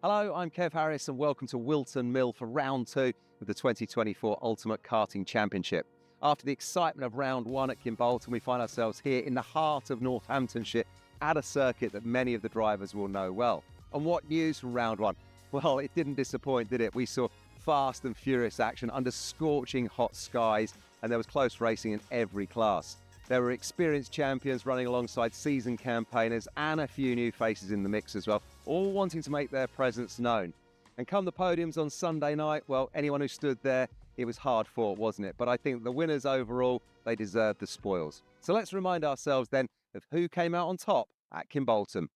Hello, I'm Kev Harris and welcome to Whilton Mill for round two of the 2024 Ultimate Karting Championship. After the excitement of round one at Kimbolton, we find ourselves here in the heart of Northamptonshire at a circuit that many of the drivers will know well. And what news from round one? Well, it didn't disappoint, did it? We saw fast and furious action under scorching hot skies, and there was close racing in every class. There were experienced champions running alongside seasoned campaigners and a few new faces in the mix as well, all wanting to make their presence known. And come the podiums on Sunday night, well, anyone who stood there, it was hard fought, wasn't it? But I think the winners overall, they deserved the spoils. So let's remind ourselves then of who came out on top at Kimbolton.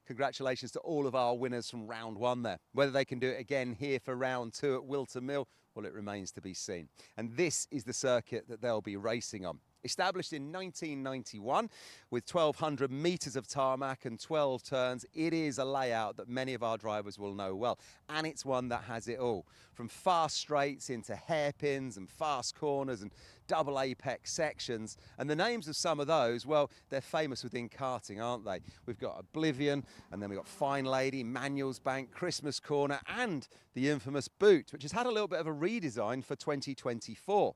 Congratulations to all of our winners from round one there. Whether they can do it again here for round two at Whilton Mill, well, it remains to be seen. And this is the circuit that they'll be racing on. Established in 1991 with 1,200 metres of tarmac and 12 turns, it is a layout that many of our drivers will know well. And it's one that has it all. From fast straights into hairpins and fast corners and double apex sections. And the names of some of those, well, they're famous within karting, aren't they? We've got Oblivion, and then we've got Fine Lady, Manuel's Bank, Christmas Corner, and the infamous Boot, which has had a little bit of a redesign for 2024.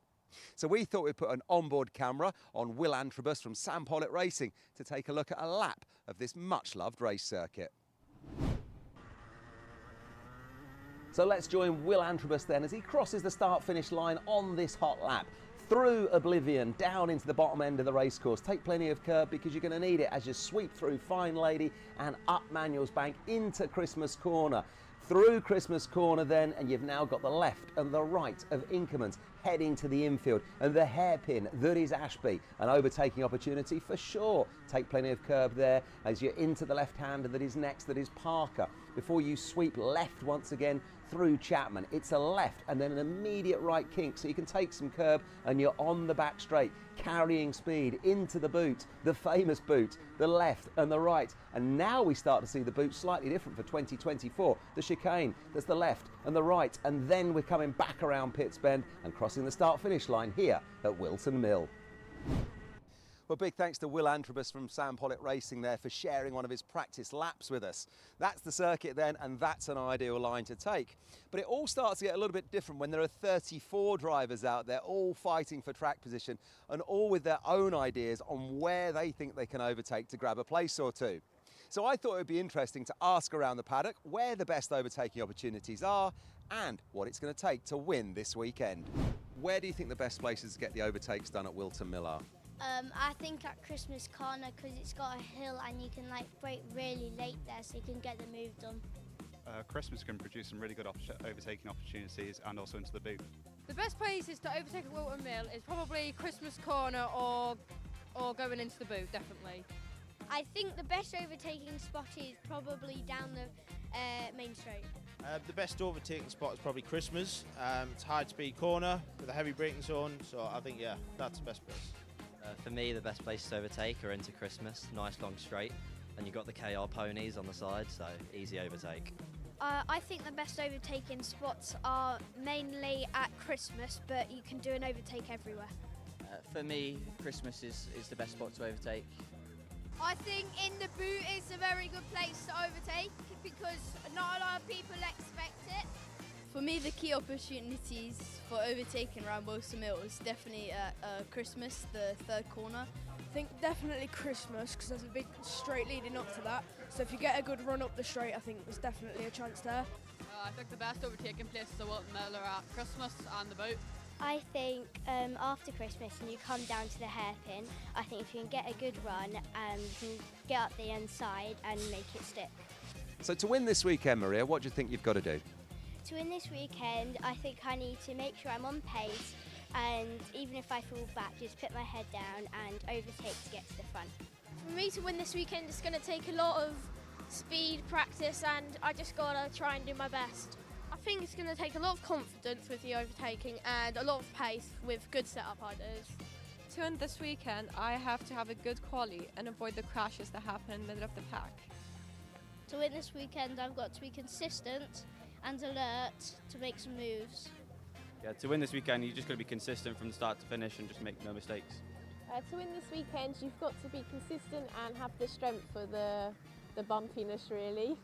So we thought we'd put an onboard camera on Will Antrobus from Sam Pollitt Racing to take a look at a lap of this much-loved race circuit. So let's join Will Antrobus then as he crosses the start-finish line on this hot lap. Through Oblivion, down into the bottom end of the racecourse. Take plenty of curb because you're going to need it as you sweep through Fine Lady and up Manuel's Bank into Christmas Corner. Through Christmas Corner then, and you've now got the left and the right of Inkermans heading to the infield, and the hairpin that is Ashby, an overtaking opportunity for sure. Take plenty of curb there as you're into the left-hander that is next, that is Parker. Before you sweep left once again through Chapman, it's a left and then an immediate right kink, so you can take some curb and you're on the back straight, carrying speed into the Boot, the famous Boot, the left and the right. And now we start to see the Boot slightly different for 2024. The chicane, there's the left and the right, and then we're coming back around Pitts Bend and crossing the start-finish line here at Whilton Mill. Well, big thanks to Will Antrobus from Sam Pollitt Racing there for sharing one of his practice laps with us. That's the circuit then, and that's an ideal line to take. But it all starts to get a little bit different when there are 34 drivers out there, all fighting for track position and all with their own ideas on where they think they can overtake to grab a place or two. So I thought it would be interesting to ask around the paddock where the best overtaking opportunities are and what it's going to take to win this weekend. Where do you think the best places to get the overtakes done at Whilton Mill are? I think at Christmas Corner because it's got a hill and you can like brake really late there so you can get the move done. Christmas can produce some really good overtaking opportunities and also into the Boot. The best places to overtake at Whilton Mill is probably Christmas Corner or going into the Boot, definitely. I think the best overtaking spot is probably down the main straight. The best overtaking spot is probably Christmas. It's high-speed corner with a heavy braking zone, so I think, yeah, that's the best place. For me, the best places to overtake are into Christmas, nice long straight, and you've got the KR ponies on the side, so easy overtake. I think the best overtaking spots are mainly at Christmas, but you can do an overtake everywhere. For me, Christmas is the best spot to overtake. I think in the Boot is a very good place to overtake because not a lot of people expect it. For me, the key opportunities for overtaking around Wilson Mill is definitely at Christmas, the third corner. I think definitely Christmas because there's a big straight leading up to that. So if you get a good run up the straight, I think there's definitely a chance there. I think the best overtaking places at Whilton Mill are at Christmas and the boat. I think after Christmas and you come down to the hairpin, I think if you can get a good run, you can get up the inside and make it stick. So to win this weekend, Maria, what do you think you've got to do? To win this weekend, I think I need to make sure I'm on pace, and even if I fall back, just put my head down and overtake to get to the front. For me to win this weekend, it's going to take a lot of speed, practice, and I just got to try and do my best. I think it's going to take a lot of confidence with the overtaking and a lot of pace with good setup ideas. To win this weekend, I have to have a good quali and avoid the crashes that happen in the middle of the pack. To win this weekend, I've got to be consistent and alert to make some moves. Yeah, to win this weekend, you just got to be consistent from the start to finish and just make no mistakes. To win this weekend, you've got to be consistent and have the strength for the bumpiness, really.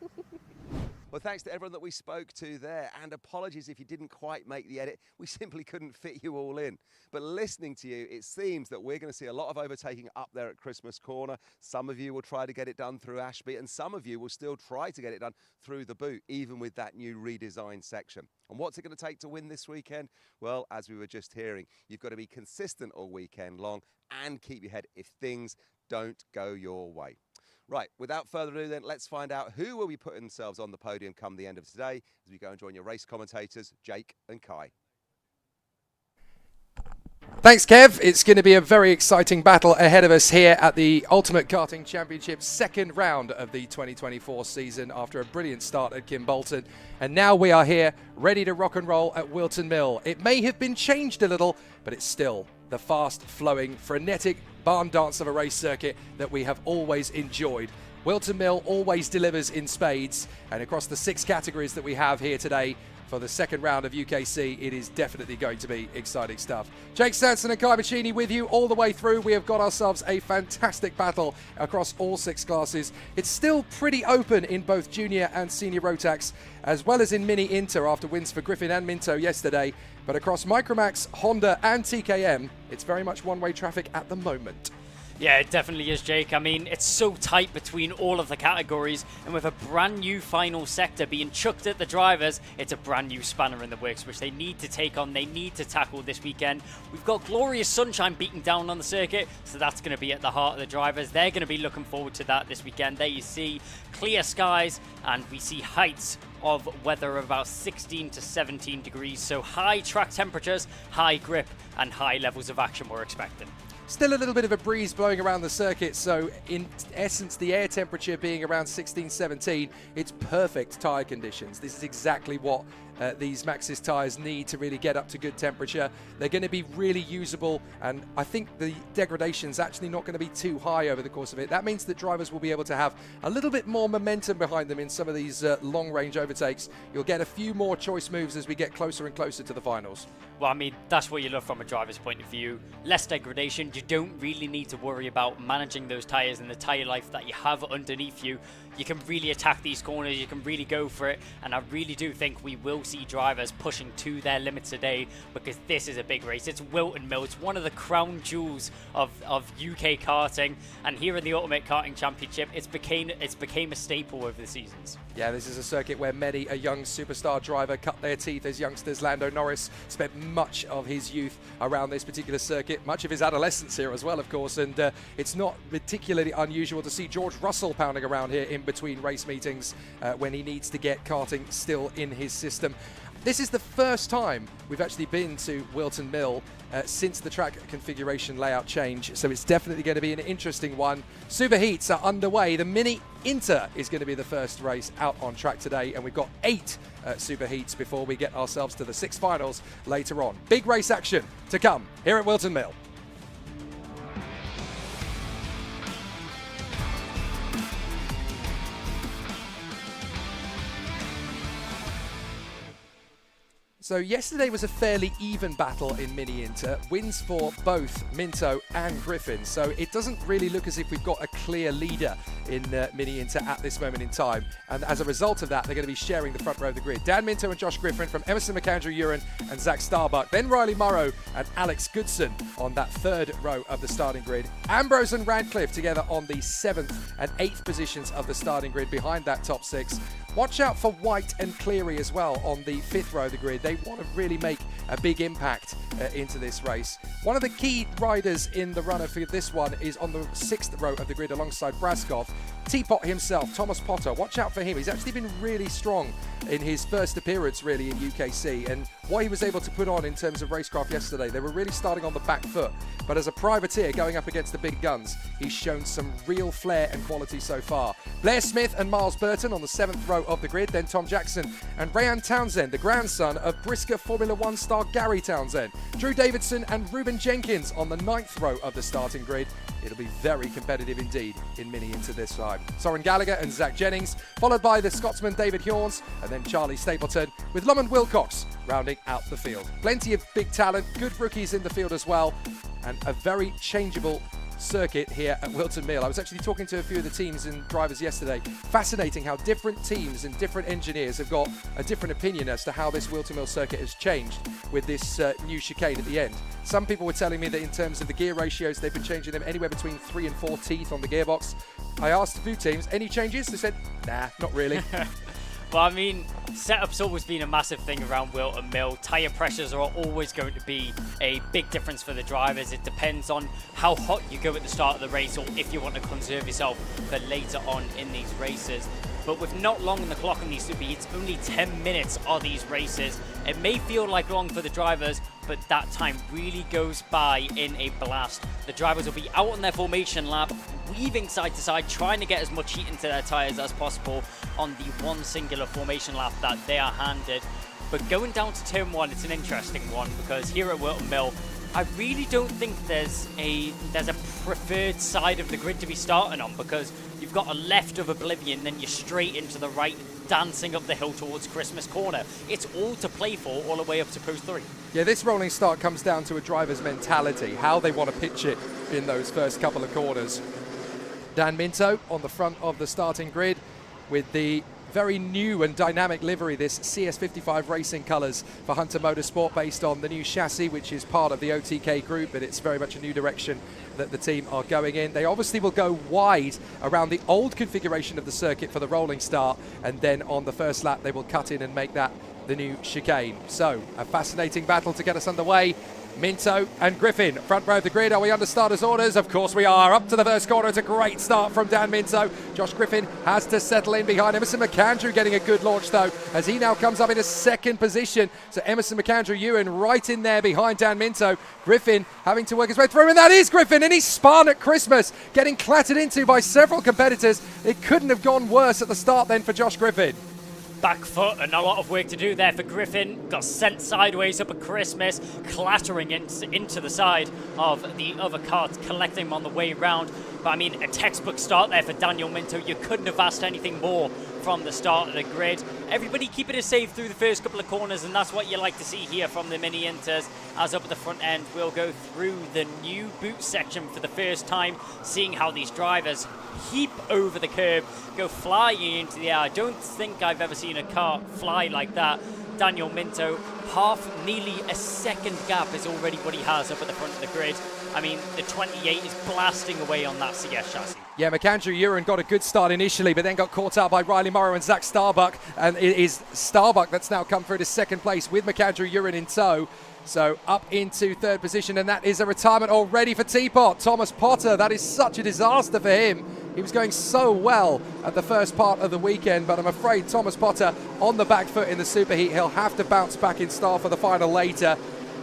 Well, thanks to everyone that we spoke to there, and apologies if you didn't quite make the edit. We simply couldn't fit you all in. But listening to you, it seems that we're going to see a lot of overtaking up there at Christmas Corner. Some of you will try to get it done through Ashby, and some of you will still try to get it done through the boot, even with that new redesigned section. And what's it going to take to win this weekend? Well, as we were just hearing, you've got to be consistent all weekend long and keep your head if things don't go your way. Right, without further ado then, let's find out who will be putting themselves on the podium come the end of today as we go and join your race commentators, Jake and Kai. Thanks, Kev. It's going to be a very exciting battle ahead of us here at the Ultimate Karting Championship, second round of the 2024 season after a brilliant start at Kimbolton. And now we are here, ready to rock and roll at Whilton Mill. It may have been changed a little, but it's still the fast-flowing, frenetic barn dance of a race circuit that we have always enjoyed. Whilton Mill always delivers in spades, and across the 6 categories that we have here today for the second round of UKC, it is definitely going to be exciting stuff. Jake Stanson and Kai Bacchini with you all the way through. We have got ourselves a fantastic battle across all 6 classes. It's still pretty open in both junior and senior Rotax, as well as in Mini Inter after wins for Griffin and Minto yesterday. But across Micromax, Honda and TKM, it's very much one-way traffic at the moment. Yeah, it definitely is, Jake. I mean, it's so tight between all of the categories, and with a brand new final sector being chucked at the drivers, it's a brand new spanner in the works, which they need to take on, they need to tackle this weekend. We've got glorious sunshine beating down on the circuit, so that's going to be at the heart of the drivers. They're going to be looking forward to that this weekend. There you see clear skies, and we see heights of weather of about 16 to 17 degrees, so high track temperatures, high grip, and high levels of action we're expecting. Still a little bit of a breeze blowing around the circuit, so in essence the air temperature being around 16-17, it's perfect tyre conditions. This is exactly what these Maxxis tyres need to really get up to good temperature. They're going to be really usable, and I think the degradation's actually not going to be too high over the course of it. That means that drivers will be able to have a little bit more momentum behind them in some of these long-range overtakes. You'll get a few more choice moves as we get closer and closer to the finals. Well, I mean, that's what you love from a driver's point of view. Less degradation. You don't really need to worry about managing those tyres and the tyre life that you have underneath you. You can really attack these corners, you can really go for it, and I really do think we will see drivers pushing to their limits today, because this is a big race. It's Whilton Mill, it's one of the crown jewels of UK karting, and here in the Ultimate Karting Championship, it's became a staple over the seasons. Yeah, this is a circuit where many a young superstar driver cut their teeth as youngsters. Lando Norris spent much of his youth around this particular circuit, much of his adolescence here as well, of course, and it's not particularly unusual to see George Russell pounding around here in between race meetings when he needs to get karting still in his system. This is the first time we've actually been to Whilton Mill since the track configuration layout change, so it's definitely going to be an interesting one. Super Heats are underway. The Mini Inter is going to be the first race out on track today, and we've got 8 Super Heats before we get ourselves to the 6 finals later on. Big race action to come here at Whilton Mill. So yesterday was a fairly even battle in Mini Inter, wins for both Minto and Griffin. So it doesn't really look as if we've got a clear leader in Mini Inter at this moment in time. And as a result of that, they're going to be sharing the front row of the grid. Dan Minto and Josh Griffin from Emerson McAndrew-Uren and Zach Starbuck. Then Riley Morrow and Alex Goodson on that third row of the starting grid. Ambrose and Radcliffe together on the 7th and 8th positions of the starting grid behind that top 6. Watch out for White and Cleary as well on the 5th row of the grid. They want to really make a big impact into this race. One of the key riders in the runner for this one is on the 6th row of the grid alongside Braskov. Teapot himself, Thomas Potter. Watch out for him. He's actually been really strong in his first appearance really in UKC, and what he was able to put on in terms of racecraft yesterday, they were really starting on the back foot, but as a privateer going up against the big guns, he's shown some real flair and quality so far. Blair Smith and Miles Burton on the 7th row of the grid, then Tom Jackson and Rayan Townsend, the grandson of Brisker Formula 1 star Gary Townsend. Drew Davidson and Ruben Jenkins on the 9th row of the starting grid. It'll be very competitive indeed in Mini Inter this time. Soren Gallagher and Zach Jennings, followed by the Scotsman David Hjorns, and then Charlie Stapleton, with Lomond Wilcox rounding out the field. Plenty of big talent, good rookies in the field as well, and a very changeable circuit here at Whilton Mill. I was actually talking to a few of the teams and drivers yesterday. Fascinating how different teams and different engineers have got a different opinion as to how this Whilton Mill circuit has changed with this new chicane at the end. Some people were telling me that in terms of the gear ratios, they've been changing them anywhere between 3 and 4 teeth on the gearbox. I asked a few teams, any changes? They said, nah, not really. Well, I mean, setup's always been a massive thing around Whilton Mill. Tyre pressures are always going to be a big difference for the drivers. It depends on how hot you go at the start of the race or if you want to conserve yourself for later on in these races. But with not long on the clock on these Super Heats, only 10 minutes are these races. It may feel like long for the drivers, but that time really goes by in a blast. The drivers will be out on their formation lap, weaving side to side, trying to get as much heat into their tyres as possible on the one singular formation lap that they are handed. But going down to turn 1, it's an interesting one, because here at Whilton Mill, I really don't think there's a preferred side of the grid to be starting on, because you've got a left of Oblivion, then you're straight into the right, dancing up the hill towards Christmas Corner. It's all to play for all the way up to post 3. Yeah, this rolling start comes down to a driver's mentality, how they want to pitch it in those first couple of corners. Dan Minto on the front of the starting grid with the very new and dynamic livery, this CS55 racing colours for Hunter Motorsport, based on the new chassis, which is part of the OTK group, but it's very much a new direction that the team are going in. They obviously will go wide around the old configuration of the circuit for the rolling start, and then on the first lap they will cut in and make that the new chicane. So a fascinating battle to get us underway. Minto and Griffin, front row of the grid. Are we under starters' orders? Of course we are. Up to the first corner. It's a great start from Dan Minto. Josh Griffin has to settle in behind Emerson McAndrew, getting a good launch though, as he now comes up in a second position. So Emerson McAndrew-Ewan right in there behind Dan Minto. Griffin having to work his way through, and that is Griffin, and he's spun at Christmas, getting clattered into by several competitors. It couldn't have gone worse at the start then for Josh Griffin. Back foot and a lot of work to do there for Griffin. Got sent sideways up at Christmas, clattering into the side of the other car, collecting him on the way round. But I mean, a textbook start there for Daniel Minto. You couldn't have asked anything more from the start of the grid. Everybody keeping it safe through the first couple of corners, and that's what you like to see here from the Mini Inters. As up at the front end, we'll go through the new boot section for the first time, seeing how these drivers heap over the curb, go flying into the air. I don't think I've ever seen a car fly like that. Daniel Minto, nearly a second gap is already what he has up at the front of the grid. I mean, the 28 is blasting away on that CS chassis. Yeah, McAndrew-Uren got a good start initially, but then got caught out by Riley Morrow and Zach Starbuck, and it is Starbuck that's now come through to second place with McAndrew-Uren in tow. So up into third position, and that is a retirement already for Teapot. Thomas Potter, that is such a disaster for him. He was going so well at the first part of the weekend, but I'm afraid Thomas Potter on the back foot in the superheat. He'll have to bounce back in style for the final later.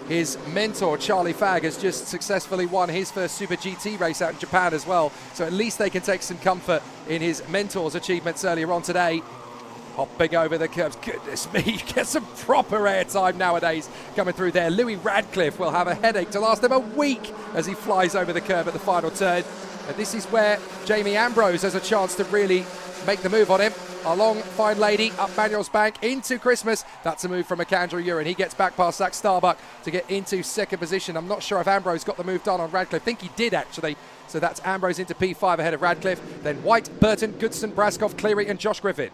His mentor, Charlie Fagg, has just successfully won his first Super GT race out in Japan as well. So at least they can take some comfort in his mentor's achievements earlier on today. Hopping over the curbs. Goodness me, you get some proper airtime nowadays coming through there. Louis Radcliffe will have a headache to last him a week as he flies over the curb at the final turn. And this is where Jamie Ambrose has a chance to really make the move on him. along Fine Lady, up Manuel's Bank, into Christmas. That's a move from McAndrew Urin. He gets back past Zach Starbuck to get into second position. I'm not sure if Ambrose got the move done on Radcliffe. I think he did, actually. So that's Ambrose into P5 ahead of Radcliffe. Then White, Burton, Goodson, Braskoff, Cleary and Josh Griffin.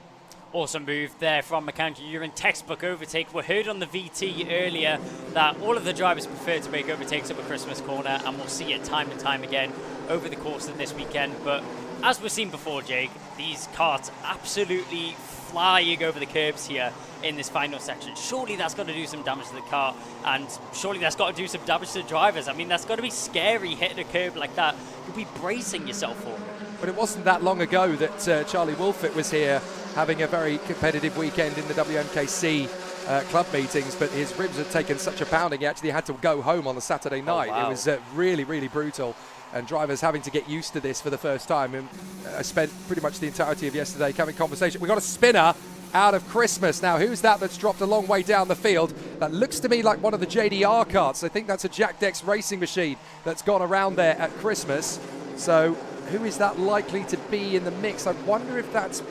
Awesome move there from McAndrew Urin. Textbook overtake. We heard on the VT earlier that all of the drivers prefer to make overtakes up a Christmas corner, and we'll see it time and time again over the course of this weekend. But as we've seen before, Jake, these karts absolutely flying over the curbs here in this final section. Surely that's got to do some damage to the car, and surely that's got to do some damage to the drivers. I mean, that's got to be scary hitting a curb like that. You'll be bracing yourself for it. But it wasn't that long ago that Charlie Wolfett was here having a very competitive weekend in the WMKC club meetings, but his ribs had taken such a pounding he actually had to go home on the Saturday night. Wow. It was really, really brutal, and drivers having to get used to this for the first time. And I spent pretty much the entirety of yesterday having conversation. We got a spinner out of Christmas. Now, who's that that's dropped a long way down the field? That looks to me like one of the JDR karts. I think that's a Jack Dex racing machine that's gone around there at Christmas. So who is that likely to be in the mix? I wonder if that's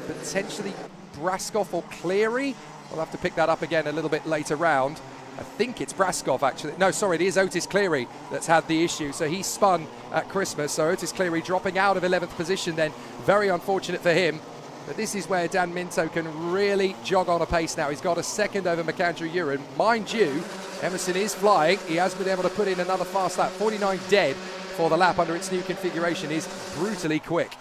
potentially Braskoff or Cleary. We'll have to pick that up again a little bit later round. I think it's Braskoff, actually. No, sorry, it is Otis Cleary that's had the issue. So he spun at Christmas. So Otis Cleary dropping out of 11th position then. Very unfortunate for him. But this is where Dan Minto can really jog on a pace now. He's got a second over McAndrew Urin. Mind you, Emerson is flying. He has been able to put in another fast lap. 49 dead for the lap under its new configuration is brutally quick.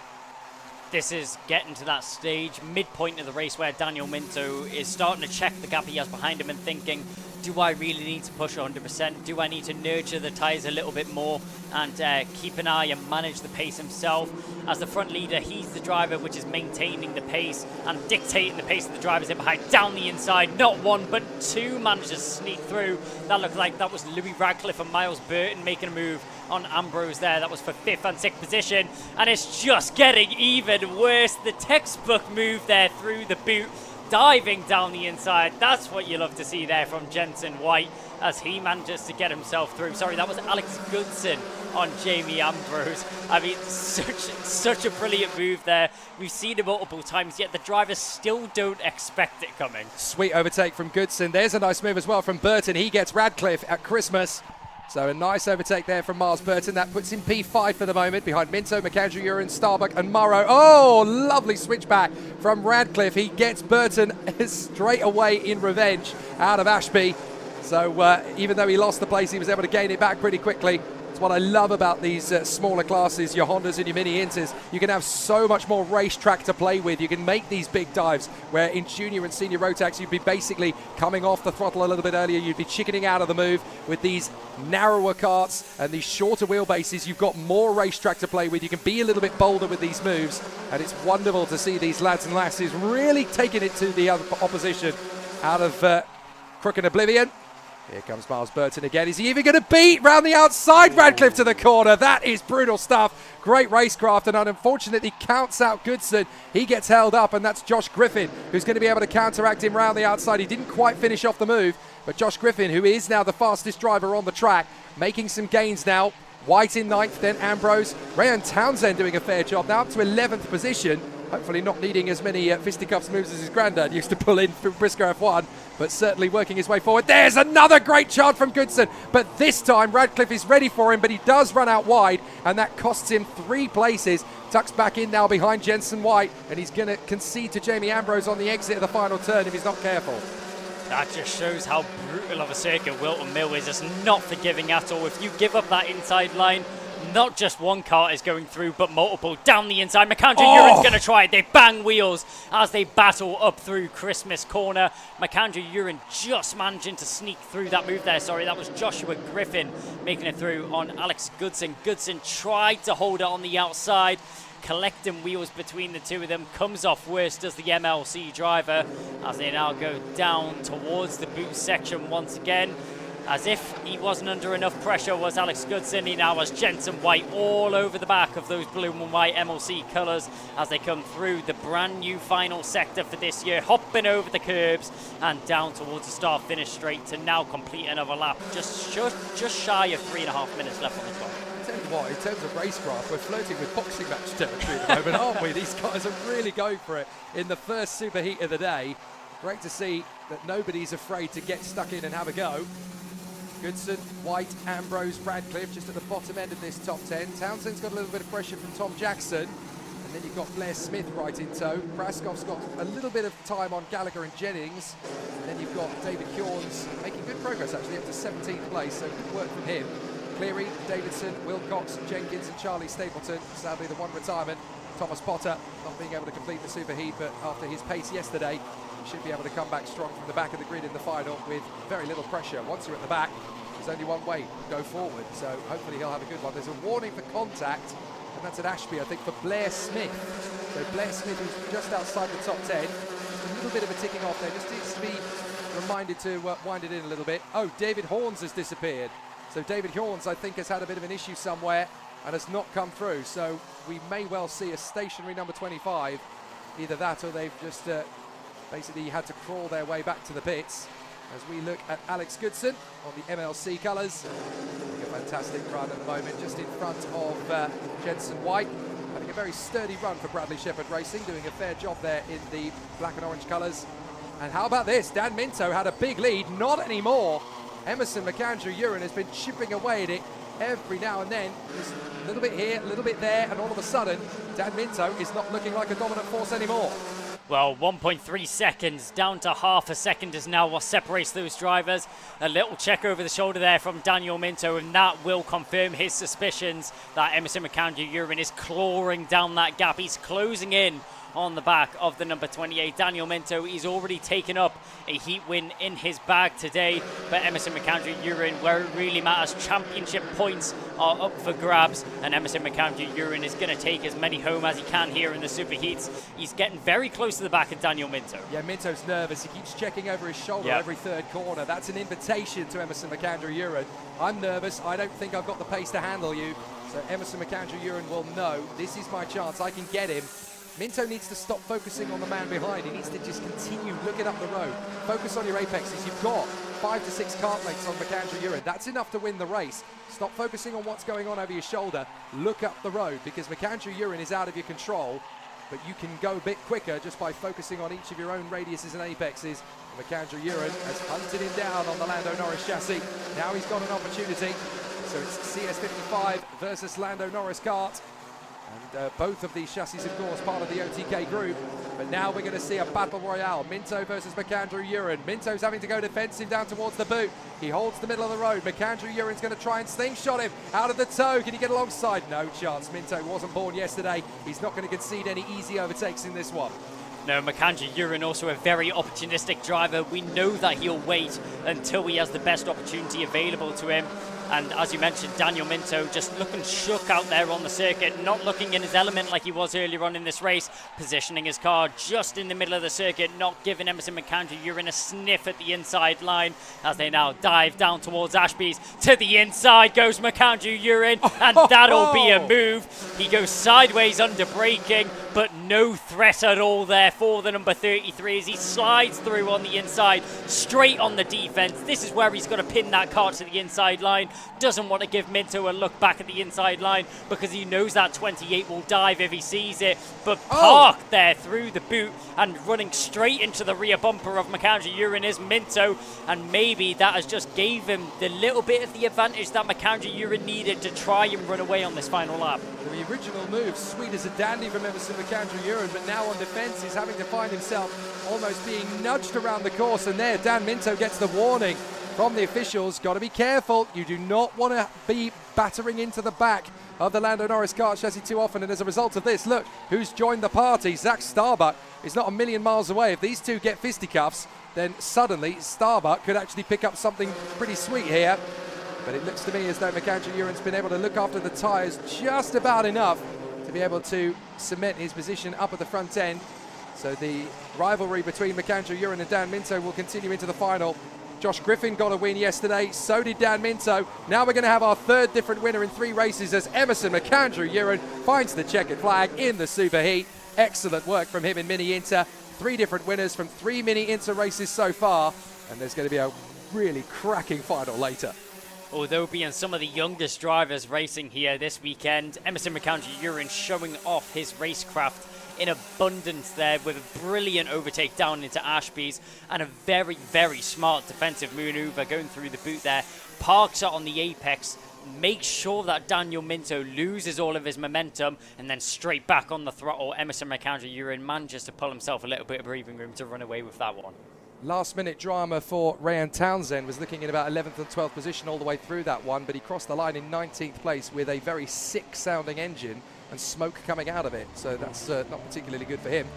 This is getting to that stage, midpoint of the race, where Daniel Minto is starting to check the gap he has behind him and thinking, do I really need to push 100%? Do I need to nurture the tyres a little bit more and keep an eye and manage the pace himself? As the front leader, he's the driver which is maintaining the pace and dictating the pace of the drivers in behind. Down the inside, not one but two managed to sneak through. That looked like that was Louis Radcliffe and Miles Burton making a move on Ambrose there. That was for 5th and 6th position, and it's just getting even worse. The textbook move there through the boot, diving down the inside. That's what you love to see there from Jensen White as he manages to get himself through. Sorry, that was Alex Goodson on Jamie Ambrose. I mean, such a brilliant move there. We've seen it multiple times, yet the drivers still don't expect it coming. Sweet overtake from Goodson. There's a nice move as well from Burton. He gets Radcliffe at Christmas. So a nice overtake there from Miles Burton. That puts him P5 for the moment, behind Minto, McAndrew Urin, Starbuck and Morrow. Oh, lovely switchback from Radcliffe. He gets Burton straight away in revenge out of Ashby. So even though he lost the place, he was able to gain it back pretty quickly. It's what I love about these smaller classes, your Hondas and your Mini Inters. You can have so much more racetrack to play with. You can make these big dives, where in junior and senior Rotax, you'd be basically coming off the throttle a little bit earlier. You'd be chickening out of the move. With these narrower karts and these shorter wheelbases, you've got more racetrack to play with. You can be a little bit bolder with these moves, and it's wonderful to see these lads and lasses really taking it to the opposition out of Crook and Oblivion. Here comes Miles Burton again. Is he even going to beat round the outside Radcliffe to the corner? That is brutal stuff. Great racecraft, and unfortunately counts out Goodson. He gets held up, and that's Josh Griffin, who's going to be able to counteract him round the outside. He didn't quite finish off the move, but Josh Griffin, who is now the fastest driver on the track, making some gains now. White in 9th, then Ambrose. Rayan Townsend doing a fair job now, up to 11th position. Hopefully not needing as many fisticuffs moves as his granddad used to pull in for Briscoe F1, but certainly working his way forward. There's another great charge from Goodson, but this time Radcliffe is ready for him, but he does run out wide, and that costs him 3 places. Tucks back in now behind Jensen White, and he's going to concede to Jamie Ambrose on the exit of the final turn if he's not careful. That just shows how brutal of a circuit Whilton Mill is. It's not forgiving at all. If you give up that inside line, not just one car is going through, but multiple down the inside. McAndrew Urin's going to try it. They bang wheels as they battle up through Christmas corner. McAndrew Urin just managing to sneak through that move there. Sorry, that was Joshua Griffin making it through on Alex Goodson. Goodson tried to hold it on the outside, collecting wheels between the two of them. Comes off worse does the MLC driver as they now go down towards the boot section once again. As if he wasn't under enough pressure was Alex Goodson. He now has Jensen White all over the back of those blue and white MLC colours as they come through the brand new final sector for this year, hopping over the curbs and down towards the start finish straight to now complete another lap. Just shy of 3.5 minutes left on the clock. tell you what, in terms of racecraft, we're flirting with boxing match territory at the moment, aren't we? These guys are really going for it in the first superheat of the day. Great to see that nobody's afraid to get stuck in and have a go. Goodson, White, Ambrose, Radcliffe just at the bottom end of this top 10. Townsend's got a little bit of pressure from Tom Jackson. And then you've got Blair Smith right in tow. Braskov's got a little bit of time on Gallagher and Jennings. And then you've got David Hjorns making good progress actually up to 17th place, so good work from him. Cleary, Davidson, Wilcox, Jenkins and Charlie Stapleton. Sadly the one retirement. Thomas Potter not being able to complete the superheat, but after his pace yesterday, he should be able to come back strong from the back of the grid in the final with very little pressure. Once you're at the back, there's only one way, go forward. So hopefully he'll have a good one. There's a warning for contact, and that's at Ashby, I think, for Blair Smith. So Blair Smith is just outside the top 10. Just a little bit of a ticking off there. Just needs to be reminded to wind it in a little bit. Oh, David Horns has disappeared. So David Horns, I think, has had a bit of an issue somewhere and has not come through. So we may well see a stationary number 25. Either that or they've just basically had to crawl their way back to the pits. As we look at Alex Goodson on the MLC colours. A fantastic run at the moment, just in front of Jensen White. Having a very sturdy run for Bradley Shepherd Racing, doing a fair job there in the black and orange colours. And how about this? Dan Minto had a big lead, not anymore. Emerson McAndrew-Uren has been chipping away at it every now and then. Just a little bit here, a little bit there, and all of a sudden, Dan Minto is not looking like a dominant force anymore. Well, 1.3 seconds, down to half a second is now what separates those drivers. A little check over the shoulder there from Daniel Minto, and that will confirm his suspicions that Emerson McAndrew-Uren is clawing down that gap. He's closing in on the back of the number 28. Daniel Minto, he's already taken up a heat win in his bag today, but Emerson McAndrew-Uren, where it really matters, championship points are up for grabs, and Emerson McAndrew-Uren is going to take as many home as he can here in the superheats. He's getting very close to the back of Daniel Minto. Yeah, Minto's nervous. He keeps checking over his shoulder every third corner. That's an invitation to Emerson McAndrew-Uren. I'm nervous. I don't think I've got the pace to handle you. So Emerson McAndrew-Uren will know this is my chance. I can get him. Minto needs to stop focusing on the man behind. He needs to just continue looking up the road. Focus on your apexes. You've got 5 to 6 kart lengths on McAndrew-Uren. That's enough to win the race. Stop focusing on what's going on over your shoulder. Look up the road, because McAndrew-Uren is out of your control, but you can go a bit quicker just by focusing on each of your own radiuses and apexes. McAndrew-Uren has hunted him down on the Lando Norris chassis. Now he's got an opportunity. So it's CS55 versus Lando Norris kart. And both of these chassis, of course, part of the OTK group. But now we're going to see a battle royale. Minto versus McAndrew-Uren. Minto's having to go defensive down towards the boot. He holds the middle of the road. McAndrew-Uren's going to try and slingshot him out of the toe. Can he get alongside? No chance. Minto wasn't born yesterday. He's not going to concede any easy overtakes in this one. No, McAndrew-Uren also a very opportunistic driver. We know that he'll wait until he has the best opportunity available to him. And as you mentioned, Daniel Minto just looking shook out there on the circuit, not looking in his element like he was earlier on in this race, positioning his car just in the middle of the circuit, not giving Emerson McAndrew-Uren a sniff at the inside line as they now dive down towards Ashby's. To the inside goes McAndrew-Uren, and that'll be a move. He goes sideways under braking, but no threat at all there for the number 33 as he slides through on the inside, straight on the defense. This is where he's got to pin that car to the inside line. Doesn't want to give Minto a look back at the inside line because he knows that 28 will dive if he sees it, but parked there through the boot and running straight into the rear bumper of McAndrew-Uren is Minto, and maybe that has just gave him the little bit of the advantage that McAndrew-Uren needed to try and run away on this final lap. The original move, sweet as a dandy from Emerson McAndrew-Uren, but now on defence he's having to find himself almost being nudged around the course, and there Dan Minto gets the warning from the officials. Got to be careful. You do not want to be battering into the back of the Lando Norris kart chassis too often, and as a result of this, look who's joined the party. Zach Starbuck is not a million miles away. If these two get fisticuffs, then suddenly Starbuck could actually pick up something pretty sweet here. But it looks to me as though McAndrew-Uren's been able to look after the tyres just about enough to be able to cement his position up at the front end. So the rivalry between McAndrew-Uren and Dan Minto will continue into the final. Josh Griffin got a win yesterday, so did Dan Minto. Now we're going to have our third different winner in 3 races as Emerson McAndrew-Uren finds the checkered flag in the superheat. Excellent work from him in Mini Inter. 3 different winners from 3 Mini Inter races so far, and there's going to be a really cracking final later. although being some of the youngest drivers racing here this weekend. Emerson McAndrew-Urin showing off his racecraft in abundance there with a brilliant overtake down into Ashby's and a very, very smart defensive maneuver going through the boot there. Parks it on the apex, makes sure that Daniel Minto loses all of his momentum, and then straight back on the throttle. Emerson McAndrew-Urin manages to pull himself a little bit of breathing room to run away with that one. Last minute drama for Ryan Townsend, was looking in about 11th and 12th position all the way through that one, but he crossed the line in 19th place with a very sick sounding engine and smoke coming out of it, so that's not particularly good for him.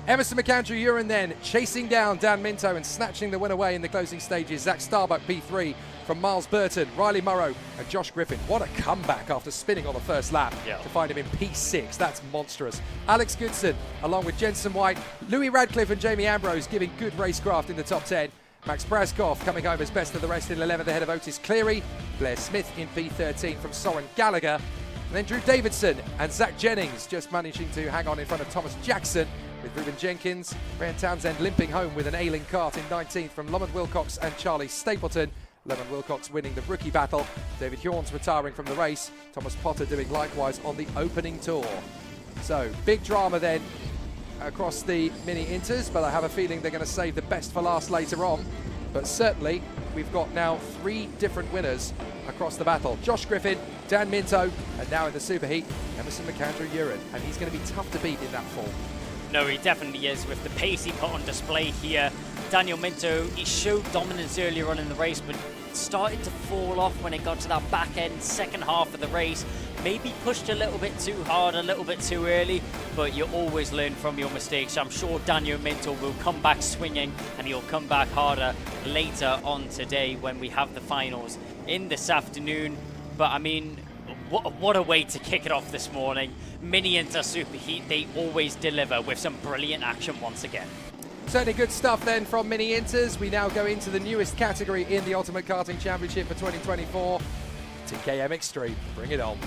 Emerson McAndrew-Urin then chasing down Dan Minto and snatching the win away in the closing stages. Zach Starbuck P3 from Miles Burton, Riley Morrow and Josh Griffin. What a comeback after spinning on the first lap to find him in P6. That's monstrous. Alex Goodson along with Jensen White, Louis Radcliffe and Jamie Ambrose giving good racecraft in the top 10. Max Braskoff coming home as best of the rest in 11th ahead of Otis Cleary. Blair Smith in P13 from Soren Gallagher. And then Drew Davidson and Zach Jennings just managing to hang on in front of Thomas Jackson, with Ruben Jenkins. Ryan Townsend limping home with an ailing cart in 19th from Lemon Wilcox and Charlie Stapleton. Lemon Wilcox winning the rookie battle. David Hjorns retiring from the race. Thomas Potter doing likewise on the opening tour. So, big drama then across the mini inters, but I have a feeling they're going to save the best for last later on. But certainly, we've got now 3 different winners across the battle. Josh Griffin, Dan Minto, and now in the superheat, Emerson McAndrew-Urin. And he's going to be tough to beat in that fall. No, he definitely is, with the pace he put on display here. Daniel Minto, he showed dominance earlier on in the race, but started to fall off when it got to that back end second half of the race. Maybe pushed a little bit too hard, a little bit too early, but you always learn from your mistakes. I'm sure Daniel Minto will come back swinging, and he'll come back harder later on today when we have the finals in this afternoon. But I mean, what a way to kick it off this morning. Mini Inter Superheat, they always deliver with some brilliant action once again. Certainly good stuff then from Mini Inters. We now go into the newest category in the Ultimate Karting Championship for 2024. TKM Extreme, bring it on.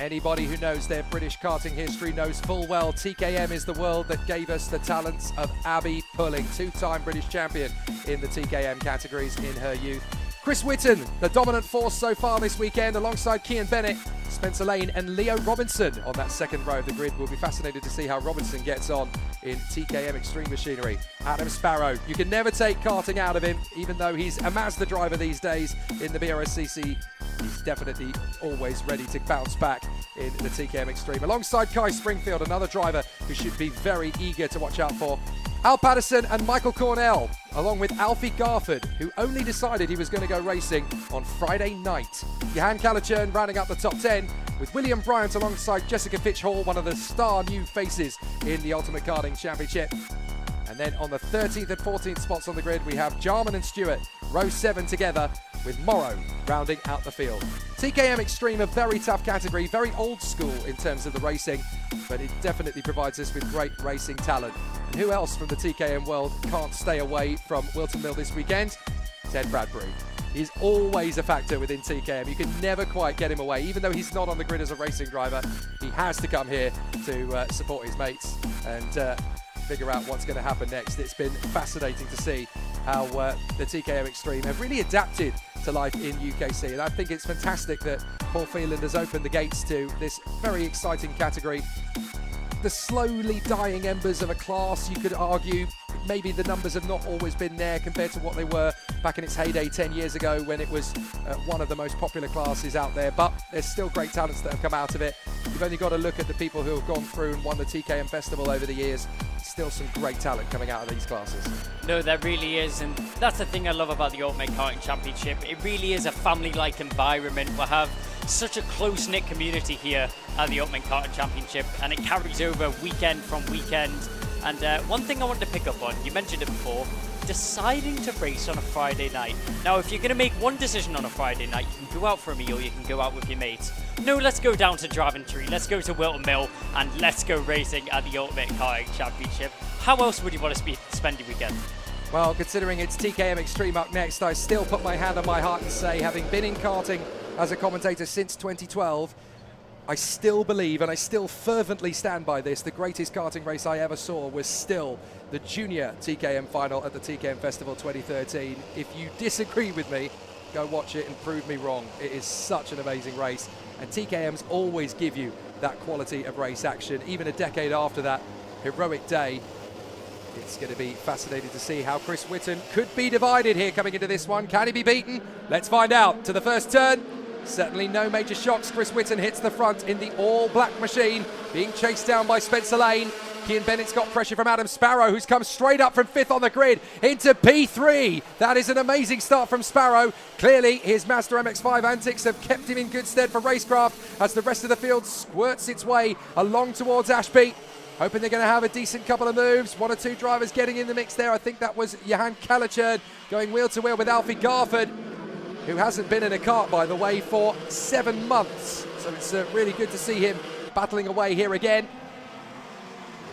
Anybody who knows their British karting history knows full well TKM is the world that gave us the talents of Abby Pulling, 2-time British champion in the TKM categories in her youth. Chris Whitton, the dominant force so far this weekend, alongside Kian Bennett, Spencer Lane and Leo Robinson on that second row of the grid. We'll be fascinated to see how Robinson gets on in TKM Extreme Machinery. Adam Sparrow, you can never take karting out of him, even though he's a Mazda driver these days in the BRSCC. He's definitely always ready to bounce back in the TKM Extreme. Alongside Kai Springfield, another driver who should be very eager to watch out for. Al Patterson and Michael Cornell, along with Alfie Garford, who only decided he was going to go racing on Friday night. Johan Kalachern rounding up the top 10, with William Bryant alongside Jessica Fitch-Hall, one of the star new faces in the Ultimate Karting Championship. And then on the 13th and 14th spots on the grid, we have Jarman and Stewart, row 7 together, with Morrow rounding out the field. TKM Extreme, a very tough category, very old school in terms of the racing, but it definitely provides us with great racing talent. And who else from the TKM world can't stay away from Whilton Mill this weekend? Ted Bradbury. He's always a factor within TKM. You can never quite get him away. Even though he's not on the grid as a racing driver, he has to come here to support his mates and figure out what's going to happen next. It's been fascinating to see how the TKM Extreme have really adapted to life in UKC, and I think it's fantastic that Paul Phelan has opened the gates to this very exciting category. The slowly dying embers of a class, you could argue. Maybe the numbers have not always been there compared to what they were back in its heyday 10 years ago when it was one of the most popular classes out there, but there's still great talents that have come out of it. You've only got to look at the people who have gone through and won the TKM Festival over the years. Still some great talent coming out of these classes. No, there really is, and that's the thing I love about the Ultimate Karting Championship. It really is a family-like environment. We have such a close-knit community here at the Ultimate Karting Championship, and it carries over weekend from weekend. And one thing I wanted to pick up on, you mentioned it before, deciding to race on a Friday night. Now, if you're going to make one decision on a Friday night, you can go out for a meal, you can go out with your mates. No, let's go down to Daventry, let's go to Whilton Mill, and let's go racing at the Ultimate Karting Championship. How else would you want to spend your weekend? Well, considering it's TKM Extreme up next, I still put my hand on my heart and say, having been in karting as a commentator since 2012, I still believe, and I still fervently stand by this, the greatest karting race I ever saw was still the junior TKM final at the TKM Festival 2013. If you disagree with me, go watch it and prove me wrong. It is such an amazing race, and TKMs always give you that quality of race action. Even a decade after that heroic day, it's going to be fascinating to see how Chris Whitton could be divided here coming into this one. Can he be beaten? Let's find out. To the first turn. Certainly no major shocks. Chris Whitton hits the front in the all-black machine, being chased down by Spencer Lane. Cian Bennett's got pressure from Adam Sparrow, who's come straight up from 5th on the grid into P3. That is an amazing start from Sparrow. Clearly, his Mazda MX-5 antics have kept him in good stead for racecraft as the rest of the field squirts its way along towards Ashby. Hoping they're going to have a decent couple of moves. 1 or 2 drivers getting in the mix there. I think that was Johan Kalacherd going wheel to wheel with Alfie Garford, who hasn't been in a kart, by the way, for 7 months. So it's really good to see him battling away here again.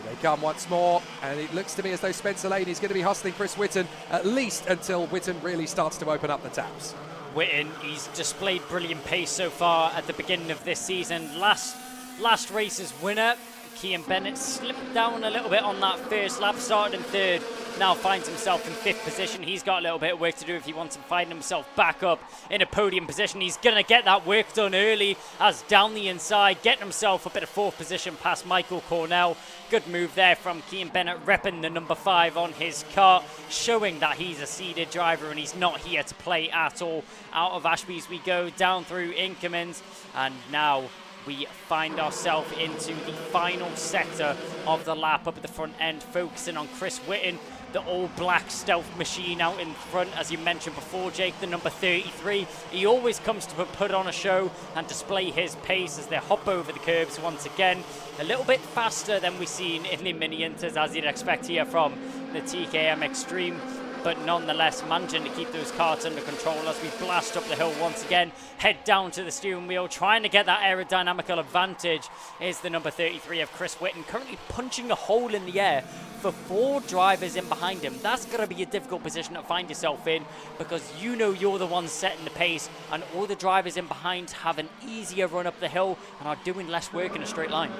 Here they come once more, and it looks to me as though Spencer Lane is going to be hustling Chris Whitton, at least until Whitton really starts to open up the taps. Whitton, he's displayed brilliant pace so far at the beginning of this season. Last race's winner, Cian Bennett, slipped down a little bit on that first lap, started in 3rd, now finds himself in 5th position. He's got a little bit of work to do if he wants to find himself back up in a podium position. He's going to get that work done early as down the inside, getting himself a bit of 4th position past Michael Cornell. Good move there from Cian Bennett, repping the number 5 on his car, showing that he's a seeded driver and he's not here to play at all. Out of Ashby's we go, down through Inkermans, and now we find ourselves into the final sector of the lap up at the front end, focusing on Chris Whitton, the all-black stealth machine out in front, as you mentioned before, Jake, the number 33. He always comes to put on a show and display his pace as they hop over the curbs once again. A little bit faster than we've seen in the mini-inters, as you'd expect here from the TKM Extreme, but nonetheless managing to keep those carts under control as we blast up the hill once again, head down to the steering wheel, trying to get that aerodynamical advantage is the number 33 of Chris Whitton, currently punching a hole in the air for 4 drivers in behind him. That's going to be a difficult position to find yourself in, because you know you're the one setting the pace and all the drivers in behind have an easier run up the hill and are doing less work in a straight line.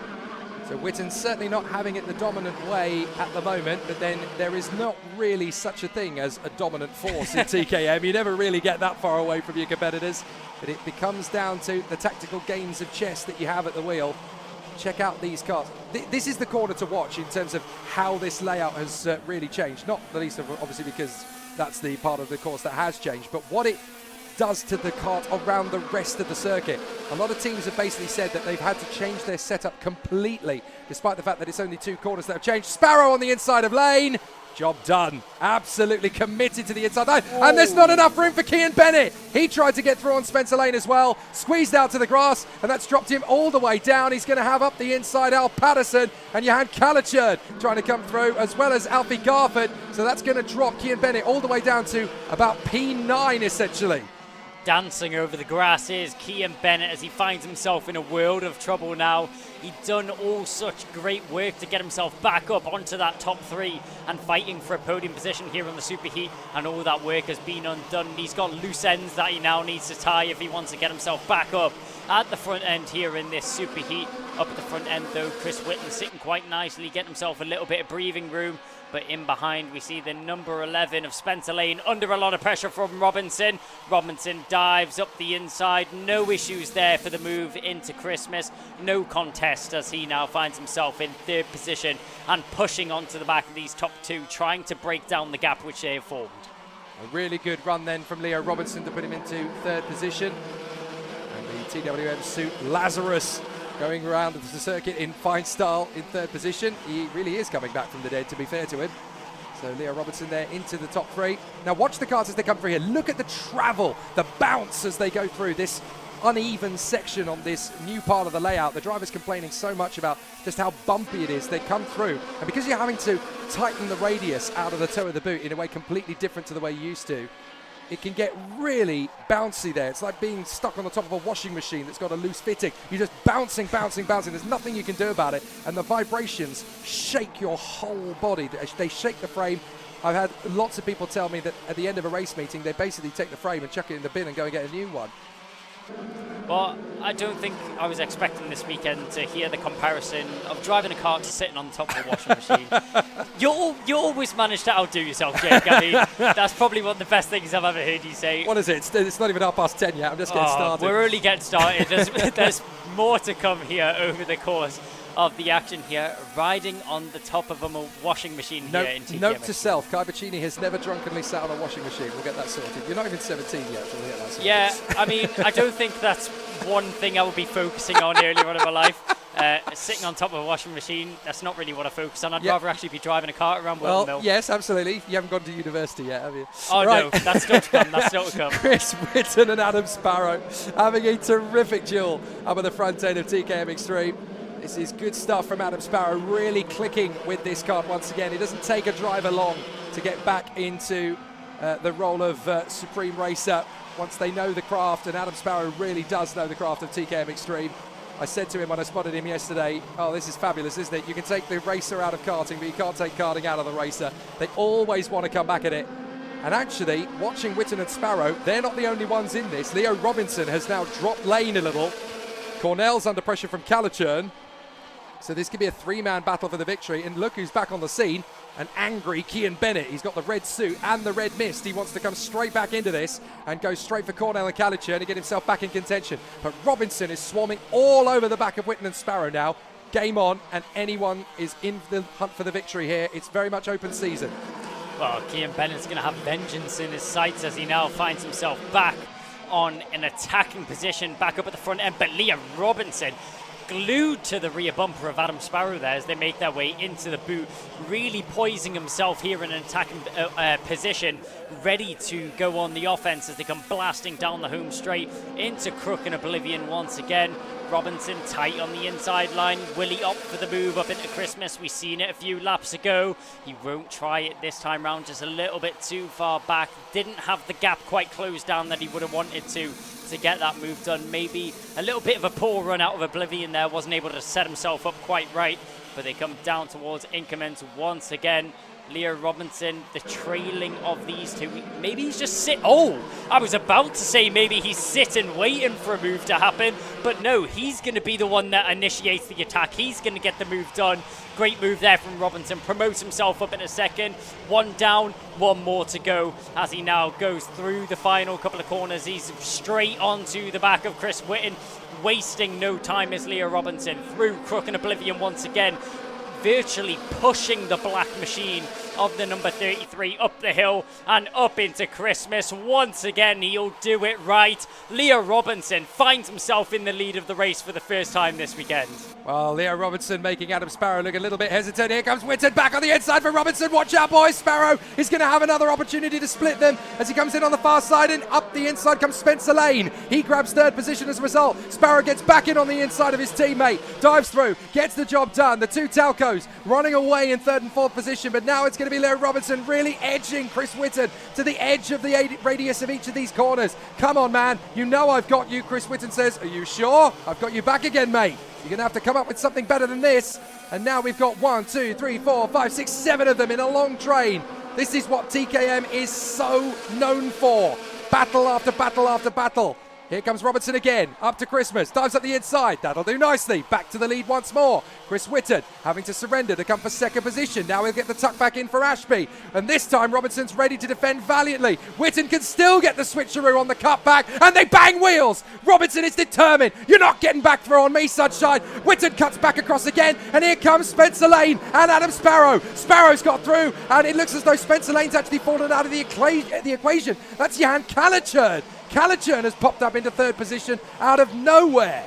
So Whitton's certainly not having it the dominant way at the moment, but then there is not really such a thing as a dominant force in TKM. You never really get that far away from your competitors, but it becomes down to the tactical games of chess that you have at the wheel. Check out these cars. This is the corner to watch in terms of how this layout has really changed, not the least of obviously because that's the part of the course that has changed, but what it does to the kart around the rest of the circuit. A lot of teams have basically said that they've had to change their setup completely, despite the fact that it's only 2 corners that have changed. Sparrow on the inside of Lane. Job done. Absolutely committed to the inside line. Oh. And there's not enough room for Cian Bennett. He tried to get through on Spencer Lane as well. Squeezed out to the grass, and that's dropped him all the way down. He's going to have up the inside Al Patterson and Johan Kalacherd trying to come through, as well as Alfie Garford. So that's going to drop Cian Bennett all the way down to about P9, essentially. Dancing over the grass is Cian Bennett as he finds himself in a world of trouble now. He'd done all such great work to get himself back up onto that top 3 and fighting for a podium position here on the Superheat, and all that work has been undone. He's got loose ends that he now needs to tie if he wants to get himself back up at the front end here in this Superheat. Up at the front end though, Chris Whitton sitting quite nicely, getting himself a little bit of breathing room. But in behind, we see the number 11 of Spencer Lane under a lot of pressure from Robinson. Robinson dives up the inside. No issues there for the move into Christmas. No contest as he now finds himself in 3rd position and pushing onto the back of these top 2, trying to break down the gap which they have formed. A really good run then from Leo Robinson to put him into 3rd position. And the TWM suit Lazarus going around the circuit in fine style in 3rd position. He really is coming back from the dead, to be fair to him. So Leo Robinson there into the top 3. Now watch the cars as they come through here. Look at the travel, the bounce as they go through this uneven section on this new part of the layout. The driver's complaining so much about just how bumpy it is. They come through, and because you're having to tighten the radius out of the toe of the boot in a way completely different to the way you used to, it can get really bouncy there. It's like being stuck on the top of a washing machine that's got a loose fitting. You're just bouncing, bouncing, bouncing. There's nothing you can do about it. And the vibrations shake your whole body. They shake the frame. I've had lots of people tell me that at the end of a race meeting, they basically take the frame and chuck it in the bin and go and get a new one. Well, I don't think I was expecting this weekend to hear the comparison of driving a car to sitting on top of a washing machine. You always manage to outdo yourself, Jake. I mean, that's probably one of the best things I've ever heard you say. What is it? It's not even 10:30 yet. I'm just getting started. We're only getting started. There's more to come here over the course of the action here, riding on the top of a washing machine here in TKM. Note to self, Kai Bacchini has never drunkenly sat on a washing machine. We'll get that sorted. You're not even 17 yet, so we'll get that sorted. Yeah, I mean, I don't think that's one thing I will be focusing on earlier on in my life. Sitting on top of a washing machine, that's not really what I focus on. I'd rather actually be driving a car around Whilton Mill. Yes, absolutely. You haven't gone to university yet, have you? Oh, right. no, that's still to come. That's still to come. Chris Whitton and Adam Sparrow having a terrific duel up at the front end of TKM Extreme. This is good stuff from Adam Sparrow, really clicking with this card once again. It doesn't take a driver long to get back into the role of Supreme Racer once they know the craft, and Adam Sparrow really does know the craft of TKM Extreme. I said to him when I spotted him yesterday, oh, this is fabulous, isn't it? You can take the racer out of karting, but you can't take karting out of the racer. They always want to come back at it. And actually, watching Whitton and Sparrow, they're not the only ones in this. Leo Robinson has now dropped lane a little. Cornell's under pressure from Calichurn. So this could be a three-man battle for the victory. And look who's back on the scene. An angry Kian Bennett. He's got the red suit and the red mist. He wants to come straight back into this and go straight for Cornell and Calichurn to get himself back in contention. But Robinson is swarming all over the back of Whitton and Sparrow now. Game on, and anyone is in the hunt for the victory here. It's very much open season. Well, Kian Bennett's going to have vengeance in his sights as he now finds himself back on an attacking position, back up at the front end. But Liam Robinson glued to the rear bumper of Adam Sparrow there as they make their way into the boot, really poising himself here in an attacking position, ready to go on the offense as they come blasting down the home straight into Crook and Oblivion once again. Robinson tight on the inside line. Will he opt for the move up into Christmas? We've seen it a few laps ago. He won't try it this time round, just a little bit too far back. Didn't have the gap quite closed down that he would have wanted to get that move done. Maybe a little bit of a poor run out of Oblivion there. Wasn't able to set himself up quite right, but they come down towards increments once again. Leo Robinson, the trailing of these two. Maybe he's just I was about to say maybe he's sitting waiting for a move to happen, but no, he's going to be the one that initiates the attack. He's going to get the move done. Great move there from Robinson. Promotes himself up in a second. One down, one more to go as he now goes through the final couple of corners. He's straight onto the back of Chris Whitton. Wasting no time as Leo Robinson through Crook and Oblivion once again, virtually pushing the black machine of the number 33 up the hill and up into Christmas. Once again, he'll do it right. Leo Robinson finds himself in the lead of the race for the first time this weekend. Well, Leo Robinson making Adam Sparrow look a little bit hesitant. Here comes Whitton back on the inside for Robinson. Watch out, boys. Sparrow is going to have another opportunity to split them as he comes in on the far side, and up the inside comes Spencer Lane. He grabs third position as a result. Sparrow gets back in on the inside of his teammate, dives through, gets the job done. The two Talcos running away in third and fourth position, but now it's going to be Leo Robinson really edging Chris Whitton to the edge of the radius of each of these corners. Come on, man. You know I've got you. Chris Whitton says, are you sure? I've got you back again, mate. You're going to have to come up with something better than this. And now we've got 1, 2, 3, 4, 5, 6, 7 of them in a long train. This is what TKM is so known for. Battle after battle after battle. Here comes Robinson again, up to Christmas, dives up the inside, that'll do nicely, back to the lead once more. Chris Whitton having to surrender to come for second position, now he'll get the tuck back in for Ashby, and this time Robinson's ready to defend valiantly. Whitton can still get the switcheroo on the cutback, and they bang wheels! Robinson is determined, you're not getting back through on me, sunshine! Whitton cuts back across again, and here comes Spencer Lane and Adam Sparrow. Sparrow's got through, and it looks as though Spencer Lane's actually fallen out of the equation. That's Jan Calichurn. Calichurn has popped up into third position out of nowhere.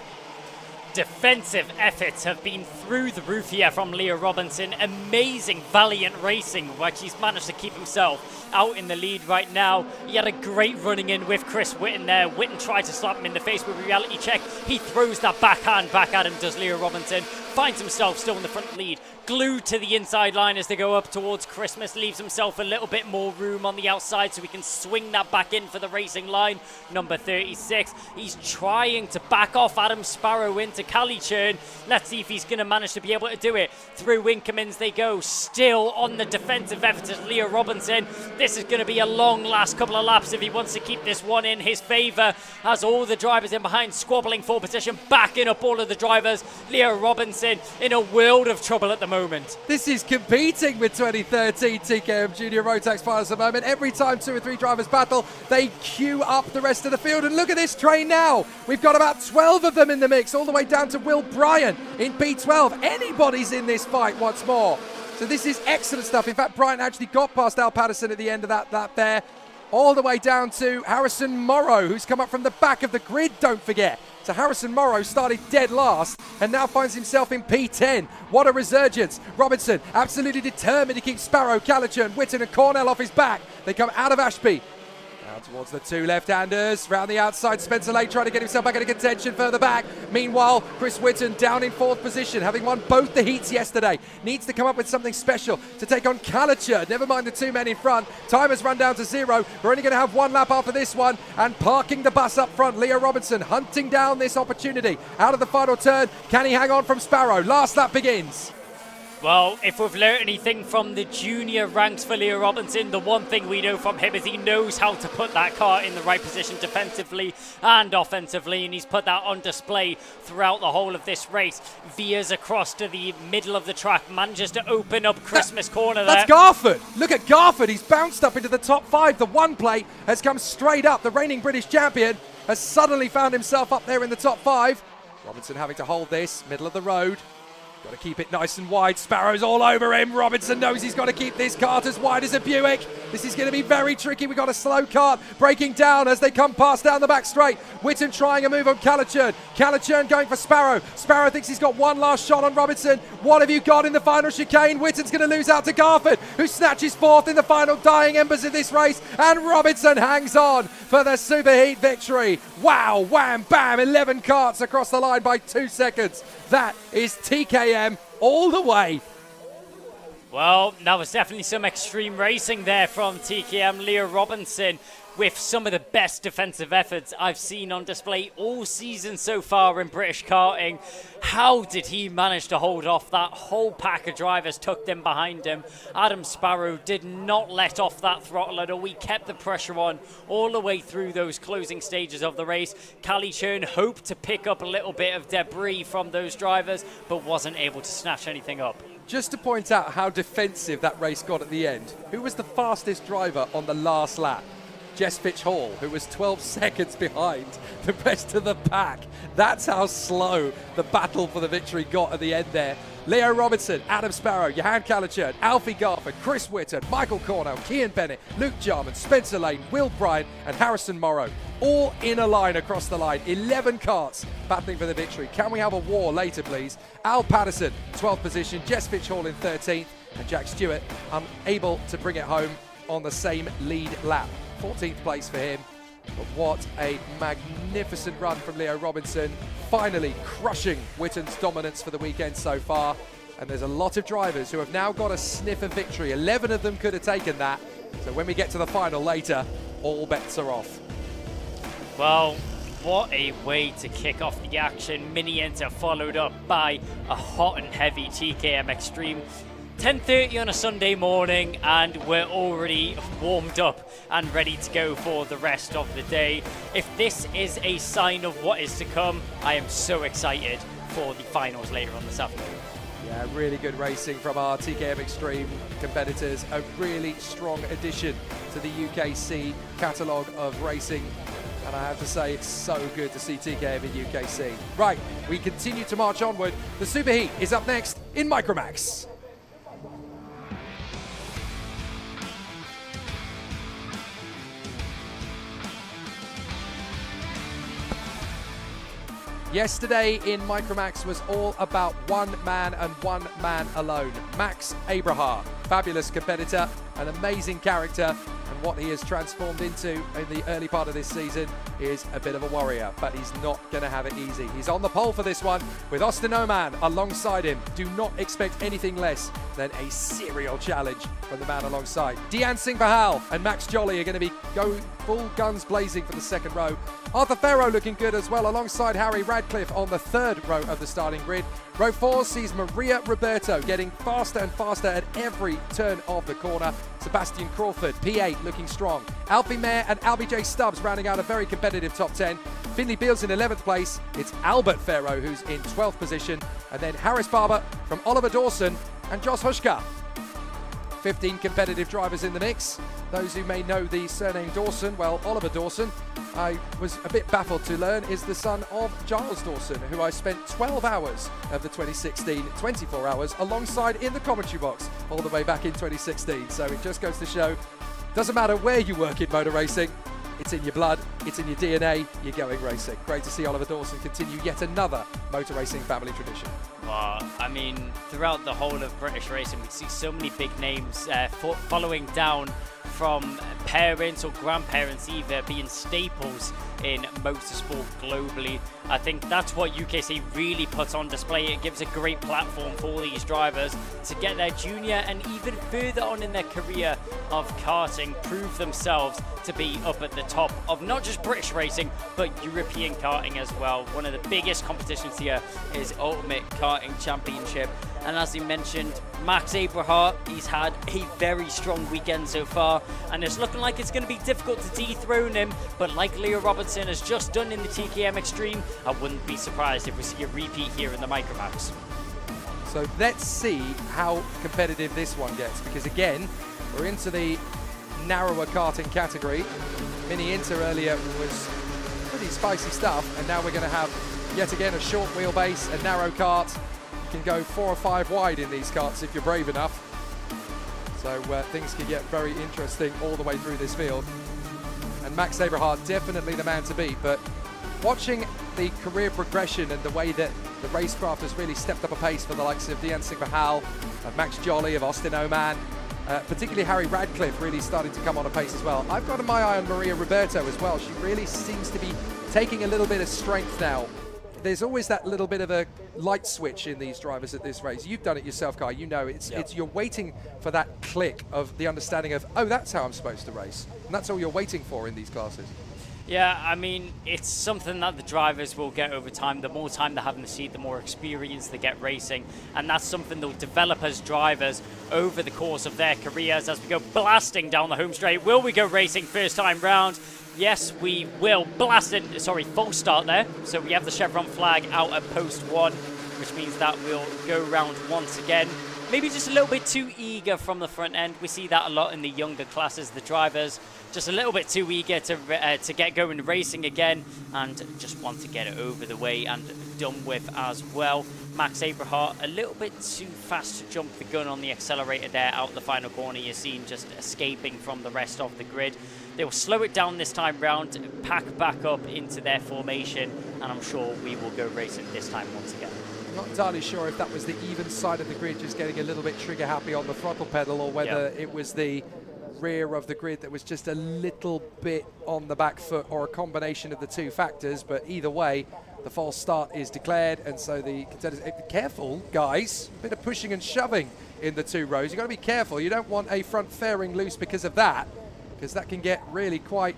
Defensive efforts have been through the roof here from Leo Robinson. Amazing, valiant racing, which he's managed to keep himself out in the lead right now. He had a great running in with Chris Whitton there. Whitton tried to slap him in the face with a reality check. He throws that backhand back at him, does Leo Robinson. Finds himself still in the front lead. glued to the inside line as they go up towards Christmas. Leaves himself a little bit more room on the outside so he can swing that back in for the racing line. Number 36. He's trying to back off Adam Sparrow into Kalichurn. Let's see if he's going to manage to be able to do it. Through Winkelmans they go. Still on the defensive effort is Leo Robinson. This is going to be a long last couple of laps if he wants to keep this one in his favour. Has all the drivers in behind squabbling for position, backing up all of the drivers. Leo Robinson in a world of trouble at the moment. This is competing with 2013 TKM Junior Rotax finals at the moment. Every time 2 or 3 drivers battle, they queue up the rest of the field. And look at this train now. We've got about 12 of them in the mix, all the way down to Will Bryan in P12. Anybody's in this fight once more. So this is excellent stuff. In fact, Bryan actually got past Al Patterson at the end of that there. All the way down to Harrison Morrow, who's come up from the back of the grid, don't forget. So Harrison Morrow started dead last and now finds himself in P10. What a resurgence. Robinson absolutely determined to keep Sparrow, Kalichurn, Whitton and Cornell off his back. They come out of Ashby. Now towards the 2 left-handers. Round the outside, Spencer Lake trying to get himself back into contention further back. Meanwhile, Chris Whitton down in 4th position, having won both the heats yesterday. Needs to come up with something special to take on Kalichurn. Never mind the 2 men in front. Time has run down to 0. We're only going to have 1 lap after this one. And parking the bus up front, Leo Robinson hunting down this opportunity. Out of the final turn, can he hang on from Sparrow? Last lap begins. Well, if we've learnt anything from the junior ranks for Leo Robinson, the one thing we know from him is he knows how to put that car in the right position defensively and offensively, and he's put that on display throughout the whole of this race. Veers across to the middle of the track, manages to open up Christmas corner there. That's Garford. Look at Garford. He's bounced up into the top 5. The one plate has come straight up. The reigning British champion has suddenly found himself up there in the top 5. Robinson having to hold this, middle of the road. Got to keep it nice and wide. Sparrow's all over him. Robinson knows he's got to keep this kart as wide as a Buick. This is going to be very tricky. We've got a slow kart breaking down as they come past down the back straight. Whitton trying a move on Kalichurn. Kalichurn going for Sparrow. Sparrow thinks he's got one last shot on Robinson. What have you got in the final chicane? Whitton's going to lose out to Garford, who snatches 4th in the final dying embers of this race. And Robinson hangs on for the superheat victory. Wow, wham, bam, 11 karts across the line by 2 seconds. That is TKM all the way. Well, that was definitely some extreme racing there from TKM. Leo Robinson with some of the best defensive efforts I've seen on display all season so far in British karting. How did he manage to hold off that whole pack of drivers tucked in behind him? Adam Sparrow did not let off that throttle at all. He kept the pressure on all the way through those closing stages of the race. Kalichurn hoped to pick up a little bit of debris from those drivers, but wasn't able to snatch anything up. Just to point out how defensive that race got at the end, who was the fastest driver on the last lap? Jess Fitch Hall, who was 12 seconds behind the rest of the pack. That's how slow the battle for the victory got at the end there. Leo Robinson, Adam Sparrow, Johan Kalichurn, Alfie Garford, Chris Whitton, Michael Cornell, Kian Bennett, Luke Jarman, Spencer Lane, Will Bryan and Harrison Morrow. All in a line across the line. 11 karts battling for the victory. Can we have a war later, please? Al Patterson, 12th position, Jess Fitch Hall in 13th, and Jack Stewart unable to bring it home on the same lead lap. 14th place for him. But what a magnificent run from Leo Robinson, finally crushing Whitton's dominance for the weekend so far. And there's a lot of drivers who have now got a sniff of victory. 11 of them could have taken that. So when we get to the final later, all bets are off. Well, what a way to kick off the action. Mini Enter followed up by a hot and heavy TKM Extreme. 10:30 on a Sunday morning, and we're already warmed up and ready to go for the rest of the day. If this is a sign of what is to come, I am so excited for the finals later on this afternoon. Yeah, really good racing from our TKM Extreme competitors. A really strong addition to the UKC catalogue of racing. And I have to say, it's so good to see TKM in UKC. Right, we continue to march onward. The Superheat is up next in Micromax. Yesterday in Micromax was all about one man and one man alone. Max Abraham, fabulous competitor, an amazing character, and what he has transformed into in the early part of this season. is a bit of a warrior, but he's not going to have it easy. He's on the pole for this one with Austin Oman alongside him. Do not expect anything less than a serial challenge from the man alongside. Dean Singh Bahal and Max Jolly are going to be going full guns blazing for the second row. Arthur Farrow looking good as well alongside Harry Radcliffe on the third row of the starting grid. Row 4 sees Maria Roberto getting faster and faster at every turn of the corner. Sebastian Crawford, P8, looking strong. Alfie Mayer and Albie J. Stubbs rounding out a very competitive top 10. Finley Beals in 11th place. It's Albert Farrow who's in 12th position. And then Harris Barber from Oliver Dawson and Josh Hushka. 15 competitive drivers in the mix. Those who may know the surname Dawson, well, Oliver Dawson, I was a bit baffled to learn, is the son of Giles Dawson, who I spent 12 hours of the 2016 24 hours alongside in the commentary box all the way back in 2016. So it just goes to show, doesn't matter where you work in motor racing, it's in your blood, it's in your DNA, you're going racing. Great to see Oliver Dawson continue yet another motor racing family tradition. Well, I mean, throughout the whole of British racing, we see so many big names following down from parents or grandparents either being staples in motorsport globally. I think that's what UKC really puts on display. It gives a great platform for these drivers to get their junior and even further on in their career of karting, prove themselves to be up at the top of not just British racing, but European karting as well. One of the biggest competitions here is Ultimate Karting Championship. And as he mentioned, Max Abrahart, he's had a very strong weekend so far, and it's looking like it's going to be difficult to dethrone him, but like Leo Robertson has just done in the TKM Extreme, I wouldn't be surprised if we see a repeat here in the Micromax. So let's see how competitive this one gets, because again, we're into the narrower karting category. Mini Inter earlier was pretty spicy stuff, and now we're going to have yet again a short wheelbase, a narrow kart. You can go 4 or 5 wide in these karts if you're brave enough. So things can get very interesting all the way through this field. And Max Abrahart, definitely the man to beat, but watching the career progression and the way that the racecraft has really stepped up a pace for the likes of Dean Singh Bahal, of Max Jolly, of Austin Oman, particularly Harry Radcliffe really starting to come on a pace as well. I've got my eye on Maria Roberto as well. She really seems to be taking a little bit of strength now. There's always that little bit of a light switch in these drivers at this race. You've done it yourself, Kai. You know it's you're waiting for that click of the understanding of, oh, that's how I'm supposed to race. And that's all you're waiting for in these classes. Yeah, I mean, it's something that the drivers will get over time. The more time they have in the seat, the more experience they get racing. And that's something they'll develop as drivers over the course of their careers as we go blasting down the home straight. Will we go racing first time round? Yes, we will. False start there. So we have the chevron flag out at post 1, which means that we'll go round once again. Maybe just a little bit too eager from the front end. We see that a lot in the younger classes. The drivers just a little bit too eager to get going racing again and just want to get it over the way and done with as well. Max Abrahart a little bit too fast to jump the gun on the accelerator there out the final corner. You're seeing just escaping from the rest of the grid. They will slow it down this time round, pack back up into their formation, and I'm sure we will go racing this time once again. I'm not entirely sure if that was the even side of the grid just getting a little bit trigger happy on the throttle pedal, or whether it was the rear of the grid that was just a little bit on the back foot, or a combination of the two factors. But either way, the false start is declared, and so the contenders, careful guys, a bit of pushing and shoving in the 2 rows. You've got to be careful. You don't want a front fairing loose because of that, because that can get really quite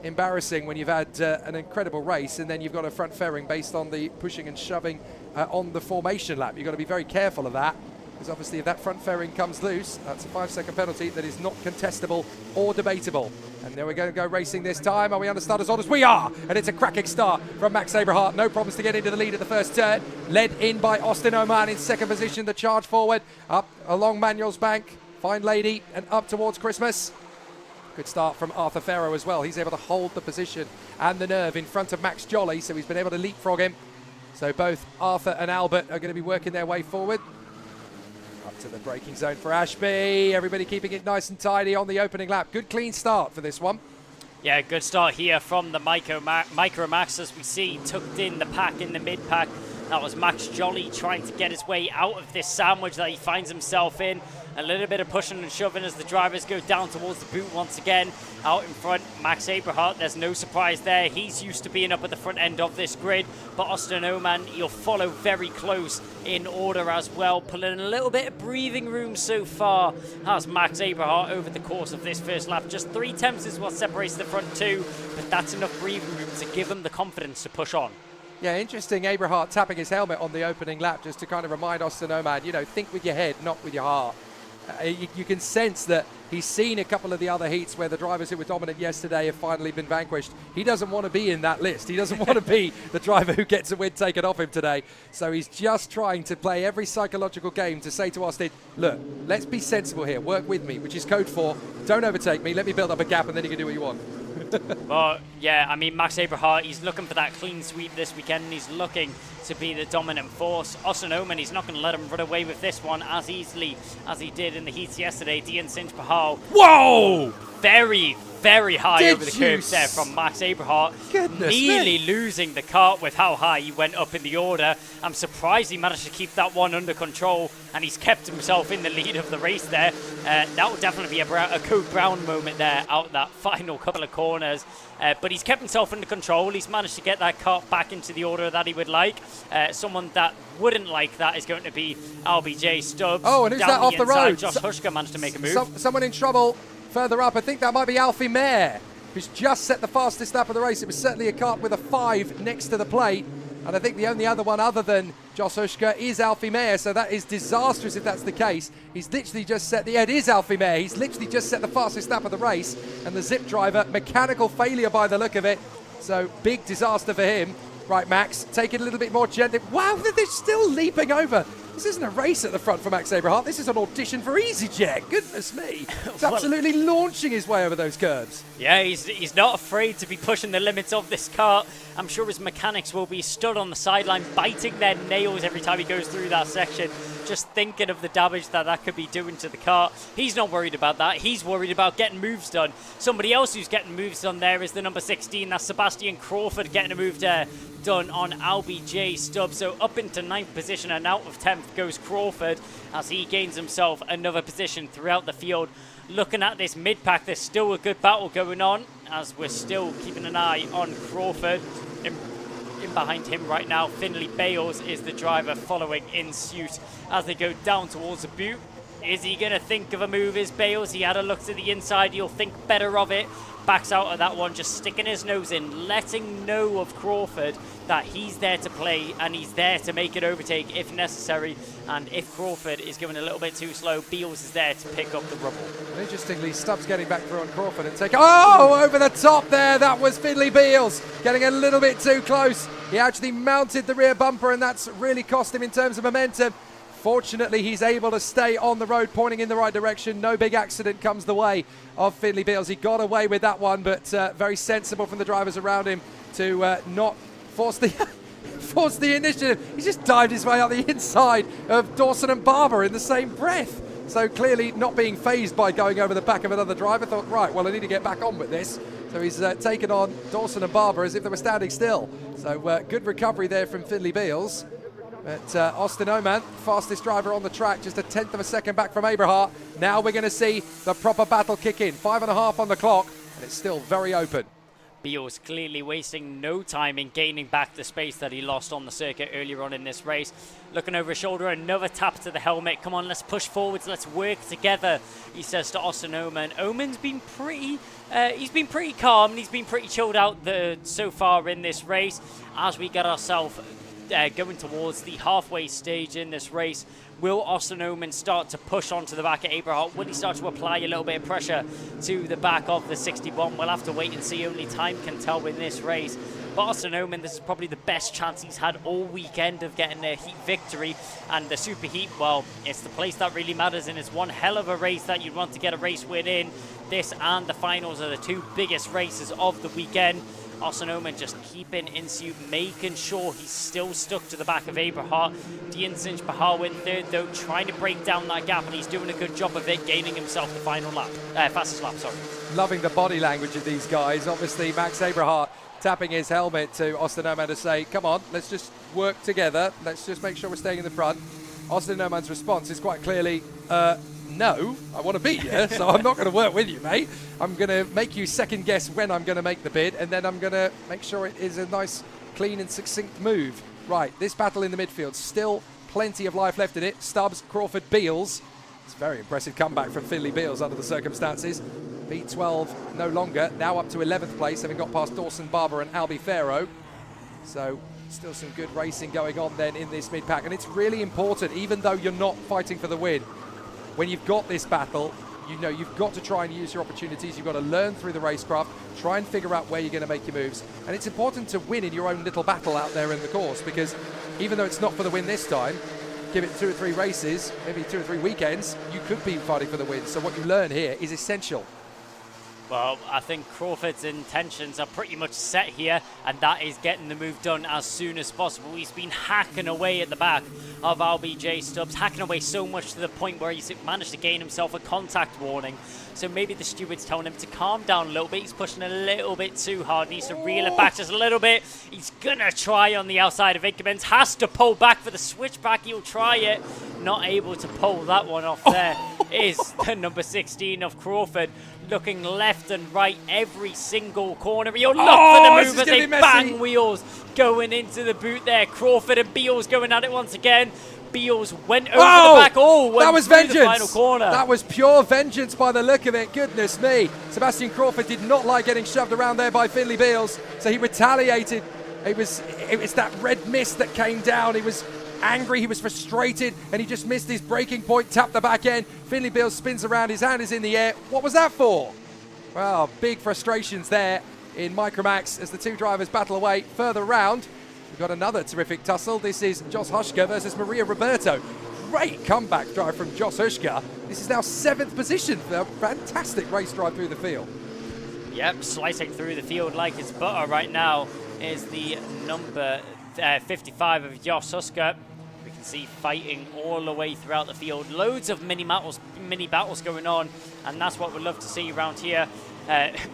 embarrassing when you've had an incredible race and then you've got a front fairing based on the pushing and shoving on the formation lap. You've got to be very careful of that, because obviously if that front fairing comes loose, that's a 5-second penalty that is not contestable or debatable. And then we're going to go racing this time. Are we under starters orders? We are! And it's a cracking start from Max Abrahart. No problems to get into the lead at the first turn. Led in by Austin Oman in second position. The charge forward up along Manuel's Bank. Fine lady, and up towards Christmas. Good start from Arthur Farrow as well. He's able to hold the position and the nerve in front of Max Jolly, so he's been able to leapfrog him. So both Arthur and Albert are going to be working their way forward. Up to the braking zone for Ashby. Everybody keeping it nice and tidy on the opening lap. Good clean start for this one. Yeah, good start here from the Micromax, as we see tucked in the pack, in the mid-pack. That was Max Jolly trying to get his way out of this sandwich that he finds himself in. A little bit of pushing and shoving as the drivers go down towards the boot once again. Out in front, Max Abrahart, there's no surprise there. He's used to being up at the front end of this grid, but Austin Oman, he'll follow very close in order as well, pulling a little bit of breathing room so far has Max Abrahart over the course of this first lap. Just 3/10 is what separates the front two, but that's enough breathing room to give him the confidence to push on. Yeah, interesting. Abrahart tapping his helmet on the opening lap just to kind of remind Austin Oman, you know, think with your head, not with your heart. You can sense that he's seen a couple of the other heats where the drivers who were dominant yesterday have finally been vanquished. He doesn't want to be in that list. He doesn't want to be the driver who gets a win taken off him today. So he's just trying to play every psychological game to say to Austin, look, let's be sensible here. Work with me, which is code for don't overtake me. Let me build up a gap and then you can do what you want. Well, yeah, I mean, Max Abrahart, he's looking for that clean sweep this weekend, and he's looking to be the dominant force. Austin Oman, he's not going to let him run away with this one as easily as he did in the heats yesterday. Dian Sinch Pahal. Whoa! Very, very high over the Did curve there from Max Abrahart. Goodness Nearly me. losing the kart with how high he went up in the order. I'm surprised he managed to keep that one under control, and he's kept himself in the lead of the race there. That will definitely be a Code Brown moment there out that final couple of corners. But he's kept himself under control. He's managed to get that kart back into the order that he would like. Someone that wouldn't like that is going to be LBJ Stubbs. Oh, and who's Down that off the inside, road? Josh Hushka managed to make a move. Someone in trouble further up. I think that might be Alfie Mayer, who's just set the fastest lap of the race. It was certainly a kart with a 5 next to the plate. And I think the only other one other than Josh Hushka is Alfie Mayer, so that is disastrous if that's the case. He's literally just set it is Alfie Mayer. He's literally just set the fastest lap of the race, and the Zip driver, mechanical failure by the look of it. So big disaster for him. Right, Max, take it a little bit more gently. Wow, they're still leaping over. This isn't a race at the front for Max Abrahart. This is an audition for EasyJet. Goodness me. He's absolutely launching his way over those curbs. Yeah, he's not afraid to be pushing the limits of this kart. I'm sure his mechanics will be stood on the sideline, biting their nails every time he goes through that section, just thinking of the damage that could be doing to the kart. He's not worried about that. He's worried about getting moves done. Somebody else who's getting moves done there is the number 16. That's Sebastian Crawford getting a move there done on LBJ Stubbs. So up into 9th position and out of 10th goes Crawford as he gains himself another position throughout the field. Looking at this mid-pack, there's still a good battle going on as we're still keeping an eye on Crawford. In behind him right now, Finley Bales is the driver following in suit as they go down towards the boot. Is he going to think of a move? Is Bales? He had a look to the inside. He'll think better of it. Backs out of that one, just sticking his nose in, letting know of Crawford that he's there to play and he's there to make an overtake if necessary. And if Crawford is going a little bit too slow, Beals is there to pick up the rubble. And interestingly, Stubbs getting back through on Crawford and take... Oh, over the top there. That was Finley Beals getting a little bit too close. He actually mounted the rear bumper, and that's really cost him in terms of momentum. Fortunately, he's able to stay on the road, pointing in the right direction. No big accident comes the way of Finley Beals. He got away with that one, but very sensible from the drivers around him to not force the initiative. He just dived his way up the inside of Dawson and Barber in the same breath. So clearly not being fazed by going over the back of another driver. Thought, right, well, I need to get back on with this. So he's taken on Dawson and Barber as if they were standing still. So good recovery there from Finley Beals. But Austin Oman, fastest driver on the track, just a 1/10 of a second back from Abrahart. Now we're going to see the proper battle kick in. 5.5 on the clock, and it's still very open. Beals clearly wasting no time in gaining back the space that he lost on the circuit earlier on in this race. Looking over his shoulder, another tap to the helmet. Come on, let's push forwards, let's work together, he says to Austin Oman. Oman's been pretty calm, and he's been pretty chilled out so far in this race as we get ourselves going towards the halfway stage in this race. Will Austin Oman start to push onto the back of Abrahart? Will he start to apply a little bit of pressure to the back of the 61? We'll have to wait and see. Only time can tell in this race. But Austin Oman, this is probably the best chance he's had all weekend of getting a heat victory. And the super heat, well, it's the place that really matters, and it's one hell of a race that you'd want to get a race win in. This and the finals are the two biggest races of the weekend. Austin Oman just keeping in suit, making sure he's still stuck to the back of Abrahart. Dian Sinch Pahal in third, though, trying to break down that gap, and he's doing a good job of it, gaining himself the final lap, fastest lap, sorry. Loving the body language of these guys. Obviously, Max Abrahart tapping his helmet to Austin Oman to say, come on, let's just work together. Let's just make sure we're staying in the front. Austin Oman's response is quite clearly, no, no, I want to beat you, so I'm not going to work with you, mate. I'm going to make you second guess when I'm going to make the bid, and then I'm going to make sure it is a nice, clean and succinct move. Right, this battle in the midfield, still plenty of life left in it. Stubbs, Crawford, Beals. It's a very impressive comeback from Finley Beals under the circumstances. B12 no longer, now up to 11th place, having got past Dawson Barber and Albie Farrow. So still some good racing going on then in this mid-pack, and it's really important, even though you're not fighting for the win. When you've got this battle, you know you've got to try and use your opportunities. You've got to learn through the racecraft, try and figure out where you're going to make your moves. And it's important to win in your own little battle out there in the course, because even though it's not for the win this time, give it 2 or 3 races, maybe 2 or 3 weekends, you could be fighting for the win. So what you learn here is essential. Well, I think Crawford's intentions are pretty much set here, and that is getting the move done as soon as possible. He's been hacking away at the back of LBJ Stubbs, hacking away so much to the point where he's managed to gain himself a contact warning. So maybe the steward's telling him to calm down a little bit. He's pushing a little bit too hard. Needs to reel it back just a little bit. He's going to try on the outside of Incumbents. Has to pull back for the switchback. He'll try it. Not able to pull that one off there is the number 16 of Crawford. Looking left and right every single corner. He'll look for the move as they bang wheels going into the boot there. Crawford and Beals going at it once again. Beals went over the back. That was vengeance. The final corner. That was pure vengeance by the look of it. Goodness me. Sebastian Crawford did not like getting shoved around there by Finley Beals, so he retaliated. It was that red mist that came down. He was angry, he was frustrated, and he just missed his breaking point, tapped the back end. Finley Beals spins around, his hand is in the air. What was that for? Well, big frustrations there in Micromax as the two drivers battle away. Further round, we've got another terrific tussle. This is Jos Hushka versus Maria Roberto. Great comeback drive from Jos Hushka. This is now 7th position for a fantastic race drive through the field. Yep, slicing through the field like it's butter right now is the number 55 of Jos Hushka. We can see fighting all the way throughout the field. Loads of mini battles going on, and that's what we'd love to see around here.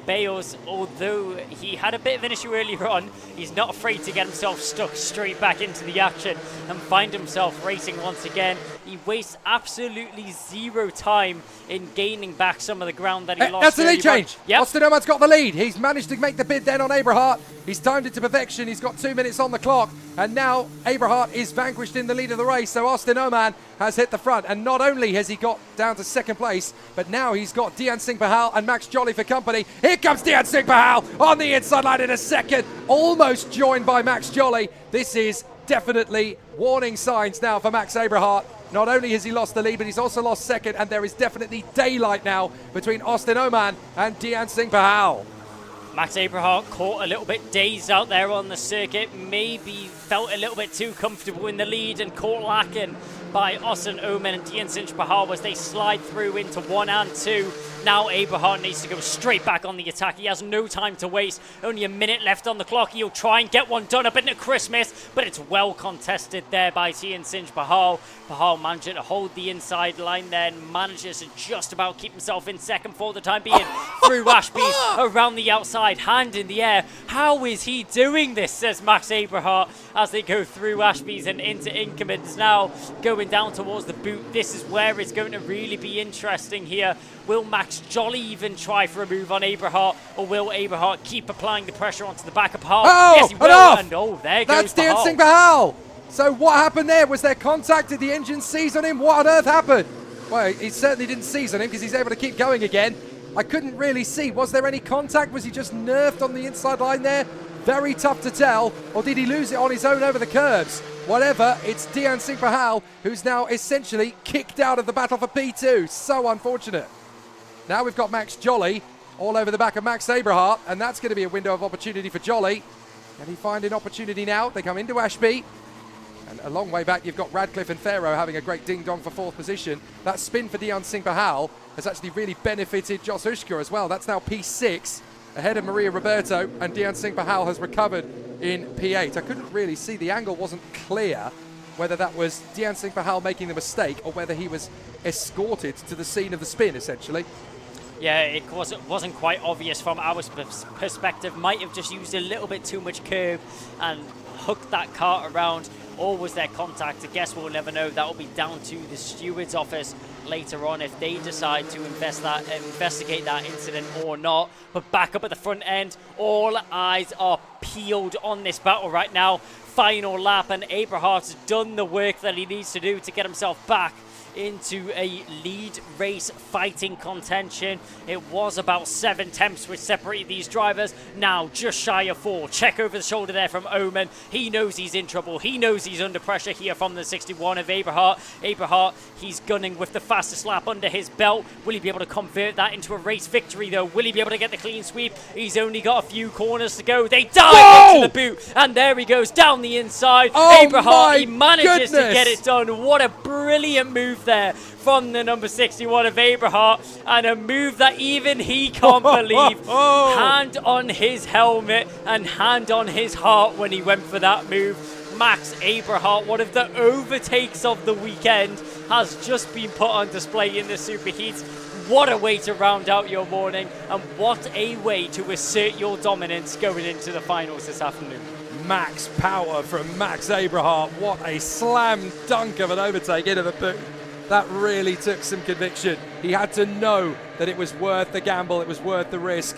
Bales, although he had a bit of an issue earlier on, he's not afraid to get himself stuck straight back into the action and find himself racing once again. He wastes absolutely 0 time in gaining back some of the ground that he lost. That's the lead change. Yep. Austin Oman's got the lead. He's managed to make the bid then on Aberhart. He's timed it to perfection. He's got 2 minutes on the clock. And now Aberhart is vanquished in the lead of the race. So Austin Oman has hit the front. And not only has he got down to 2nd place, but now he's got Dian Singh Pahal and Max Jolly for company. Here comes Dian Singh Pahal on the inside line in a second. Almost joined by Max Jolly. This is definitely warning signs now for Max Aberhart. Not only has he lost the lead, but he's also lost 2nd, and there is definitely daylight now between Austin Oman and Dian Singh Pahal. Max Aberhart caught a little bit dazed out there on the circuit, maybe felt a little bit too comfortable in the lead and caught lacking by Austin Oman and Dian Singh Pahal as they slide through into 1 and 2. Now Aberhart needs to go straight back on the attack. He has no time to waste. Only a minute left on the clock. He'll try and get one done up into Christmas, but it's well contested there by Dian Singh Pahal. Pahal managed to hold the inside line there and manages to just about keep himself in 2nd for the time being. Through Ashby's around the outside, hand in the air. How is he doing this, says Max Aberhart, as they go through Ashby's and into Incumbents now, going down towards the boot. This is where it's going to really be interesting here. Will Max Jolly even try for a move on Aberhart, or will Aberhart keep applying the pressure onto the back of Pahal? Yes, he will, and there goes That's Dian Pahal. Singh Pahal. So what happened there? Was there contact? Did the engine seize on him? What on earth happened? Well, he certainly didn't seize on him because he's able to keep going again. I couldn't really see. Was there any contact? Was he just nerfed on the inside line there? Very tough to tell. Or did he lose it on his own over the curbs? Whatever, it's Dian Singh Pahal who's now essentially kicked out of the battle for P2. So unfortunate. Now we've got Max Jolly all over the back of Max Aberhart, and that's going to be a window of opportunity for Jolly. Can he find an opportunity now? They come into Ashby. And a long way back, you've got Radcliffe and Farrow having a great ding-dong for 4th position. That spin for Dian Singh Pahal has actually really benefited Jos Hushka as well. That's now P6 ahead of Maria Roberto, and Dian Singh Pahal has recovered in P8. I couldn't really see. The angle wasn't clear whether that was Dian Singh Pahal making the mistake or whether he was escorted to the scene of the spin, essentially. Yeah, it wasn't quite obvious from our perspective. Might have just used a little bit too much curb and hooked that cart around, or was there contact? I guess we'll never know. That will be down to the steward's office later on if they decide to investigate that incident or not. But back up at the front end, all eyes are peeled on this battle right now. Final lap, and Eberhardt's done the work that he needs to do to get himself back into a lead race fighting contention. It was about 7 tenths which separated these drivers. Now just shy of 4. Check over the shoulder there from Oman. He knows he's in trouble. He knows he's under pressure here from the 61 of Eberhardt. Eberhardt, he's gunning with the fastest lap under his belt. Will he be able to convert that into a race victory though? Will he be able to get the clean sweep? He's only got a few corners to go. They dive into the boot, and there he goes down the inside. Eberhardt, he manages to get it done. What a brilliant move there from the number 61 of Eberhardt, and a move that even he can't believe. Hand on his helmet and hand on his heart when he went for that move. Max Eberhardt, one of the overtakes of the weekend, has just been put on display in the Superheats. What a way to round out your morning, and what a way to assert your dominance going into the finals this afternoon. Max power from Max Eberhardt. What a slam dunk of an overtake into the boot. That really took some conviction. He had to know that it was worth the gamble, it was worth the risk.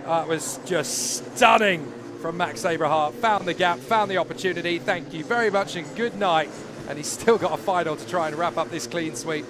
That was just stunning from Max Eberhardt. Found the gap, found the opportunity. Thank you very much and good night. And he's still got a final to try and wrap up this clean sweep.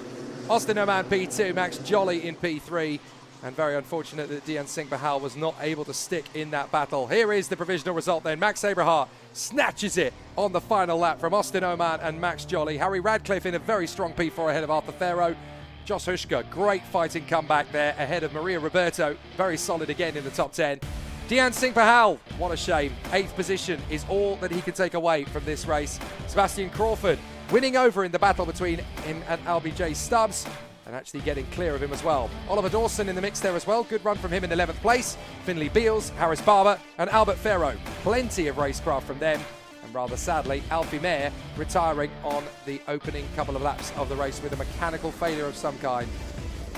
Austin Oman P2, Max Jolly in P3. And very unfortunate that Dian Singh Bahal was not able to stick in that battle. Here is the provisional result then. Max Eberhardt snatches it on the final lap from Austin Oman and Max Jolly. Harry Radcliffe in a very strong P4 ahead of Arthur Farrow. Josh Hushka, great fighting comeback there ahead of Maria Roberto. Very solid again in the top 10. Dian Singh Bahal, what a shame. 8th position is all that he can take away from this race. Sebastian Crawford winning over in the battle between him and LBJ Stubbs, and actually getting clear of him as well. Oliver Dawson in the mix there as well. Good run from him in 11th place. Finley Beals, Harris Barber and Albert Farrow. Plenty of racecraft from them. And rather sadly, Alfie Mayer retiring on the opening couple of laps of the race with a mechanical failure of some kind.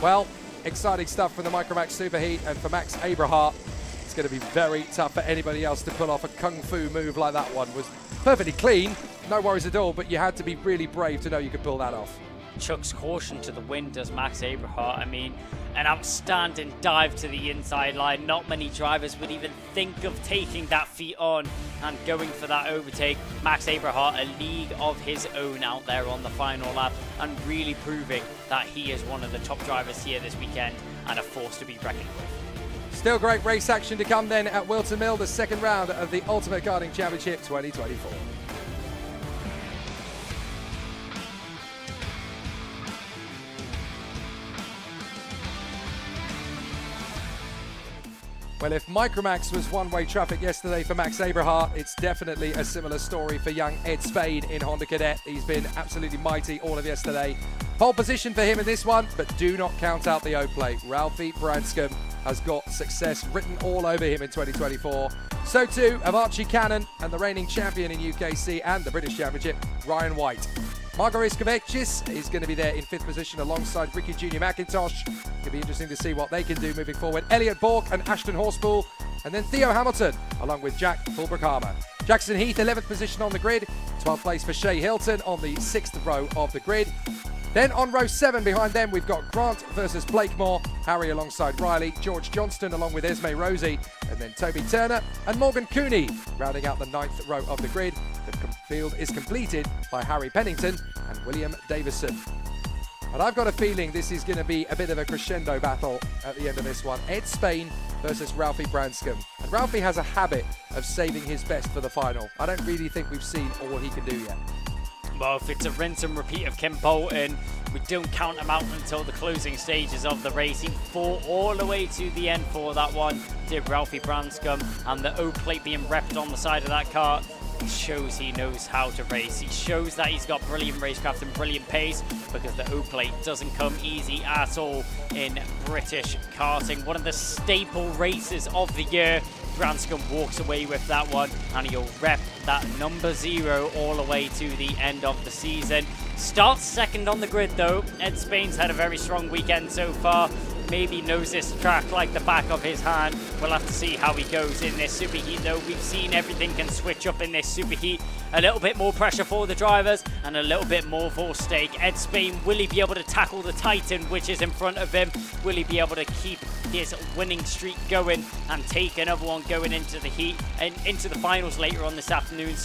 Well, exciting stuff from the Micromax Superheat, and for Max Eberhardt, it's going to be very tough for anybody else to pull off a kung fu move like that one. Was perfectly clean, no worries at all, but you had to be really brave to know you could pull that off. Chucks caution to the wind does Max Eberhardt. I mean, an outstanding dive to the inside line. Not many drivers would even think of taking that feet on and going for that overtake. Max Eberhardt, a league of his own out there on the final lap, and really proving that he is one of the top drivers here this weekend and a force to be reckoned with. Still great race action to come then at Whilton Mill, the second round of the Ultimate Karting Championship 2024. Well, if Micromax was one-way traffic yesterday for Max Eberhardt, it's definitely a similar story for young Ed Spade in Honda Cadet. He's been absolutely mighty all of yesterday. Pole position for him in this one, but do not count out the O-plate. Ralphie Branscombe has got success written all over him in 2024. So too have Archie Cannon and the reigning champion in UKC and the British Championship, Ryan White. Margot Iskovicis is going to be there in 5th position alongside Ricky Junior McIntosh. It'll be interesting to see what they can do moving forward. Elliot Bork and Ashton Horspool, and then Theo Hamilton along with Jack Fulbrook-Harmer. Jackson Heath, 11th position on the grid. 12th place for Shay Hilton on the 6th row of the grid. Then on row 7 behind them, we've got Grant versus Blakemore, Harry alongside Riley, George Johnston along with Esme Rosie, and then Toby Turner and Morgan Cooney rounding out the 9th row of the grid. The field is completed by Harry Pennington and William Davison. And I've got a feeling this is going to be a bit of a crescendo battle at the end of this one. Ed Spain versus Ralphie Branscombe. And Ralphie has a habit of saving his best for the final. I don't really think we've seen all he can do yet. Well, if it's a rinse and repeat of Kim Bolton, we don't count him out until the closing stages of the race. He fought all the way to the end for that one, did Ralphie Branscombe, and the O-plate being repped on the side of that car shows he knows how to race. He shows that he's got brilliant racecraft and brilliant pace, because the O-plate doesn't come easy at all in British karting. One of the staple races of the year. Branscombe walks away with that one, and he'll rep that number 0 all the way to the end of the season. Starts second on the grid though. Ed Spain's had a very strong weekend so far. maybe knows this track like the back of his hand. We'll have to see how he goes in this superheat though. We've seen everything can switch up in this superheat. A little bit more pressure for the drivers and a little bit more for Stake. Ed Spain, will he be able to tackle the Titan which is in front of him? Will he be able to keep his winning streak going and take another one going into the heat and into the finals later on this afternoon?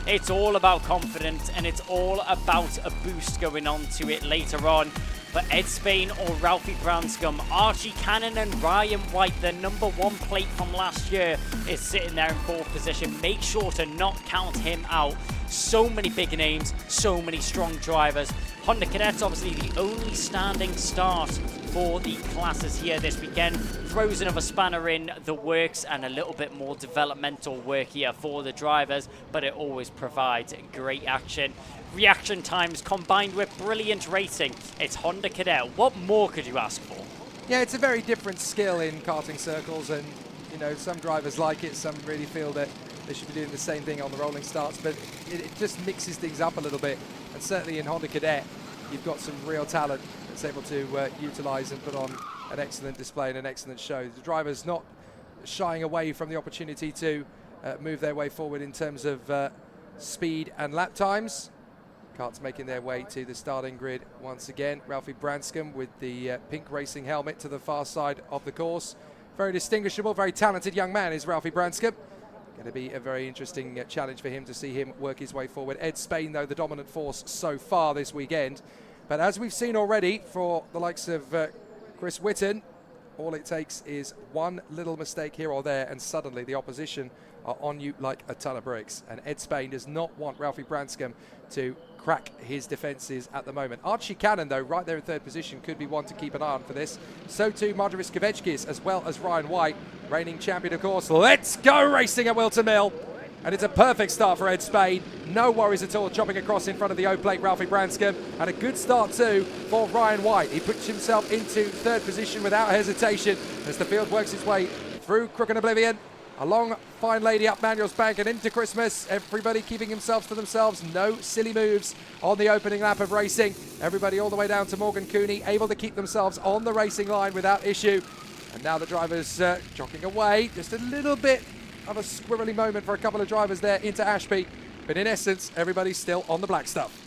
It's all about confidence and it's all about a boost going on to it later on. But Ed Spain or Ralphie Branscombe, Archie Cannon and Ryan White, the number 1 plate from last year, is sitting there in 4th position. Make sure to not count him out. So many big names, so many strong drivers. Honda Cadets obviously the only standing start for the classes here this weekend. Throws another spanner in the works and a little bit more developmental work here for the drivers, but it always provides great action. Reaction times combined with brilliant racing. It's Honda Cadet. What more could you ask for? Yeah, it's a very different skill in karting circles, and you know, some drivers like it, some really feel that they should be doing the same thing on the rolling starts, but it just mixes things up a little bit. And certainly in Honda Cadet, you've got some real talent that's able to utilize and put on an excellent display and an excellent show. The drivers not shying away from the opportunity to move their way forward in terms of speed and lap times. Karts making their way to the starting grid once again. Ralphie Branscombe with the pink racing helmet to the far side of the course. Very distinguishable, very talented young man is Ralphie Branscombe. Going to be a very interesting challenge for him to see him work his way forward. Ed Spain, though, the dominant force so far this weekend. But as we've seen already for the likes of Chris Whilton, all it takes is one little mistake here or there and suddenly the opposition are on you like a ton of bricks. And Ed Spain does not want Ralphie Branscombe to crack his defences at the moment. Archie Cannon, though, right there in 3rd position, could be one to keep an eye on for this. So too Marjoris Kavechkis, as well as Ryan White, reigning champion, of course. Let's go racing at Whilton Mill. And it's a perfect start for Ed Spain. No worries at all, chopping across in front of the O-plate, Ralphie Branscombe. And a good start, too, for Ryan White. He puts himself into 3rd position without hesitation as the field works its way through Crook and Oblivion, along Fine Lady up Manuel's Bank and into Christmas. Everybody keeping themselves to themselves. No silly moves on the opening lap of racing. Everybody all the way down to Morgan Cooney, able to keep themselves on the racing line without issue. And now the drivers jogging away. Just a little bit of a squirrely moment for a couple of drivers there into Ashby. But in essence, everybody's still on the black stuff.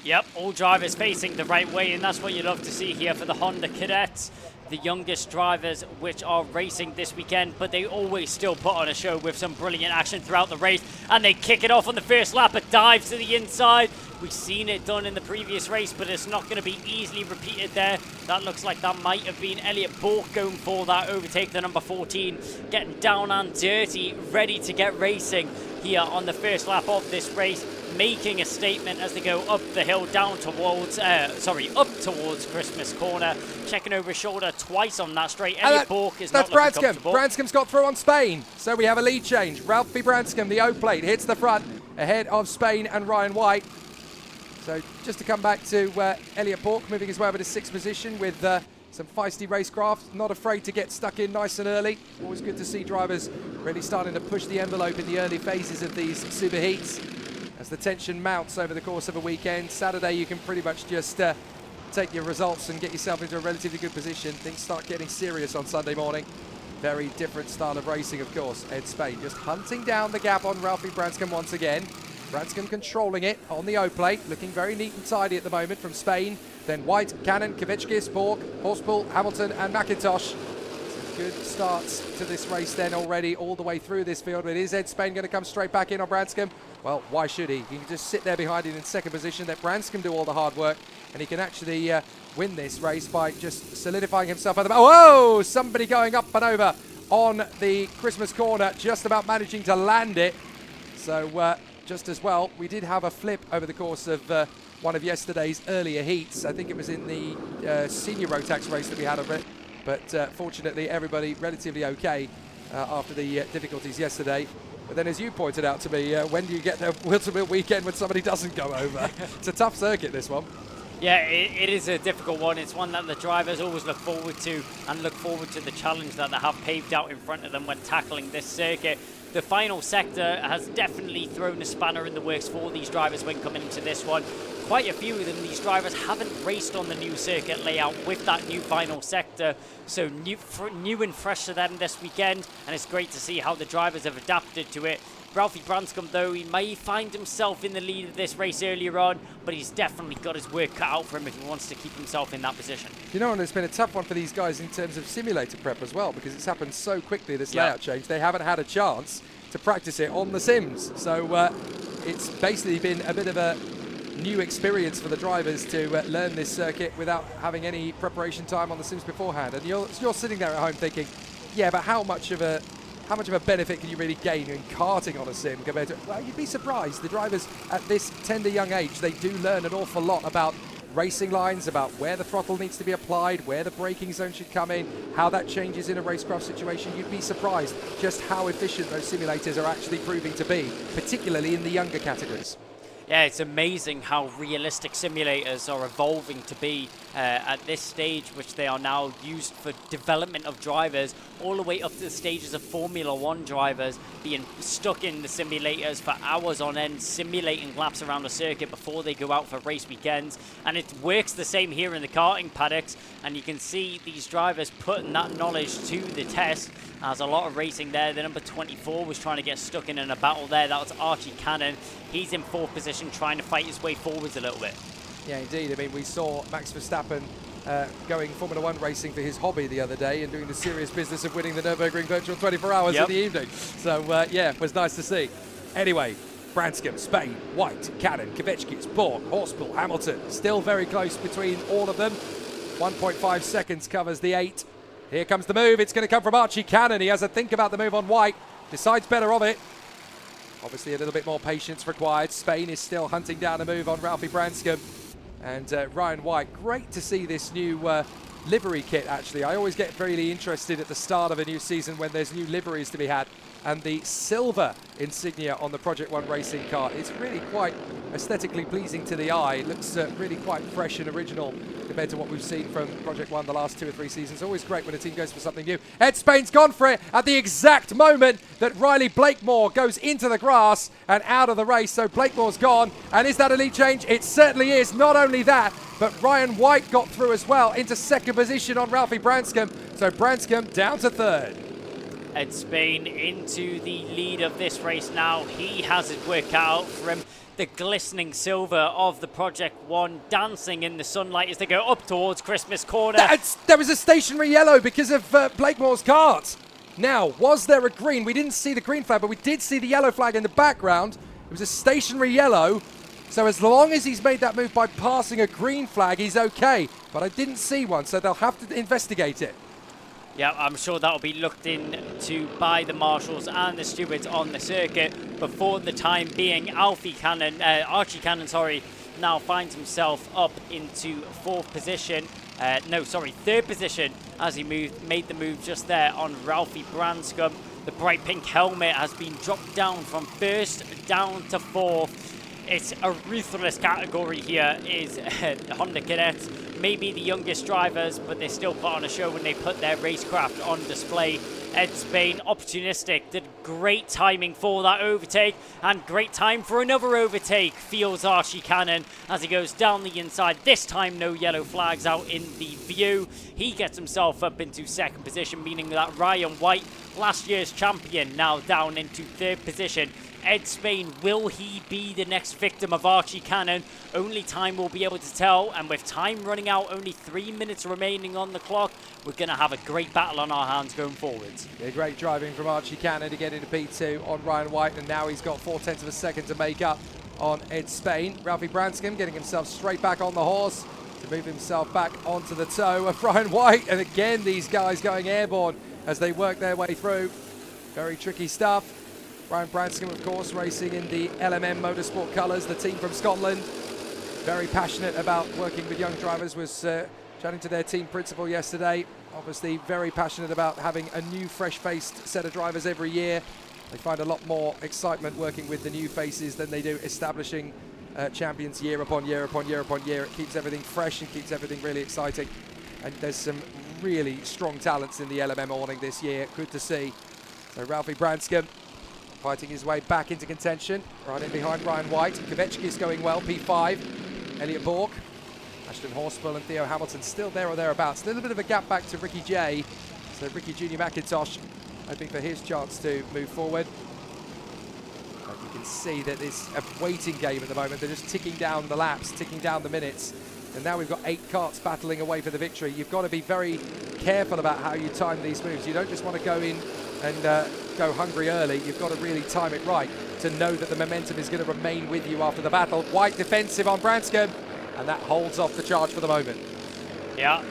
Yep, all drivers facing the right way, and that's what you love to see here for the Honda Cadets. The youngest drivers which are racing this weekend, but they always still put on a show with some brilliant action throughout the race, and they kick it off on the first lap, a dive to the inside. We've seen it done in the previous race, but it's not going to be easily repeated there. That looks like that might have been Elliot Bork going for that overtake, the number 14, getting down and dirty, ready to get racing here on the first lap of this race, making a statement as they go up the hill, down towards, up towards Christmas Corner, checking over his shoulder twice on that straight. Elliot Bork is not looking comfortable. Branscombe's got through on Spain, so we have a lead change. Ralphie Branscombe, the O-plate, hits the front ahead of Spain and Ryan White. So just to come back to Elliot Bork, moving his way over to 6th position with some feisty racecraft, not afraid to get stuck in nice and early. Always good to see drivers really starting to push the envelope in the early phases of these super heats. As the tension mounts over the course of a weekend, Saturday you can pretty much just take your results and get yourself into a relatively good position. Things start getting serious on Sunday morning. Very different style of racing, of course. Ed Spain just hunting down the gap on Ralphie Branscombe once again. Branscombe controlling it on the O-plate, looking very neat and tidy at the moment from Spain. Then White, Cannon, Kavechkis, Bork, Horspool, Hamilton and McIntosh. Some good starts to this race then already all the way through this field. But is Ed Spain going to come straight back in on Branscombe? Well, why should he? He can just sit there behind him in 2nd position, let Branscombe do all the hard work, and he can actually win this race by just solidifying himself at the back. Whoa! Somebody going up and over on the Christmas Corner, just about managing to land it. So just as well, we did have a flip over the course of one of yesterday's earlier heats. I think it was in the senior Rotax race that we had of it. But fortunately, everybody relatively okay after the difficulties yesterday. But then, as you pointed out to me, when do you get the Whilton Mill weekend when somebody doesn't go over? It's a tough circuit, this one. Yeah, it is a difficult one. It's one that the drivers always look forward to, and look forward to the challenge that they have paved out in front of them when tackling this circuit. The final sector has definitely thrown a spanner in the works for these drivers when coming into this one. quite a few of them, these drivers haven't raced on the new circuit layout with that new final sector. So new and fresh to them this weekend, and it's great to see how the drivers have adapted to it. Ralphie Branscombe, though, he may find himself in the lead of this race earlier on, but he's definitely got his work cut out for him if he wants to keep himself in that position. You know, and it's been a tough one for these guys in terms of simulator prep as well, because it's happened so quickly, this layout change. They haven't had a chance to practice it on the sims. So it's basically been a bit of a new experience for the drivers to learn this circuit without having any preparation time on the sims beforehand. And you're sitting there at home thinking, yeah, but how much of a benefit can you really gain in karting on a sim compared to, well, you'd be surprised. The drivers at this tender young age, they do learn an awful lot about racing lines, about where the throttle needs to be applied, where the braking zone should come in, how that changes in a racecraft situation. You'd be surprised just how efficient those simulators are actually proving to be, particularly in the younger categories. Yeah, it's amazing how realistic simulators are evolving to be at this stage, which they are now used for development of drivers, all the way up to the stages of Formula One drivers being stuck in the simulators for hours on end, simulating laps around the circuit before they go out for race weekends. And it works the same here in the karting paddocks, and you can see these drivers putting that knowledge to the test. There's a lot of racing there. The number 24 was trying to get stuck in a battle there. That was Archie Cannon. He's in fourth position, trying to fight his way forwards a little bit. Yeah, indeed. I mean, we saw Max Verstappen going Formula One racing for his hobby the other day and doing the serious business of winning the Nürburgring Virtual 24 Hours in the evening. So, yeah, it was nice to see. Anyway, Branscombe, Spain, White, Cannon, Kvetskis, Borg, Horspool, Hamilton. Still very close between all of them. 1.5 seconds covers the 8. Here comes the move. It's going to come from Archie Cannon. He has a think about the move on White. Decides better of it. Obviously a little bit more patience required. Spain is still hunting down a move on Ralphie Branscombe. And Ryan White, great to see this new livery kit, actually. I always get really interested at the start of a new season when there's new liveries to be had. And the silver insignia on the Project One racing car, it's really quite aesthetically pleasing to the eye. It looks really quite fresh and original compared to what we've seen from Project One the last 2 or 3 seasons. Always great when a team goes for something new. Ed Spain's gone for it at the exact moment that Riley Blakemore goes into the grass and out of the race. So Blakemore's gone. And is that a lead change? It certainly is. Not only that, but Ryan White got through as well into second position on Ralphie Branscombe. So Branscombe down to third. Ed Spain into the lead of this race now. He has his work out for him. The glistening silver of the Project One dancing in the sunlight as they go up towards Christmas Corner. There was a stationary yellow because of Blakemore's kart. Now, was there a green? We didn't see the green flag, but we did see the yellow flag in the background. It was a stationary yellow. So as long as he's made that move by passing a green flag, he's okay. But I didn't see one, so they'll have to investigate it. Yeah, I'm sure that'll be looked into by the marshals and the stewards on the circuit. But for the time being, Archie Cannon, now finds himself up into third position as he made the move just there on Ralphie Branscombe. The bright pink helmet has been dropped down from first down to fourth. It's a ruthless category here, is Honda Cadets. Maybe the youngest drivers, but they still put on a show when they put their racecraft on display. Ed Spain, opportunistic, did great timing for that overtake, and great time for another overtake. Feels Archie Cannon as he goes down the inside. This time, no yellow flags out in the view. He gets himself up into second position, meaning that Ryan White, last year's champion, now down into third position. Ed Spain, will he be the next victim of Archie Cannon? Only time will be able to tell, and with time running out, only 3 minutes remaining on the clock, we're going to have a great battle on our hands going forwards. Yeah, great driving from Archie Cannon to get into P2 on Ryan White, and now he's got 0.4 of a second to make up on Ed Spain. Ralphie Branscombe getting himself straight back on the horse to move himself back onto the toe of Ryan White, and again these guys going airborne as they work their way through. Very tricky stuff. Ryan Branscombe, of course, racing in the LMM Motorsport colours, the team from Scotland. Very passionate about working with young drivers, was chatting to their team principal yesterday. Obviously very passionate about having a new fresh-faced set of drivers every year. They find a lot more excitement working with the new faces than they do establishing champions year upon year upon year upon year. It keeps everything fresh and keeps everything really exciting. And there's some really strong talents in the LMM awning this year. Good to see. So Ralphie Branscombe fighting his way back into contention, right in behind Ryan White. Kvetskis going well, P5. Elliot Bork, Ashton Horspool and Theo Hamilton still there or thereabouts. A little bit of a gap back to Ricky J. So Ricky Junior McIntosh hoping for his chance to move forward. But you can see that it's a waiting game at the moment. They're just ticking down the laps, ticking down the minutes. And now we've got 8 karts battling away for the victory. You've got to be very careful about how you time these moves. You don't just want to go in and go hungry early. You've got to really time it right to know that the momentum is going to remain with you after the battle. White defensive on Branscombe, and that holds off the charge for the moment. Yeah,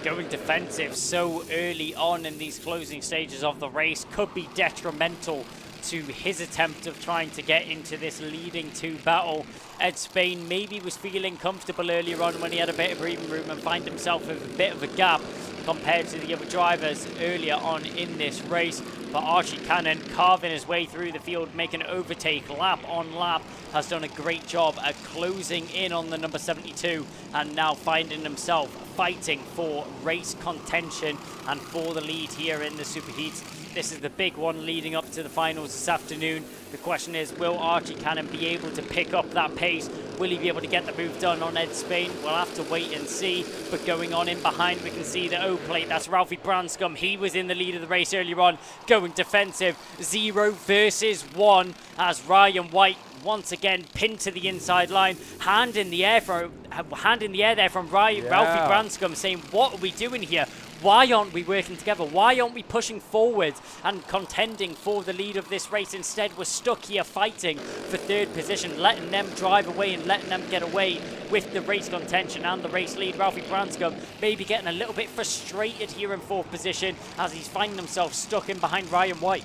going defensive so early on in these closing stages of the race could be detrimental to his attempt of trying to get into this leading 2 battle. Ed Spain maybe was feeling comfortable earlier on when he had a bit of breathing room and find himself with a bit of a gap compared to the other drivers earlier on in this race. But Archie Cannon carving his way through the field, making an overtake lap on lap, has done a great job at closing in on the number 72 and now finding himself fighting for race contention and for the lead here in the Superheats. This is the big one leading up to the finals this afternoon. The question is, will Archie Cannon be able to pick up that pace? Will he be able to get the move done on Ed Spain? We'll have to wait and see. But going on in behind, we can see the O plate. That's Ralphie Branscombe. He was in the lead of the race earlier on, going defensive. 0 versus 1 as Ryan White once again pinned to the inside line. Hand in the air there from Ralphie Branscombe, saying, what are we doing here? Why aren't we working together? Why aren't we pushing forward and contending for the lead of this race? Instead, we're stuck here fighting for 3rd position, letting them drive away and letting them get away with the race contention and the race lead. Ralphie Branscombe maybe getting a little bit frustrated here in 4th position as he's finding himself stuck in behind Ryan White.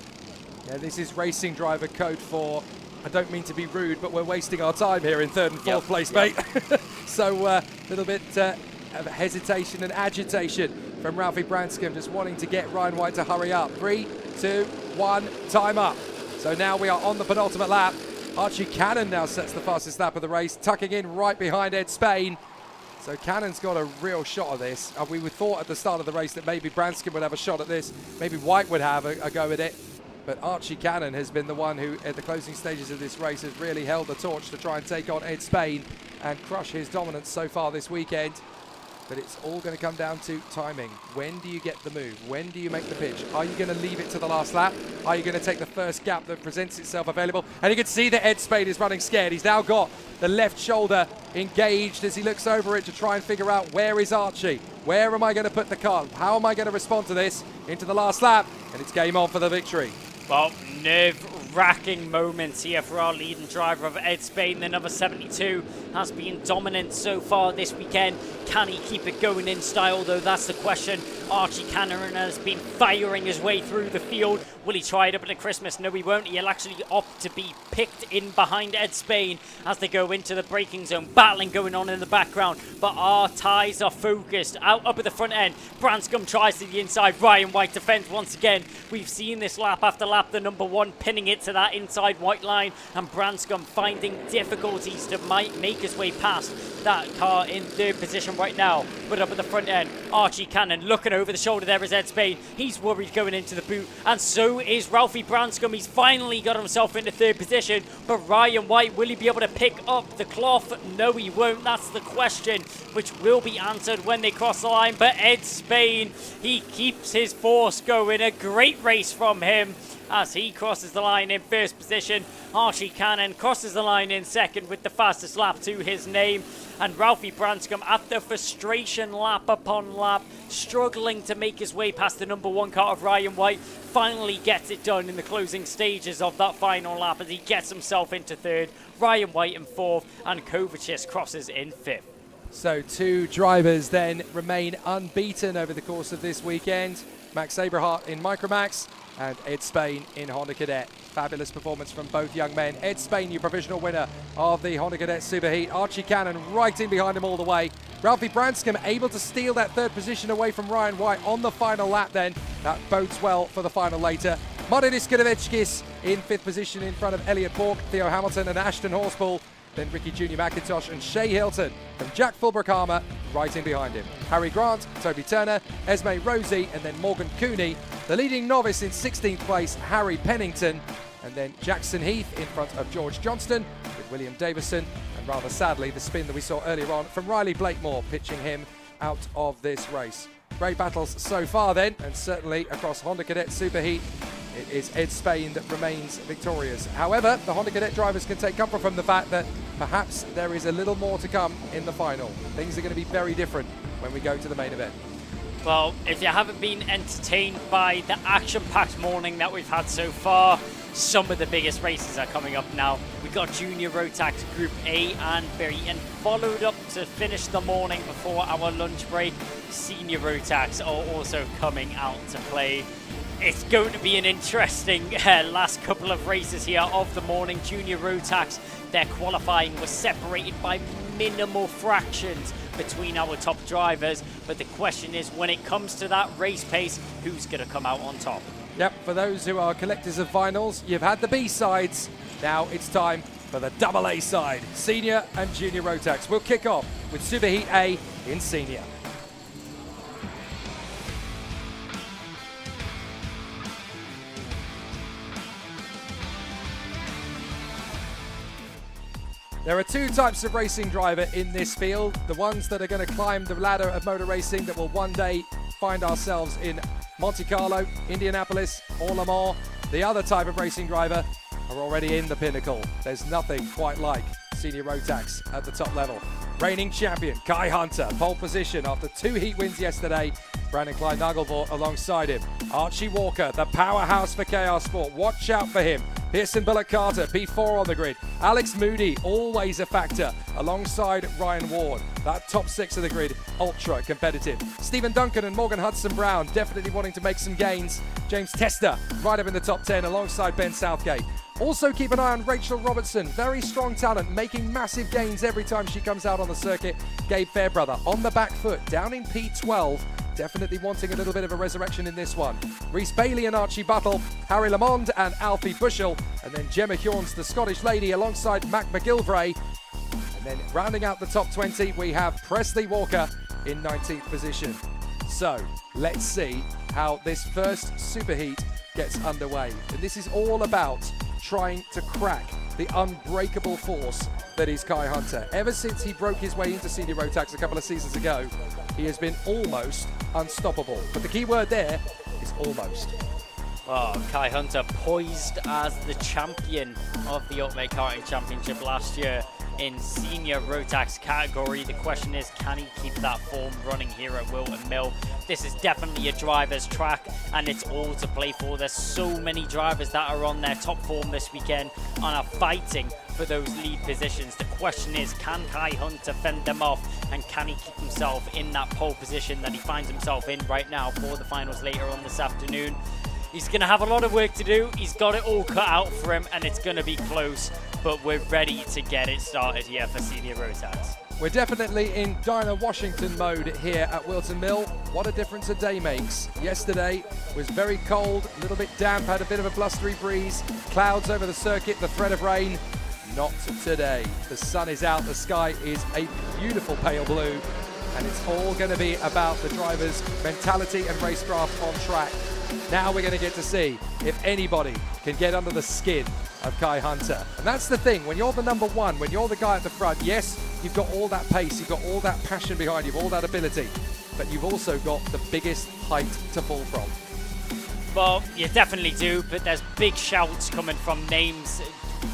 Yeah, this is racing driver code for, I don't mean to be rude, but we're wasting our time here in 3rd and 4th place, mate. So a little bit of hesitation and agitation from Ralphie Branscombe, just wanting to get Ryan White to hurry up. 3, 2, 1, time up. So now we are on the penultimate lap. Archie Cannon now sets the fastest lap of the race, tucking in right behind Ed Spain. So Cannon's got a real shot at this. We thought at the start of the race that maybe Branscombe would have a shot at this. Maybe White would have a go at it. But Archie Cannon has been the one who, at the closing stages of this race, has really held the torch to try and take on Ed Spain and crush his dominance so far this weekend. But it's all going to come down to timing. When do you get the move? When do you make the pitch? Are you going to leave it to the last lap? Are you going to take the first gap that presents itself available? And you can see that Ed Spain is running scared. He's now got the left shoulder engaged as he looks over it to try and figure out, where is Archie? Where am I going to put the car? How am I going to respond to this into the last lap? And it's game on for the victory. Well, nerve-wracking moments here for our leading driver of Ed Spain. The number 72 has been dominant so far this weekend. Can he keep it going in style, though? That's the question. Archie Cannon has been firing his way through the field. Will he try it up at Christmas? No, he won't. He'll actually opt to be picked in behind Ed Spain as they go into the braking zone. Battling going on in the background, but our ties are focused. Out up at the front end, Branscombe tries to the inside. Ryan White defends once again. We've seen this lap after lap, the number 1 pinning it to that inside white line, and Branscombe finding difficulties to make his way past that car in 3rd position right now. But up at the front end, Archie Cannon looking over the shoulder there is Ed Spain. He's worried going into the boot, and so is Ralphie Branscombe. He's finally got himself into 3rd position, but Ryan White, will he be able to pick up the cloth? No, he won't. That's the question, which will be answered when they cross the line. But Ed Spain, he keeps his force going. A great race from him as he crosses the line in 1st position. Archie Cannon crosses the line in 2nd with the fastest lap to his name. And Ralphie Branscombe, after frustration lap upon lap, struggling to make his way past the number 1 car of Ryan White, finally gets it done in the closing stages of that final lap as he gets himself into 3rd, Ryan White in 4th, and Kovacic crosses in 5th. So 2 drivers then remain unbeaten over the course of this weekend. Max Aberhart in Micromax and Ed Spain in Honda Cadet. Fabulous performance from both young men. Ed Spain, your provisional winner of the Honda Cadet Superheat. Archie Cannon right in behind him all the way. Ralphie Branscombe able to steal that 3rd position away from Ryan White on the final lap then. That bodes well for the final later. Martin Iskanovickis in 5th position in front of Elliot Bork, Theo Hamilton and Ashton Horspool. Then Ricky Junior McIntosh and Shea Hilton from Jack Fulbrook-Armour right in behind him. Harry Grant, Toby Turner, Esme Rosie, and then Morgan Cooney. The leading novice in 16th place, Harry Pennington. And then Jackson Heath in front of George Johnston, with William Davison, and rather sadly, the spin that we saw earlier on from Riley Blakemore, pitching him out of this race. Great battles so far then, and certainly across Honda Cadet Superheat, it is Ed Spain that remains victorious. However, the Honda Cadet drivers can take comfort from the fact that perhaps there is a little more to come in the final. Things are going to be very different when we go to the main event. Well, if you haven't been entertained by the action-packed morning that we've had so far, some of the biggest races are coming up now. We've got Junior Rotax Group A and B, and followed up to finish the morning before our lunch break, Senior Rotax are also coming out to play. It's going to be an interesting last couple of races here of the morning. Junior Rotax, their qualifying was separated by minimal fractions between our top drivers, but the question is, when it comes to that race pace, who's going to come out on top? Yep, for those who are collectors of vinyls, you've had the B-sides. Now it's time for the double A side, Senior and Junior Rotax. We'll kick off with Superheat A in Senior. There are two types of racing driver in this field. The ones that are going to climb the ladder of motor racing that will one day find ourselves in Monte Carlo, Indianapolis, or Le Mans. The other type of racing driver are already in the pinnacle. There's nothing quite like Senior Rotax at the top level. Reigning champion Kai Hunter, pole position after 2 heat wins yesterday. Brandon Klein Nagelvort alongside him. Archie Walker, the powerhouse for KR Sport. Watch out for him. Pearson Bullock Carter, P4 on the grid. Alex Moody, always a factor, alongside Ryan Ward. That top 6 of the grid, ultra competitive. Stephen Duncan and Morgan Hudson-Brown, definitely wanting to make some gains. James Tester, right up in the top 10, alongside Ben Southgate. Also keep an eye on Rachel Robertson, very strong talent, making massive gains every time she comes out on the circuit. Gabe Fairbrother on the back foot, down in P12. Definitely wanting a little bit of a resurrection in this one. Rhys Bailey and Archie Buttle, Harry Lamond and Alfie Bushell, and then Gemma Hjorns, the Scottish lady, alongside Mac McGilvray. And then rounding out the top 20, we have Presley Walker in 19th position. So let's see how this first Superheat gets underway. And this is all about trying to crack the unbreakable force that is Kai Hunter. Ever since he broke his way into Senior Rotax a couple of seasons ago, he has been almost unstoppable. But the key word there is almost. Well, Kai Hunter poised as the champion of the Ultimate Karting Championship last year in Senior Rotax category. The question is, can he keep that form running here at Whilton Mill? This is definitely a driver's track, and it's all to play for. There's so many drivers that are on their top form this weekend and are fighting for those lead positions. The question is, can Kai Hunter fend them off, and can he keep himself in that pole position that he finds himself in right now for the finals later on this afternoon? He's going to have a lot of work to do. He's got it all cut out for him, and it's going to be close, but we're ready to get it started here for Senior Rotax. We're definitely in Dinah Washington mode here at Whilton Mill. What a difference a day makes. Yesterday was very cold, a little bit damp, had a bit of a blustery breeze, clouds over the circuit, the threat of rain. Not today. The sun is out, the sky is a beautiful pale blue, and it's all going to be about the driver's mentality and racecraft on track. Now we're going to get to see if anybody can get under the skin of Kai Hunter. And that's the thing, when you're the number one, when you're the guy at the front, yes, you've got all that pace, you've got all that passion behind you, all that ability, but you've also got the biggest height to fall from. Well, you definitely do, but there's big shouts coming from names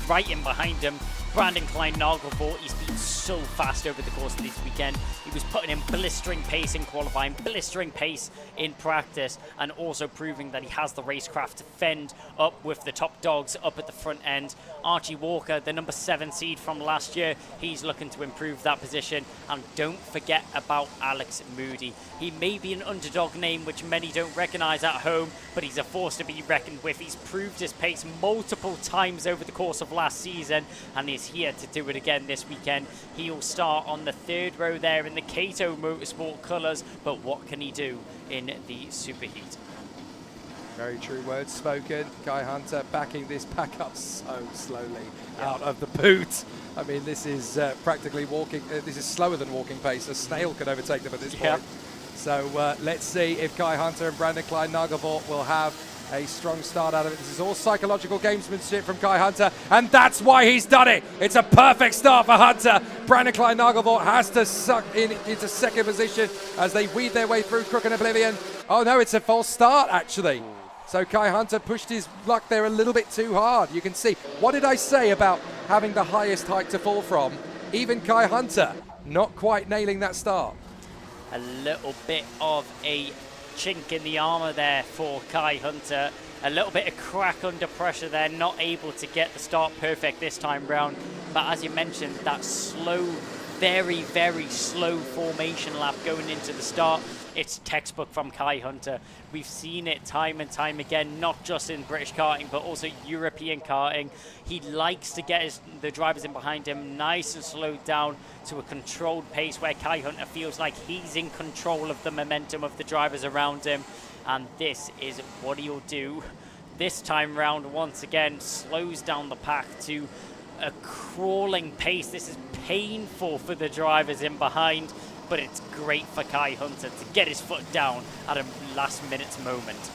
right in behind him. Brandon Klein Nagelvort, he's been so fast over the course of this weekend. He was putting in blistering pace in qualifying, blistering pace in practice, and also proving that he has the racecraft to fend up with the top dogs up at the front end. Archie Walker, the number 7 seed from last year, he's looking to improve that position. And don't forget about Alex Moody. He may be an underdog name which many don't recognise at home, but he's a force to be reckoned with. He's proved his pace multiple times over the course of last season, and he's here to do it again this weekend. He'll start on the 3rd row there in the Cato Motorsport colours, but what can he do in the Superheat? Very true words spoken. Kai Hunter backing this pack up so slowly out of the boot. I mean, this is practically walking, this is slower than walking pace. A snail could overtake them at this point. So let's see if Kai Hunter and Brandon Klein Nagelvort will have A strong start out of it. This is all psychological gamesmanship from Kai Hunter, and that's why he's done it. It's a perfect start for Hunter. Brandon Klein-Nagelvoort has to suck into second position as they weed their way through Crook and Oblivion. Oh no, it's a false start actually. So Kai Hunter pushed his luck there a little bit too hard. You can see, what did I say about having the highest height to fall from? Even Kai Hunter not quite nailing that start. A little bit of a chink in the armour there for Kai Hunter. A little bit of crack under pressure there, not able to get the start perfect this time round. But as you mentioned, that slow, very, very slow formation lap going into the start, it's textbook from Kai Hunter. We've seen it time and time again, not just in British karting, but also European karting. He likes to get the drivers in behind him nice and slowed down to a controlled pace where Kai Hunter feels like he's in control of the momentum of the drivers around him. And this is what he'll do. This time round, once again, slows down the pack to a crawling pace. This is painful for the drivers in behind, but it's great for Kai Hunter to get his foot down at a last minute's moment.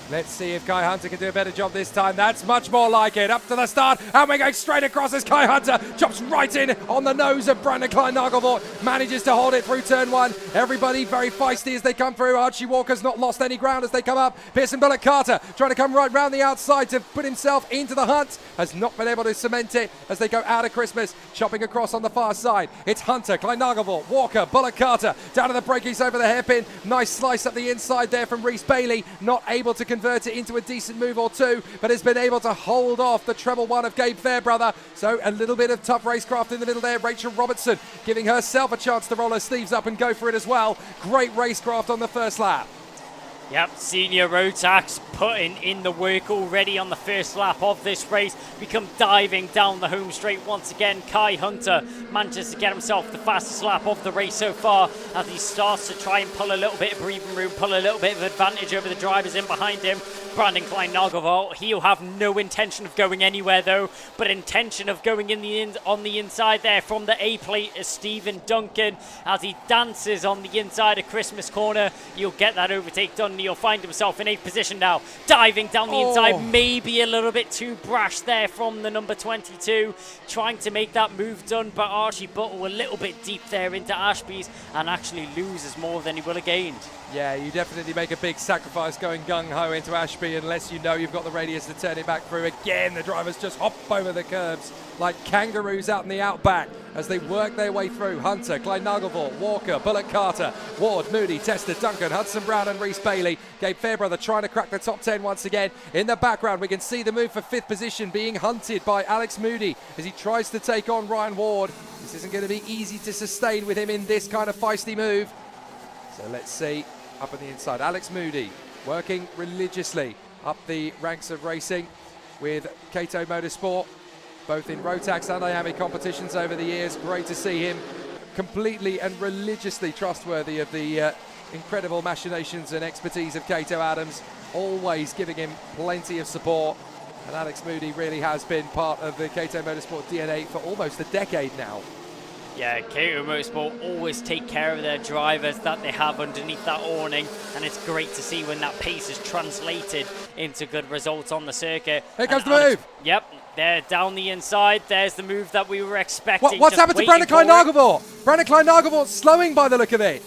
Let's see if Kai Hunter can do a better job this time. That's much more like it. Up to the start, and we're going straight across as Kai Hunter chops right in on the nose of Brandon Klein-Nagelvoort. Manages to hold it through turn one. Everybody very feisty as they come through. Archie Walker's not lost any ground as they come up. Pearson Bullock Carter trying to come right round the outside to put himself into the hunt. Has not been able to cement it as they go out of Christmas. Chopping across on the far side. It's Hunter, Klein-Nagelvoort, Walker, Bullock Carter. Down to the brakies over the hairpin. Nice slice up the inside there from Rhys Bailey. Not able to convert it into a decent move or two, but has been able to hold off the treble one of Gabe Fairbrother. So a little bit of tough racecraft in the middle there. Rachel Robertson giving herself a chance to roll her sleeves up and go for it as well. Great racecraft on the first lap. Yep, Senior Rotax putting in the work already on the first lap of this race. We come diving down the home straight once again. Kai Hunter manages to get himself the fastest lap of the race so far as he starts to try and pull a little bit of breathing room, pull a little bit of advantage over the drivers in behind him. Brandon Klein-Nagelvoort, he'll have no intention of going anywhere though, but intention of going on the inside there from the A plate is Stephen Duncan as he dances on the inside of Christmas corner. You'll get that overtake done. He'll find himself in 8th position now, diving down the inside, maybe a little bit too brash there from the number 22, trying to make that move done, but Archie Buttle a little bit deep there into Ashby's and actually loses more than he will have gained. Yeah, you definitely make a big sacrifice going gung-ho into Ashby unless you know you've got the radius to turn it back through. Again, the drivers just hop over the curbs like kangaroos out in the outback as they work their way through. Hunter, Klein-Nagelvoort, Walker, Bullock Carter, Ward, Moody, Tester, Duncan, Hudson Brown and Rhys Bailey. Gabe Fairbrother trying to crack the top 10 once again. In the background, we can see the move for 5th position being hunted by Alex Moody as he tries to take on Ryan Ward. This isn't going to be easy to sustain with him in this kind of feisty move. So let's see. Up on the inside, Alex Moody working religiously up the ranks of racing with Kato Motorsport, both in Rotax and IAMI competitions over the years. Great to see him completely and religiously trustworthy of the incredible machinations and expertise of Kato Adams, always giving him plenty of support. And Alex Moody really has been part of the Kato Motorsport DNA for almost a decade now. Yeah, Kato Motorsport always take care of their drivers that they have underneath that awning, and it's great to see when that pace is translated into good results on the circuit. Here comes the move. Yep, there down the inside. There's the move that we were expecting. What's happened to Brandon Klein-Nagelvoort? Brandon Klein-Nagelvoort slowing by the look of it.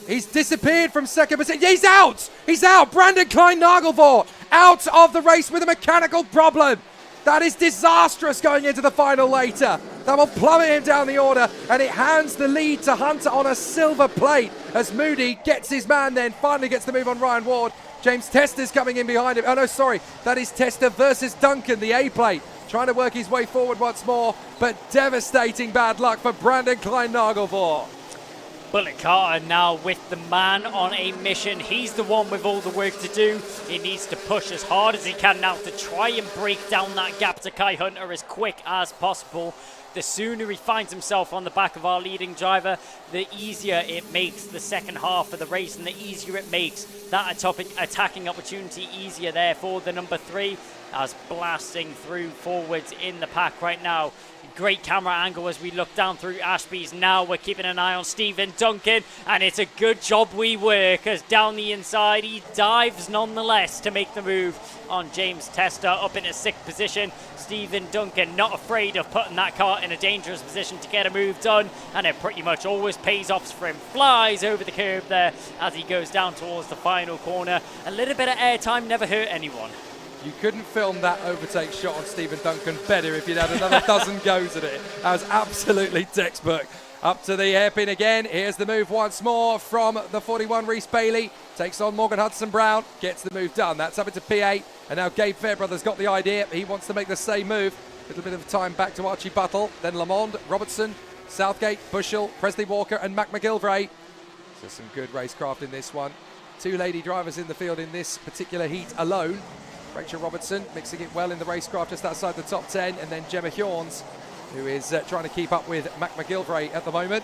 He's disappeared from second position. He's out. He's out. Brandon Klein-Nagelvoort out of the race with a mechanical problem. That is disastrous going into the final later. That will plummet him down the order, and it hands the lead to Hunter on a silver plate as Moody gets his man then, finally gets the move on Ryan Ward. James Tester's coming in behind him. Oh no, sorry, that is Tester versus Duncan, the A plate. Trying to work his way forward once more, but devastating bad luck for Brandon Klein-Nagelvoort. Bullock Carter now with the man on a mission. He's the one with all the work to do. He needs to push as hard as he can now to try and break down that gap to Kai Hunter as quick as possible. The sooner he finds himself on the back of our leading driver, the easier it makes the second half of the race, and the easier it makes that attacking opportunity easier there for the number 3, as blasting through forwards in the pack right now. great camera angle as we look down through Ashby's. Now we're keeping an eye on Stephen Duncan, and it's a good job we work as down the inside he dives nonetheless to make the move on James Tester up in a 6th position. Stephen Duncan not afraid of putting that car in a dangerous position to get a move done, and it pretty much always pays off for him. Flies over the curb there as he goes down towards the final corner. A little bit of airtime never hurt anyone. You couldn't film that overtake shot on Stephen Duncan better if you'd had another dozen goes at it. That was absolutely textbook. Up to the hairpin again. Here's the move once more from the 41 Reese Bailey. Takes on Morgan Hudson-Brown. Gets the move done. That's up into P8. And now Gabe Fairbrother's got the idea. He wants to make the same move. A little bit of time back to Archie Buttle. Then Lamond, Robertson, Southgate, Bushell, Presley Walker and Mac McGilvray. So some good racecraft in this one. 2 lady drivers in the field in this particular heat alone. Rachel Robertson mixing it well in the racecraft just outside the top 10. And then Gemma Hjorns, who is trying to keep up with Mac McGilvray at the moment.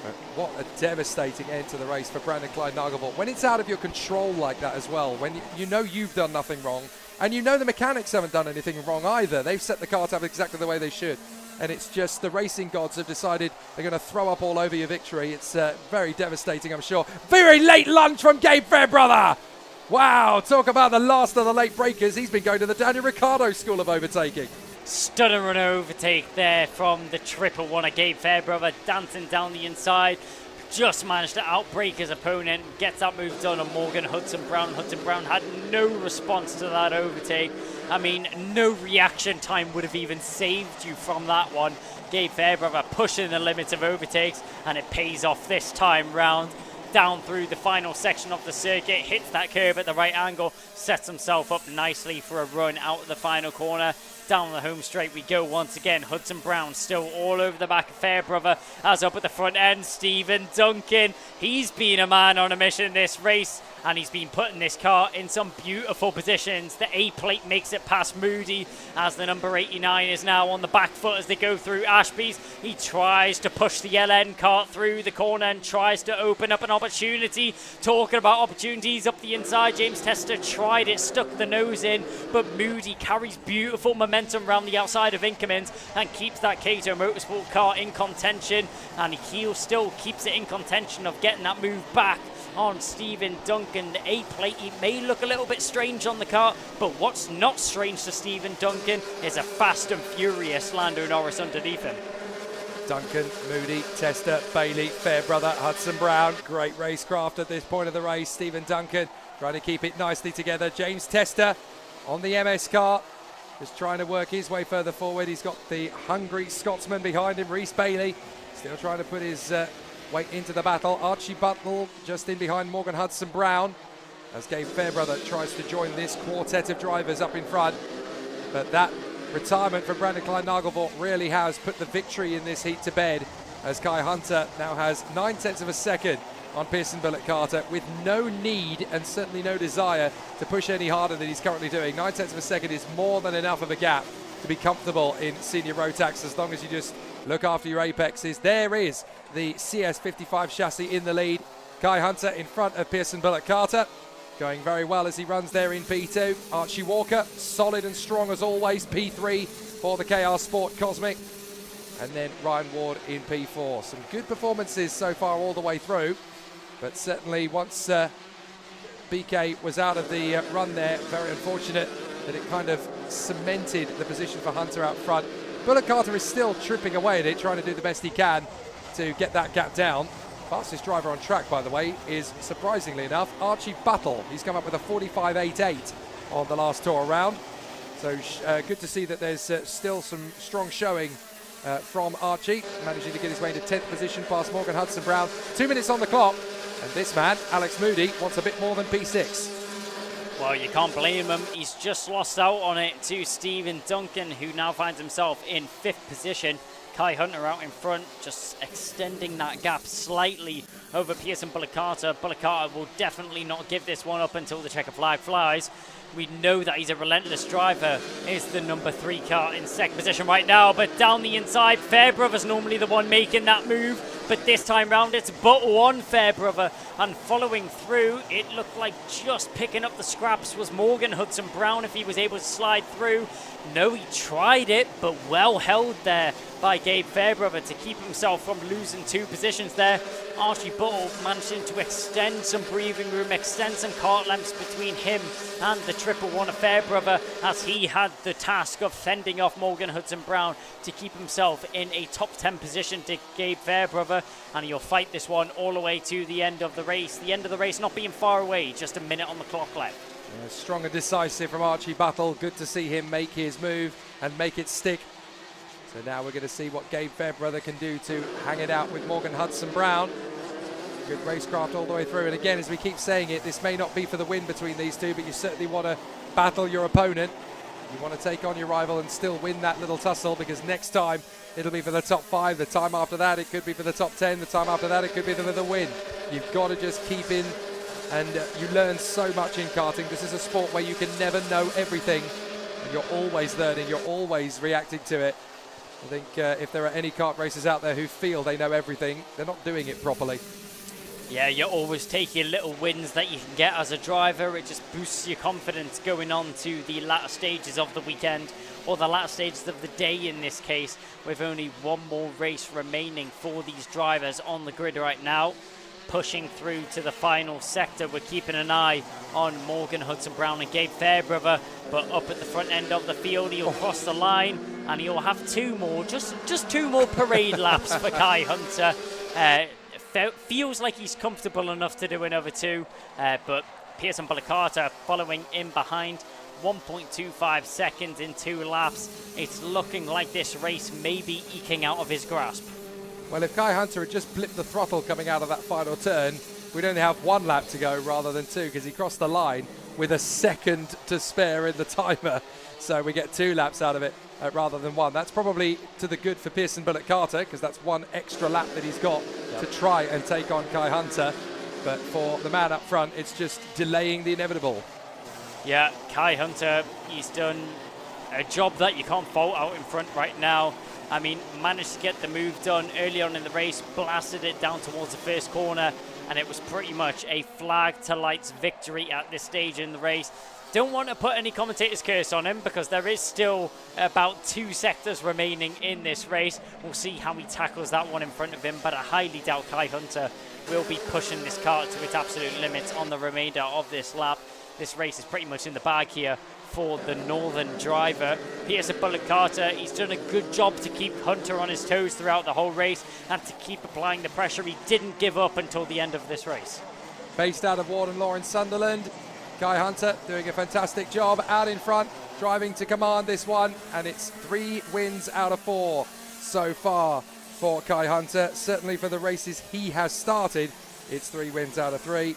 But what a devastating end to the race for Brandon Klein-Nagelvoort. When it's out of your control like that as well, when you know you've done nothing wrong, and you know the mechanics haven't done anything wrong either. They've set the car up exactly the way they should. And it's just the racing gods have decided they're going to throw up all over your victory. It's very devastating, I'm sure. Very late lunge from Gabe Fairbrother. Wow, talk about the last of the late breakers. He's been going to the Daniel Ricciardo School of Overtaking. Stunning run overtake there from the triple one of Gabe Fairbrother, dancing down the inside. Just managed to outbrake his opponent, gets that move done on Morgan Hudson-Brown. Hudson-Brown had no response to that overtake. I mean, no reaction time would have even saved you from that one. Gabe Fairbrother pushing the limits of overtakes, and it pays off this time round. Down through the final section of the circuit, hits that curve at the right angle, sets himself up nicely for a run out of the final corner. Down the home straight we go once again. Hudson-Brown still all over the back of Fairbrother. As up at the front end, Stephen Duncan. He's been a man on a mission this race, and he's been putting this car in some beautiful positions. The A plate makes it past Moody as the number 89 is now on the back foot as they go through Ashby's. He tries to push the LN car through the corner and tries to open up an opportunity. Talking about opportunities up the inside, James Tester tried it, stuck the nose in, but Moody carries beautiful momentum around the outside of Inkermans and keeps that Cato Motorsport car in contention, and he still keeps it in contention of getting that move back on Stephen Duncan. The A plate, it may look a little bit strange on the car, but what's not strange to Stephen Duncan is a fast and furious Lando Norris underneath him. Duncan, Moody, Tester, Bailey, Fairbrother, Hudson-Brown. Great racecraft at this point of the race. Stephen Duncan trying to keep it nicely together. James Tester on the MS car, just trying to work his way further forward. He's got the hungry Scotsman behind him, Reese Bailey, still trying to put his weight into the battle. Archie Buttle just in behind Morgan Hudson-Brown as Gabe Fairbrother tries to join this quartet of drivers up in front. But that retirement from Brandon Klein-Nagelvoort really has put the victory in this heat to bed, as Kai Hunter now has 9/10 of a second on Pearson Bullitt Carter with no need and certainly no desire to push any harder than he's currently doing. 9/10 of a second is more than enough of a gap to be comfortable in senior Rotax as long as you just look after your apexes. There is the CS55 chassis in the lead. Kai Hunter in front of Pearson Bullitt Carter, going very well as he runs there in P2. Archie Walker, solid and strong as always, P3 for the KR Sport Cosmic. And then Ryan Ward in P4. Some good performances so far all the way through. But certainly once BK was out of the run there, very unfortunate that it kind of cemented the position for Hunter out front. Bullitt Carter is still tripping away at it, trying to do the best he can to get that gap down. Fastest driver on track, by the way, is, surprisingly enough, Archie Buttle. He's come up with a 45.88 on the last tour around. So good to see that there's still some strong showing from Archie, managing to get his way into 10th position past Morgan Hudson-Brown. 2 minutes on the clock, and this man, Alex Moody, wants a bit more than P6. Well, you can't blame him. He's just lost out on it to Stephen Duncan, who now finds himself in 5th position. Kai Hunter out in front, just extending that gap slightly over Pearson Bullitt Carter. Bullitt Carter will definitely not give this one up until the checker flag flies. We know that he's a relentless driver. Is the number 3 car in 2nd position right now, but down the inside, Fairbrother's normally the one making that move. but this time round it's but one Fairbrother, and following through, it looked like just picking up the scraps was Morgan Hudson-Brown if he was able to slide through. No, he tried it, but well held there by Gabe Fairbrother to keep himself from losing 2 positions there. Archie Buttle managing to extend some breathing room, extend some kart lengths between him and the triple one of Fairbrother, as he had the task of fending off Morgan Hudson-Brown to keep himself in a top 10 position to Gabe Fairbrother, and he'll fight this one all the way to the end of the race. The end of the race not being far away, just a minute on the clock left. Yeah, strong and decisive from Archie Buttle. Good to see him make his move and make it stick. So now we're going to see what Gabe Fairbrother can do to hang it out with Morgan Hudson-Brown. Good racecraft all the way through. And again, as we keep saying it, this may not be for the win between these two, but you certainly want to battle your opponent. You want to take on your rival and still win that little tussle, because next time it'll be for the top 5. The time after that, it could be for the top 10. The time after that, it could be for the win. You've got to just keep in, and you learn so much in karting. This is a sport where you can never know everything, and you're always learning. You're always reacting to it. I think if there are any kart racers out there who feel they know everything, they're not doing it properly. Yeah, you're always taking little wins that you can get as a driver. It just boosts your confidence going on to the latter stages of the weekend, or the latter stages of the day in this case, with only one more race remaining for these drivers on the grid right now. Pushing through to the final sector, we're keeping an eye on Morgan Hudson-Brown and Gabe Fairbrother, but up at the front end of the field, he'll cross the line, and he'll have 2 more, just 2 more parade laps for Kai Hunter. Feels like he's comfortable enough to do another 2, but Pearson Bullock-Carter following in behind, 1.25 seconds in 2 laps. It's looking like this race may be eking out of his grasp. Well, if Kai Hunter had just blipped the throttle coming out of that final turn, we'd only have 1 lap to go rather than 2, because he crossed the line with a second to spare in the timer. So we get 2 laps out of it rather than 1. That's probably to the good for Pearson Bullock-Carter, because that's 1 extra lap that he's got to try and take on Kai Hunter. But for the man up front, it's just delaying the inevitable. Yeah, Kai Hunter, he's done a job that you can't fault out in front right now. I mean, managed to get the move done early on in the race, blasted it down towards the first corner, and it was pretty much a flag to lights victory at this stage in the race. Don't want to put any commentator's curse on him, because there is still about 2 sectors remaining in this race. We'll see how he tackles that one in front of him, but I highly doubt Kai Hunter will be pushing this kart to its absolute limits on the remainder of this lap. This race is pretty much in the bag here for the northern driver. Pearson Bullock-Carter, he's done a good job to keep Hunter on his toes throughout the whole race and to keep applying the pressure. He didn't give up until the end of this race. Based out of Warden Law in Sunderland, Kai Hunter doing a fantastic job out in front, driving to command this one, and it's 3 wins out of 4 so far for Kai Hunter. Certainly for the races he has started, it's 3 wins out of 3.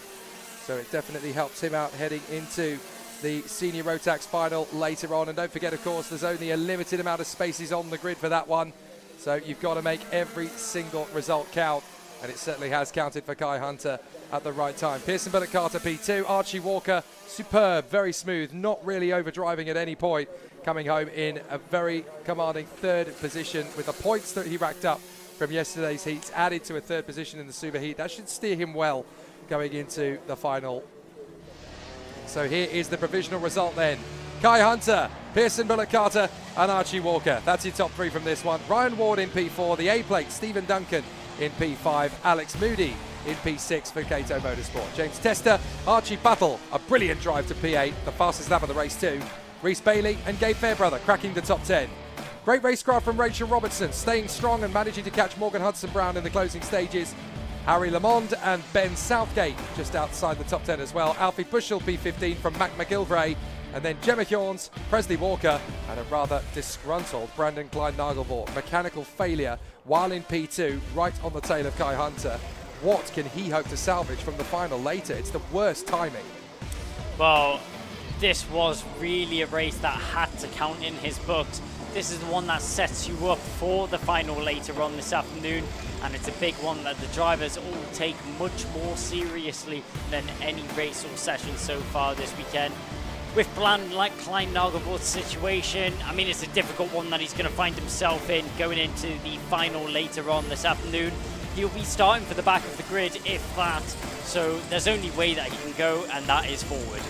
So it definitely helps him out heading into the Senior Rotax final later on. And don't forget, of course, there's only a limited amount of spaces on the grid for that one. So you've got to make every single result count. And it certainly has counted for Kai Hunter at the right time. Pearson Bullock-Carter P2, Archie Walker, superb, very smooth, not really overdriving at any point, coming home in a very commanding 3rd position with the points that he racked up from yesterday's heats, added to a 3rd position in the super heat. That should steer him well going into the final. So here is the provisional result then. Kai Hunter, Pearson Bullock-Carter and Archie Walker. That's your top 3 from this one. Ryan Ward in P4, the A-plate, Stephen Duncan in P5, Alex Moody in P6 for Kato Motorsport. James Tester, Archie Buttle, a brilliant drive to P8, the fastest lap of the race too. Rhys Bailey and Gabe Fairbrother cracking the top 10. Great racecraft from Rachel Robertson, staying strong and managing to catch Morgan Hudson-Brown in the closing stages. Harry Lamond and Ben Southgate just outside the top 10 as well. Alfie Bushell P15 from Mac McGilvray. And then Gemma Hjorns, Presley Walker, and a rather disgruntled Brandon Klein-Nagelvort. Mechanical failure while in P2, right on the tail of Kai Hunter. What can he hope to salvage from the final later? It's the worst timing. Well, this was really a race that had to count in his books. This is the one that sets you up for the final later on this afternoon, and it's a big one that the drivers all take much more seriously than any race or session so far this weekend. With Bland like Klein-Nagelvort's situation, I mean, it's a difficult one that he's going to find himself in going into the final later on this afternoon. he'll be starting for the back of the grid, if that. So there's only way that he can go, and that is forward.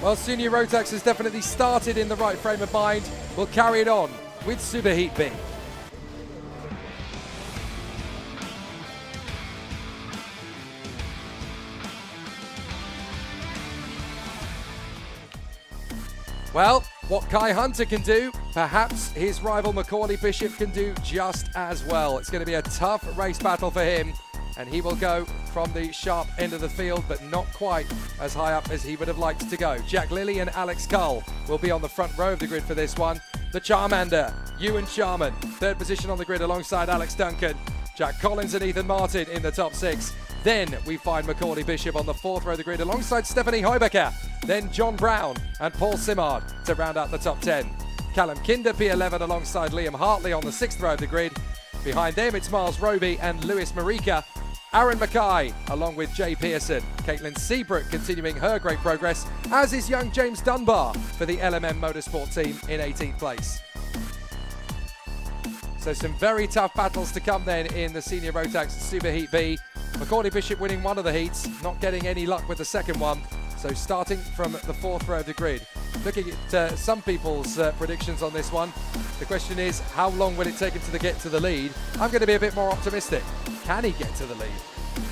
Well, Senior Rotax has definitely started in the right frame of mind. We'll carry it on with Superheat B. Well, what Kai Hunter can do, perhaps his rival Macaulay Bishop can do just as well. It's going to be a tough race battle for him, and he will go from the sharp end of the field, but not quite as high up as he would have liked to go. Jack Lilly and Alex Cull will be on the front row of the grid for this one. The Charmander, Ewan Charman, third position on the grid alongside Alex Duncan. Jack Collins and Ethan Martin in the top 6. Then we find Macaulay Bishop on the 4th row of the grid alongside Stephanie Heubecker. Then John Brown and Paul Simard to round out the top 10. Callum Kinder, P11, alongside Liam Hartley on the 6th row of the grid. Behind them, it's Miles Roby and Lewis Marika. Aaron Mackay, along with Jay Pearson. Caitlin Seabrook continuing her great progress, as is young James Dunbar for the LMM Motorsport team in 18th place. So some very tough battles to come then in the Senior Rotax Superheat B. Macaulay Bishop winning one of the heats, not getting any luck with the second one. So starting from the 4th row of the grid. Looking at some people's predictions on this one, the question is, how long will it take him to get to the lead? I'm going to be a bit more optimistic. Can he get to the lead?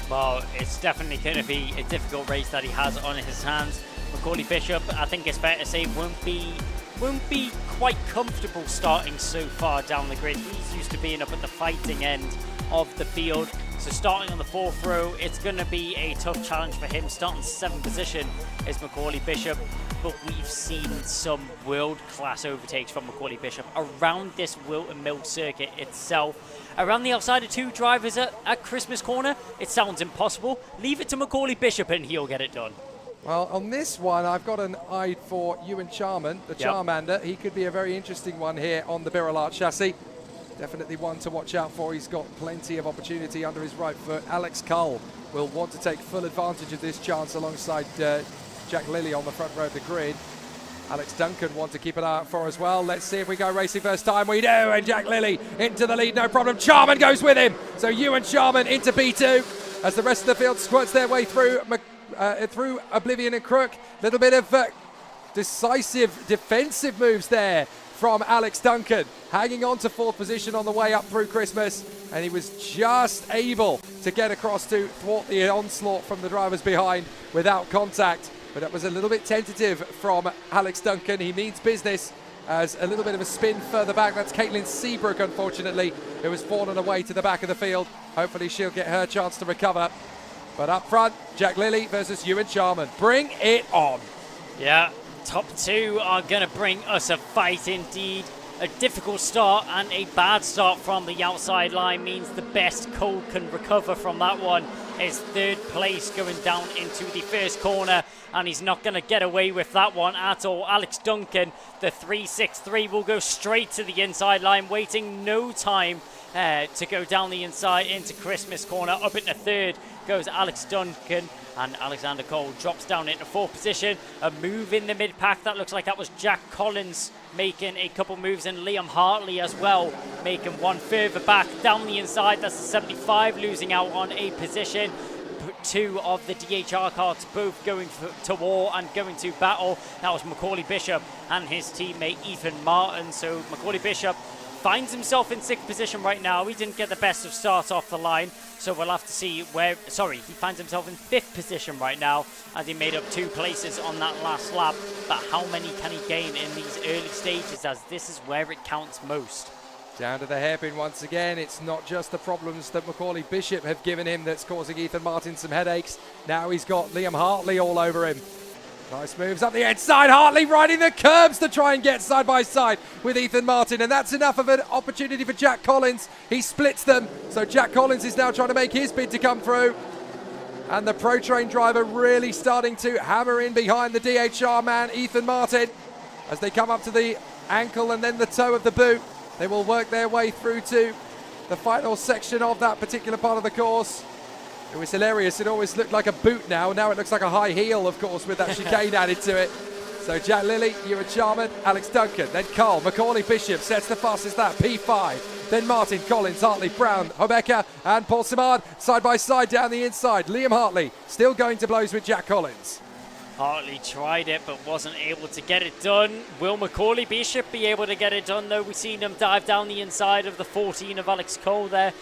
Well, it's definitely going to be a difficult race that he has on his hands. Macaulay Bishop, I think it's fair to say, won't be quite comfortable starting so far down the grid. He's used to being up at the fighting end of the field. So starting on the 4th row, it's going to be a tough challenge for him. Starting 7th position is Macaulay Bishop, but we've seen some world-class overtakes from Macaulay Bishop around this Whilton Mill circuit itself. Around the outside of 2 drivers at Christmas Corner, it sounds impossible. Leave it to Macaulay Bishop and he'll get it done. Well, on this one, I've got an eye for Ewan Charman, the Charmander. He could be a very interesting one here on the Birrell Art chassis. Definitely one to watch out for. He's got plenty of opportunity under his right foot. Alex Cull will want to take full advantage of this chance alongside Jack Lilly on the front row of the grid. Alex Duncan want to keep an eye out for as well. Let's see if we go racing first time. We do, and Jack Lilly into the lead, no problem. Charman goes with him. So Ewan Charman into P2 as the rest of the field squirts their way through Oblivion and Crook. Little bit of decisive defensive moves there from Alex Duncan, hanging on to 4th position on the way up through Christmas, and he was just able to get across to thwart the onslaught from the drivers behind without contact. But that was a little bit tentative from Alex Duncan. He means business as a little bit of a spin further back. That's Caitlin Seabrook, unfortunately, who has fallen away to the back of the field. Hopefully she'll get her chance to recover. But up front, Jack Lilly versus Ewan Charman. Bring it on. Yeah. Top 2 are going to bring us a fight indeed. A difficult start and a bad start from the outside line means the best Cole can recover from that one is 3rd place going down into the first corner, and he's not going to get away with that one at all. Alex Duncan, the 363, will go straight to the inside line, waiting no time to go down the inside into Christmas Corner. Up into 3rd goes Alex Duncan, and Alexander Cole drops down into 4th position. A move in the mid-pack, that looks like that was Jack Collins making a couple moves, and Liam Hartley as well making one further back down the inside. That's the 75 losing out on a position. 2 of the DHR cards both going to war and going to battle. That was Macaulay Bishop and his teammate Ethan Martin. So Macaulay Bishop finds himself in 6th position right now. He didn't get the best of starts off the line, so we'll have to see where... Sorry, he finds himself in 5th position right now as he made up 2 places on that last lap. But how many can he gain in these early stages, as this is where it counts most? Down to the hairpin once again. It's not just the problems that Macaulay Bishop have given him that's causing Ethan Martin some headaches. Now he's got Liam Hartley all over him. Nice moves up the inside. Hartley riding the curbs to try and get side by side with Ethan Martin. And that's enough of an opportunity for Jack Collins. He splits them. So Jack Collins is now trying to make his bid to come through. And the Pro Train driver really starting to hammer in behind the DHR man, Ethan Martin. As they come up to the ankle and then the toe of the boot, they will work their way through to the final section of that particular part of the course. It was hilarious. It always looked like a boot now. Now it looks like a high heel, of course, with that chicane added to it. So Jack Lilly, Ewan Charman, Alex Duncan, then Cole. Macaulay Bishop sets the fastest lap, P5. then Martin, Collins, Hartley, Brown, Hobecker and Paul Simard side by side down the inside. Liam Hartley still going to blows with Jack Collins. Hartley tried it but wasn't able to get it done. Will Macaulay Bishop be able to get it done though? We've seen him dive down the inside of the 14 of Alex Cole there.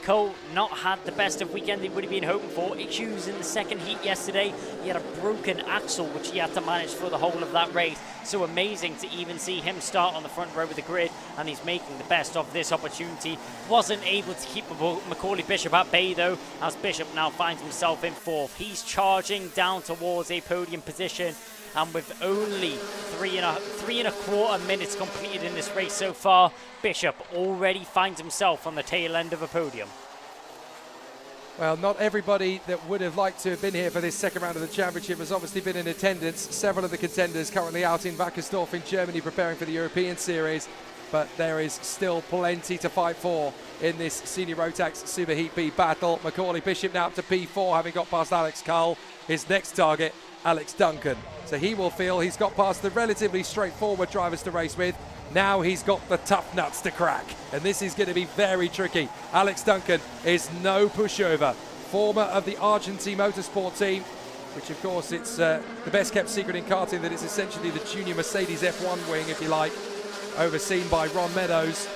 Cole not had the best of weekend he would have been hoping for. Issues in the second heat yesterday. He had a broken axle which he had to manage for the whole of that race. So amazing to even see him start on the front row of the grid, and he's making the best of this opportunity. Wasn't able to keep Macaulay Bishop at bay though, as Bishop now finds himself in fourth. He's charging down towards a podium position, and with only three and a quarter minutes completed in this race so far, Bishop already finds himself on the tail end of a podium. Well, not everybody that would have liked to have been here for this second round of the championship has obviously been in attendance. Several of the contenders currently out in Wackersdorf in Germany preparing for the European Series, but there is still plenty to fight for in this Senior Rotax Super Heat B battle. Macaulay Bishop now up to P4, having got past Alex Cole. His next target, Alex Duncan. So he will feel he's got past the relatively straightforward drivers to race with. Now he's got the tough nuts to crack, and this is going to be very tricky. Alex Duncan is no pushover. Former of the Argentine Motorsport team, which of course it's the best kept secret in karting that it's essentially the junior Mercedes F1 wing, if you like, overseen by Ron Meadows.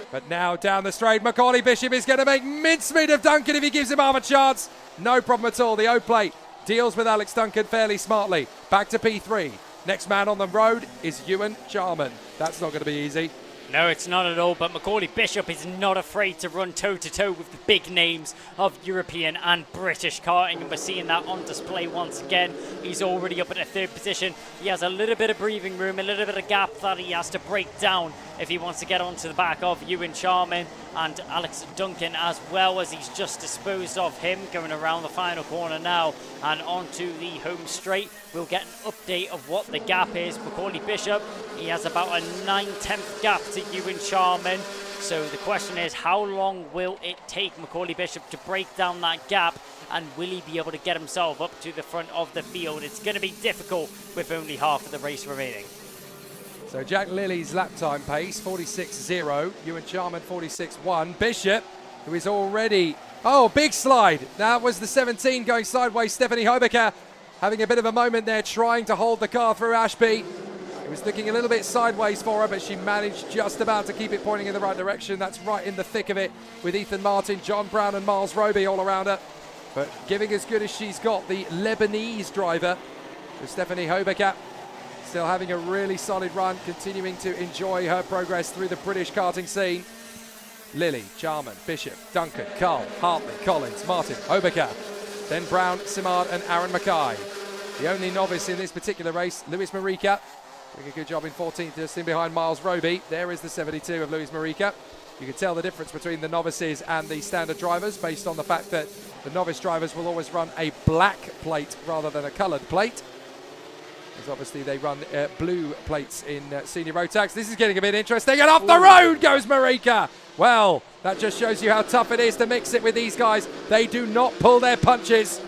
But now down the straight, Macaulay Bishop is going to make mincemeat of Duncan if he gives him half a chance. No problem at all. The O-plate deals with Alex Duncan fairly smartly. Back to P3. Next man on the road is Ewan Jarman. That's not going to be easy. No, it's not at all, but Macaulay Bishop is not afraid to run toe-to-toe with the big names of European and British karting, and we're seeing that on display once again. He's already up at a third position. He has a little bit of breathing room, a little bit of gap that he has to break down if he wants to get onto the back of Ewan Charman and Alex Duncan, as well as he's just disposed of him going around the final corner now and onto the home straight. We'll get an update of what the gap is. Macaulay Bishop, he has about a 9/10 gap to Ewan Charman. So the question is, how long will it take Macaulay Bishop to break down that gap, and will he be able to get himself up to the front of the field? It's going to be difficult with only half of the race remaining. So Jack Lilly's lap time pace, 46.0. Ewan Charman, 46.1. Bishop, who is already... Oh, big slide. That was the 17 going sideways. Stephanie Hobecker having a bit of a moment there, trying to hold the car through Ashby. It was looking a little bit sideways for her, but she managed just about to keep it pointing in the right direction. That's right in the thick of it with Ethan Martin, John Brown and Miles Roby all around her. But giving as good as she's got, the Lebanese driver, with Stephanie Hobecker, still having a really solid run, continuing to enjoy her progress through the British karting scene. Lilly, Jarman, Bishop, Duncan, Cole, Hartley, Collins, Martin, Hobecker, then Brown, Simard and Aaron Mackay. The only novice in this particular race, Luis Marica, doing a good job in 14th, just in behind Miles Roby. There is the 72 of Luis Marica. You can tell the difference between the novices and the standard drivers based on the fact that the novice drivers will always run a black plate rather than a coloured plate. Because obviously they run blue plates in Senior Rotax. This is getting a bit interesting, and off the road goes Marica. Well, that just shows you how tough it is to mix it with these guys. They do not pull their punches.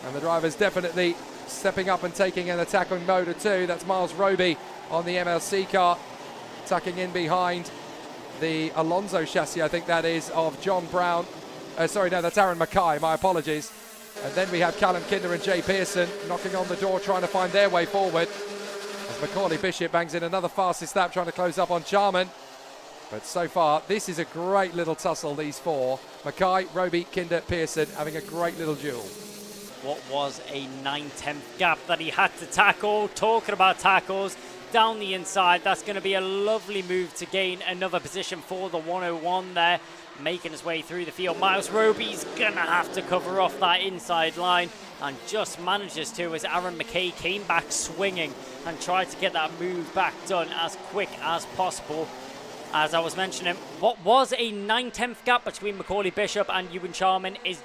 And the driver's definitely stepping up and taking an attacking mode or two. That's Miles Roby on the MLC car, tucking in behind the Alonso chassis, I think that is, of John Brown. Sorry, no, that's Aaron Mackay, my apologies. And then we have Callum Kinder and Jay Pearson knocking on the door, trying to find their way forward. As Macaulay Bishop bangs in another fastest lap, trying to close up on Charman. But so far, this is a great little tussle, these four. Mackay, Roby, Kinder, Pearson having a great little duel. What was a 9/10 gap that he had to tackle. Talking about tackles, down the inside, that's going to be a lovely move to gain another position for the 101 there. Making his way through the field. Miles Roby's going to have to cover off that inside line, and just manages to, as Aaron McKay came back swinging and tried to get that move back done as quick as possible. As I was mentioning, what was a 9/10 gap between Macaulay Bishop and Ewan Charman is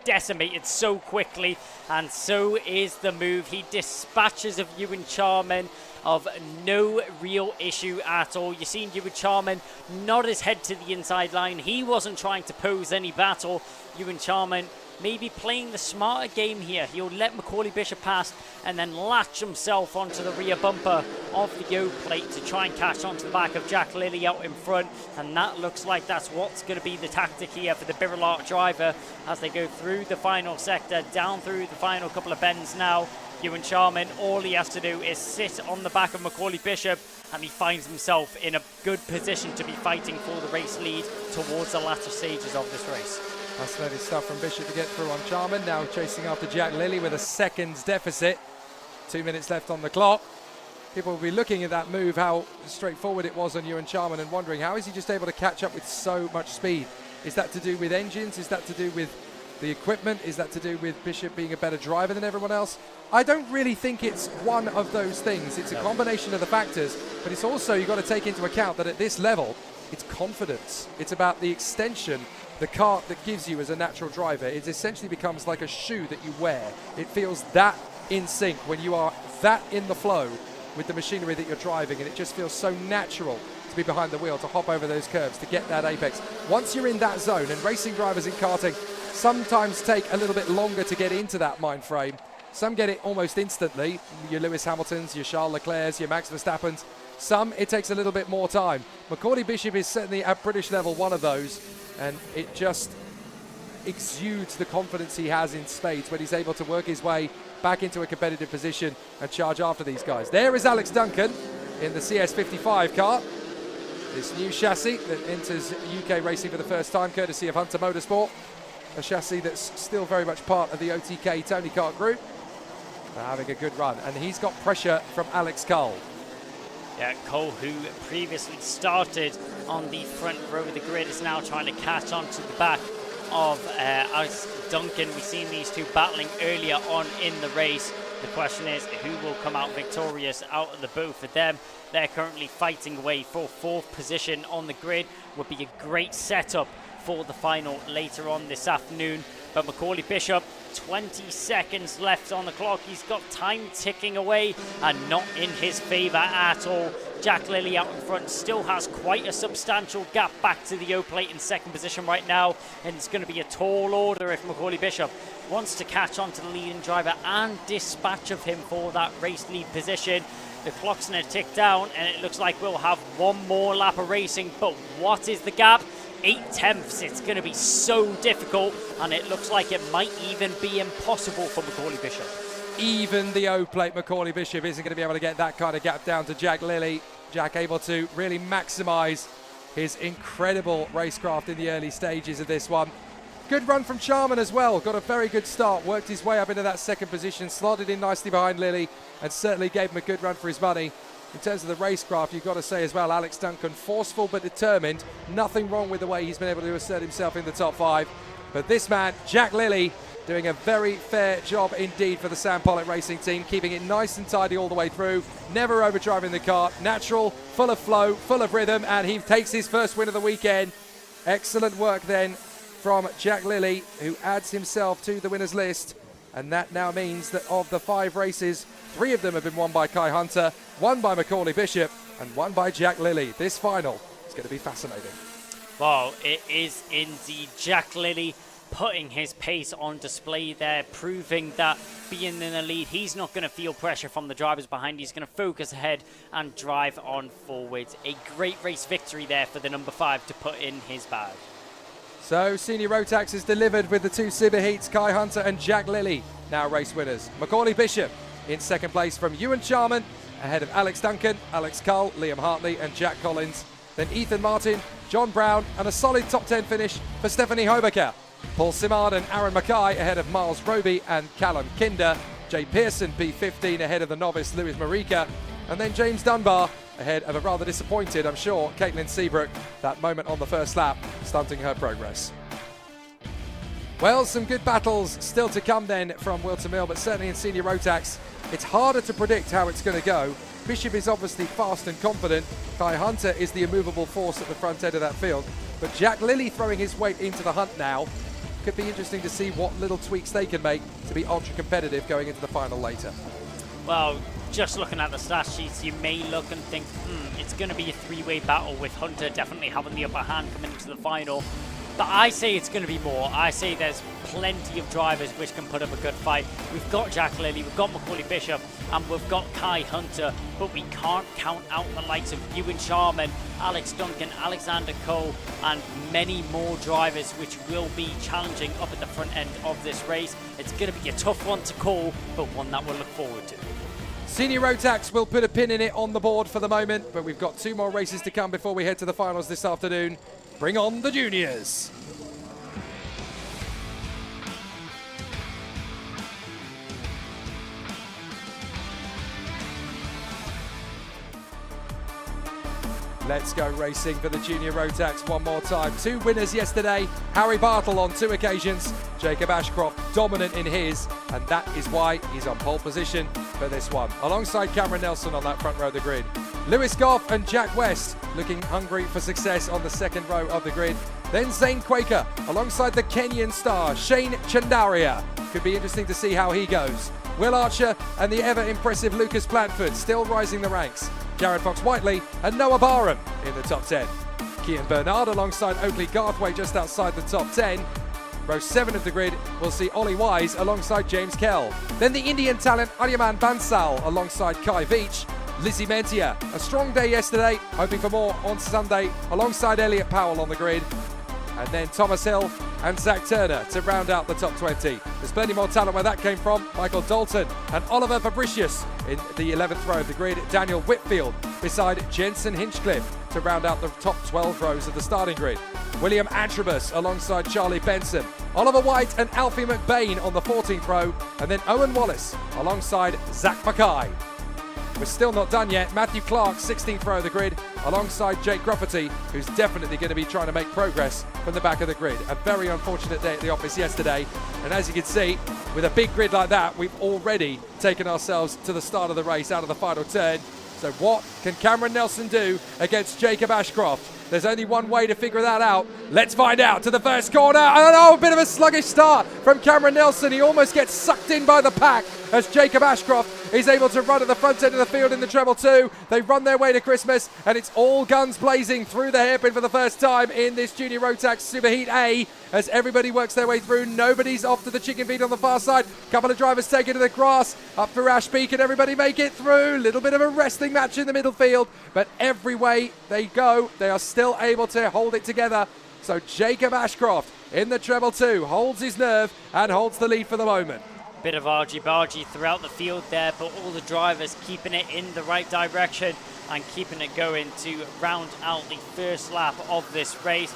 decimated so quickly, and so is the move. He dispatches of Ewan Charman of no real issue at all. You've seen Ewan Charman nod his head to the inside line. He wasn't trying to pose any battle. Ewan Charman maybe playing the smarter game here. He'll let Macaulay Bishop pass and then latch himself onto the rear bumper of the O-plate to try and catch onto the back of Jack Lilly out in front. And that looks like that's what's going to be the tactic here for the Birrell driver as they go through the final sector, down through the final couple of bends now. Ewan Charman, all he has to do is sit on the back of Macaulay Bishop, and he finds himself in a good position to be fighting for the race lead towards the latter stages of this race. Fascinating stuff from Bishop to get through on Charman. Now chasing after Jack Lilly with a seconds deficit. 2 minutes left on the clock. People will be looking at that move, how straightforward it was on Ewan Charman, and wondering how is he just able to catch up with so much speed? Is that to do with engines? Is that to do with the equipment? Is that to do with Bishop being a better driver than everyone else? I don't really think it's one of those things. It's a combination of the factors, but it's also, you've got to take into account that at this level, it's confidence. It's about the extension the kart that gives you as a natural driver. It essentially becomes like a shoe that you wear. It feels that in sync when you are that in the flow with the machinery that you're driving, and it just feels so natural to be behind the wheel, to hop over those curves, to get that apex. Once you're in that zone, and racing drivers in karting sometimes take a little bit longer to get into that mind frame. Some get it almost instantly, your Lewis Hamiltons, your Charles Leclercs, your Max Verstappens. Some, it takes a little bit more time. Macaulay Bishop is certainly at British level one of those, and it just exudes the confidence he has in spades when he's able to work his way back into a competitive position and charge after these guys. There is Alex Duncan in the CS55 car. This new chassis that enters UK racing for the first time, courtesy of Hunter Motorsport. A chassis that's still very much part of the OTK Tony Kart group. They're having a good run, and he's got pressure from Alex Cole. Yeah, Cole, who previously started on the front row of the grid, is now trying to catch onto the back of Alex Duncan. We've seen these two battling earlier on in the race. The question is, who will come out victorious out of the both of them? They're currently fighting away for fourth position on the grid. Would be a great setup for the final later on this afternoon. But Macaulay Bishop, 20 seconds left on the clock. He's got time ticking away and not in his favour at all. Jack Lilly out in front still has quite a substantial gap back to the O-plate in second position right now, and it's going to be a tall order if Macaulay Bishop wants to catch on to the leading driver and dispatch of him for that race lead position. The clock's going to tick down, and it looks like we'll have one more lap of racing, but what is the gap? 8/10. It's going to be so difficult, and it looks like it might even be impossible for Macaulay Bishop. Even the O-plate Macaulay Bishop isn't going to be able to get that kind of gap down to Jack Lilly. Jack able to really maximise his incredible racecraft in the early stages of this one. Good run from Charman as well. Got a very good start. Worked his way up into that second position. Slotted in nicely behind Lilly and certainly gave him a good run for his money. In terms of the racecraft, you've got to say as well, Alex Duncan, forceful but determined. Nothing wrong with the way he's been able to assert himself in the top five. But this man, Jack Lilly, doing a very fair job indeed for the Sam Pollock Racing team, keeping it nice and tidy all the way through, never overdriving the kart, natural, full of flow, full of rhythm, and he takes his first win of the weekend. Excellent work then from Jack Lilly, who adds himself to the winners list. And that now means that of the 5 races, 3 of them have been won by Kai Hunter, 1 by Macaulay Bishop, and 1 by Jack Lilly. This final is going to be fascinating. Well, it is indeed Jack Lilly putting his pace on display there, proving that being in the lead, he's not going to feel pressure from the drivers behind. He's going to focus ahead and drive on forwards. A great race victory there for the number 5 to put in his bag. So, Senior Rotax has delivered with the 2 Super Heats, Kai Hunter and Jack Lilly, now race winners. Macaulay Bishop in second place from Ewan Charman, ahead of Alex Duncan, Alex Cull, Liam Hartley and Jack Collins. Then Ethan Martin, John Brown, and a solid top 10 finish for Stephanie Hobecker. Paul Simard and Aaron Mackay ahead of Miles Roby and Callum Kinder. Jay Pearson, P15, ahead of the novice Lewis Marika. And then James Dunbar ahead of a rather disappointed, I'm sure, Caitlin Seabrook. That moment on the first lap, stunting her progress. Well, some good battles still to come then from Whilton Mill, but certainly in Senior Rotax, it's harder to predict how it's going to go. Bishop is obviously fast and confident. Kai Hunter is the immovable force at the front end of that field. But Jack Lilly throwing his weight into the hunt now. Could be interesting to see what little tweaks they can make to be ultra competitive going into the final later. Well, just looking at the stat sheets, you may look and think, it's going to be a 3-way battle with Hunter definitely having the upper hand coming into the final. But I say it's going to be more. I say there's plenty of drivers which can put up a good fight. We've got Jack Lilly, we've got Macaulay Bishop, and we've got Kai Hunter, but we can't count out the likes of Ewan Sharman, Alex Duncan, Alexander Cole, and many more drivers which will be challenging up at the front end of this race. It's going to be a tough one to call, but one that we'll look forward to. Senior Rotax will put a pin in it on the board for the moment, but we've got 2 more races to come before we head to the finals this afternoon. Bring on the juniors. Let's go racing for the Junior Rotax one more time. 2 winners yesterday. Harry Bartle on 2 occasions. Jacob Ashcroft dominant in his, and that is why he's on pole position for this one, alongside Cameron Nelson on that front row of the grid. Lewis Goff and Jack West looking hungry for success on the second row of the grid. Then Zane Quaker alongside the Kenyan star Shane Chandaria. Could be interesting to see how he goes. Will Archer and the ever-impressive Lucas Blanford still rising the ranks. Jared Fox-Whiteley and Noah Barham in the top 10. Kian Bernard alongside Oakley Garthwaite just outside the top 10. Row 7 of the grid will see Ollie Wise alongside James Kell. Then the Indian talent Aryaman Bansal alongside Kai Veach. Lizzie Mentia, a strong day yesterday, hoping for more on Sunday alongside Elliot Powell on the grid. And then Thomas Hill and Zach Turner to round out the top 20. There's plenty more talent where that came from. Michael Dalton and Oliver Fabricius in the 11th row of the grid. Daniel Whitfield beside Jensen Hinchcliffe to round out the top 12 rows of the starting grid. William Antrobus alongside Charlie Benson. Oliver White and Alfie McBain on the 14th row. And then Owen Wallace alongside Zach Mackay. We're still not done yet. Matthew Clark, 16th row of the grid, alongside Jake Grufferty, who's definitely going to be trying to make progress from the back of the grid. A very unfortunate day at the office yesterday. And as you can see, with a big grid like that, we've already taken ourselves to the start of the race out of the final turn. So what can Cameron Nelson do against Jacob Ashcroft? There's only one way to figure that out. Let's find out to the first corner. And oh, a bit of a sluggish start from Cameron Nelson. He almost gets sucked in by the pack as Jacob Ashcroft is able to run at the front end of the field in the treble 2. They run their way to Christmas, and it's all guns blazing through the hairpin for the first time in this Junior Rotax Superheat A as everybody works their way through. Nobody's off to the chicken feed on the far side. Couple of drivers take it to the grass. Up for Ash Peak, and everybody make it through. Little bit of a wrestling match in the middle field, but every way they go, they are still able to hold it together. So Jacob Ashcroft in the treble 2 holds his nerve and holds the lead for the moment. Bit of argy-bargy throughout the field there, but all the drivers keeping it in the right direction and keeping it going to round out the first lap of this race.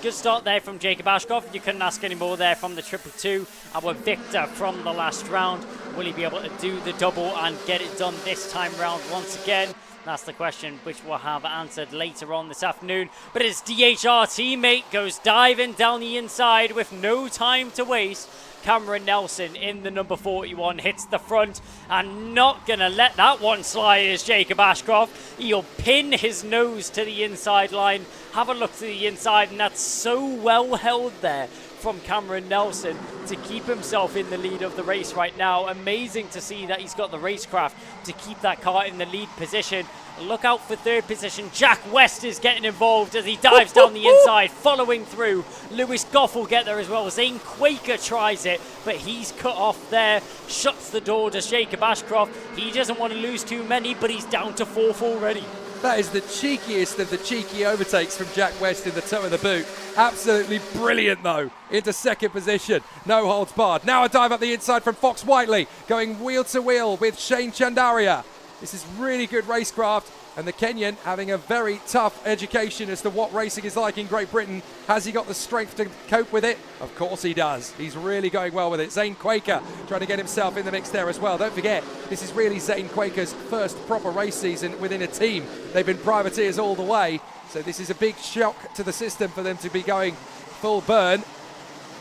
Good start there from Jacob Ashcroft. You couldn't ask any more there from the triple 2. Our victor from the last round. Will he be able to do the double and get it done this time round once again? That's the question which we'll have answered later on this afternoon. But his DHR teammate goes diving down the inside with no time to waste. Cameron Nelson in the number 41 hits the front and not going to let that one slide is Jacob Ashcroft. He'll pin his nose to the inside line. Have a look to the inside, and that's so well held there from Cameron Nelson to keep himself in the lead of the race right now. Amazing to see that he's got the racecraft to keep that car in the lead position. Look out for third position. Jack West is getting involved as he dives down the inside, following through. Lewis Goff will get there as well. Zane Quaker tries it, but he's cut off there. Shuts the door to Jacob Ashcroft. He doesn't want to lose too many, but he's down to 4th already. That is the cheekiest of the cheeky overtakes from Jack West in the toe of the boot. Absolutely brilliant, though, into second position. No holds barred. Now a dive up the inside from Fox Whiteley, going wheel to wheel with Shane Chandaria. This is really good racecraft, and the Kenyan having a very tough education as to what racing is like in Great Britain. Has he got the strength to cope with it? Of course he does. He's really going well with it. Zane Quaker trying to get himself in the mix there as well. Don't forget, this is really Zane Quaker's first proper race season within a team. They've been privateers all the way, so this is a big shock to the system for them to be going full burn.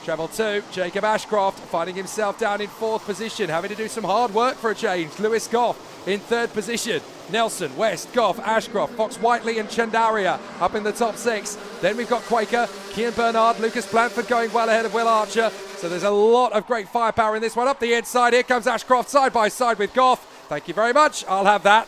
Treble 2, Jacob Ashcroft finding himself down in 4th position, having to do some hard work for a change. Lewis Goff in 3rd position. Nelson, West, Goff, Ashcroft, Fox Whiteley and Chandaria up in the top 6. Then we've got Quaker, Kian Bernard, Lucas Blanford going well ahead of Will Archer. So there's a lot of great firepower in this one. Up the inside, here comes Ashcroft side by side with Goff. Thank you very much, I'll have that.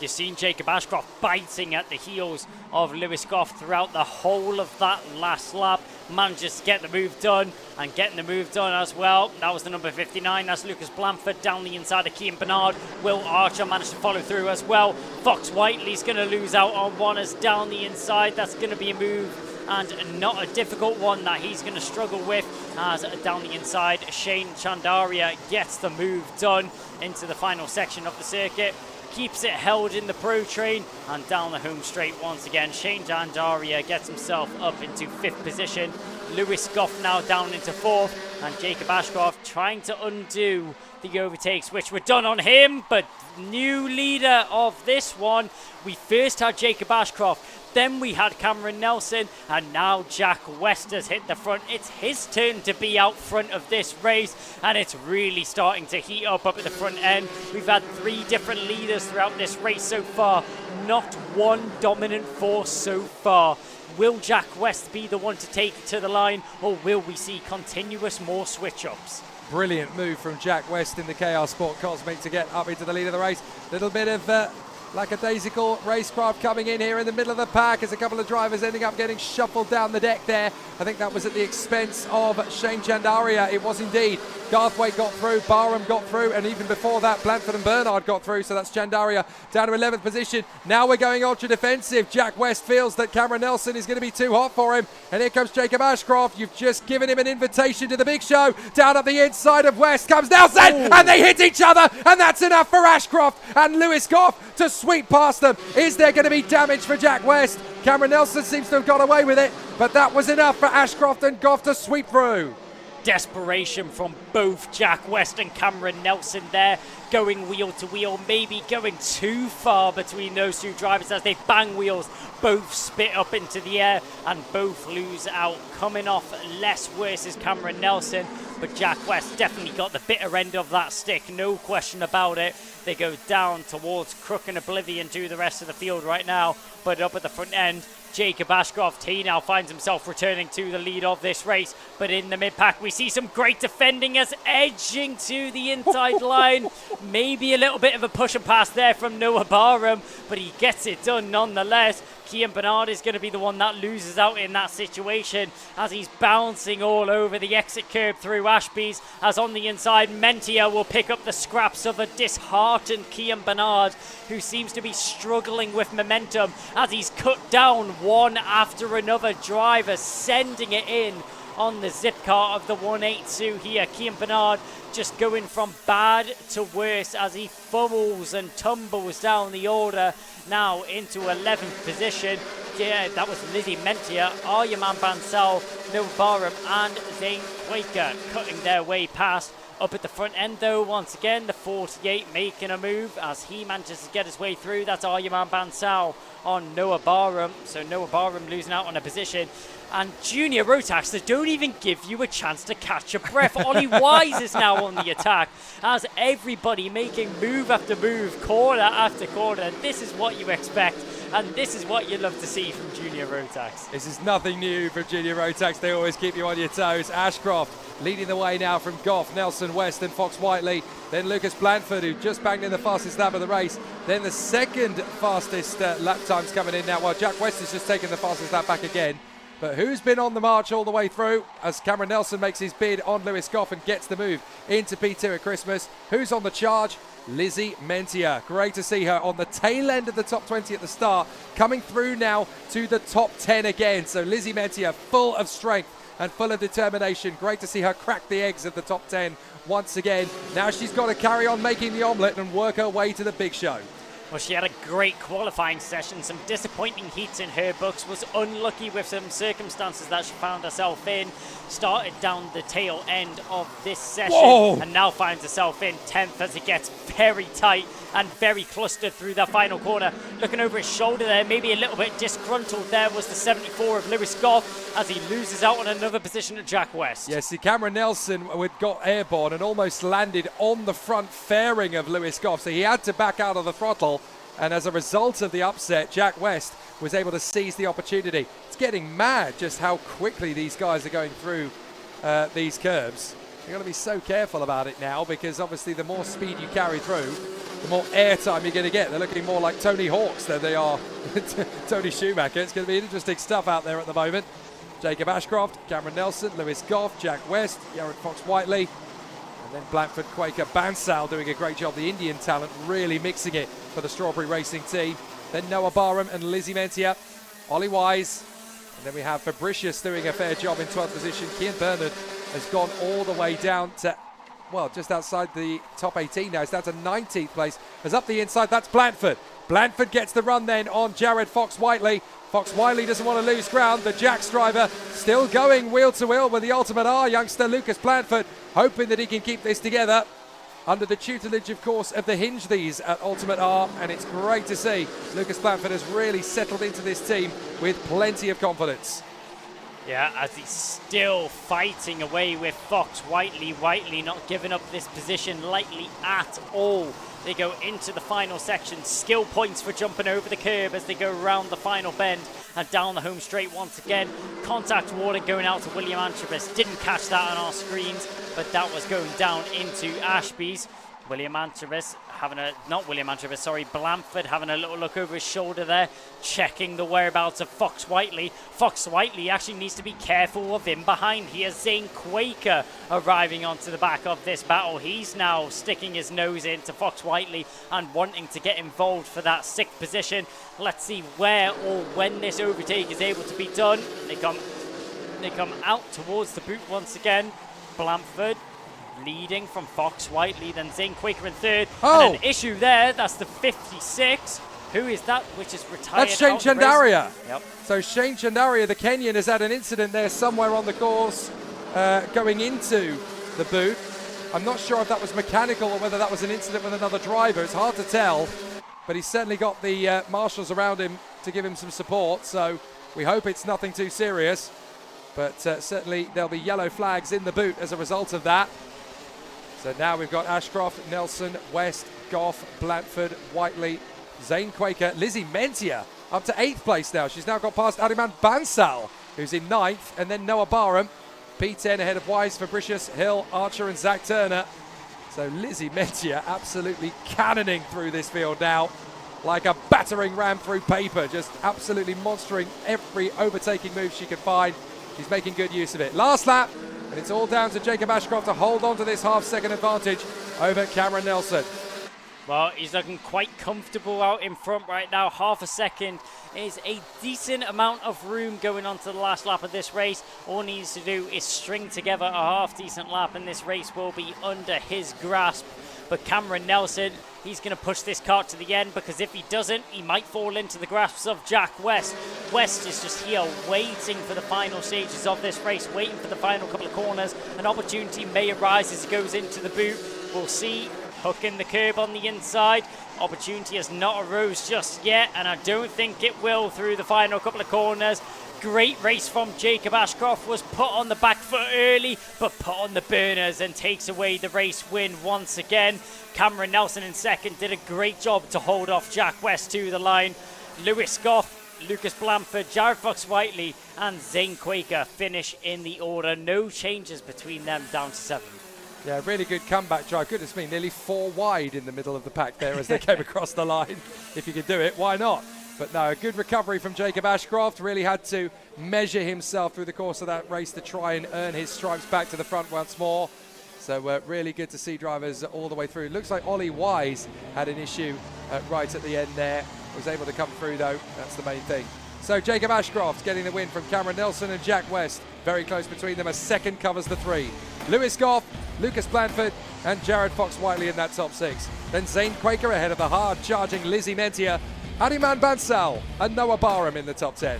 You've seen Jacob Ashcroft biting at the heels of Lewis Goff throughout the whole of that last lap. Manages to get the move done, and getting the move done as well. That was the number 59. That's Lucas Blanford down the inside of Kean Bernard. Will Archer managed to follow through as well. Fox Whiteley's going to lose out on one as down the inside. That's going to be a move, and not a difficult one that he's going to struggle with, as down the inside Shane Chandaria gets the move done into the final section of the circuit. Keeps it held in the Pro Train, and down the home straight once again. Shane Chandaria gets himself up into 5th position. Lewis Goff now down into 4th, and Jacob Ashcroft trying to undo the overtakes which were done on him, but new leader of this one. We first had Jacob Ashcroft, then we had Cameron Nelson, and now Jack West has hit the front. It's his turn to be out front of this race, and it's really starting to heat up at the front end. We've had 3 different leaders throughout this race so far, not one dominant force so far. Will Jack West be the one to take it to the line, or will we see continuous more switch-ups? Brilliant move from Jack West in the KR Sport Cosmic to get up into the lead of the race. Little bit of lackadaisical racecraft coming in here in the middle of the pack as a couple of drivers ending up getting shuffled down the deck there. I think that was at the expense of Shane Chandaria. It was indeed. Garthwaite got through, Barham got through, and even before that, Blanford and Bernard got through, so that's Chandaria down to 11th position. Now we're going ultra defensive. Jack West feels that Cameron Nelson is going to be too hot for him, and here comes Jacob Ashcroft. You've just given him an invitation to the big show. Down at the inside of West comes Nelson, and they hit each other, and that's enough for Ashcroft and Lewis Goff to sweep past them. Is there going to be damage for Jack West? Cameron Nelson seems to have got away with it, but that was enough for Ashcroft and Goff to sweep through. Desperation from both Jack West and Cameron Nelson there, going wheel to wheel, maybe going too far between those 2 drivers as they bang wheels. Both spit up into the air and both lose out. Coming off less worse is Cameron Nelson, but Jack West definitely got the bitter end of that stick, no question about it. They go down towards Crook and Oblivion to the rest of the field right now, but up at the front end, Jacob Ashcroft, he now finds himself returning to the lead of this race, but in the mid-pack we see some great defending as edging to the inside line. Maybe a little bit of a push and pass there from Noah Barham, but he gets it done nonetheless. Kean Bernard is going to be the one that loses out in that situation as he's bouncing all over the exit curb through Ashby's, as on the inside Mentia will pick up the scraps of a disheartened Kean Bernard, who seems to be struggling with momentum as he's cut down one after another driver, sending it in on the zip car of the 182 here. Kean Bernard just going from bad to worse as he fumbles and tumbles down the order, now into 11th position. Yeah, that was Lizzie Mentia, Aryaman Bansal, Noah Barham and Zane Quaker cutting their way past. Up at the front end though, once again, the 48 making a move as he manages to get his way through. That's Aryaman Bansal on Noah Barham. So Noah Barham losing out on a position. And Junior Rotax, they don't even give you a chance to catch your breath. Ollie Wise is now on the attack as everybody making move after move, corner after corner. This is what you expect, and this is what you love to see from Junior Rotax. This is nothing new from Junior Rotax. They always keep you on your toes. Ashcroft leading the way now from Goff, Nelson West and Fox Whiteley. Then Lucas Blanford, who just banged in the fastest lap of the race. Then the second fastest lap times coming in now, while Jack West has just taken the fastest lap back again. But who's been on the march all the way through as Cameron Nelson makes his bid on Lewis Goff and gets the move into P2 at Christmas? Who's on the charge? Lizzie Mentia. Great to see her on the tail end of the top 20 at the start, coming through now to the top 10 again. So Lizzie Mentia, full of strength and full of determination. Great to see her crack the eggs of the top 10 once again. Now she's got to carry on making the omelette and work her way to the big show. Well, she had a great qualifying session, some disappointing heats in her books, was unlucky with some circumstances that she found herself in, started down the tail end of this session. Whoa. And now finds herself in 10th as it gets very tight and very clustered through the final corner. Looking over his shoulder there, maybe a little bit disgruntled there was the 74 of Lewis Goff as he loses out on another position at Jack West. Yes, see, Cameron Nelson got airborne and almost landed on the front fairing of Lewis Goff, so he had to back out of the throttle. And as a result of the upset, Jack West was able to seize the opportunity. It's getting mad just how quickly these guys are going through these curbs. You've got to be so careful about it now, because obviously the more speed you carry through, the more airtime you're going to get. They're looking more like Tony Hawks than they are Tony Schumacher. It's going to be interesting stuff out there at the moment. Jacob Ashcroft, Cameron Nelson, Lewis Goff, Jack West, Jared Fox-Whiteley, and then Blanford, Quaker, Bansal doing a great job. The Indian talent really mixing it for the Strawberry Racing team. Then Noah Barham and Lizzie Mentia, Ollie Wise, and then we have Fabricius doing a fair job in 12th position. Kian Bernard has gone all the way down to, well, just outside the top 18 now. It's down to 19th place. As up the inside, that's Blanford. Blanford gets the run then on Jared Fox-Whiteley. Fox-Whiteley doesn't want to lose ground. The Jacks driver still going wheel to wheel with the Ultimate R youngster Lucas Blanford, hoping that he can keep this together under the tutelage, of course, of the Hinge these at Ultimate R. And it's great to see Lucas Blanford has really settled into this team with plenty of confidence. Yeah, as he's still fighting away with Fox-Whiteley. Whiteley not giving up this position lightly at all. They go into the final section. Skill points for jumping over the curb as they go around the final bend and down the home straight once again. Contact warning going out to William Antrobus. Didn't catch that on our screens, but that was going down into Ashby's. William Antrobus having a, not William Antrobus, sorry, Blanford having a little look over his shoulder there, checking the whereabouts of Fox-Whiteley. Fox-Whiteley actually needs to be careful of him behind here. Zane Quaker arriving onto the back of this battle. He's now sticking his nose into Fox-Whiteley and wanting to get involved for that 6th position. Let's see where or when this overtake is able to be done. They come out towards the boot once again. Blanford leading from Fox-Whiteley, then Zane Quaker in 3rd. Oh! And an issue there, that's the 56. Who is that, which is retired? That's Shane Chandaria. Yep. So Shane Chandaria, the Kenyan, has had an incident there somewhere on the course going into the boot. I'm not sure if that was mechanical or whether that was an incident with another driver. It's hard to tell, but he's certainly got the marshals around him to give him some support, so we hope it's nothing too serious. But certainly there'll be yellow flags in the boot as a result of that. So now we've got Ashcroft, Nelson, West, Goff, Blanford, Whiteley, Zane Quaker, Lizzie Mentia up to 8th place now. She's now got past Adiman Bansal, who's in 9th, and then Noah Barham, P10 ahead of Wise, Fabricius, Hill, Archer and Zach Turner. So Lizzie Mentia absolutely cannoning through this field now like a battering ram through paper, just absolutely monstering every overtaking move she can find. She's making good use of it. Last lap, and it's all down to Jacob Ashcroft to hold on to this half-second advantage over Cameron Nelson. Well, he's looking quite comfortable out in front right now. Half a second is a decent amount of room going on to the last lap of this race. All he needs to do is string together a half-decent lap, and this race will be under his grasp. But Cameron Nelson, he's going to push this kart to the end, because if he doesn't, he might fall into the grasps of Jack West. West is just here waiting for the final stages of this race, waiting for the final couple of corners. An opportunity may arise as he goes into the boot. We'll see. Hooking the curb on the inside. Opportunity has not arose just yet, and I don't think it will through the final couple of corners. Great race from Jacob Ashcroft, was put on the back foot early, but put on the burners and takes away the race win once again. Cameron Nelson in 2nd did a great job to hold off Jack West to the line. Lewis Goff, Lucas Blanford, Jared Fox-Whiteley and Zane Quaker finish in the order. No changes between them, down to 7th. Yeah, really good comeback drive. Goodness me, nearly 4 wide in the middle of the pack there as they came across the line. If you could do it, why not? But no, a good recovery from Jacob Ashcroft. Really had to measure himself through the course of that race to try and earn his stripes back to the front once more. So really good to see drivers all the way through. Looks like Ollie Wise had an issue right at the end there. Was able to come through though, that's the main thing. So Jacob Ashcroft getting the win from Cameron Nelson and Jack West. Very close between them. A 2nd covers the 3. Lewis Goff, Lucas Blanford and Jared Fox-Whiteley in that top 6. Then Zane Quaker ahead of the hard-charging Lizzie Mentia, Adiman Bansal and Noah Barham in the top 10.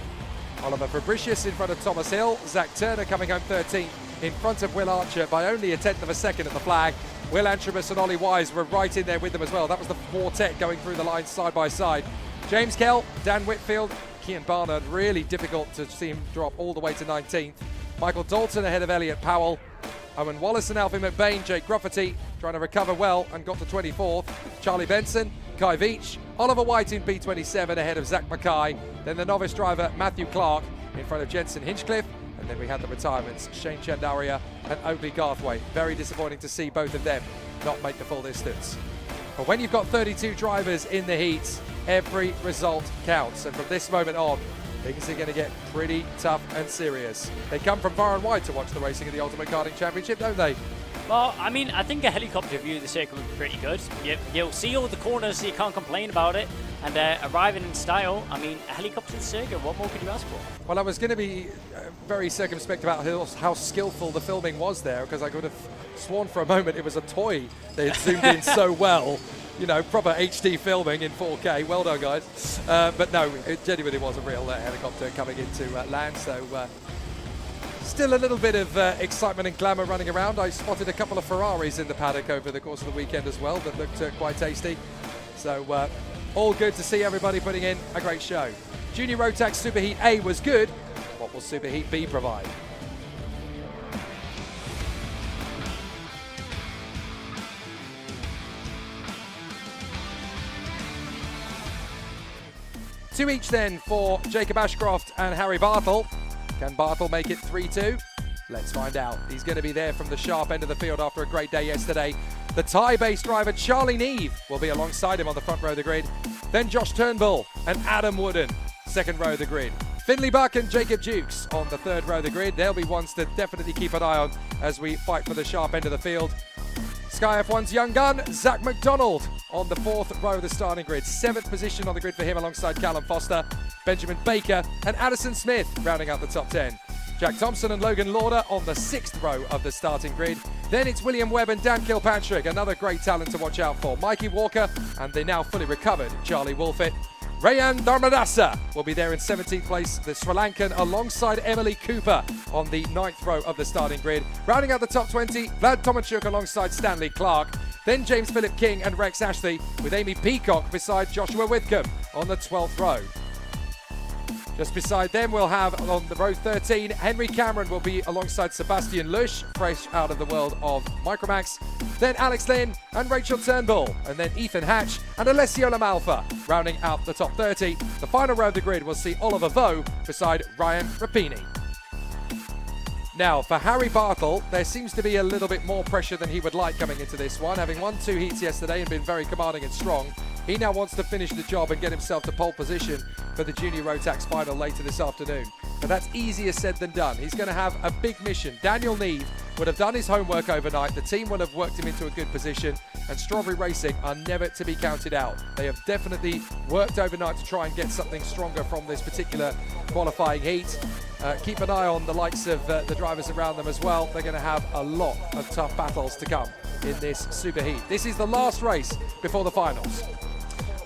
Oliver Fabricius in front of Thomas Hill. Zach Turner coming home 13th in front of Will Archer by only a 1/10 of a second at the flag. Will Antrobus and Ollie Wise were right in there with them as well. That was the quartet going through the line side by side. James Kell, Dan Whitfield, Kian Barnard, really difficult to see him drop all the way to 19th. Michael Dalton ahead of Elliot Powell. Owen Wallace and Alfie McBain, Jake Grufferty trying to recover well and got to 24th. Charlie Benson, Kai Veach, Oliver White in P27 ahead of Zach Mackay. Then the novice driver Matthew Clark in front of Jensen Hinchcliffe. And And then we had the retirements, Shane Chandaria and Oakley Garthwaite. Very disappointing to see both of them not make the full distance. But when you've got 32 drivers in the heats, every result counts. And from this moment on, things are going to get pretty tough and serious. They come from far and wide to watch the racing of the Ultimate Karting Championship, don't they? Well, I mean, I think a helicopter view of the circuit would be pretty good. You'll see all the corners, so you can't complain about it. And arriving in style, I mean, a helicopter circuit, what more could you ask for? Well, I was going to be very circumspect about how skillful the filming was there, because I could have sworn for a moment it was a toy they had zoomed in so well. You know, proper HD filming in 4K. Well done, guys. But no, it genuinely was a real helicopter coming into land, so still a little bit of excitement and glamour running around. I spotted a couple of Ferraris in the paddock over the course of the weekend as well that looked quite tasty. So all good to see everybody putting in a great show. Junior Rotax Superheat A was good. What will Superheat B provide? Two each then for Jacob Ashcroft and Harry Bartle. Can Bartle make it 3-2? Let's find out. He's going to be there from the sharp end of the field after a great day yesterday. The Thai-based driver Charlie Neve will be alongside him on the front row of the grid. Then Josh Turnbull and Adam Wooden, second row of the grid. Finley Buck and Jacob Dukes on the third row of the grid. They'll be ones to definitely keep an eye on as we fight for the sharp end of the field. Sky F1's young gun, Zach McDonald, on the fourth row of the starting grid. Seventh position on the grid for him alongside Callum Foster, Benjamin Baker and Addison Smith rounding out the top 10. Jack Thompson and Logan Lauder on the sixth row of the starting grid. Then it's William Webb and Dan Kilpatrick, another great talent to watch out for. Mikey Walker and the now fully recovered Charlie Wolfett. Rayan Dharmadasa will be there in 17th place, the Sri Lankan, alongside Emily Cooper on the 9th row of the starting grid. Rounding out the top 20, Vlad Tomachuk alongside Stanley Clark. Then James Philip King and Rex Ashley, with Amy Peacock beside Joshua Whitcomb on the 12th row. Just beside them, we'll have on the row 13, Henry Cameron will be alongside Sebastian Lush, fresh out of the world of Micromax. Then Alex Lynn and Rachel Turnbull, and then Ethan Hatch and Alessio Lamalfa, rounding out the top 30. The final row of the grid will see Oliver Vo beside Ryan Rapini. Now, for Harry Bartle, there seems to be a little bit more pressure than he would like coming into this one. Having won 2 heats yesterday and been very commanding and strong, he now wants to finish the job and get himself to pole position for the Junior Rotax final later this afternoon. But that's easier said than done. He's going to have a big mission. Daniel Neve would have done his homework overnight. The team will have worked him into a good position, and Strawberry Racing are never to be counted out. They have definitely worked overnight to try and get something stronger from this particular qualifying heat. Keep an eye on the likes of the drivers around them as well. They're going to have a lot of tough battles to come in this super heat. This is the last race before the finals.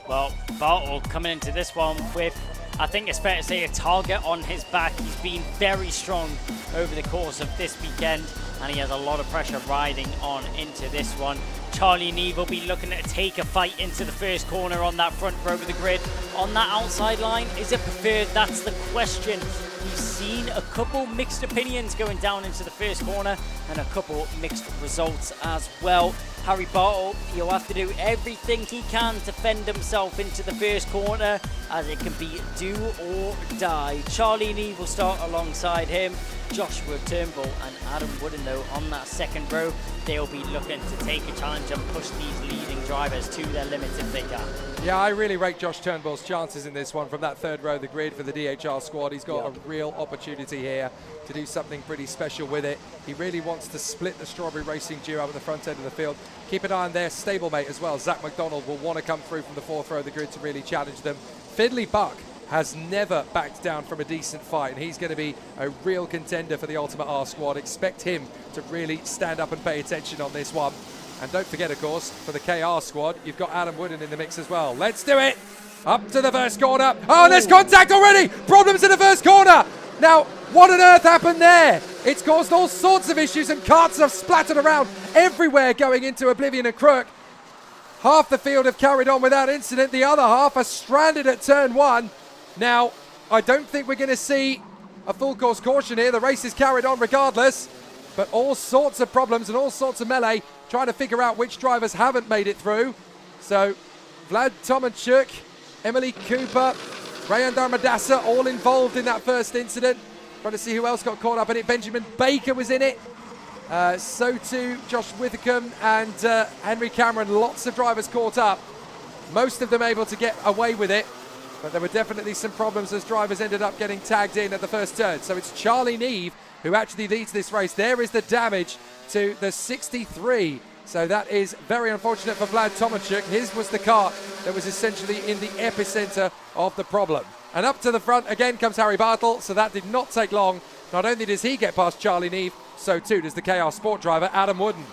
Well, Bartle coming into this one with, I think it's fair to say, a target on his back. He's been very strong over the course of this weekend, and he has a lot of pressure riding on into this one. Charlie Neve will be looking to take a fight into the first corner on that front row of the grid. On that outside line, is it preferred? That's the question. We've seen a couple mixed opinions going down into the first corner and a couple mixed results as well. Harry Bartle, he'll have to do everything he can to fend himself into the first corner, as it can be do or die. Charlie Neve will start alongside him. Joshua Turnbull and Adam Wooden, though, on that second row, they'll be looking to take a challenge and push these leading drivers to their limits if they can. Yeah, I really rate Josh Turnbull's chances in this one from that third row of the grid for the DHR squad. He's got a real opportunity here to do something pretty special with it. He really wants to split the Strawberry Racing duo up at the front end of the field. Keep an eye on their stablemate as well. Zach McDonald will want to come through from the fourth row of the grid to really challenge them. Finley Buck has never backed down from a decent fight, and he's going to be a real contender for the Ultimate R squad. Expect him to really stand up and pay attention on this one. And don't forget, of course, for the KR squad, you've got Adam Wooden in the mix as well. Let's do it! Up to the first corner. Oh, there's contact already! Problems in the first corner! Now, what on earth happened there? It's caused all sorts of issues, and carts have splattered around everywhere going into Oblivion and Crook. Half the field have carried on without incident. The other half are stranded at turn 1. Now, I don't think we're going to see a full course caution here. The race is carried on regardless, but all sorts of problems and all sorts of melee trying to figure out which drivers haven't made it through. So, Vlad Tomachuk, Emily Cooper, Rayan Dharmadasa all involved in that first incident. Trying to see who else got caught up in it. Benjamin Baker was in it. So too Josh Withercombe and Henry Cameron. Lots of drivers caught up. Most of them able to get away with it. But there were definitely some problems as drivers ended up getting tagged in at the first turn. So it's Charlie Neve who actually leads this race. There is the damage to the 63. So that is very unfortunate for Vlad Tomachuk. His was the kart that was essentially in the epicenter of the problem. And up to the front again comes Harry Bartle. So that did not take long. Not only does he get past Charlie Neve, so too does the KR Sport driver Adam Wooden.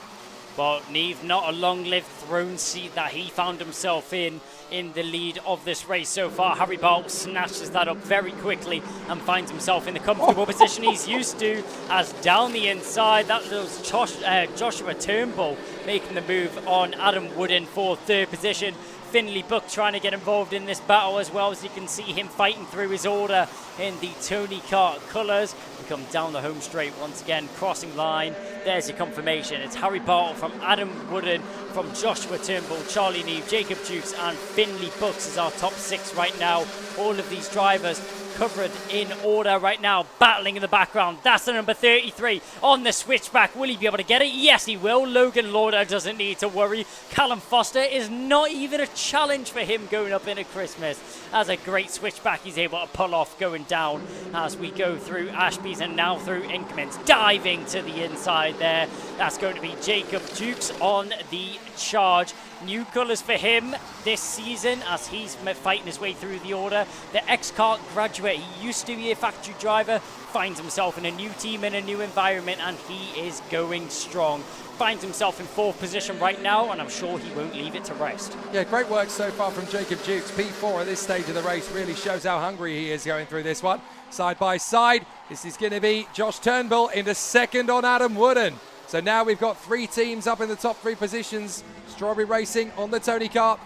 Well, Neve, not a long-lived throne seat that he found himself in the lead of this race so far. Harry Bartle snatches that up very quickly and finds himself in the comfortable position he's used to, as down the inside, that was Joshua Turnbull making the move on Adam Wooden for third position. Finley Buck trying to get involved in this battle as well, as you can see him fighting through his order in the Tony Kart colours. We come down the home straight once again, crossing line. There's your confirmation. It's Harry Bartle from Adam Wooden, from Joshua Turnbull, Charlie Neve, Jacob Dukes and Finley Bucks is our top 6 right now. All of these drivers covered in order right now, battling in the background. That's the number 33 on the switchback. Will he be able to get it? Yes, he will. Logan Lauder doesn't need to worry. Callum Foster is not even a challenge for him going up into Christmas. That's a great switchback he's able to pull off going down as we go through Ashby's and now through Inkermans. Diving to the inside there. That's going to be Jacob Dukes on the charge. New colours for him this season as he's fighting his way through the order. The ex-kart graduate, he used to be a factory driver, finds himself in a new team, in a new environment, and he is going strong. Finds himself in 4th position right now, and I'm sure he won't leave it to rest. Yeah, great work so far from Jacob Dukes. P4 at this stage of the race really shows how hungry he is going through this one. Side by side, this is going to be Josh Turnbull into 2nd on Adam Wooden. So now we've got 3 teams up in the top 3 positions. Strawberry Racing on the Tony Kart,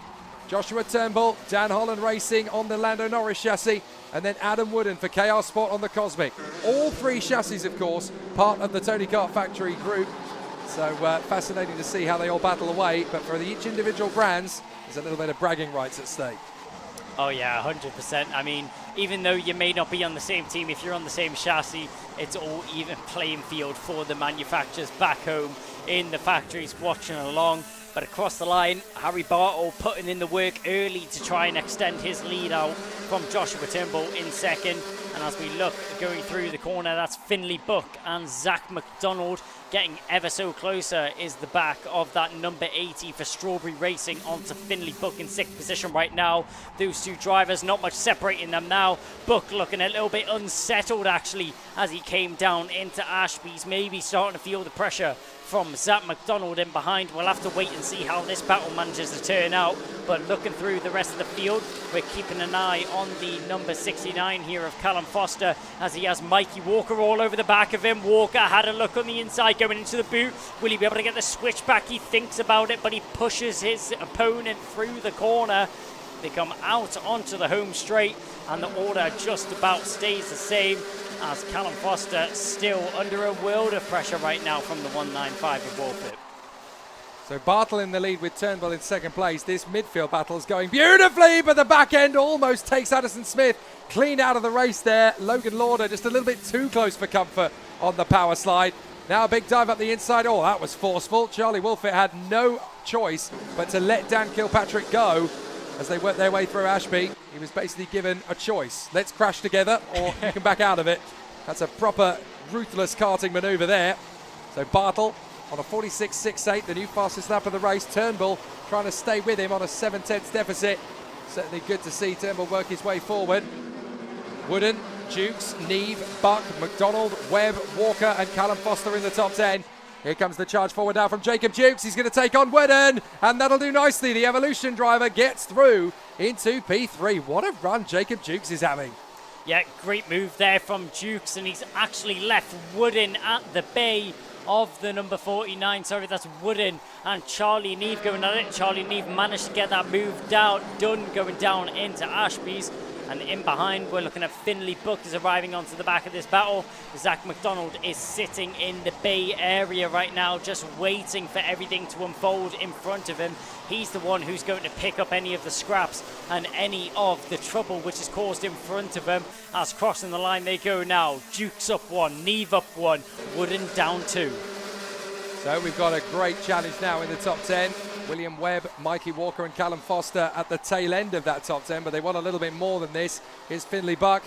Joshua Turnbull, Dan Holland Racing on the Lando Norris chassis, and then Adam Wooden for KR Sport on the Cosmic. All 3 chassis, of course, part of the Tony Kart factory group. So fascinating to see how they all battle away. But for each individual brands, there's a little bit of bragging rights at stake. Oh yeah, 100%. I mean, even though you may not be on the same team, if you're on the same chassis, it's all even playing field for the manufacturers back home in the factories watching along. But across the line, Harry Bartle putting in the work early to try and extend his lead out from Joshua Turnbull in 2nd. And as we look going through the corner, that's Finley Buck and Zach McDonald getting ever so closer, is the back of that number 80 for Strawberry Racing onto Finley Buck in 6th position right now. Those 2 drivers, not much separating them now. Buck looking a little bit unsettled actually as he came down into Ashby's, maybe starting to feel the pressure from Zach McDonald in behind. We'll have to wait and see how this battle manages to turn out. But looking through the rest of the field, we're keeping an eye on the number 69 here of Callum Foster, as he has Mikey Walker all over the back of him. Walker had a look on the inside going into the boot. Will he be able to get the switch back? He thinks about it, but he pushes his opponent through the corner. They come out onto the home straight, and the order just about stays the same, as Callum Foster still under a world of pressure right now from the 195 of Wolfit. So Bartle in the lead with Turnbull in 2nd place. This midfield battle is going beautifully, but the back end almost takes Addison Smith clean out of the race there. Logan Lauder just a little bit too close for comfort on the power slide. Now a big dive up the inside. Oh, that was forceful. Charlie Wolfit had no choice but to let Dan Kilpatrick go as they worked their way through Ashby. He was basically given a choice. Let's crash together or you can back out of it. That's a proper ruthless karting manoeuvre there. So Bartle on a 46.68, the new fastest lap of the race. Turnbull trying to stay with him on a 7/10 deficit. Certainly good to see Turnbull work his way forward. Wooden, Dukes, Neve, Buck, McDonald, Webb, Walker and Callum Foster in the top 10. Here comes the charge forward now from Jacob Dukes. He's going to take on Wooden, and that'll do nicely. The Evolution driver gets through into P3. What a run Jacob Dukes is having. Yeah, great move there from Dukes, and he's actually left Wooden at the bay of the number 49. Sorry, that's Wooden and Charlie Neve going at it. Charlie Neve managed to get that move done going down into Ashby's. And in behind, we're looking at Finley Buck is arriving onto the back of this battle. Zach McDonald is sitting in the bay area right now, just waiting for everything to unfold in front of him. He's the one who's going to pick up any of the scraps and any of the trouble which is caused in front of him. As crossing the line they go now. Duke's up one, Neve up one, Wooden down two. So we've got a great challenge now in the top 10. William Webb, Mikey Walker and Callum Foster at the tail end of that top 10, but they want a little bit more than this. Here's Finley Buck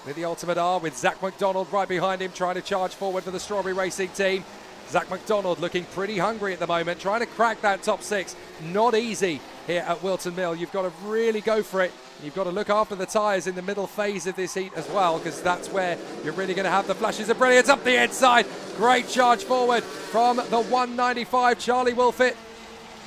with the Ultimate R, with Zach McDonald right behind him, trying to charge forward for the Strawberry Racing team. Zach McDonald looking pretty hungry at the moment, trying to crack that top 6. Not easy here at Whilton Mill. You've got to really go for it. You've got to look after the tyres in the middle phase of this heat as well, because that's where you're really going to have the flashes of brilliance up the inside. Great charge forward from the 195, Charlie Wolfett,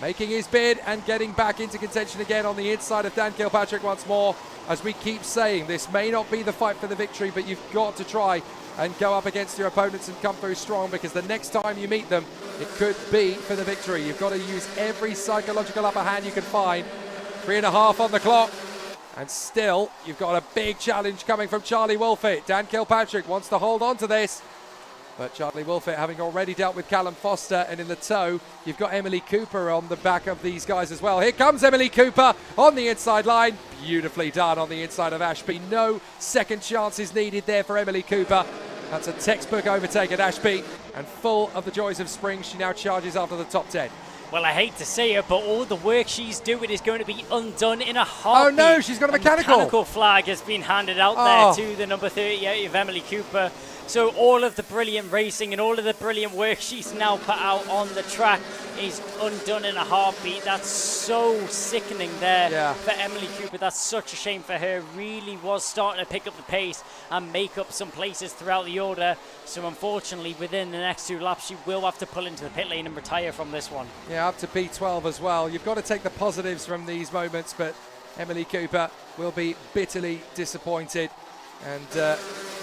making his bid and getting back into contention again on the inside of Dan Kilpatrick once more. As we keep saying, this may not be the fight for the victory, but you've got to try and go up against your opponents and come through strong, because the next time you meet them, it could be for the victory. You've got to use every psychological upper hand you can find. 3.5 on the clock. And still, you've got a big challenge coming from Charlie Wolfett. Dan Kilpatrick wants to hold on to this. But Charlie Wolfett having already dealt with Callum Foster, and in the tow, you've got Emily Cooper on the back of these guys as well. Here comes Emily Cooper on the inside line. Beautifully done on the inside of Ashby. No second chances needed there for Emily Cooper. That's a textbook overtake at Ashby, and full of the joys of spring, she now charges after the top 10. Well, I hate to say it, but all the work she's doing is going to be undone in a heartbeat. Oh no, she's got a mechanical. Mechanical flag has been handed out there to the number 38 of Emily Cooper. So all of the brilliant racing and all of the brilliant work she's now put out on the track is undone in a heartbeat. That's so sickening there for Emily Cooper. That's such a shame for her. Really was starting to pick up the pace and make up some places throughout the order. So unfortunately, within the next 2 laps, she will have to pull into the pit lane and retire from this one. Yeah, up to P12 as well. You've got to take the positives from these moments, but Emily Cooper will be bitterly disappointed. And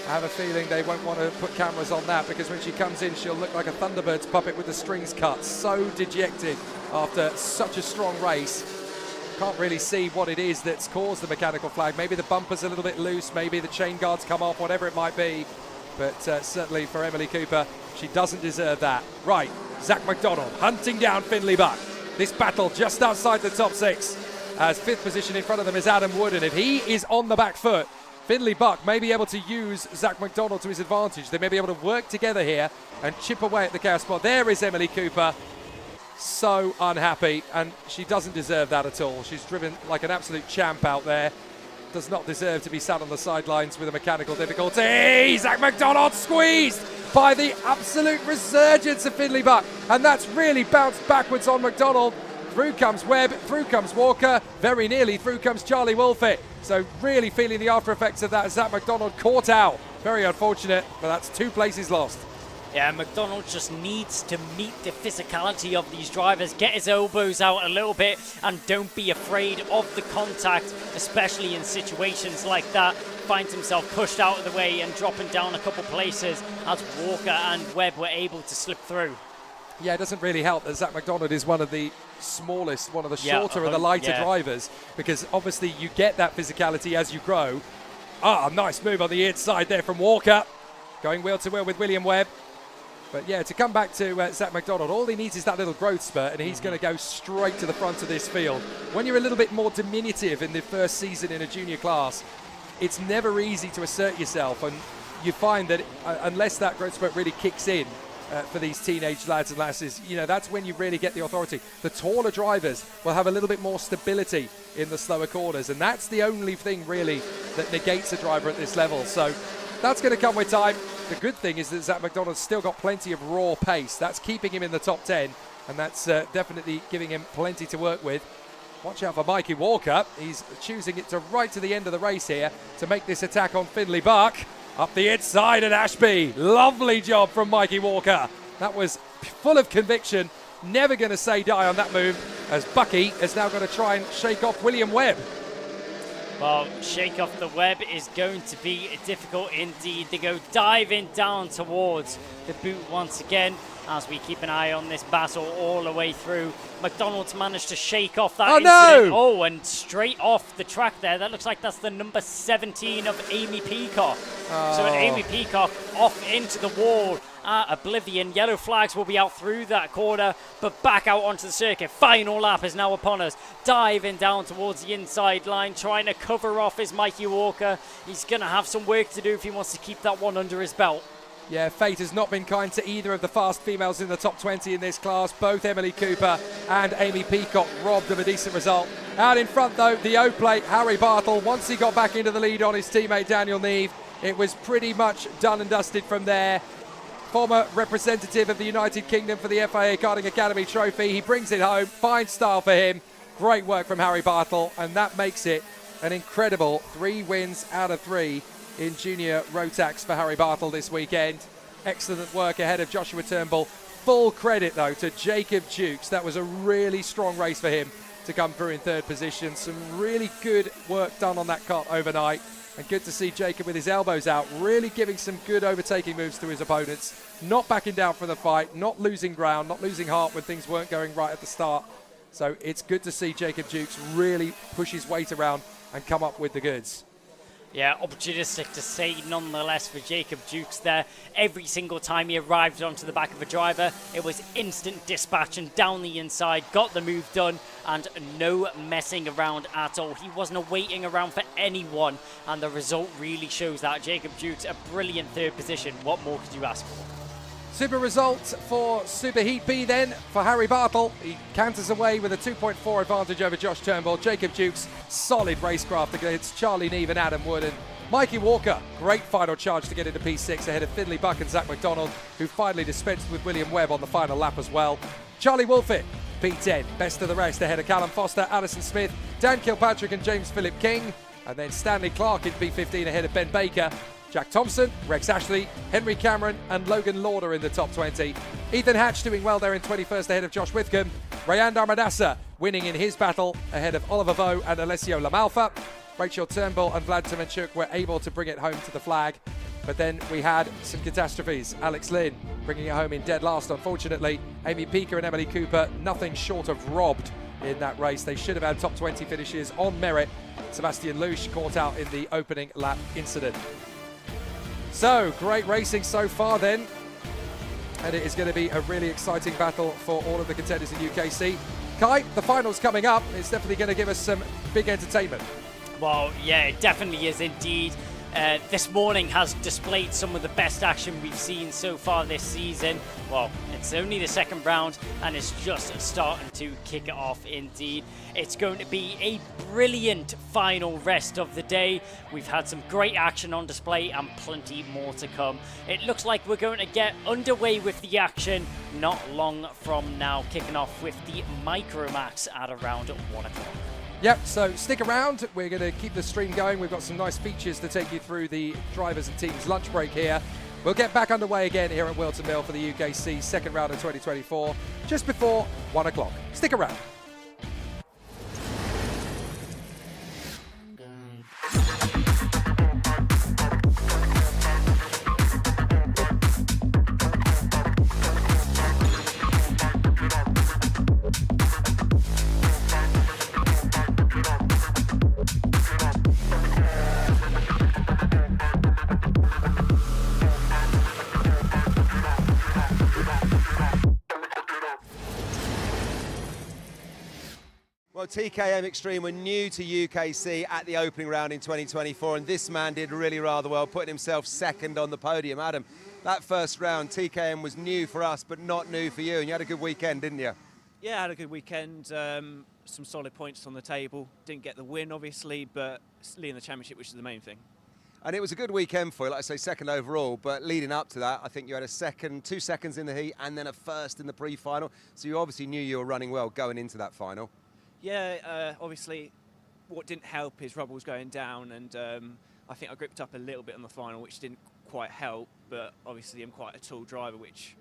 I have a feeling they won't want to put cameras on that, because when she comes in, she'll look like a Thunderbirds puppet with the strings cut. So dejected after such a strong race. Can't really see what it is that's caused the mechanical flag. Maybe the bumper's a little bit loose, maybe the chain guards come off, whatever it might be. But certainly for Emily Cooper, she doesn't deserve that. Right, Zach McDonald hunting down Finley Buck. This battle just outside the top 6. As 5th position in front of them is Adam Wood, and if he is on the back foot, Finley Buck may be able to use Zach McDonald to his advantage. They may be able to work together here and chip away at the chaos spot. There is Emily Cooper. So unhappy, and she doesn't deserve that at all. She's driven like an absolute champ out there. Does not deserve to be sat on the sidelines with a mechanical difficulty. Zach McDonald squeezed by the absolute resurgence of Finley Buck, and that's really bounced backwards on McDonald. Through comes Webb, through comes Walker, very nearly through comes Charlie Wolfett. So really feeling the after effects of that as Zach McDonald caught out. Very unfortunate, but that's 2 places lost. Yeah, McDonald just needs to meet the physicality of these drivers, get his elbows out a little bit, and don't be afraid of the contact, especially in situations like that. Finds himself pushed out of the way and dropping down a couple places as Walker and Webb were able to slip through. Yeah, it doesn't really help that Zach McDonald is one of the smallest, one of the shorter and the lighter drivers, because obviously you get that physicality as you grow. Nice move on the inside there from Walker. Going wheel to wheel with William Webb. But yeah, to come back to Zach McDonald, all he needs is that little growth spurt, and he's going to go straight to the front of this field. When you're a little bit more diminutive in the first season in a junior class, it's never easy to assert yourself, and you find that unless that growth spurt really kicks in, for these teenage lads and lasses, you know, that's when you really get the authority. The taller drivers will have a little bit more stability in the slower corners, and that's the only thing really that negates a driver at this level. So that's going to come with time. The good thing is that Zach McDonald's still got plenty of raw pace. That's keeping him in the top 10, and that's definitely giving him plenty to work with. Watch out for Mikey Walker. He's choosing it to right to the end of the race here to make this attack on Finley Buck. Up the inside at Ashby. Lovely job from Mikey Walker. That was full of conviction. Never going to say die on that move, as Bucky is now going to try and shake off William Webb. Well, shake off the web is going to be difficult indeed. They go diving down towards the boot once again as we keep an eye on this battle all the way through. McDonald's managed to shake off that incident. No! Oh, and straight off the track there. That looks like that's the number 17 of Amy Peacock. So Amy Peacock off into the wall. Oblivion. Yellow flags will be out through that corner, but back out onto the circuit. Final lap is now upon us. Diving down towards the inside line, trying to cover off his Mikey Walker. He's going to have some work to do if he wants to keep that one under his belt. Yeah, fate has not been kind to either of the fast females in the top 20 in this class. Both Emily Cooper and Amy Peacock robbed of a decent result. Out in front, though, the O-plate, Harry Bartle. Once he got back into the lead on his teammate Daniel Neve, it was pretty much done and dusted from there. Former representative of the United Kingdom for the FIA Karting Academy trophy. He brings it home. Fine style for him. Great work from Harry Bartle, and that makes it an incredible 3 wins out of 3 in junior Rotax for Harry Bartle this weekend. Excellent work ahead of Joshua Turnbull. Full credit, though, to Jacob Dukes. That was a really strong race for him to come through in 3rd position. Some really good work done on that kart overnight. And good to see Jacob with his elbows out, really giving some good overtaking moves to his opponents. Not backing down from the fight, not losing ground, not losing heart when things weren't going right at the start. So it's good to see Jacob Dukes really push his weight around and come up with the goods. Yeah, opportunistic to say nonetheless for Jacob Dukes there. Every single time he arrived onto the back of a driver, it was instant dispatch and down the inside, got the move done, and no messing around at all. He wasn't waiting around for anyone, and the result really shows that. Jacob Dukes, a brilliant 3rd position. What more could you ask for? Super result for Super Heat B then for Harry Bartle. He canters away with a 2.4 advantage over Josh Turnbull. Jacob Dukes, solid racecraft against Charlie Neve and Adam Wood. And Mikey Walker, great final charge to get into P6 ahead of Finley Buck and Zach McDonald, who finally dispensed with William Webb on the final lap as well. Charlie Wolfett, P10, best of the rest ahead of Callum Foster, Addison Smith, Dan Kilpatrick and James Philip King. And then Stanley Clark in P15 ahead of Ben Baker. Jack Thompson, Rex Ashley, Henry Cameron and Logan Lauder in the top 20. Ethan Hatch doing well there in 21st ahead of Josh Withcombe. Rayan Darmadasa winning in his battle ahead of Oliver Vo and Alessio Lamalfa. Rachel Turnbull and Vlad Tomenchuk were able to bring it home to the flag. But then we had some catastrophes. Alex Lynn bringing it home in dead last, unfortunately. Amy Peaker and Emily Cooper, nothing short of robbed in that race. They should have had top 20 finishes on merit. Sebastian Lusch caught out in the opening lap incident. So, great racing so far then. And it is going to be a really exciting battle for all of the contenders in UKC. Kai, the final's coming up. It's definitely going to give us some big entertainment. Well, yeah, it definitely is indeed. This morning has displayed some of the best action we've seen so far this season. Well, it's only the 2nd round and it's just starting to kick it off indeed. It's going to be a brilliant final rest of the day. We've had some great action on display and plenty more to come. It looks like we're going to get underway with the action not long from now, kicking off with the Micromax at around 1 o'clock. Yep, so stick around. We're going to keep the stream going. We've got some nice features to take you through the drivers and teams lunch break here. We'll get back underway again here at Whilton Mill for the UKC 2nd round of 2024, just before 1 o'clock. Stick around. Well, TKM Extreme were new to UKC at the opening round in 2024, and this man did really rather well, putting himself 2nd on the podium. Adam, that first round, TKM was new for us, but not new for you, and you had a good weekend, didn't you? Yeah, I had a good weekend. Some solid points on the table. Didn't get the win, obviously, but leading the championship, which is the main thing. And it was a good weekend for you, like I say, 2nd overall, but leading up to that, I think you had a 2 seconds in the heat and then a 1st in the pre-final, so you obviously knew you were running well going into that final. Yeah, obviously, what didn't help is rubble was going down, and I think I gripped up a little bit on the final, which didn't quite help, but obviously I'm quite a tall driver, which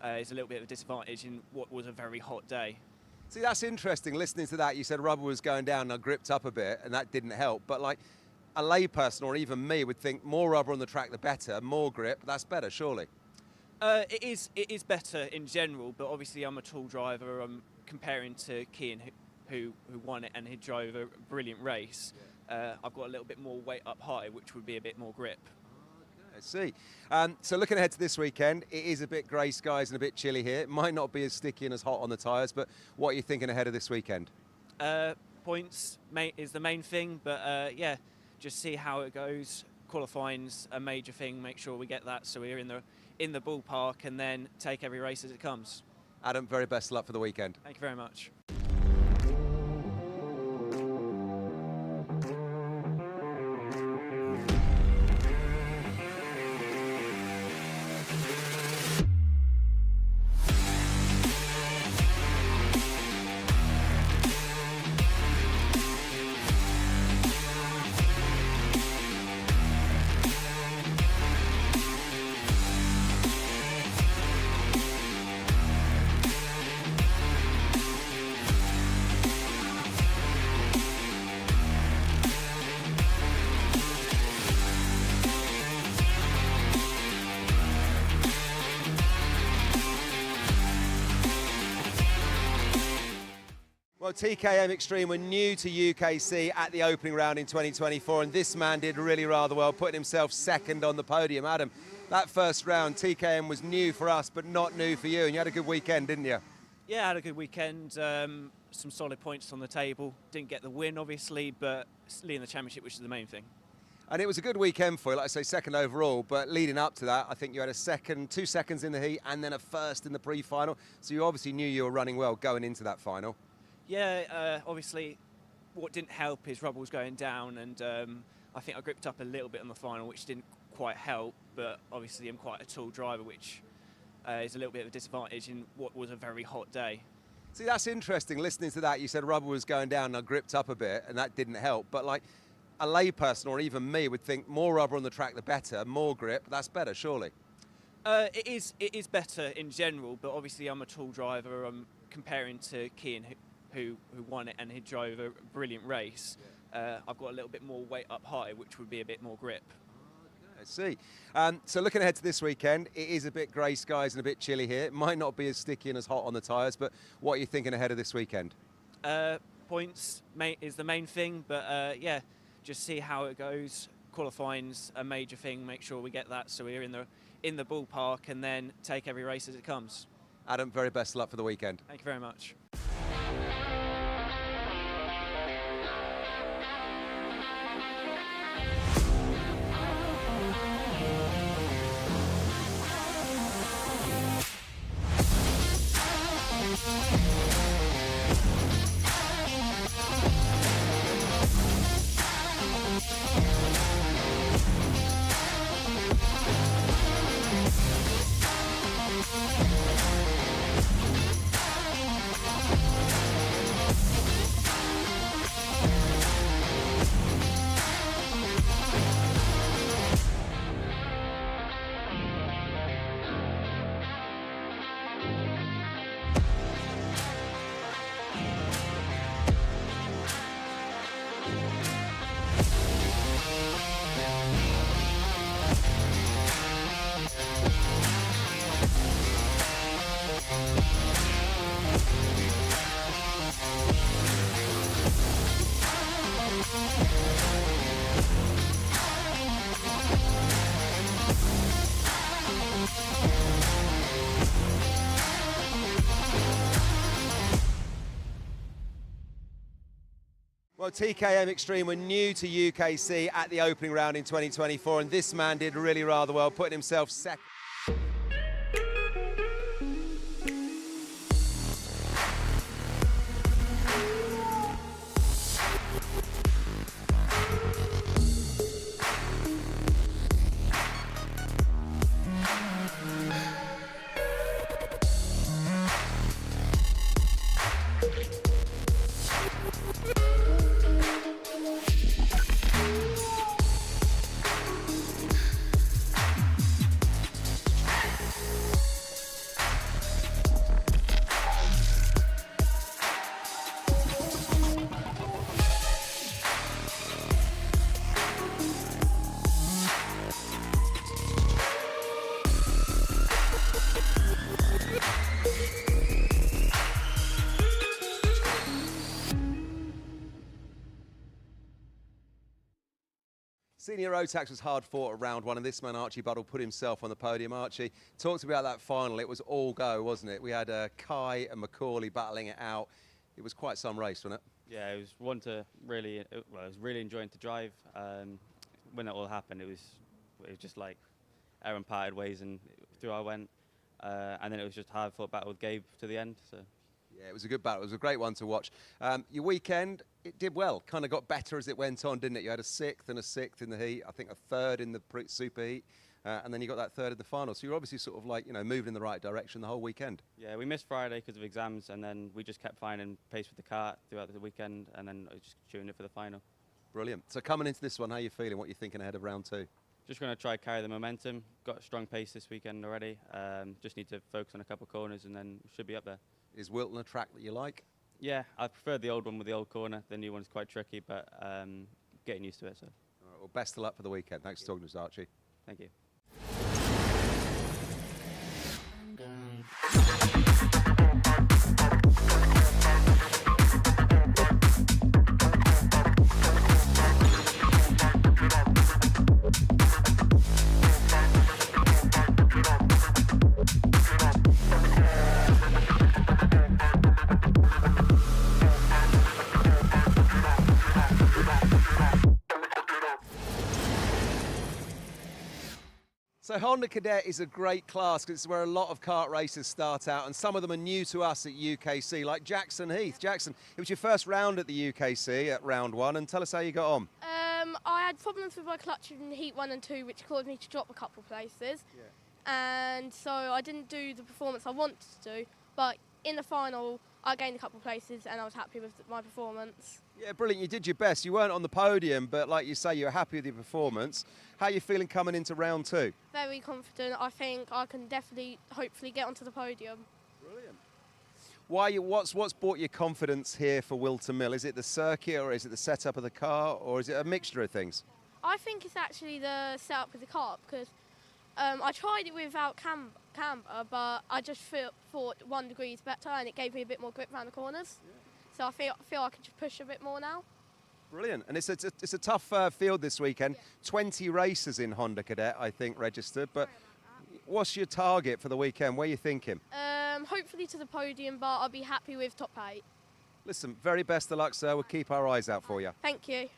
is a little bit of a disadvantage in what was a very hot day. See, that's interesting. Listening to that, you said rubber was going down and I gripped up a bit, and that didn't help. But like a layperson or even me would think more rubber on the track, the better, more grip, that's better, surely. It is better in general, but obviously I'm a tall driver. I'm comparing to Kean, who won it, and he drove a brilliant race. I've got a little bit more weight up high, which would be a bit more grip. I see. So looking ahead to this weekend, it is a bit grey skies and a bit chilly here. It might not be as sticky and as hot on the tyres, but what are you thinking ahead of this weekend? Points is the main thing, but yeah, just see how it goes. Qualifying's a major thing. Make sure we get that, so we're in the ballpark, and then take every race as it comes. Adam, very best of luck for the weekend. Thank you very much. Well, TKM Extreme were new to UKC at the opening round in 2024, and this man did really rather well, putting himself second on the podium. Adam, that first round, TKM was new for us, but not new for you, and you had a good weekend, didn't you? Yeah, I had a good weekend. Some solid points on the table. Didn't get the win, obviously, but leading the championship, which is the main thing. And it was a good weekend for you, like I say, second overall, but leading up to that, I think you had a second, 2 seconds in the heat, and then a first in the pre-final, so you obviously knew you were running well going into that final. Yeah, obviously, what didn't help is rubber was going down, and I think I gripped up a little bit on the final, which didn't quite help, but obviously I'm quite a tall driver, which is a little bit of a disadvantage in what was a very hot day. See, that's interesting. Listening to that, you said rubber was going down and I gripped up a bit, and that didn't help. But like a layperson or even me would think more rubber on the track, the better, more grip, that's better, surely. It is better in general, but obviously I'm a tall driver. I'm comparing to Kean, who won it, and he drove a brilliant race. I've got a little bit more weight up high, which would be a bit more grip. I see. So looking ahead to this weekend, it is a bit grey skies and a bit chilly here. It might not be as sticky and as hot on the tyres, but what are you thinking ahead of this weekend? Points is the main thing, but yeah, just see how it goes. Qualifying's a major thing. Make sure we get that, so we're in the ballpark, and then take every race as it comes. Adam, very best of luck for the weekend. Thank you very much. Well, TKM Extreme were new to UKC at the opening round in 2024, and this man did really rather well, putting himself second. Senior Road Tax was hard fought at round one, and this man, Archie Buddle, put himself on the podium. Archie, talk to me about that final. It was all go, wasn't it? We had Kai and Macaulay battling it out. It was quite some race, wasn't it? Yeah, it was one to really, well, I was really enjoying to drive. When it all happened, it was just like Aaron parted ways and through I went. And then it was just a hard-fought battle with Gabe to the end. So. Yeah, it was a good battle. It was a great one to watch. Your weekend, it did well. Kind of got better as it went on, didn't it? You had a 6th and a 6th in the heat. I think a 3rd in the super heat. And then you got that 3rd in the final. So you're obviously sort of like, moving in the right direction the whole weekend. Yeah, we missed Friday because of exams, and then we just kept finding pace with the kart throughout the weekend, and then just tuned it for the final. Brilliant. So coming into this one, how are you feeling? What are you thinking ahead of round 2? Just going to try carry the momentum. Got a strong pace this weekend already. Just need to focus on a couple of corners, and then we should be up there. Is Whilton a track that you like? Yeah, I prefer the old one with the old corner. The new one's quite tricky, but getting used to it. So. All right, well, best of luck for the weekend. Thanks for talking to us, Archie. Thank you. So Honda Cadet is a great class because it's where a lot of kart racers start out, and some of them are new to us at UKC, like Jackson Heath. Jackson, it was your first round at the UKC at round 1, and tell us how you got on. I had problems with my clutch in heat 1 and 2, which caused me to drop a couple places. And so I didn't do the performance I wanted to do, but in the final I gained a couple places and I was happy with my performance. Yeah, brilliant. You did your best. You weren't on the podium, but like you say, you're happy with your performance. How are you feeling coming into round 2? Very confident. I think I can definitely, hopefully, get onto the podium. Brilliant. What's brought your confidence here for Whilton Mill? Is it the circuit, or is it the setup of the car, or is it a mixture of things? I think it's actually the setup with the car, because I tried it without camber, but I just thought 1 degree is better, and it gave me a bit more grip around the corners. Yeah. So I feel I can just push a bit more now. Brilliant. And it's a tough field this weekend. Yeah. 20 racers in Honda Cadet, I think, registered. But what's your target for the weekend? Where are you thinking? Hopefully to the podium, but I'll be happy with top 8. Listen, very best of luck, sir. We'll keep our eyes out for you. Thank you.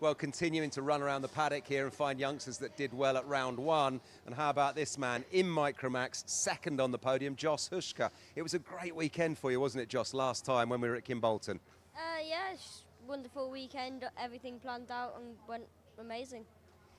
Well, continuing to run around the paddock here and find youngsters that did well at round 1. And how about this man in Micromax, 2nd on the podium, Joss Hushka. It was a great weekend for you, wasn't it, Joss, last time when we were at Kimbolton? Yeah, it's a wonderful weekend. Everything planned out and went amazing.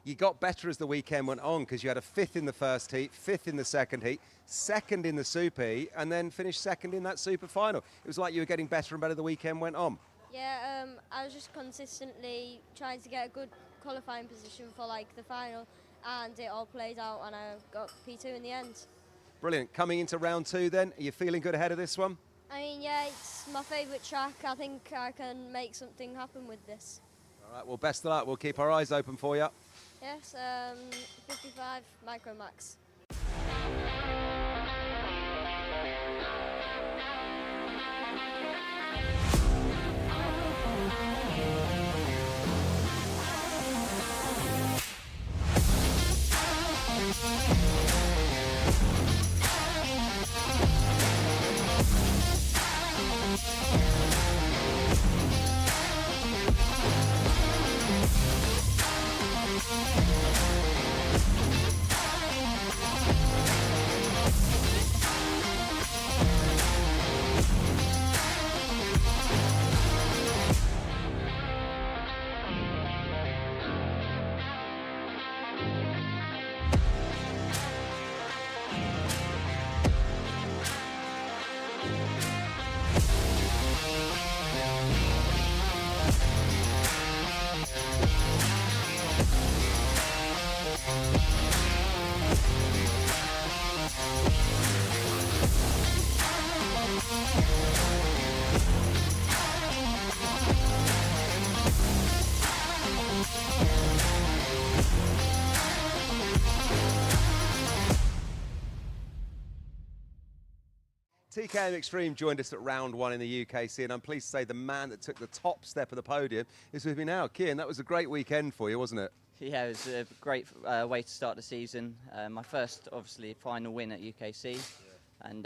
You got better as the weekend went on because you had a 5th in the first heat, 5th in the second heat, 2nd in the super heat, and then finished 2nd in that super final. It was like you were getting better and better the weekend went on. Yeah, I was just consistently trying to get a good qualifying position for like the final, and it all played out, and I got P2 in the end. Brilliant. Coming into round 2 then, are you feeling good ahead of this one? I mean, yeah, it's my favourite track. I think I can make something happen with this. All right, well, best of luck. We'll keep our eyes open for you. Yes, 55 Micromax. TKM Extreme joined us at round 1 in the UKC, and I'm pleased to say the man that took the top step of the podium is with me now. Kian, that was a great weekend for you, wasn't it? Yeah, it was a great way to start the season. My first, obviously, final win at UKC. And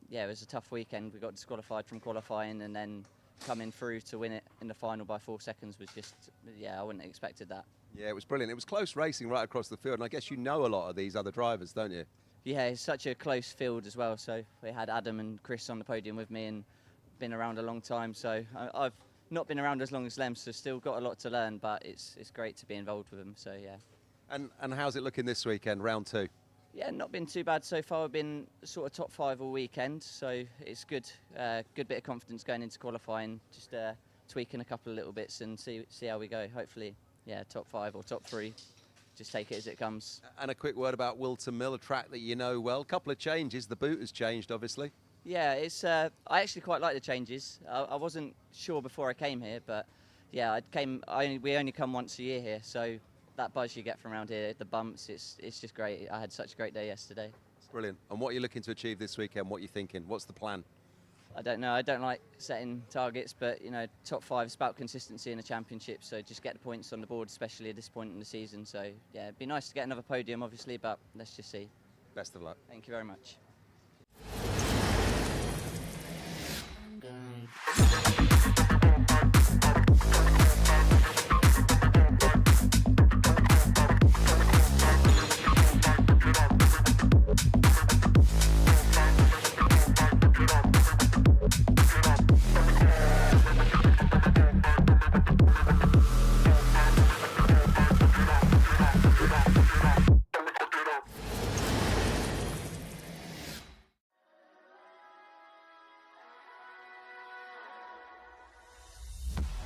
yeah, it was a tough weekend. We got disqualified from qualifying, and then coming through to win it in the final by 4 seconds was just, yeah, I wouldn't have expected that. Yeah, it was brilliant. It was close racing right across the field, and I guess you know a lot of these other drivers, don't you? Yeah, it's such a close field as well. So we had Adam and Chris on the podium with me, and been around a long time. So I've not been around as long as them, so still got a lot to learn. But it's great to be involved with them. So yeah. And how's it looking this weekend, round 2? Yeah, not been too bad so far. We've been sort of top 5 all weekend, so it's good. Good bit of confidence going into qualifying. Just tweaking a couple of little bits and see how we go. Hopefully, yeah, top 5 or top 3. Just take it as it comes. And a quick word about Whilton Mill, a track that you know well. A couple of changes. The boot has changed, obviously. Yeah, it's. I actually quite like the changes. I wasn't sure before I came here, but yeah, we only come once a year here, so that buzz you get from around here, the bumps, it's just great. I had such a great day yesterday. Brilliant. And what are you looking to achieve this weekend? What are you thinking? What's the plan? I don't know. I don't like setting targets, but you know, top 5 is about consistency in the championship. So just get the points on the board, especially at this point in the season. So yeah, it'd be nice to get another podium, obviously, but let's just see. Best of luck. Thank you very much.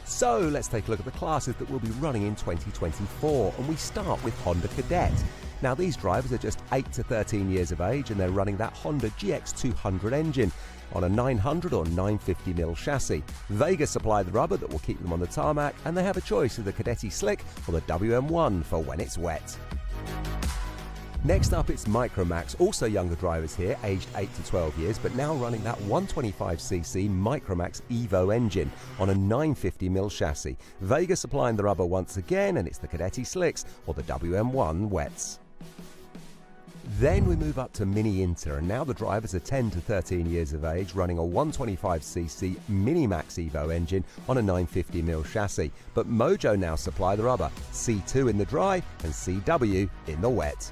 So let's take a look at the classes that will be running in 2024, and we start with Honda Cadet. Now these drivers are just 8 to 13 years of age, and they're running that Honda GX200 engine on a 900 or 950mm chassis. Vega supply the rubber that will keep them on the tarmac, and they have a choice of the Cadetti Slick or the WM1 for when it's wet. Next up, it's Micromax, also younger drivers here, aged 8 to 12 years, but now running that 125cc Micromax Evo engine on a 950mm chassis. Vega supplying the rubber once again, and it's the Cadetti Slicks or the WM1 wets. Then we move up to Mini Inter, and now the drivers are 10 to 13 years of age, running a 125cc Minimax Evo engine on a 950mm chassis. But Mojo now supply the rubber, C2 in the dry and CW in the wet.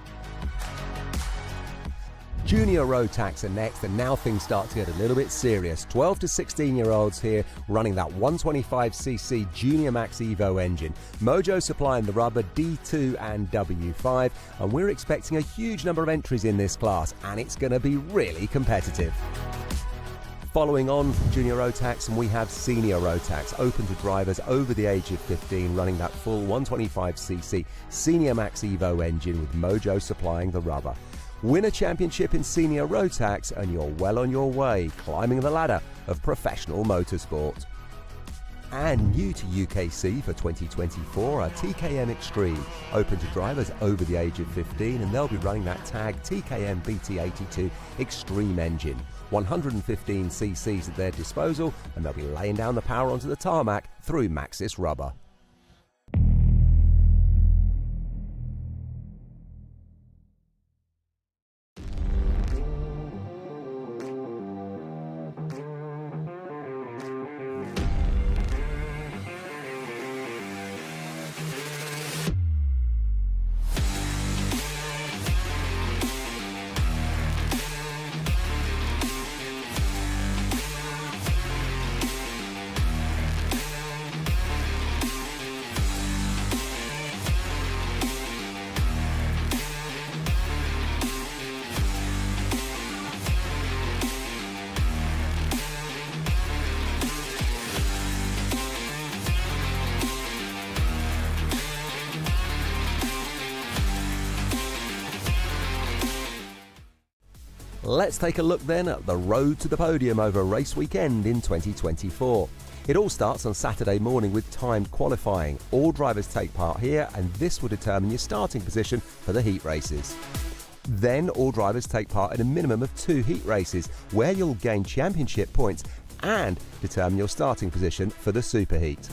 Junior Road Tax are next, and now things start to get a little bit serious. 12 to 16-year-olds here running that 125cc Junior Max Evo engine. Mojo supplying the rubber, D2 and W5, and we're expecting a huge number of entries in this class, and it's going to be really competitive. Following on from Junior Road Tax, and we have Senior Road Tax, open to drivers over the age of 15, running that full 125cc Senior Max Evo engine with Mojo supplying the rubber. Win a championship in Senior Road Tax and you're well on your way, climbing the ladder of professional motorsport. And new to UKC for 2024 are TKM Extreme, open to drivers over the age of 15, and they'll be running that tag TKM BT82 Extreme engine. 115cc's at their disposal, and they'll be laying down the power onto the tarmac through Maxxis rubber. Let's take a look then at the road to the podium over race weekend in 2024. It all starts on Saturday morning with timed qualifying. All drivers take part here, and this will determine your starting position for the heat races. Then all drivers take part in a minimum of 2 heat races where you'll gain championship points and determine your starting position for the superheat.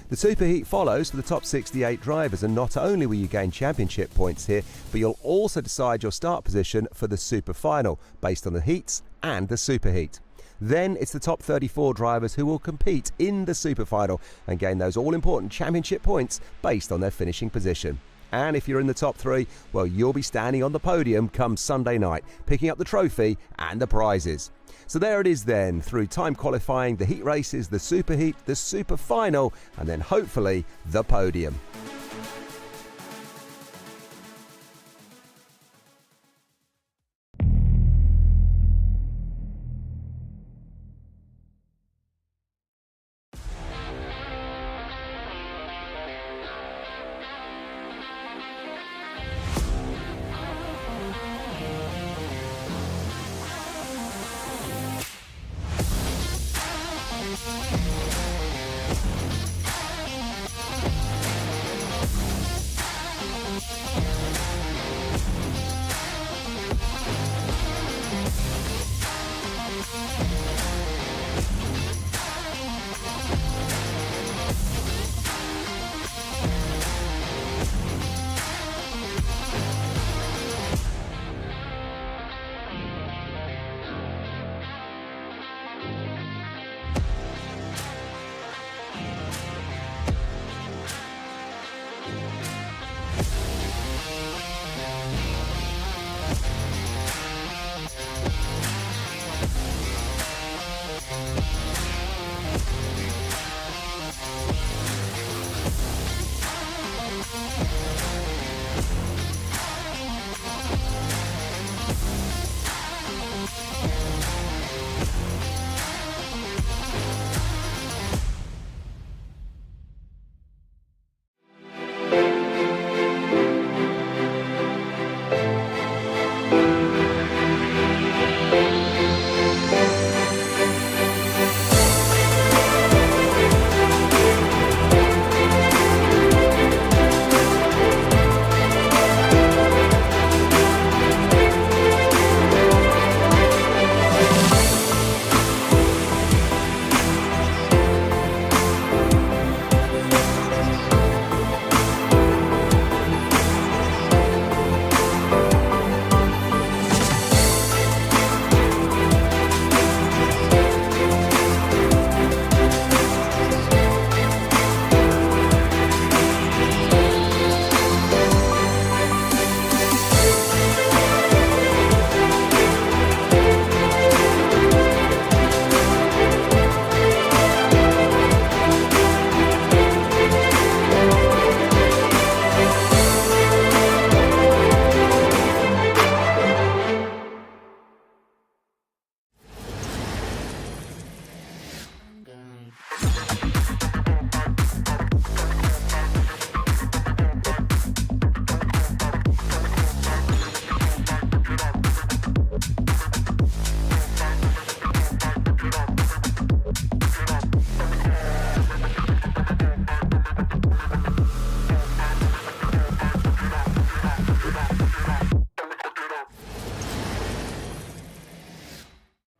The superheat follows for the top 68 drivers, and not only will you gain championship points here, but you'll also decide your start position for the super final based on the heats and the superheat. Then it's the top 34 drivers who will compete in the super final and gain those all-important championship points based on their finishing position. And if you're in the top 3, well, you'll be standing on the podium come Sunday night, picking up the trophy and the prizes. So there it is then, through time qualifying, the heat races, the superheat, the super final, and then hopefully the podium.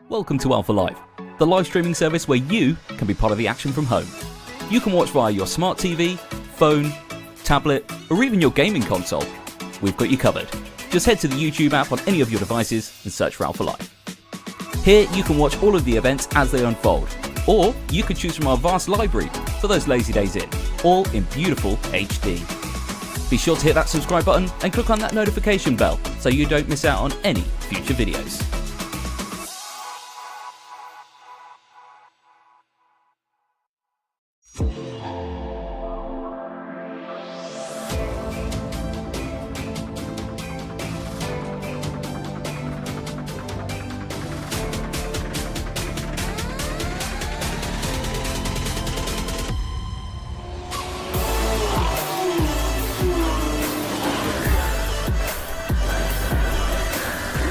Welcome to Alpha Live, the live streaming service where you can be part of the action from home. You can watch via your smart TV, phone, tablet, or even your gaming console. We've got you covered. Just head to the YouTube app on any of your devices and search for Alpha Live. Here you can watch all of the events as they unfold, or you can choose from our vast library for those lazy days in, all in beautiful HD. Be sure to hit that subscribe button and click on that notification bell so you don't miss out on any future videos.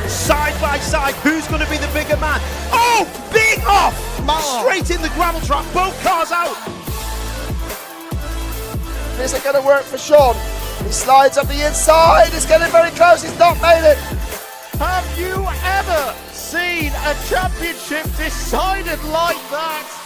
Side by side, who's going to be the bigger man? Oh, big off! Straight in the gravel trap, both cars out. Is it going to work for Sean? He slides up the inside. It's getting very close. He's not made it. Have you ever seen a championship decided like that?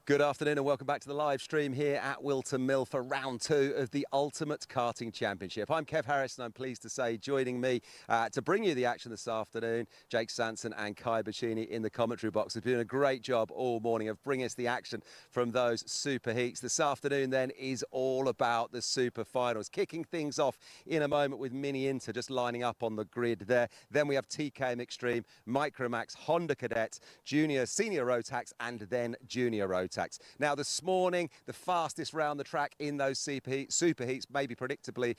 Good afternoon and welcome back to the live stream here at Whilton Mill for round 2 of the Ultimate Karting Championship. I'm Kev Harris and I'm pleased to say joining me to bring you the action this afternoon, Jake Sanson and Kai Bacchini in the commentary box. They've been doing a great job all morning of bringing us the action from those super heats. This afternoon then is all about the super finals, kicking things off in a moment with Mini Inter just lining up on the grid there. Then we have TKM Extreme, Micromax, Honda Cadet, Junior, Senior Rotax and then Junior Rotax. Now this morning, the fastest round the track in those super heats, maybe predictably,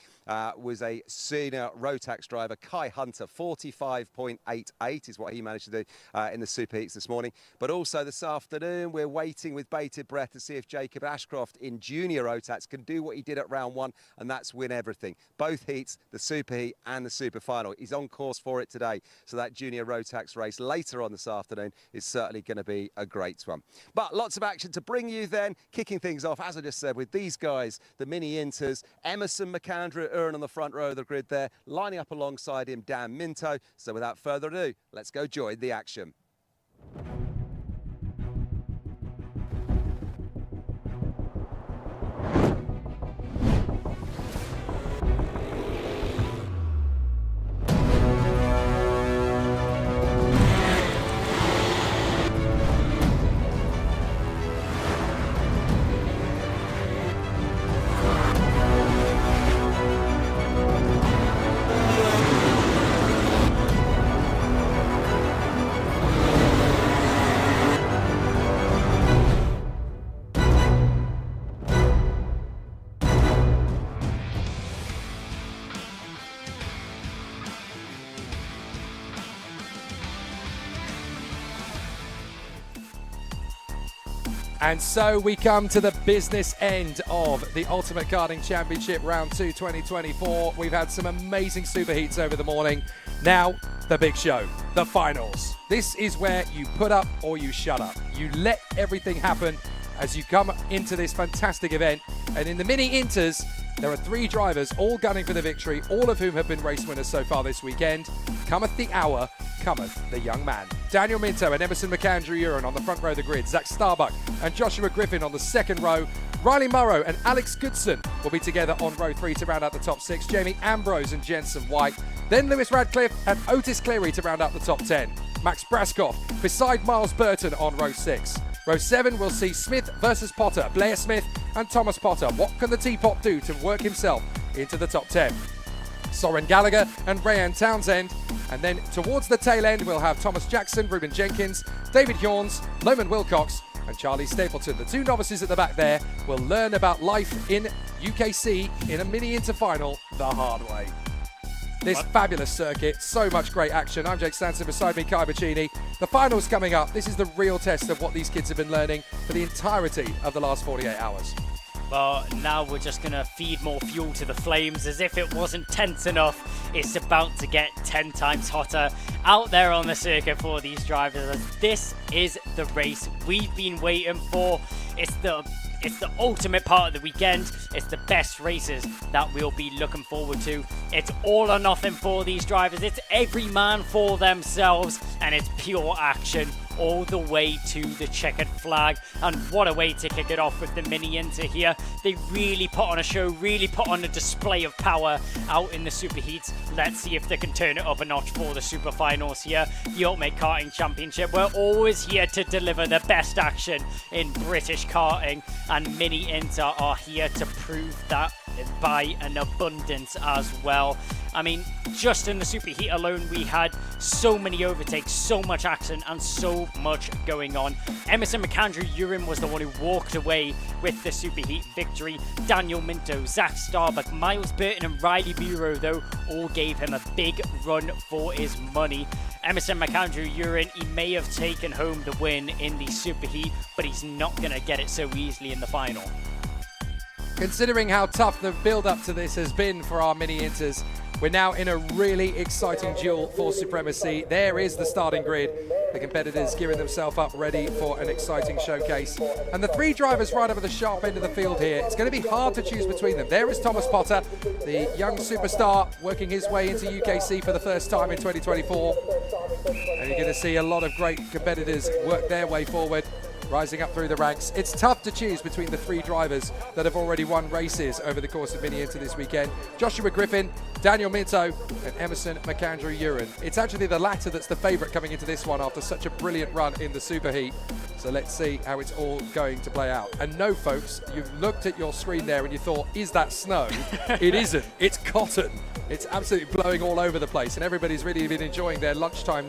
was a senior Rotax driver, Kai Hunter. 45.88 is what he managed to do in the super heats this morning. But also this afternoon, we're waiting with bated breath to see if Jacob Ashcroft in junior Rotax can do what he did at round 1, and that's win everything. Both heats, the super heat and the super final. He's on course for it today. So that junior Rotax race later on this afternoon is certainly going to be a great one. But lots of action to bring you then, kicking things off, as I just said, with these guys, the Mini Inters, Emerson McAndrew Uren on the front row of the grid there, lining up alongside him, Dan Minto. So without further ado, let's go join the action. And so we come to the business end of the Ultimate Karting Championship Round 2 2024. We've had some amazing super heats over the morning. Now, the big show, the finals. This is where you put up or you shut up. You let everything happen as you come into this fantastic event. And in the Mini Inters, there are 3 drivers all gunning for the victory, all of whom have been race winners so far this weekend. Cometh the hour, cometh the young man. Daniel Minto and Emerson McAndrew Uren on the front row of the grid. Zach Starbuck and Joshua Griffin on the second row. Riley Morrow and Alex Goodson will be together on row 3 to round out the top 6. Jamie Ambrose and Jensen White. Then Lewis Radcliffe and Otis Cleary to round out the top 10. Max Braskoff beside Miles Burton on row 6. Row 7 will see Smith versus Potter, Blair Smith and Thomas Potter. What can the Teapot do to work himself into the top 10? Soren Gallagher and Rayan Townsend. And then towards the tail end, we'll have Thomas Jackson, Ruben Jenkins, David Hjorns, Loman Wilcox and Charlie Stapleton. The 2 novices at the back there will learn about life in UKC in a Mini Inter final the hard way. This fabulous circuit, so much great action. I'm Jake Stanson, beside me Kai Bacchini. The finals coming up. This is the real test of what these kids have been learning for the entirety of the last 48 hours. Well, now we're just going to feed more fuel to the flames. As if it wasn't tense enough, it's about to get 10 times hotter out there on the circuit for these drivers. This is the race we've been waiting for. It's the ultimate part of the weekend. It's the best races that we'll be looking forward to. It's all or nothing for these drivers. It's every man for themselves, and it's pure action all the way to the checkered flag. And what a way to kick it off with the Mini Inter here. They really put on a show, really put on a display of power out in the super heats. Let's see if they can turn it up a notch for the super finals here. The Ultimate Karting Championship. We're always here to deliver the best action in British karting, and Mini Inter are here to prove that by an abundance as well. I mean, just in the super heat alone, we had so many overtakes, so much action, and so much going on. Emerson McAndrew Uren was the one who walked away with the super heat victory. Daniel Minto, Zach Starbuck, Miles Burton, and Riley Bureau, though, all gave him a big run for his money. Emerson McAndrew Uren, he may have taken home the win in the super heat, but he's not going to get it so easily in the final. Considering how tough the build-up to this has been for our Mini Inters, we're now in a really exciting duel for supremacy. There is the starting grid. The competitors gearing themselves up ready for an exciting showcase. And the 3 drivers right up at the sharp end of the field here. It's going to be hard to choose between them. There is Thomas Potter, the young superstar working his way into UKC for the first time in 2024. And you're going to see a lot of great competitors work their way forward. rising up through the ranks. It's tough to choose between the 3 drivers that have already won races over the course of Mini Inter this weekend. Joshua Griffin, Daniel Minto and Emerson McAndrew-Uren. It's actually the latter that's the favourite coming into this one after such a brilliant run in the Superheat. So let's see how it's all going to play out. And no, folks, you've looked at your screen there and you thought, is that snow? It isn't. It's cotton. It's absolutely blowing all over the place, and everybody's really been enjoying their lunchtime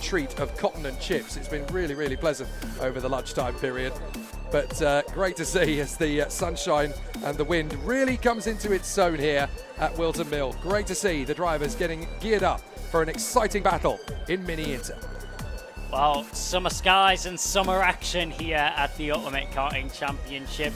treat of cotton and chips. It's been really, really pleasant over the lunchtime period. But great to see as the sunshine and the wind really comes into its zone here at Whilton Mill. Great to see the drivers getting geared up for an exciting battle in Mini Inter. Well, summer skies and summer action here at the Ultimate Karting Championship.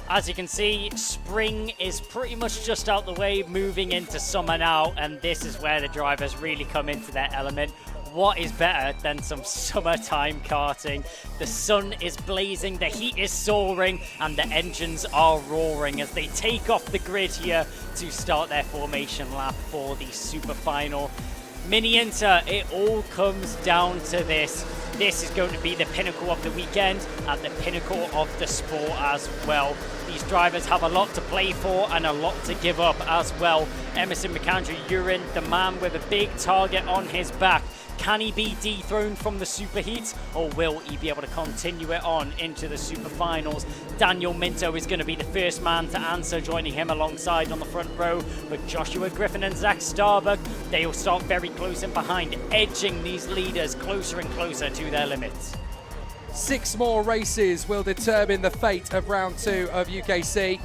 As you can see, spring is pretty much just out the way, moving into summer now, and this is where the drivers really come into their element. What is better than some summertime karting? The sun is blazing, the heat is soaring, and the engines are roaring as they take off the grid here to start their formation lap for the super final. Mini Inter, it all comes down to this. This is going to be the pinnacle of the weekend and the pinnacle of the sport as well. These drivers have a lot to play for and a lot to give up as well. Emerson McAndrew-Uren, the man with a big target on his back. Can he be dethroned from the Superheat, or will he be able to continue it on into the Super Finals? Daniel Minto is going to be the first man to answer, joining him alongside on the front row. But Joshua Griffin and Zach Starbuck, they will start very close in behind, edging these leaders closer and closer to their limits. 6 more races will determine the fate of round 2 of UKC.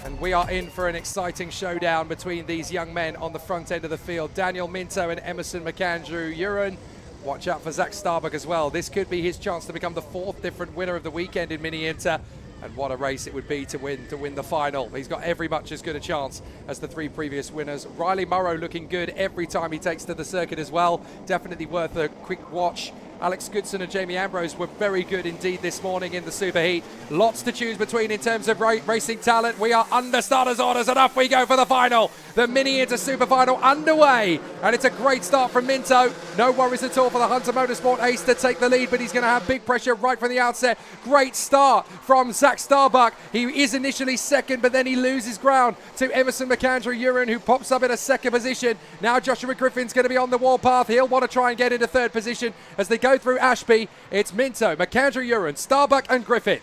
And we are in for an exciting showdown between these young men on the front end of the field. Daniel Minto and Emerson McAndrew-Uren. Watch out for Zach Starbuck as well. This could be his chance to become the 4th different winner of the weekend in Mini Inter. And what a race it would be to win the final. He's got every much as good a chance as the 3 previous winners. Riley Morrow looking good every time he takes to the circuit as well. Definitely worth a quick watch. Alex Goodson and Jamie Ambrose were very good indeed this morning in the Superheat. Lots to choose between in terms of racing talent. We are under starters orders and off we go for the final. The Mini Inter Super Final underway. And it's a great start from Minto. No worries at all for the Hunter Motorsport ace to take the lead, but he's going to have big pressure right from the outset. Great start from Zach Starbuck. He is initially second, but then he loses ground to Emerson McAndrew-Uren, who pops up in a second position. Now Joshua Griffin's going to be on the warpath. He'll want to try and get into 3rd position as they go through Ashby. It's Minto, McAndrew-Uren, Starbuck and Griffin.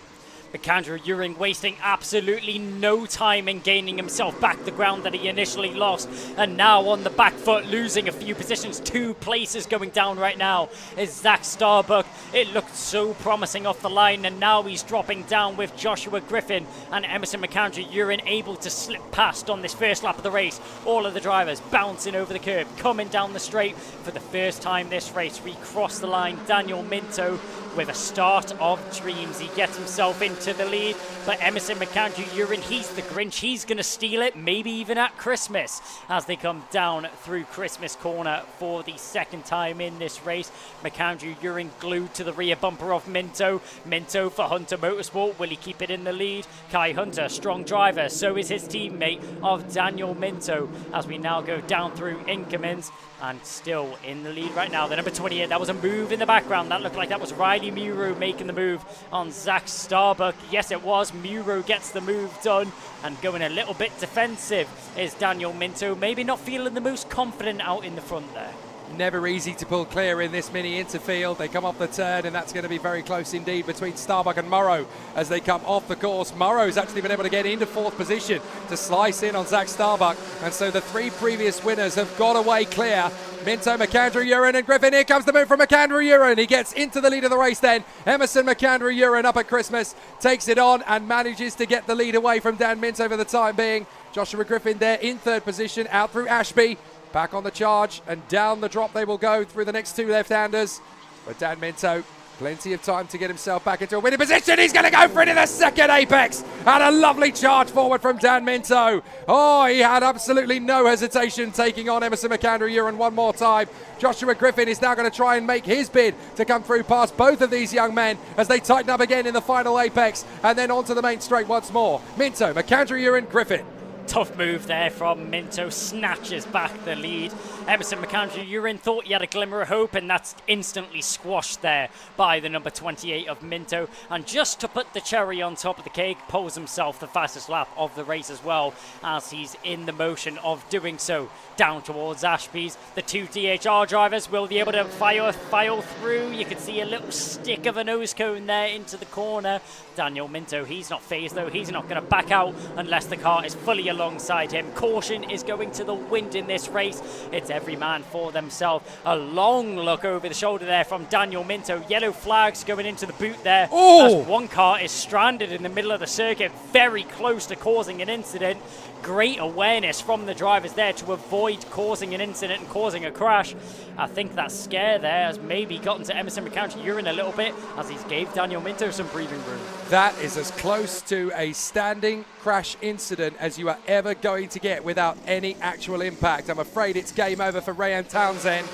McAndrew-Uren wasting absolutely no time in gaining himself back the ground that he initially lost, and now on the back foot, losing a few positions. 2 places going down right now is Zach Starbuck. It looked so promising off the line, and now he's dropping down with Joshua Griffin and Emerson McAndrew-Uren able to slip past on this first lap of the race. All of the drivers bouncing over the curb, coming down the straight for the first time this race. We cross the line. Daniel Minto with a start of dreams. He gets himself into the lead, but Emerson McAndrew-Uren, he's the Grinch. He's going to steal it, maybe even at Christmas, as they come down through Christmas corner for the 2nd time in this race. McAndrew-Uren glued to the rear bumper of Minto. Minto for Hunter Motorsport. Will he keep it in the lead? Kai Hunter, strong driver. So is his teammate of Daniel Minto, as we now go down through Inkermans. And still in the lead right now, the number 28. That was a move in the background. That looked like that was Riley Muro making the move on Zach Starbuck. Yes, it was. Muro gets the move done. And going a little bit defensive is Daniel Minto. Maybe not feeling the most confident out in the front there. Never easy to pull clear in this Mini Inter field. They come off the turn, and that's going to be very close indeed between Starbuck and Morrow as they come off the course. Morrow's actually been able to get into 4th position to slice in on Zach Starbuck, and so the 3 previous winners have got away clear. Minto, McAndrew-Uren and Griffin. Here comes the move from McAndrew-Uren. He gets into the lead of the race then. Emerson McAndrew-Uren up at Christmas takes it on and manages to get the lead away from Dan Minto for the time being. Joshua Griffin there in 3rd position, out through Ashby. Back on the charge and down the drop they will go through the next 2 left-handers. But Dan Minto, plenty of time to get himself back into a winning position. He's going to go for it in the 2nd apex. And a lovely charge forward from Dan Minto. Oh, he had absolutely no hesitation taking on Emerson McAndrew-Uren one more time. Joshua Griffin is now going to try and make his bid to come through past both of these young men as they tighten up again in the final apex and then onto the main straight once more. Minto, McAndrew-Uren, Griffin. Tough move there from Minto, snatches back the lead. Emerson McAndrew-Urin thought he had a glimmer of hope, and that's instantly squashed there by the number 28 of Minto. And just to put the cherry on top of the cake, pulls himself the fastest lap of the race as well, as he's in the motion of doing so. Down towards Ashby's. The two DHR drivers will be able to file through. You can see a little stick of a nose cone there into the corner. Daniel Minto, he's not phased though. He's not going to back out unless the car is fully alongside him. Caution is going to the wind in this race. It's every man for themselves. A long look over the shoulder there from Daniel Minto. Yellow flags going into the boot there. As one car is stranded in the middle of the circuit, very close to causing an incident. Great awareness from the drivers there to avoid causing an incident and causing a crash. I think that scare there has maybe gotten to Emerson McAndrew-Urin a little bit, as he's gave Daniel Minto some breathing room. That is as close to a standing crash incident as you are ever going to get without any actual impact. I'm afraid it's game over for Rayan Townsend.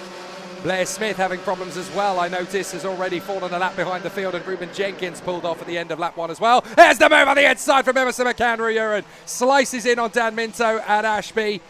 Blair Smith having problems as well, I notice, has already fallen a lap behind the field, and Ruben Jenkins pulled off at the end of lap 1 as well. There's the move on the inside from Emerson McAndrew-Urin. Slices in on Dan Minto and Ashby.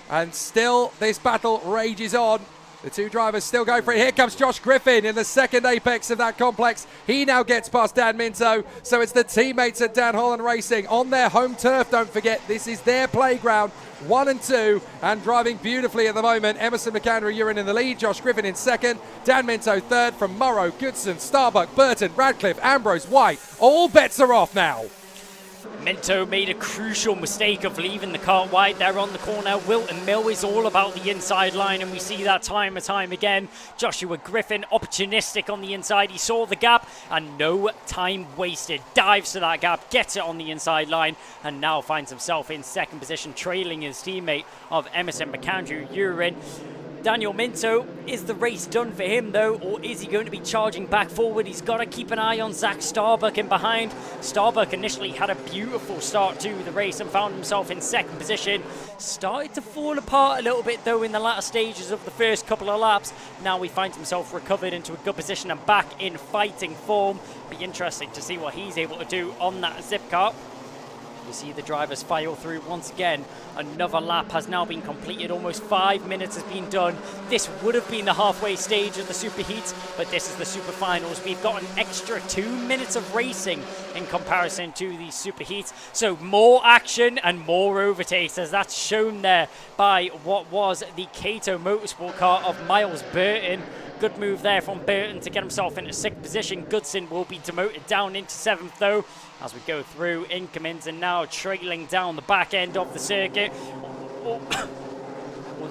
And still this battle rages on. The two drivers still going for it. Here comes Josh Griffin in the second apex of that complex. He now gets past Dan Minto. So it's the teammates at Dan Holland Racing on their home turf. Don't forget, this is their playground. 1 and 2, and driving beautifully at the moment. Emerson McAndrew-Urin in the lead. Josh Griffin in second. Dan Minto third. From Morrow, Goodson, Starbuck, Burton, Radcliffe, Ambrose, White. All bets are off now. Minto made a crucial mistake of leaving the car wide there on the corner. Whilton Mill is all about the inside line, and we see that time and time again. Joshua Griffin, opportunistic on the inside. He saw the gap, and no time wasted. Dives to that gap, gets it on the inside line, and now finds himself in second position, trailing his teammate of Emerson McAndrew-Urin. Daniel Minto, is the race done for him though, or is he going to be charging back forward? He's got to keep an eye on Zach Starbuck in behind. Starbuck initially had a beautiful start to the race and found himself in second position. Started to fall apart a little bit though in the latter stages of the first couple of laps. Now he finds himself recovered into a good position and back in fighting form. Be interesting to see what he's able to do on that zip car. You see the drivers file through once again. Another lap has now been completed. Almost 5 minutes has been done. This would have been the halfway stage of the super heats, but this is the super finals. We've got an extra 2 minutes of racing in comparison to the super heats. So more action and more overtakes, as that's shown there by what was the Cato Motorsport car of Miles Burton. Good move there from Burton to get himself into sixth position. Goodson will be demoted down into seventh though, as we go through Inkermans, and now trailing down the back end of the circuit. All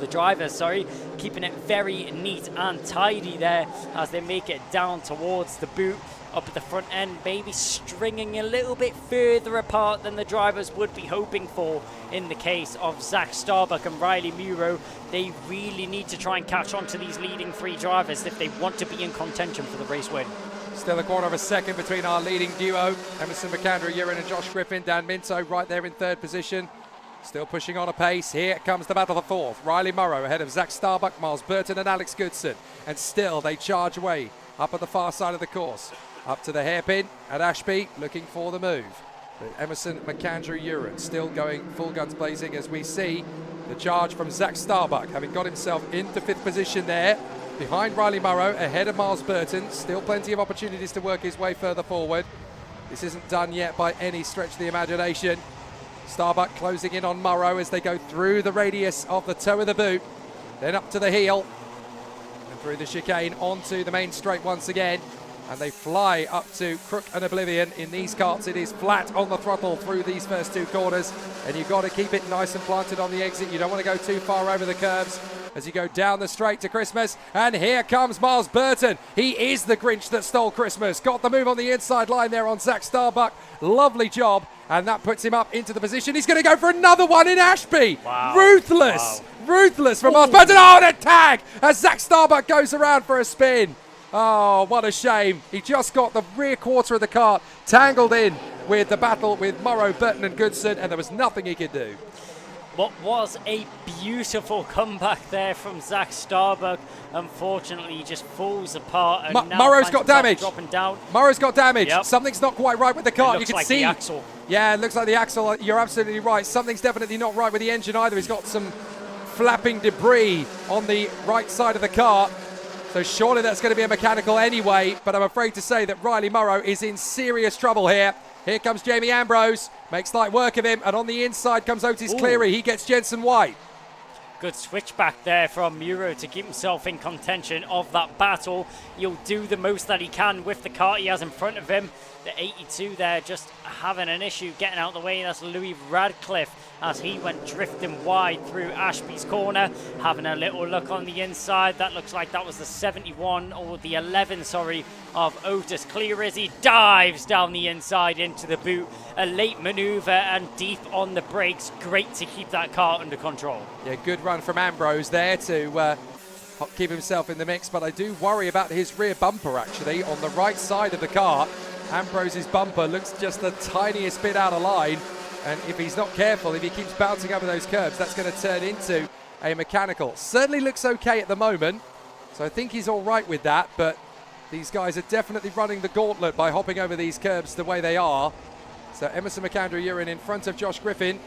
the drivers, sorry, keeping it very neat and tidy there as they make it down towards the boot. Up at the front end, maybe stringing a little bit further apart than the drivers would be hoping for in the case of Zach Starbuck and Riley Muro. They really need to try and catch on to these leading three drivers if they want to be in contention for the race win. Still a quarter of a second between our leading duo, Emerson McAndrew-Urin and Josh Griffin. Dan Minto right there in third position, still pushing on a pace. Here comes the battle for fourth. Riley Morrow ahead of Zach Starbuck, Miles Burton and Alex Goodson. And still they charge away up at the far side of the course. Up to the hairpin at Ashby, looking for the move. But Emerson McAndrew-Urin still going full guns blazing as we see the charge from Zach Starbuck, having got himself into fifth position there. Behind Riley Morrow, ahead of Miles Burton. Still plenty of opportunities to work his way further forward. This isn't done yet by any stretch of the imagination. Starbuck closing in on Morrow as they go through the radius of the toe of the boot. Then up to the heel. And through the chicane onto the main straight once again. And they fly up to Crook and Oblivion. In these karts, it is flat on the throttle through these first two corners. And you've got to keep it nice and planted on the exit. You don't want to go too far over the curves as you go down the straight to Christmas. And here comes Miles Burton. He is the Grinch that stole Christmas. Got the move on the inside line there on Zach Starbuck. Lovely job. And that puts him up into the position. He's going to go for another one in Ashby. Wow. Ruthless. Wow. Ruthless from Miles Burton. Oh, and a tag as Zach Starbuck goes around for a spin. Oh, what a shame. He just got the rear quarter of the kart tangled in with the battle with Morrow, Burton and Goodson, and there was nothing he could do. What was a beautiful comeback there from Zach Starbuck. Unfortunately, he just falls apart. And now Murrow's finds got himself damage. Dropping down. Murrow's got damage. Yep. Something's not quite right with the car. It looks You can like see the axle. Yeah, it looks like the axle. You're absolutely right. Something's definitely not right with the engine either. He's got some flapping debris on the right side of the car. So surely that's going to be a mechanical anyway. But I'm afraid to say that Riley Murrow is in serious trouble here. Here comes Jamie Ambrose. Makes light work of him. And on the inside comes Otis Cleary. He gets Jensen White. Good switchback there from Muro to keep himself in contention of that battle. He'll do the most that he can with the car he has in front of him. The 82 there just having an issue getting out of the way. That's Louis Radcliffe as he went drifting wide through Ashby's corner. Having a little look on the inside. That looks like that was the 71 or the 11, sorry, of Otis Cleary as he dives down the inside into the boot. A late maneuver and deep on the brakes. Great to keep that car under control. Yeah, good run from Ambrose there to keep himself in the mix. But I do worry about his rear bumper, actually, on the right side of the car. Ambrose's bumper looks just the tiniest bit out of line, and if he's not careful, if he keeps bouncing over those curbs, that's going to turn into a mechanical. Certainly looks okay at the moment, so I think he's all right with that, but these guys are definitely running the gauntlet by hopping over these curbs the way they are. So Emerson McAndrew-Urin in front of Josh Griffin,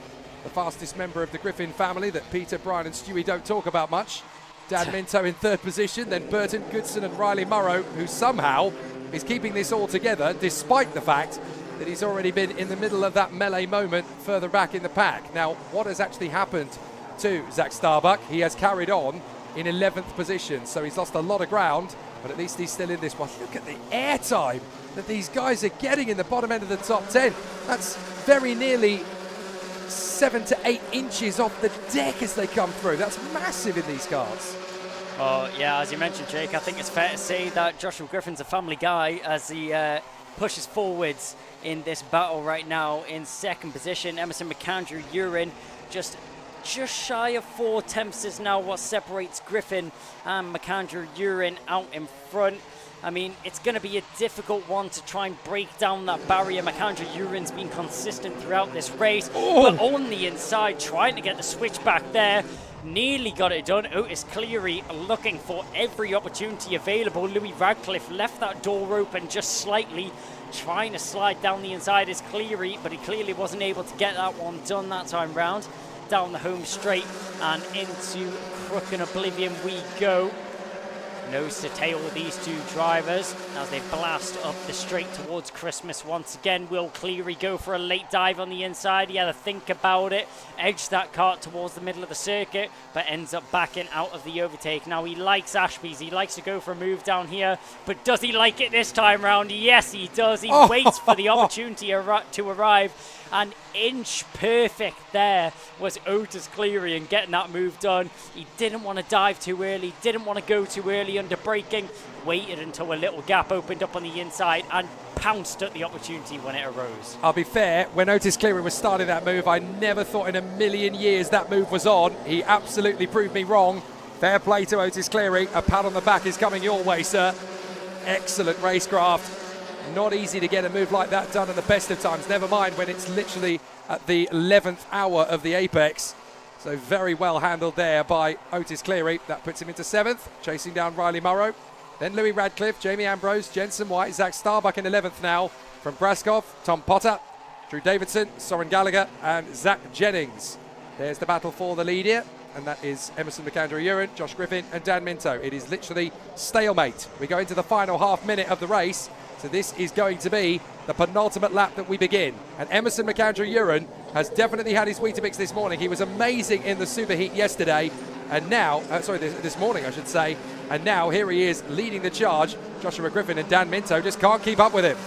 the fastest member of the Griffin family that Peter, Brian and Stewie don't talk about much. Dan Minto in third position, then Burton, Goodson and Riley Murrow, who somehow is keeping this all together despite the fact that he's already been in the middle of that melee moment further back in the pack. Now, what has actually happened to Zach Starbuck? He has carried on in 11th position, so he's lost a lot of ground, but at least he's still in this one. Look at the air time that these guys are getting in the bottom end of the top 10. That's very nearly 7 to 8 inches off the deck as they come through. That's massive in these cars. Oh, yeah, as you mentioned, Jake, I think it's fair to say that Joshua Griffin's a family guy as he pushes forwards in this battle right now in second position. Emerson McAndrew-Urin just shy of 4 tenths is now what separates Griffin and McAndrew-Urin out in front. I mean, it's going to be a difficult one to try and break down that barrier. McAndrew-Urin's been consistent throughout this race, but on the inside, trying to get the switch back there. Nearly got it done. Otis Cleary looking for every opportunity available. Louis Radcliffe left that door open just slightly, trying to slide down the inside is Cleary, but he clearly wasn't able to get that one done that time round. Down the home straight and into Crook and Oblivion we go. Nose to tail with these two drivers as they blast up the straight towards Christmas once again. Will Cleary go for a late dive on the inside? He had to think about it, edged that kart towards the middle of the circuit, but ends up backing out of the overtake. Now he likes Ashby's, he likes to go for a move down here, but does he like it this time round? Yes, he does. He waits for the opportunity to arrive. And inch perfect there was Otis Cleary in getting that move done. He didn't want to dive too early, didn't want to go too early under braking, waited until a little gap opened up on the inside and pounced at the opportunity when it arose. I'll be fair, when Otis Cleary was starting that move, I never thought in a million years that move was on. He absolutely proved me wrong. Fair play to Otis Cleary. A pat on the back is coming your way, sir. Excellent racecraft. Not easy to get a move like that done at the best of times, never mind when it's literally at the 11th hour of the apex. So very well handled there by Otis Cleary. That puts him into 7th, chasing down Riley Murrow. Then Louis Radcliffe, Jamie Ambrose, Jensen White, Zach Starbuck in 11th now. From Braskov, Tom Potter, Drew Davidson, Soren Gallagher and Zach Jennings. There's the battle for the lead here. And that is Emerson McAndrew-Urin, Josh Griffin and Dan Minto. It is literally stalemate. We go into the final half minute of the race. So this is going to be the penultimate lap that we begin. And Emerson McAndrew-Urin has definitely had his Weetabix this morning. He was amazing in the superheat yesterday. And now, this morning I should say. And now here he is leading the charge. Joshua Griffin and Dan Minto just can't keep up with him.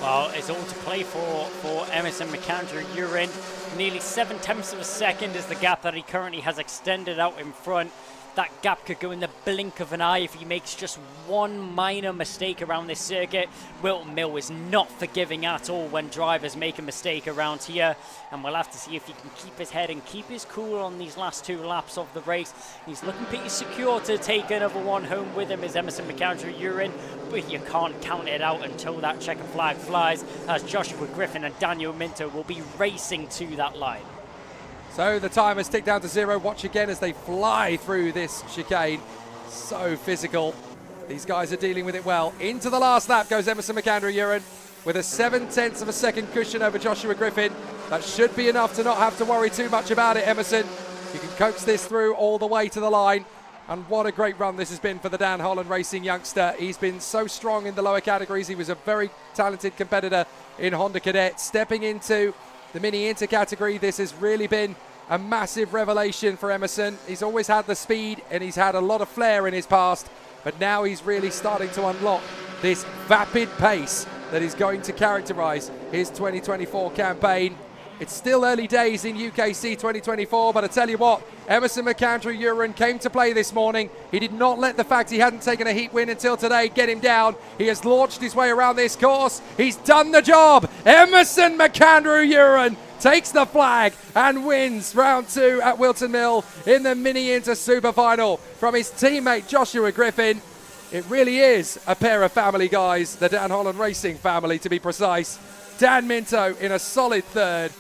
Well, it's all to play for Emerson McAndrew-Urin. Nearly 7 tenths of a second is the gap that he currently has extended out in front. That gap could go in the blink of an eye if he makes just one minor mistake around this circuit. Whilton Mill is not forgiving at all when drivers make a mistake around here. And we'll have to see if he can keep his head and keep his cool on these last 2 laps of the race. He's looking pretty secure to take another one home with him, is Emerson McAndrew-Urin. But you can't count it out until that checkered flag flies, as Joshua Griffin and Daniel Minto will be racing to that line. So the time has ticked down to 0. Watch again as they fly through this chicane. So physical. These guys are dealing with it well. Into the last lap goes Emerson McAndrew-Uren with a 0.7 of a second cushion over Joshua Griffin. That should be enough to not have to worry too much about it, Emerson. You can coax this through all the way to the line. And what a great run this has been for the Dan Holland Racing youngster. He's been so strong in the lower categories. He was a very talented competitor in Honda Cadet. Stepping into the Mini Inter category, this has really been a massive revelation for Emerson. He's always had the speed and he's had a lot of flair in his past, but now he's really starting to unlock this vapid pace that is going to characterise his 2024 campaign. It's still early days in UKC 2024, but I tell you what, Emerson McAndrew-Uren came to play this morning. He did not let the fact he hadn't taken a heat win until today get him down. He has launched his way around this course. He's done the job. Emerson McAndrew-Uren takes the flag and wins round 2 at Whilton Mill in the Mini Inter Super Final from his teammate Joshua Griffin. It really is a pair of family guys, the Dan Holland Racing family to be precise. Dan Minto in a solid third.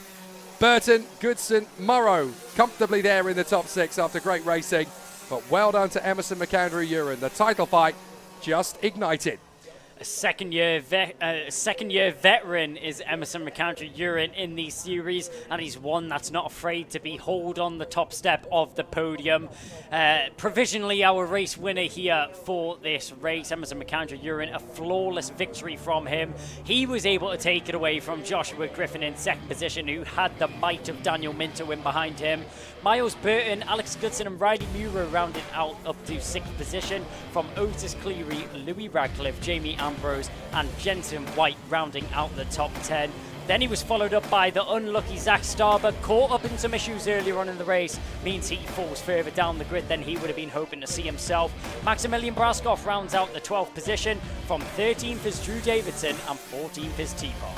Burton, Goodson, Morrow comfortably there in the top 6 after great racing. But well done to Emerson McAndrew-Uren. The title fight just ignited. A second-year veteran is Emerson McAndrew-Uren in the series, and he's one that's not afraid to be hauled on the top step of the podium. Provisionally our race winner here for this race, Emerson McAndrew-Uren, a flawless victory from him. He was able to take it away from Joshua Griffin in second position, who had the might of Daniel Minto in behind him. Miles Burton, Alex Goodson and Riley Mura rounded out up to 6th position, from Otis Cleary, Louis Radcliffe, Jamie Ambrose and Jensen White rounding out the top 10. Then he was followed up by the unlucky Zach Starbuck, caught up in some issues earlier on in the race, means he falls further down the grid than he would have been hoping to see himself. Maximilian Braskoff rounds out the 12th position, from 13th is Drew Davidson and 14th is T-Bar.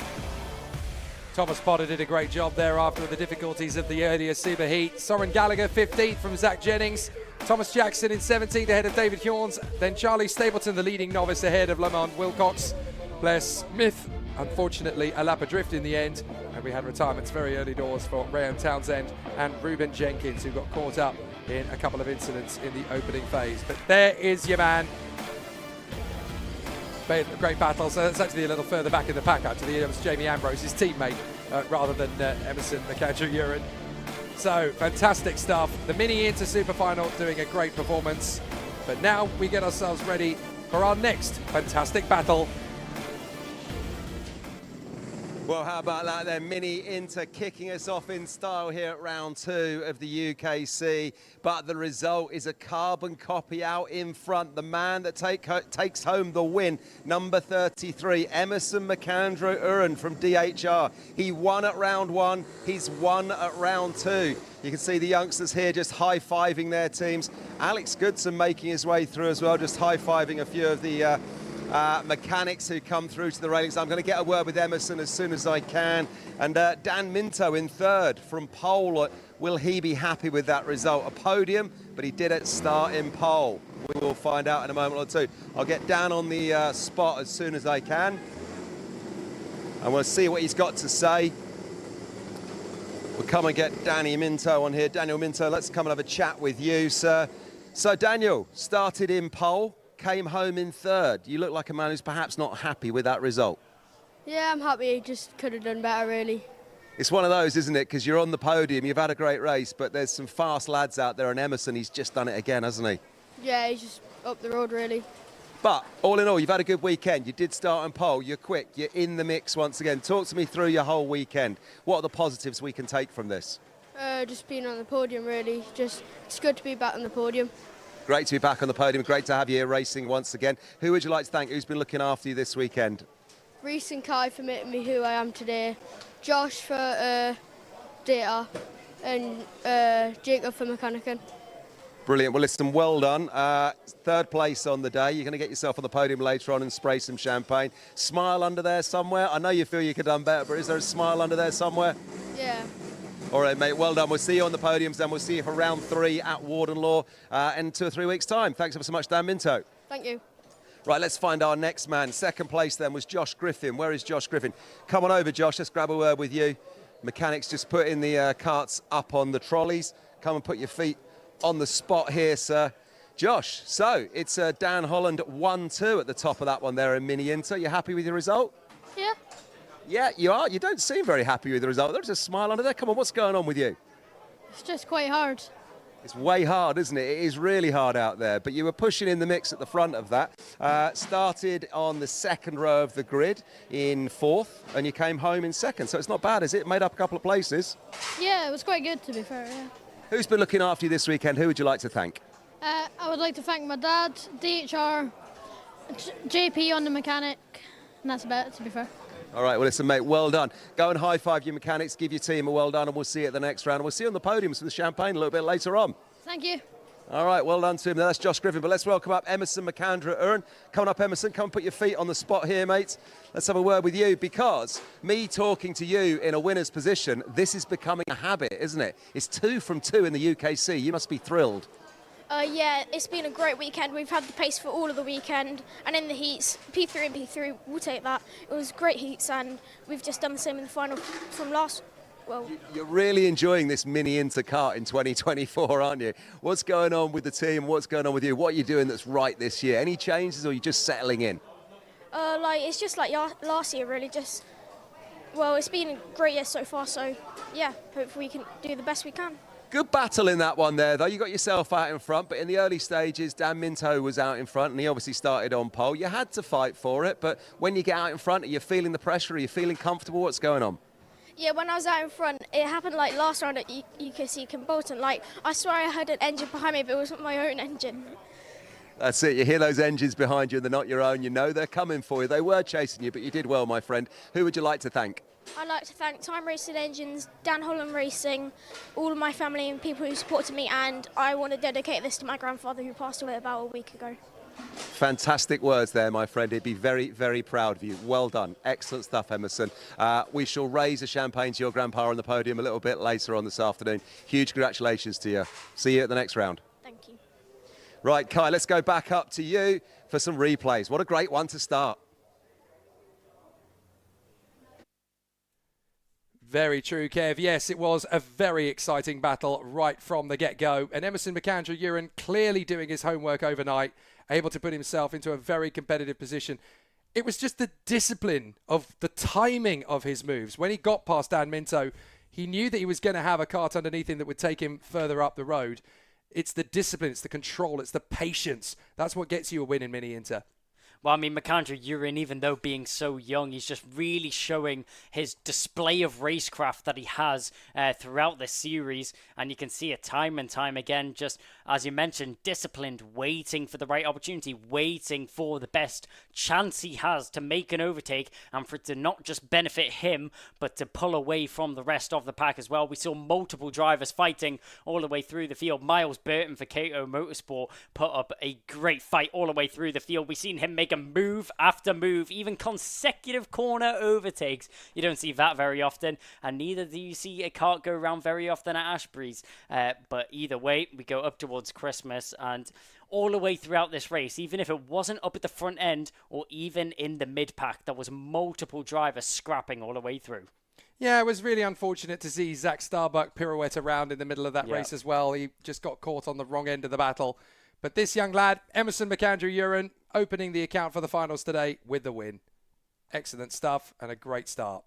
Thomas Potter did a great job there after the difficulties of the earlier Super Heat. Soren Gallagher 15th from Zach Jennings. Thomas Jackson in 17th ahead of David Hjorns. Then Charlie Stapleton, the leading novice, ahead of Lamont Wilcox. Blair Smith, unfortunately, a lap adrift in the end. And we had retirements very early doors for Graham Townsend and Ruben Jenkins, who got caught up in a couple of incidents in the opening phase. But there is your man. Great battle. So it's actually a little further back in the pack, actually. It was Jamie Ambrose, his teammate, rather than Emerson McAndrew-Uren. So fantastic stuff. The Mini Inter Super Final doing a great performance. But now we get ourselves ready for our next fantastic battle. Well, how about that then? Mini Inter kicking us off in style here at round 2 of the UKC. But the result is a carbon copy out in front. The man that takes home the win, number 33, Emerson McAndrew-Uren from DHR. He won at round 1. He's won at round 2. You can see the youngsters here just high-fiving their teams. Alex Goodson making his way through as well, just high-fiving a few of the mechanics who come through to the railings. I'm going to get a word with Emerson as soon as I can. And Dan Minto in 3rd from pole. Will he be happy with that result? A podium, but he did it start in pole. We will find out in a moment or two. I'll get Dan on the spot as soon as I can. And we'll see what he's got to say. We'll come and get Danny Minto on here. Daniel Minto, let's come and have a chat with you, sir. So Daniel, started in pole, came home in 3rd. You look like a man who's perhaps not happy with that result. Yeah, I'm happy. Just could have done better, really. It's one of those, isn't it? Because you're on the podium, you've had a great race, but there's some fast lads out there, and Emerson, he's just done it again, hasn't he? Yeah, he's just up the road, really. But all in all, you've had a good weekend. You did start on pole. You're quick. You're in the mix once again. Talk to me through your whole weekend. What are the positives we can take from this? Just being on the podium, really. It's good to be back on the podium. Great to be back on the podium. Great to have you here racing once again. Who would you like to thank? Who's been looking after you this weekend? Reese and Kai for making me who I am today. Josh for data. And Jacob for mechanicking. Brilliant. Well, listen, well done. 3rd place on the day. You're going to get yourself on the podium later on and spray some champagne. Smile under there somewhere. I know you feel you could have done better, but is there a smile under there somewhere? Yeah. All right, mate, well done. We'll see you on the podiums, and we'll see you for round 3 at Warden Law in 2 or 3 weeks' time. Thanks ever so much, Dan Minto. Thank you. Right, let's find our next man. 2nd place then was Josh Griffin. Where is Josh Griffin? Come on over, Josh. Let's grab a word with you. Mechanics just putting the carts up on the trolleys. Come and put your feet on the spot here, sir. Josh, so it's Dan Holland 1-2 at the top of that one there in Mini Inter. You happy with your result? Yeah. Yeah, you are. You don't seem very happy with the result. There's a smile under there. Come on, what's going on with you? It's just quite hard. It's way hard, isn't it? It is really hard out there, but you were pushing in the mix at the front of that. Started on the second row of the grid in 4th, and you came home in 2nd, so it's not bad, is it? Made up a couple of places. Yeah, it was quite good, to be fair, yeah. Who's been looking after you this weekend? Who would you like to thank? I would like to thank my dad, DHR, JP on the mechanic, and that's about it, to be fair. All right, well, listen, mate, well done. Go and high-five your mechanics, give your team a well done, and we'll see you at the next round. And we'll see you on the podiums with the champagne a little bit later on. Thank you. All right, well done to him. That's Josh Griffin, but let's welcome up Emerson McAndrew-Earn. Coming up, Emerson, come and put your feet on the spot here, mate. Let's have a word with you, because me talking to you in a winner's position, this is becoming a habit, isn't it? It's 2 from 2 in the UKC. You must be thrilled. Yeah, it's been a great weekend. We've had the pace for all of the weekend, and in the heats, P3 and P3, we'll take that. It was great heats, and we've just done the same in the final from last. Well, you're really enjoying this Mini Inter kart in 2024, aren't you? What's going on with the team? What's going on with you? What are you doing that's right this year? Any changes, or are you just settling in? It's just like last year, really. Well, it's been a great year so far. So, yeah, hopefully we can do the best we can. Good battle in that one there, though. You got yourself out in front, but in the early stages, Dan Minto was out in front, and he obviously started on pole. You had to fight for it, but when you get out in front, are you feeling the pressure? Are you feeling comfortable? What's going on? Yeah, when I was out in front, it happened like last round at UKC Bolton. Like, I swear I heard an engine behind me, but it wasn't my own engine. That's it. You hear those engines behind you, and they're not your own. You know they're coming for you. They were chasing you, but you did well, my friend. Who would you like to thank? I'd like to thank Time Racing Engines, Dan Holland Racing, all of my family and people who supported me, and I want to dedicate this to my grandfather who passed away about a week ago. Fantastic words there, my friend. He'd be very, very proud of you. Well done. Excellent stuff, Emerson. We shall raise a champagne to your grandpa on the podium a little bit later on this afternoon. Huge congratulations to you. See you at the next round. Thank you. Right, Kai, let's go back up to you for some replays. What a great one to start. Very true, Kev. Yes, it was a very exciting battle right from the get-go. And Emerson McAndrew-Ewan clearly doing his homework overnight, able to put himself into a very competitive position. It was just the discipline of the timing of his moves. When he got past Dan Minto, he knew that he was going to have a kart underneath him that would take him further up the road. It's the discipline, it's the control, it's the patience. That's what gets you a win in Mini Inter. Well, I mean, McAndrew-Ewan, even though being so young, he's just really showing his display of racecraft that he has throughout this series. And you can see it time and time again, just, as you mentioned, disciplined, waiting for the right opportunity, waiting for the best chance he has to make an overtake and for it to not just benefit him, but to pull away from the rest of the pack as well. We saw multiple drivers fighting all the way through the field. Miles Burton for Kato Motorsport put up a great fight all the way through the field. We've seen him make a move after move, even consecutive corner overtakes. You don't see that very often, and neither do you see a kart go around very often at Ashbury's. But either way, we go up towards Christmas, and all the way throughout this race, even if it wasn't up at the front end or even in the mid-pack, there was multiple drivers scrapping all the way through. Yeah, it was really unfortunate to see Zach Starbuck pirouette around in the middle of that race as well. He just got caught on the wrong end of the battle. But this young lad, Emerson McAndrew-Ewan, opening the account for the finals today with the win. Excellent stuff and a great start.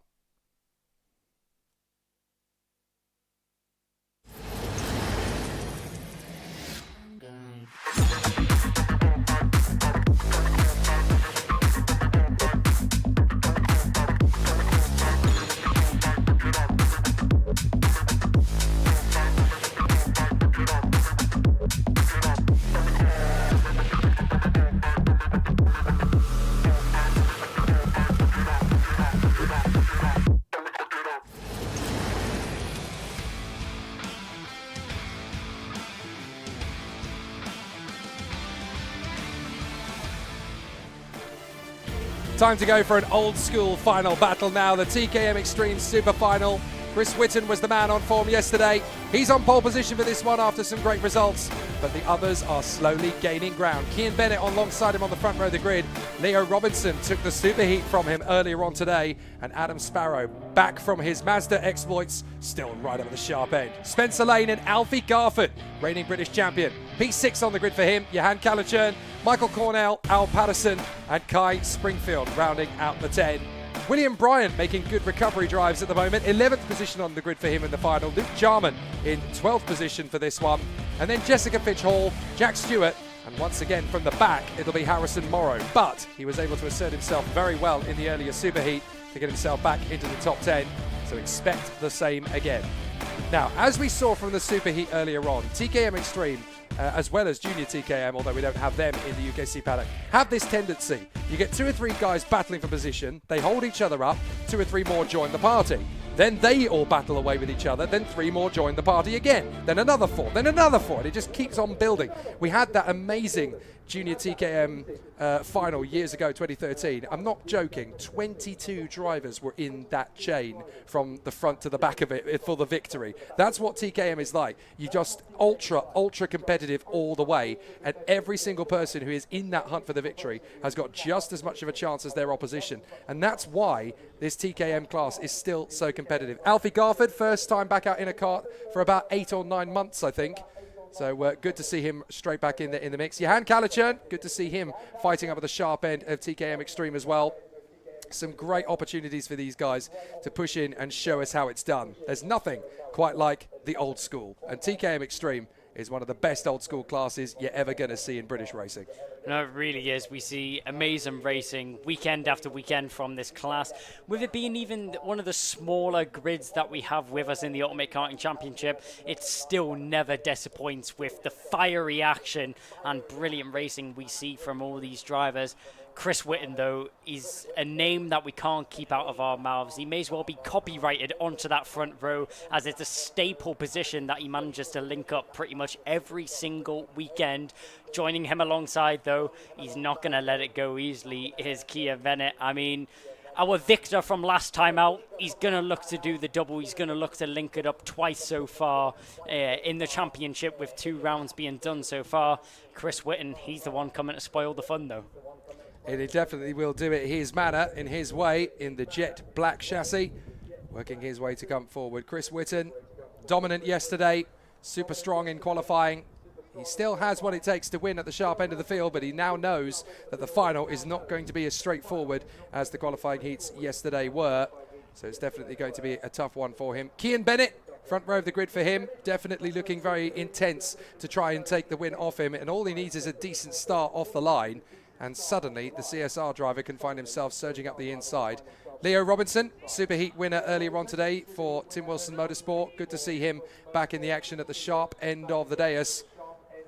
Time to go for an old school final battle now. The TKM Extreme Super Final. Chris Whitton was the man on form yesterday. He's on pole position for this one after some great results, but the others are slowly gaining ground. Cian Bennett alongside him on the front row of the grid. Leo Robinson took the superheat from him earlier on today, and Adam Sparrow, back from his Mazda exploits, still right up at the sharp end. Spencer Lane and Alfie Garford, reigning British champion. P6 on the grid for him. Johan Calichurn, Michael Cornell, Al Patterson, and Kai Springfield rounding out the 10. William Bryant making good recovery drives at the moment. 11th position on the grid for him in the final. Luke Jarman in 12th position for this one. And then Jessica Fitch-Hall, Jack Stewart, and once again from the back, it'll be Harrison Morrow. But he was able to assert himself very well in the earlier superheat to get himself back into the top 10. So expect the same again. Now, as we saw from the superheat earlier on, TKM Extreme, as well as Junior TKM, although we don't have them in the UKC paddock, have this tendency. You get 2 or 3 guys battling for position, they hold each other up, 2 or 3 more join the party. Then they all battle away with each other, then 3 more join the party again. Then another 4, then another 4, and it just keeps on building. We had that amazing Junior TKM final years ago, 2013. I'm not joking, 22 drivers were in that chain from the front to the back of it for the victory. That's what TKM is like. You just ultra competitive all the way, and every single person who is in that hunt for the victory has got just as much of a chance as their opposition, and that's why this TKM class is still so competitive. Alfie Garford, first time back out in a kart for about 8 or 9 months, I think. So good to see him straight back in the mix. Johan Calichurn, good to see him fighting up at the sharp end of TKM Extreme as well. Some great opportunities for these guys to push in and show us how it's done. There's nothing quite like the old school, and TKM Extreme is one of the best old school classes you're ever going to see in British racing. No, it really is. We see amazing racing weekend after weekend from this class. With it being even one of the smaller grids that we have with us in the Ultimate Karting Championship, it still never disappoints with the fiery action and brilliant racing we see from all these drivers. Chris Whitton, though, is a name that we can't keep out of our mouths. He may as well be copyrighted onto that front row, as it's a staple position that he manages to link up pretty much every single weekend. Joining him alongside, though, he's not going to let it go easily, is Cian Bennett. I mean, our victor from last time out, he's going to look to do the double. He's going to look to link it up twice so far in the championship, with 2 rounds being done so far. Chris Whitton, he's the one coming to spoil the fun, though. And he definitely will do it his manner, in his way, in the jet black chassis, working his way to come forward. Chris Whitton, dominant yesterday, super strong in qualifying. He still has what it takes to win at the sharp end of the field, but he now knows that the final is not going to be as straightforward as the qualifying heats yesterday were. So it's definitely going to be a tough one for him. Cian Bennett, front row of the grid for him, definitely looking very intense to try and take the win off him, and all he needs is a decent start off the line, and suddenly the CSR driver can find himself surging up the inside. Leo Robinson, superheat winner earlier on today for Tim Wilson Motorsport. Good to see him back in the action at the sharp end of the dais.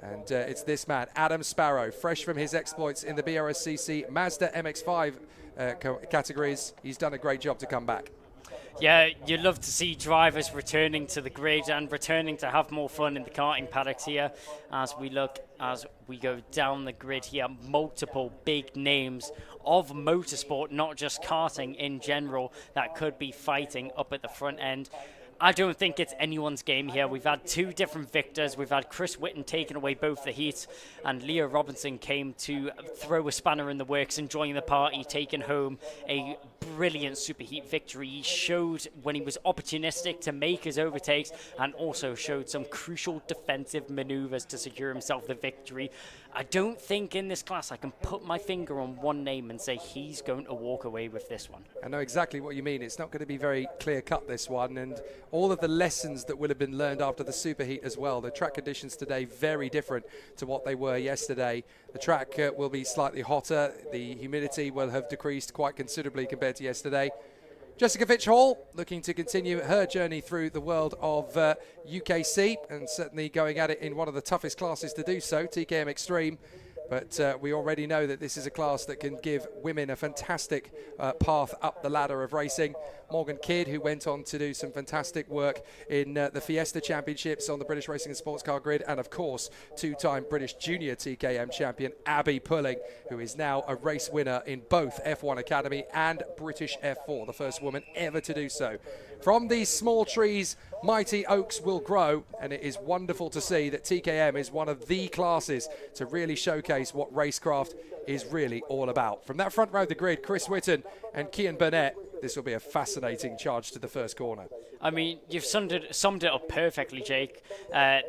And it's this man, Adam Sparrow, fresh from his exploits in the BRSCC Mazda MX-5 categories. He's done a great job to come back. Yeah, you'd love to see drivers returning to the grid and returning to have more fun in the karting paddocks here as we go down the grid here. Multiple big names of motorsport, not just karting in general, that could be fighting up at the front end. I don't think it's anyone's game here. We've had 2 different victors. We've had Chris Whitton taking away both the heats, and Leo Robinson came to throw a spanner in the works and join the party, taking home a brilliant superheat victory. He showed when he was opportunistic to make his overtakes, and also showed some crucial defensive maneuvers to secure himself the victory. I don't think in this class I can put my finger on one name and say he's going to walk away with this one. I know exactly what you mean. It's not going to be very clear-cut, this one, and all of the lessons that will have been learned after the superheat as well. The track conditions today very different to what they were yesterday. The track will be slightly hotter. The humidity will have decreased quite considerably compared to yesterday. Jessica Fitch-Hall looking to continue her journey through the world of UKC, and certainly going at it in one of the toughest classes to do so, TKM Extreme. But we already know that this is a class that can give women a fantastic path up the ladder of racing. Morgan Kidd, who went on to do some fantastic work in the Fiesta Championships on the British Racing and Sports Car Grid, and of course, two-time British Junior TKM champion Abby Pulling, who is now a race winner in both F1 Academy and British F4, the first woman ever to do so. From these small trees, mighty oaks will grow, and it is wonderful to see that TKM is one of the classes to really showcase what racecraft is really all about. From that front row of the grid, Chris Whitton and Cian Burnett, this will be a fascinating charge to the first corner. I mean, you've summed it up perfectly, Jake.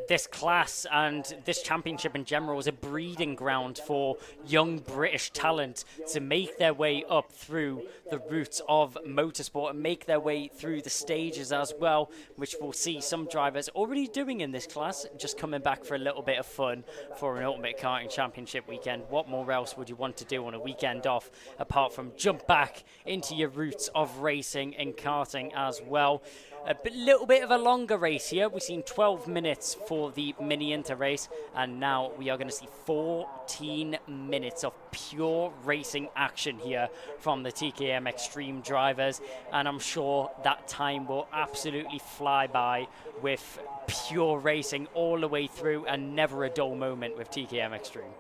This class and this championship in general is a breeding ground for young British talent to make their way up through the routes of motorsport and make their way through the stages as well, which we'll see some drivers already doing in this class, just coming back for a little bit of fun for an Ultimate Karting Championship weekend. What more else would you want to do on a weekend off apart from jump back into your roots of racing and karting as well? A little bit of a longer race here. We've seen 12 minutes for the mini inter race, and now we are going to see 14 minutes of pure racing action here from the TKM Extreme drivers, and I'm sure that time will absolutely fly by with pure racing all the way through and never a dull moment with TKM Extreme.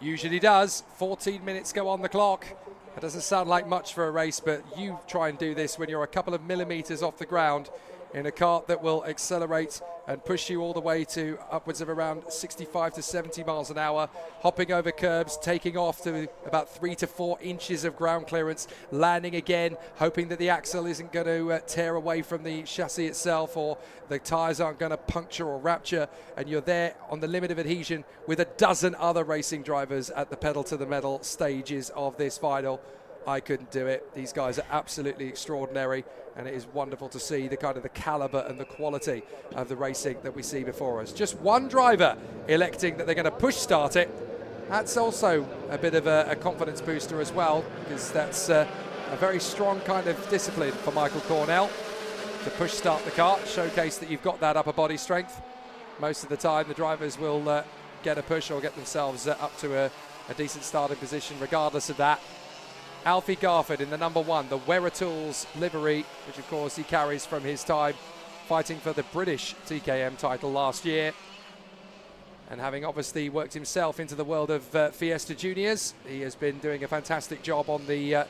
Usually does. 14 minutes go on the clock. It doesn't sound like much for a race, but you try and do this when you're a couple of millimetres off the ground in a kart that will accelerate and push you all the way to upwards of around 65 to 70 miles an hour, hopping over curbs, taking off to about 3 to 4 inches of ground clearance, landing again, hoping that the axle isn't going to tear away from the chassis itself or the tyres aren't going to puncture or rupture, and you're there on the limit of adhesion with a dozen other racing drivers at the pedal to the metal stages of this final. I couldn't do it. These guys are absolutely extraordinary, and it is wonderful to see the kind of the caliber and the quality of the racing that we see before us. Just one driver electing that they're going to push start it. That's also a bit of a confidence booster as well, because that's a very strong kind of discipline for Michael Cornell to push start the kart, showcase that you've got that upper body strength. Most of the time the drivers will get a push or get themselves up to a decent starting position regardless of that. Alfie Garford in the number 1, the Werra Tools livery, which of course he carries from his time fighting for the British TKM title last year. And having obviously worked himself into the world of Fiesta Juniors, he has been doing a fantastic job on the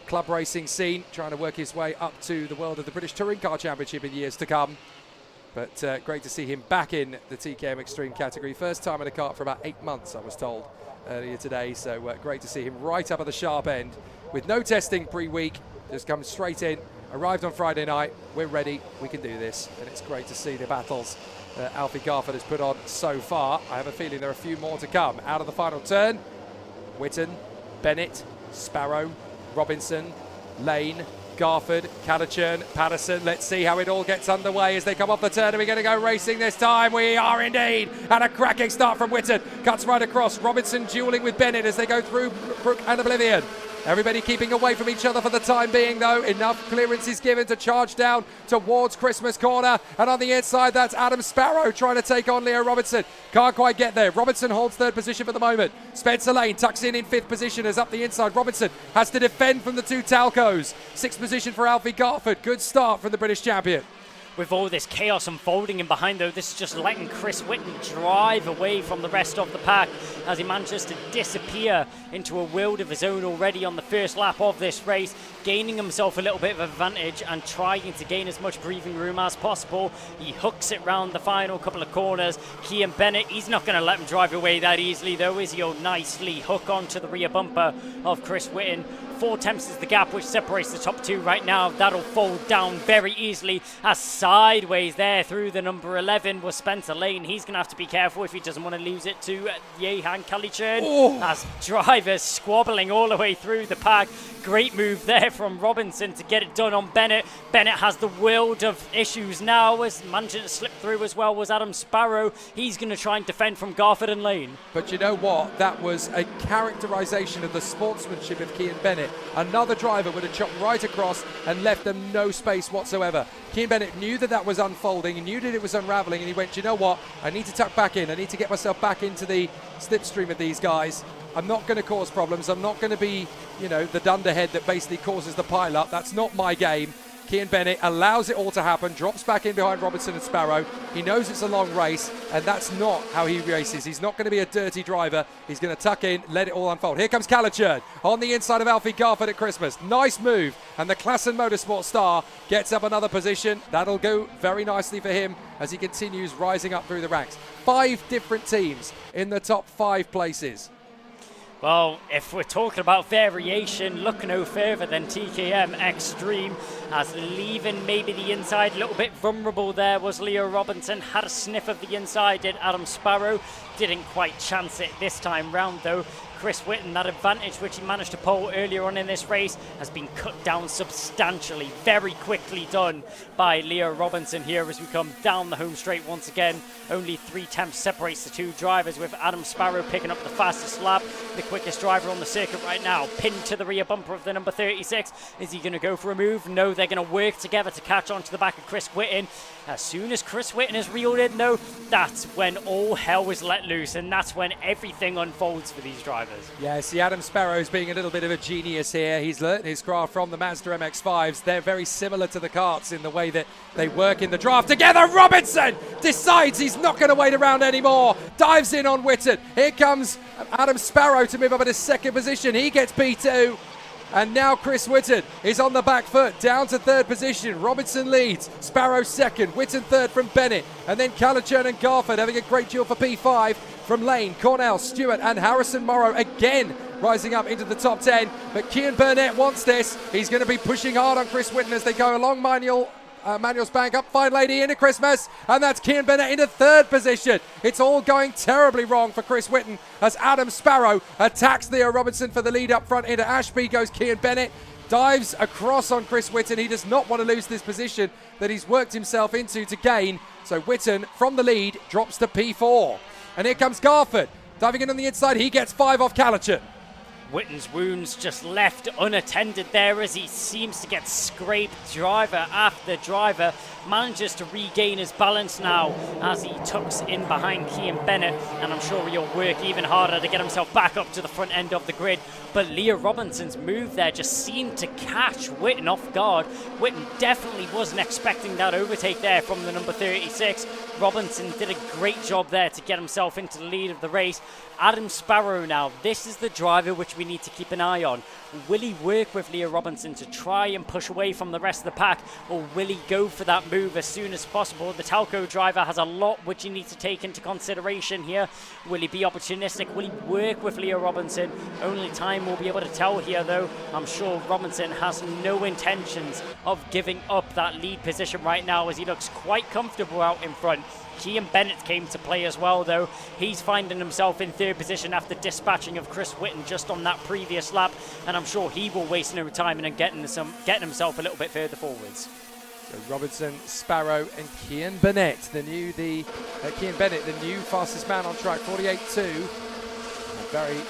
club racing scene, trying to work his way up to the world of the British Touring Car Championship in years to come. But great to see him back in the TKM Extreme category. First time in a kart for about 8 months, I was told earlier today, so great to see him right up at the sharp end with no testing pre-week, just come straight in, arrived on Friday night, we're ready, we can do this, and it's great to see the battles Alfie Garford has put on so far. I have a feeling there are a few more to come. Out of the final turn, Whitton, Bennett, Sparrow, Robinson, Lane, Garford, Catachurn, Patterson. Let's see how it all gets underway as they come off the turn. Are we going to go racing this time? We are indeed. And a cracking start from Whitton. Cuts right across. Robinson dueling with Bennett as they go through Brook and Oblivion. Everybody keeping away from each other for the time being, though. Enough clearance is given to charge down towards Christmas Corner. And on the inside, that's Adam Sparrow trying to take on Leo Robinson. Can't quite get there. Robinson holds third position for the moment. Spencer Lane tucks in 5th position as up the inside. Robinson has to defend from the 2 Talcos. 6th position for Alfie Garford. Good start from the British champion. With all this chaos unfolding in behind, though, this is just letting Chris Whitton drive away from the rest of the pack as he manages to disappear into a world of his own already on the first lap of this race, gaining himself a little bit of advantage and trying to gain as much breathing room as possible. He hooks it round the final couple of corners. Cian Bennett, he's not going to let him drive away that easily, though, is he? He'll nicely hook onto the rear bumper of Chris Whitton. 4 tenths is the gap which separates the top 2 right now. That'll fold down very easily as sideways there through the number 11 was Spencer Lane. He's going to have to be careful if he doesn't want to lose it to Yehan Kalichurn. As drivers squabbling all the way through the pack. Great move there from Robinson to get it done on Bennett. Bennett has the world of issues now as managing to slip through as well was Adam Sparrow. He's going to try and defend from Garford and Lane. But you know what? That was a characterisation of the sportsmanship of Cian Bennett. Another driver would have chopped right across and left them no space whatsoever. Cian Bennett knew that was unfolding, he knew that it was unravelling, and he went, you know what? I need to tuck back in. I need to get myself back into the slipstream of these guys. I'm not going to cause problems. I'm not going to be, the dunderhead that basically causes the pile-up. That's not my game. Kian Bennett allows it all to happen, drops back in behind Robertson and Sparrow. He knows it's a long race, and that's not how he races. He's not going to be a dirty driver. He's going to tuck in, let it all unfold. Here comes Calichurn on the inside of Alfie Garford at Christmas. Nice move, and the Klassen Motorsport star gets up another position. That'll go very nicely for him as he continues rising up through the ranks. 5 different teams in the top 5 places. Well, if we're talking about variation, look no further than TKM Extreme, as leaving maybe the inside a little bit vulnerable there was Leo Robinson. Had a sniff of the inside, did Adam Sparrow. Didn't quite chance it this time round though. Chris Whitton, that advantage which he managed to pull earlier on in this race has been cut down substantially. Very quickly done by Leo Robinson here as we come down the home straight once again. Only 3 tenths separates the 2 drivers, with Adam Sparrow picking up the fastest lap, the quickest driver on the circuit right now, pinned to the rear bumper of the number 36. Is he going to go for a move? No, they're going to work together to catch on to the back of Chris Whitton. As soon as Chris Whitton is reeled in though, that's when all hell is let loose, and that's when everything unfolds for these drivers. Yeah, see Adam Sparrow's being a little bit of a genius here. He's learnt his craft from the Mazda MX-5s. They're very similar to the karts in the way that they work in the draft together. Robinson decides he's not going to wait around anymore. Dives in on Whitton. Here comes Adam Sparrow to move up in his 2nd position. He gets P2. And now Chris Whitton is on the back foot, down to 3rd position. Robinson leads, Sparrow 2nd, Whitton 3rd from Bennett, and then Calichurn and Garford having a great duel for P5 from Lane, Cornell, Stewart and Harrison Morrow again rising up into the top 10. But Kian Burnett wants this. He's going to be pushing hard on Chris Whitton as they go along Manuel's Bank, up Fine Lady into Christmas, and that's Kian Bennett into 3rd position. It's all going terribly wrong for Chris Whitton as Adam Sparrow attacks Leo Robinson for the lead up front. Into Ashby goes Kian Bennett, dives across on Chris Whitton. He does not want to lose this position that he's worked himself into to gain. So Whitton from the lead drops to P4. And here comes Garford, diving in on the inside. He gets 5 off Calichurn. Whitton's wounds just left unattended there as he seems to get scraped. Driver after driver manages to regain his balance now as he tucks in behind Kian Bennett, and I'm sure he'll work even harder to get himself back up to the front end of the grid. But Leo Robinson's move there just seemed to catch Whitton off guard. Whitton definitely wasn't expecting that overtake there from the number 36. Robinson did a great job there to get himself into the lead of the race. Adam Sparrow now, this is the driver which we need to keep an eye on. Will he work with Leo Robinson to try and push away from the rest of the pack, or will he go for that move as soon as possible? The Talco driver has a lot which he needs to take into consideration here. Will he be opportunistic? Will he work with Leo Robinson? Only time will be able to tell here though. I'm sure Robinson has no intentions of giving up that lead position right now as he looks quite comfortable out in front. Kian Bennett came to play as well though. He's finding himself in 3rd position after dispatching of Chris Whitton just on that previous lap, and I'm sure he will waste no time in getting himself a little bit further forwards. So Robinson, Sparrow and Kian Bennett, Kian Bennett, the new fastest man on track, 48.2. A very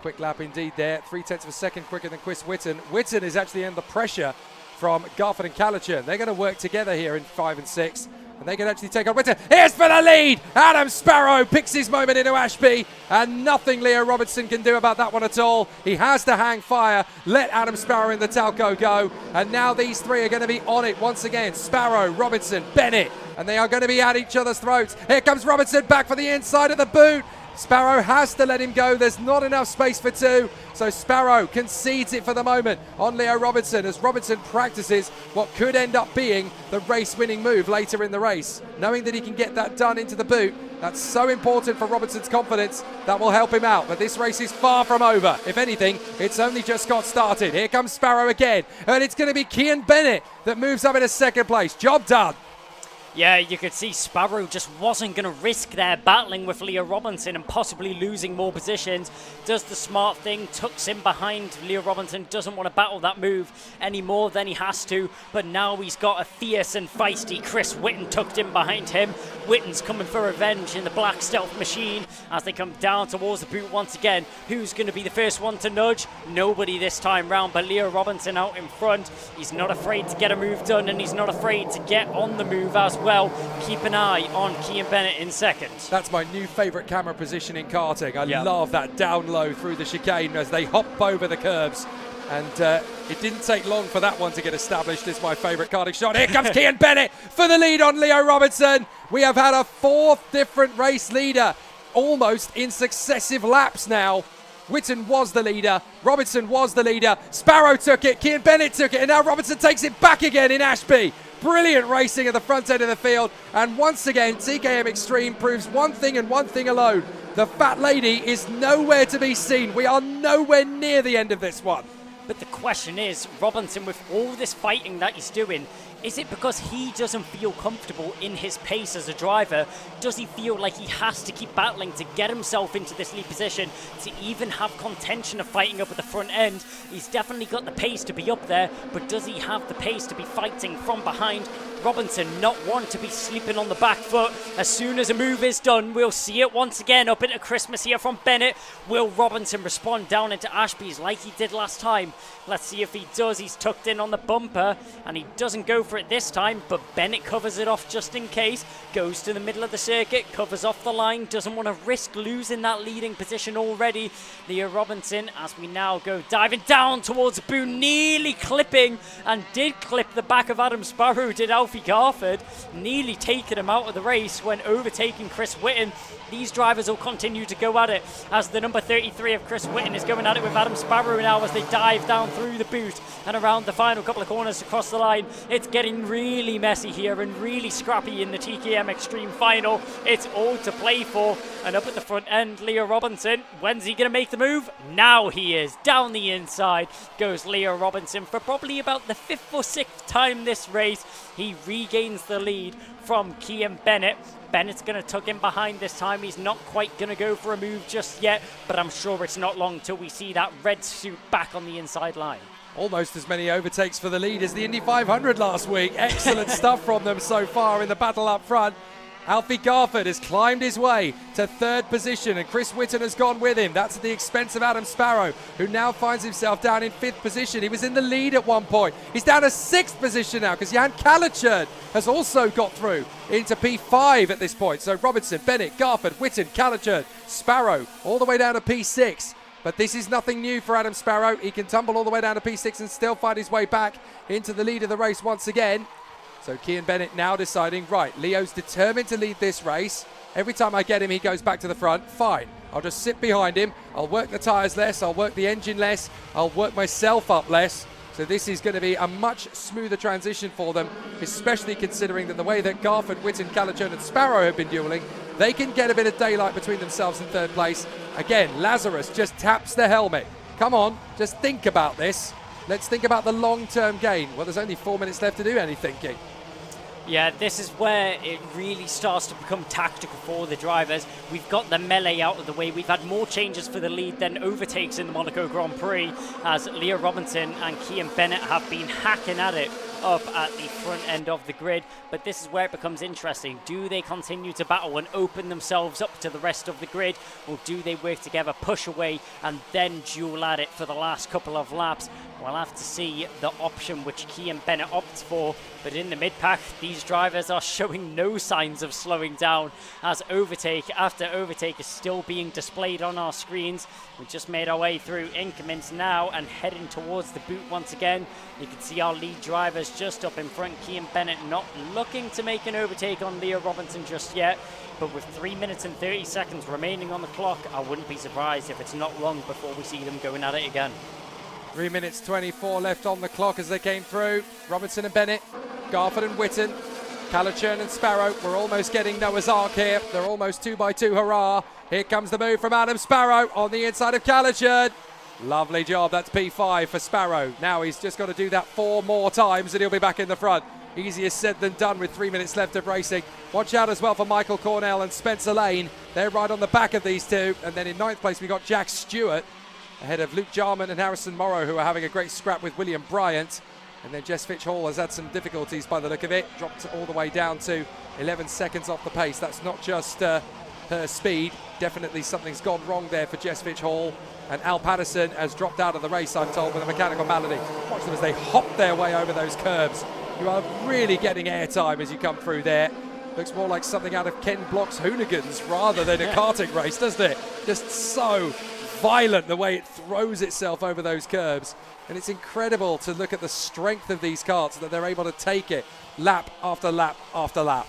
quick lap indeed there, 0.3 of a second quicker than Chris Whitton. Whitton is actually under pressure from Garford and Calichurn. They're going to work together here in 5 and 6. And they can actually take on Whitton. Here's for the lead. Adam Sparrow picks his moment into Ashby, and nothing Leo Robinson can do about that one at all. He has to hang fire, let Adam Sparrow in the Talco go, and now these 3 are going to be on it once again. Sparrow, Robinson, Bennett, and they are going to be at each other's throats. Here comes Robinson back for the inside of the boot. Sparrow has to let him go. There's not enough space for 2. So Sparrow concedes it for the moment on Leo Robinson as Robinson practices what could end up being the race-winning move later in the race. Knowing that he can get that done into the boot, that's so important for Robinson's confidence. That will help him out. But this race is far from over. If anything, it's only just got started. Here comes Sparrow again. And it's going to be Kian Bennett that moves up into 2nd place. Job done. Yeah, you could see Sparrow just wasn't going to risk there battling with Leo Robinson and possibly losing more positions. Does the smart thing, tucks in behind Leo Robinson, doesn't want to battle that move any more than he has to, but now he's got a fierce and feisty Chris Whitton tucked in behind him. Whitton's coming for revenge in the black stealth machine as they come down towards the boot once again. Who's going to be the first one to nudge? Nobody this time round, but Leo Robinson out in front. He's not afraid to get a move done, and he's not afraid to get on the move as well. Keep an eye on Kian Bennett in 2nd. That's my new favourite camera position in karting. I love that down low through the chicane as they hop over the curbs. And it didn't take long for that one to get established as my favourite karting shot. Here comes Kian Bennett for the lead on Leo Robinson. We have had a 4th different race leader almost in successive laps now. Whitton was the leader, Robinson was the leader, Sparrow took it, Kian Bennett took it, and now Robinson takes it back again in Ashby. Brilliant racing at the front end of the field, and once again TKM Extreme proves one thing and one thing alone. The fat lady is nowhere to be seen. We are nowhere near the end of this one. But the question is, Robinson, with all this fighting that he's doing, is it because he doesn't feel comfortable in his pace as a driver? Does he feel like he has to keep battling to get himself into this lead position, to even have contention of fighting up at the front end? He's definitely got the pace to be up there, but does he have the pace to be fighting from behind? Robinson not one to be sleeping on the back foot. As soon as a move is done, we'll see it once again up into Christmas here from Bennett. Will Robinson respond down into Ashby's like he did last time? Let's see if he does. He's tucked in on the bumper and he doesn't go for it this time, but Bennett covers it off just in case. Goes to the middle of the circuit, covers off the line, doesn't want to risk losing that leading position already. Leo Robinson, as we now go diving down towards the boot, nearly clipping, and did clip the back of Adam Sparrow, did Alfie Garford, nearly taking him out of the race when overtaking Chris Whitton. These drivers will continue to go at it as the number 33 of Chris Whitton is going at it with Adam Sparrow now as they dive down through the boot and around the final couple of corners across the line. It's getting really messy here and really scrappy in the TKM Extreme final. It's all to play for, and up at the front end, Leo Robinson, when's he going to make the move? Now he is. Down the inside goes Leo Robinson for probably about the 5th or 6th time this race. He regains the lead from Kian Bennett. Bennett's going to tuck in behind this time. He's not quite going to go for a move just yet, but I'm sure it's not long till we see that red suit back on the inside line. Almost as many overtakes for the lead as the Indy 500 last week. Excellent stuff from them so far in the battle up front. Alfie Garford has climbed his way to 3rd position and Chris Whitton has gone with him. That's at the expense of Adam Sparrow, who now finds himself down in 5th position. He was in the lead at one point. He's down to 6th position now because Jan Kalichern has also got through into P5 at this point. So Robinson, Bennett, Garford, Whitton, Kalichern, Sparrow all the way down to P6. But this is nothing new for Adam Sparrow. He can tumble all the way down to P6 and still find his way back into the lead of the race once again. So Kian Bennett now deciding, right, Leo's determined to lead this race. Every time I get him, he goes back to the front. Fine. I'll just sit behind him. I'll work the tyres less. I'll work the engine less. I'll work myself up less. So this is going to be a much smoother transition for them, especially considering that the way that Garford, Whitton, Kalichern and Sparrow have been dueling, they can get a bit of daylight between themselves and 3rd place. Again, Lazarus just taps the helmet. Come on, just think about this. Let's think about the long-term gain. Well, there's only 4 minutes left to do any thinking. Yeah, this is where it really starts to become tactical for the drivers. We've got the melee out of the way. We've had more changes for the lead than overtakes in the Monaco Grand Prix, as Leo Robinson and Kian Bennett have been hacking at it up at the front end of the grid. But this is where it becomes interesting. Do they continue to battle and open themselves up to the rest of the grid, or do they work together, push away, and then duel at it for the last couple of laps? We'll have to see the option which Kian Bennett opts for. But in the mid-pack, these drivers are showing no signs of slowing down, as overtake after overtake is still being displayed on our screens. We just made our way through increments now and heading towards the boot once again. You can see our lead drivers just up in front. Kian Bennett not looking to make an overtake on Leo Robinson just yet. But with 3 minutes and 30 seconds remaining on the clock, I wouldn't be surprised if it's not long before we see them going at it again. 3 minutes 24 left on the clock as they came through. Robinson and Bennett, Garford and Whitton, Kalichern and Sparrow. We're almost getting Noah's Ark here. They're almost 2x2, hurrah. Here comes the move from Adam Sparrow on the inside of Kalichern. Lovely job, that's P5 for Sparrow. Now he's just got to do that 4 more times and he'll be back in the front. Easier said than done with 3 minutes left of racing. Watch out as well for Michael Cornell and Spencer Lane. They're right on the back of these two. And then in 9th place, we got Jack Stewart ahead of Luke Jarman and Harrison Morrow, who are having a great scrap with William Bryant. And then Jess Fitch Hall has had some difficulties by the look of it. Dropped all the way down to 11 seconds off the pace. That's not just her speed. Definitely something's gone wrong there for Jess Fitch Hall. And Al Patterson has dropped out of the race, I'm told, with a mechanical malady. Watch them as they hop their way over those curbs. You are really getting airtime as you come through there. Looks more like something out of Ken Block's Hoonigans rather than a karting race, doesn't it? Just so violent the way it throws itself over those curbs. And it's incredible to look at the strength of these karts, that they're able to take it lap after lap after lap.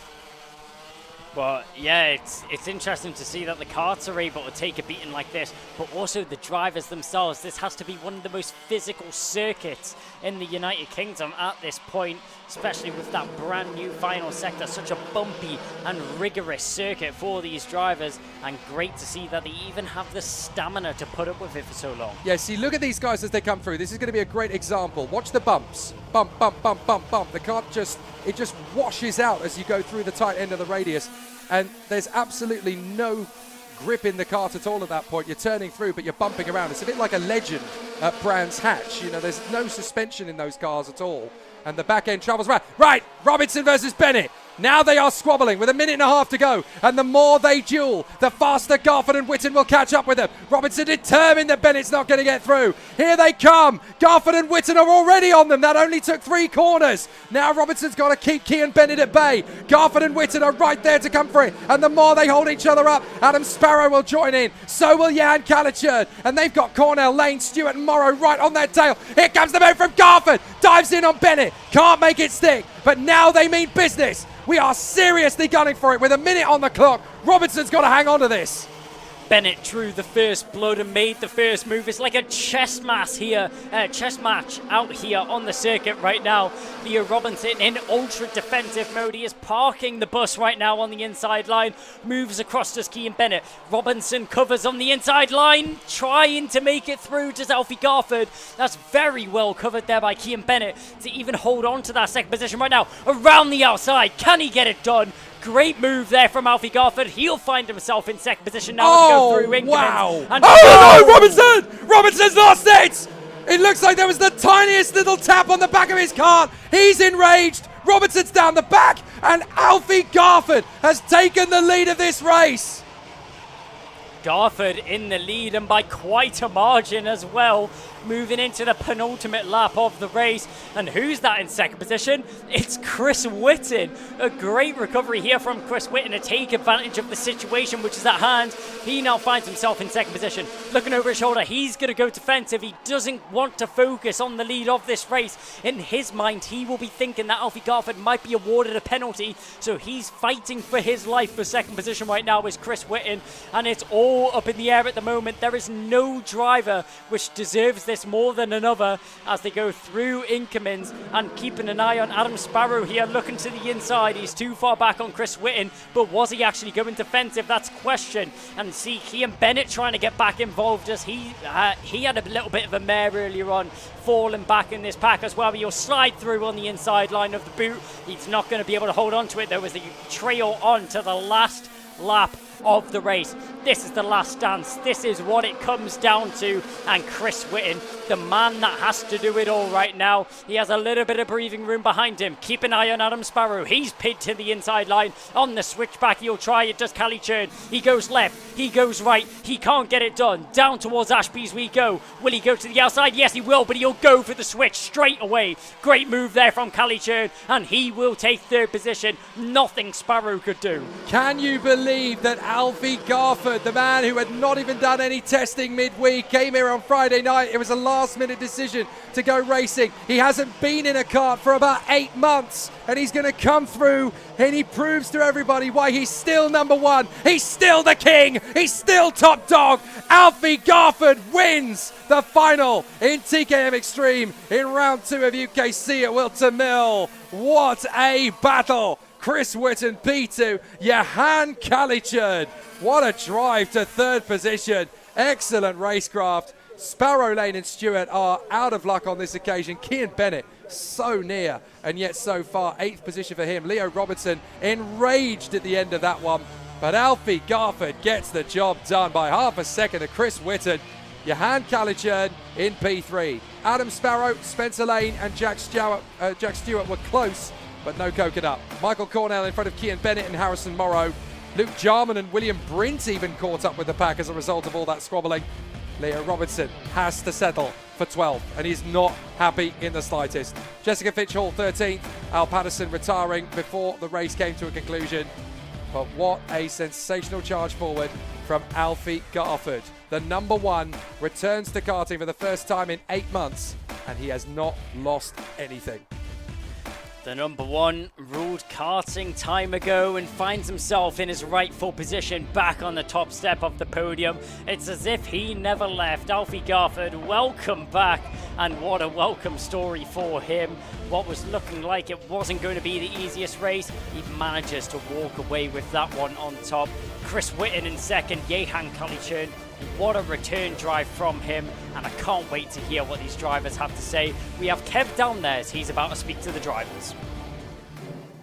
Well, yeah, it's interesting to see that the karts are able to take a beating like this, but also the drivers themselves. This has to be one of the most physical circuits in the United Kingdom at this point, especially with that brand new final sector. Such a bumpy and rigorous circuit for these drivers, and great to see that they even have the stamina to put up with it for so long. Yeah, see, look at these guys as they come through. This is going to be a great example. Watch the bumps. Bump, bump, bump, bump, bump. The kart just washes out as you go through the tight end of the radius. And there's absolutely no grip in the kart at all at that point. You're turning through, but you're bumping around. It's a bit like a Legend at Brands Hatch. You know, there's no suspension in those cars at all. And the back end travels around. Right, Robinson versus Bennett. Now they are squabbling with a minute and a half to go. And the more they duel, the faster Garford and Whitton will catch up with them. Robinson determined that Bennett's not going to get through. Here they come. Garford and Whitton are already on them. That only took 3 corners. Now Robinson's got to keep Key and Bennett at bay. Garford and Whitton are right there to come free. And the more they hold each other up, Adam Sparrow will join in. So will Jan Calichurd. And they've got Cornell, Lane, Stewart and Morrow right on their tail. Here comes the move from Garford. Dives in on Bennett. Can't make it stick. But now they mean business. We are seriously gunning for it with a minute on the clock. Robinson's got to hang on to this. Bennett drew the first blood and made the first move. It's like a chess match out here on the circuit right now. Leo Robinson in ultra defensive mode. He is parking the bus right now on the inside line. Moves across to Kean Bennett. Robinson covers on the inside line, trying to make it through to Alfie Garford. That's very well covered there by Kean Bennett to even hold on to that second position right now. Around the outside, can he get it done? Great move there from Alfie Garford. He'll find himself in second position now to go through increments. Wow. And Oh, no, Robinson! Robinson's lost it! It looks like there was the tiniest little tap on the back of his cart. He's enraged. Robinson's down the back, and Alfie Garford has taken the lead of this race. Garford in the lead, and by quite a margin as well, moving into the penultimate lap of the race. And who's that in second position? It's Chris Whitton. A great recovery here from Chris Whitton to take advantage of the situation which is at hand. He now finds himself in second position. Looking over his shoulder, he's going to go defensive. He doesn't want to focus on the lead of this race. In his mind, he will be thinking that Alfie Garford might be awarded a penalty, so he's fighting for his life for second position right now is Chris Whitton, and it's all up in the air at the moment. There is no driver which deserves this more than another as they go through Inkermans, and keeping an eye on Adam Sparrow here, looking to the inside. He's too far back on Chris Whitton, but was he actually going defensive? That's question. And see Kean Bennett trying to get back involved as he had a little bit of a mare earlier on, falling back in this pack as well. But he'll slide through on the inside line of the boot. He's not going to be able to hold on to it though as they trail on to the last lap of the race. This is the last dance. This is what it comes down to. And Chris Whitton, the man that has to do it all right now, he has a little bit of breathing room behind him. Keep an eye on Adam Sparrow. He's pinned to the inside line. On the switchback, he'll try it. Does Calichurd. He goes left. He goes right. He can't get it done. Down towards Ashby's we go. Will he go to the outside? Yes, he will, but he'll go for the switch straight away. Great move there from Calichurd, and he will take third position. Nothing Sparrow could do. Can you believe that Alfie Garford, the man who had not even done any testing midweek, came here on Friday night? It was a last-minute decision to go racing. He hasn't been in a kart for about 8 months, and he's going to come through, and he proves to everybody why he's still number one. He's still the king. He's still top dog. Alfie Garford wins the final in TKM Extreme in round 2 of UKC at Whilton Mill. What a battle. Chris Whitton P2, Johan Calichurd. What a drive to third position. Excellent racecraft. Sparrow, Lane and Stewart are out of luck on this occasion. Kean Bennett so near and yet so far. 8th position for him. Leo Robinson enraged at the end of that one. But Alfie Garford gets the job done by half a second to Chris Whitton. Johan Calichurd in P3. Adam Sparrow, Spencer Lane and Jack Stewart were close, but no coconut. Michael Cornell in front of Kean Bennett and Harrison Morrow. Luke Jarman and William Brint even caught up with the pack as a result of all that squabbling. Leo Robinson has to settle for 12th, and he's not happy in the slightest. Jessica Fitch-Hall 13th, Al Patterson retiring before the race came to a conclusion. But what a sensational charge forward from Alfie Garford. The number 1 returns to karting for the first time in 8 months, and he has not lost anything. The number 1 ruled karting time ago and finds himself in his rightful position back on the top step of the podium. It's as if he never left. Alfie Garford, welcome back, and what a welcome story for him. What was looking like it wasn't going to be the easiest race, he manages to walk away with that one on top. Chris Whitton in second, Jehan Kalichern. What a return drive from him, and I can't wait to hear what these drivers have to say. We have Kev down there as he's about to speak to the drivers.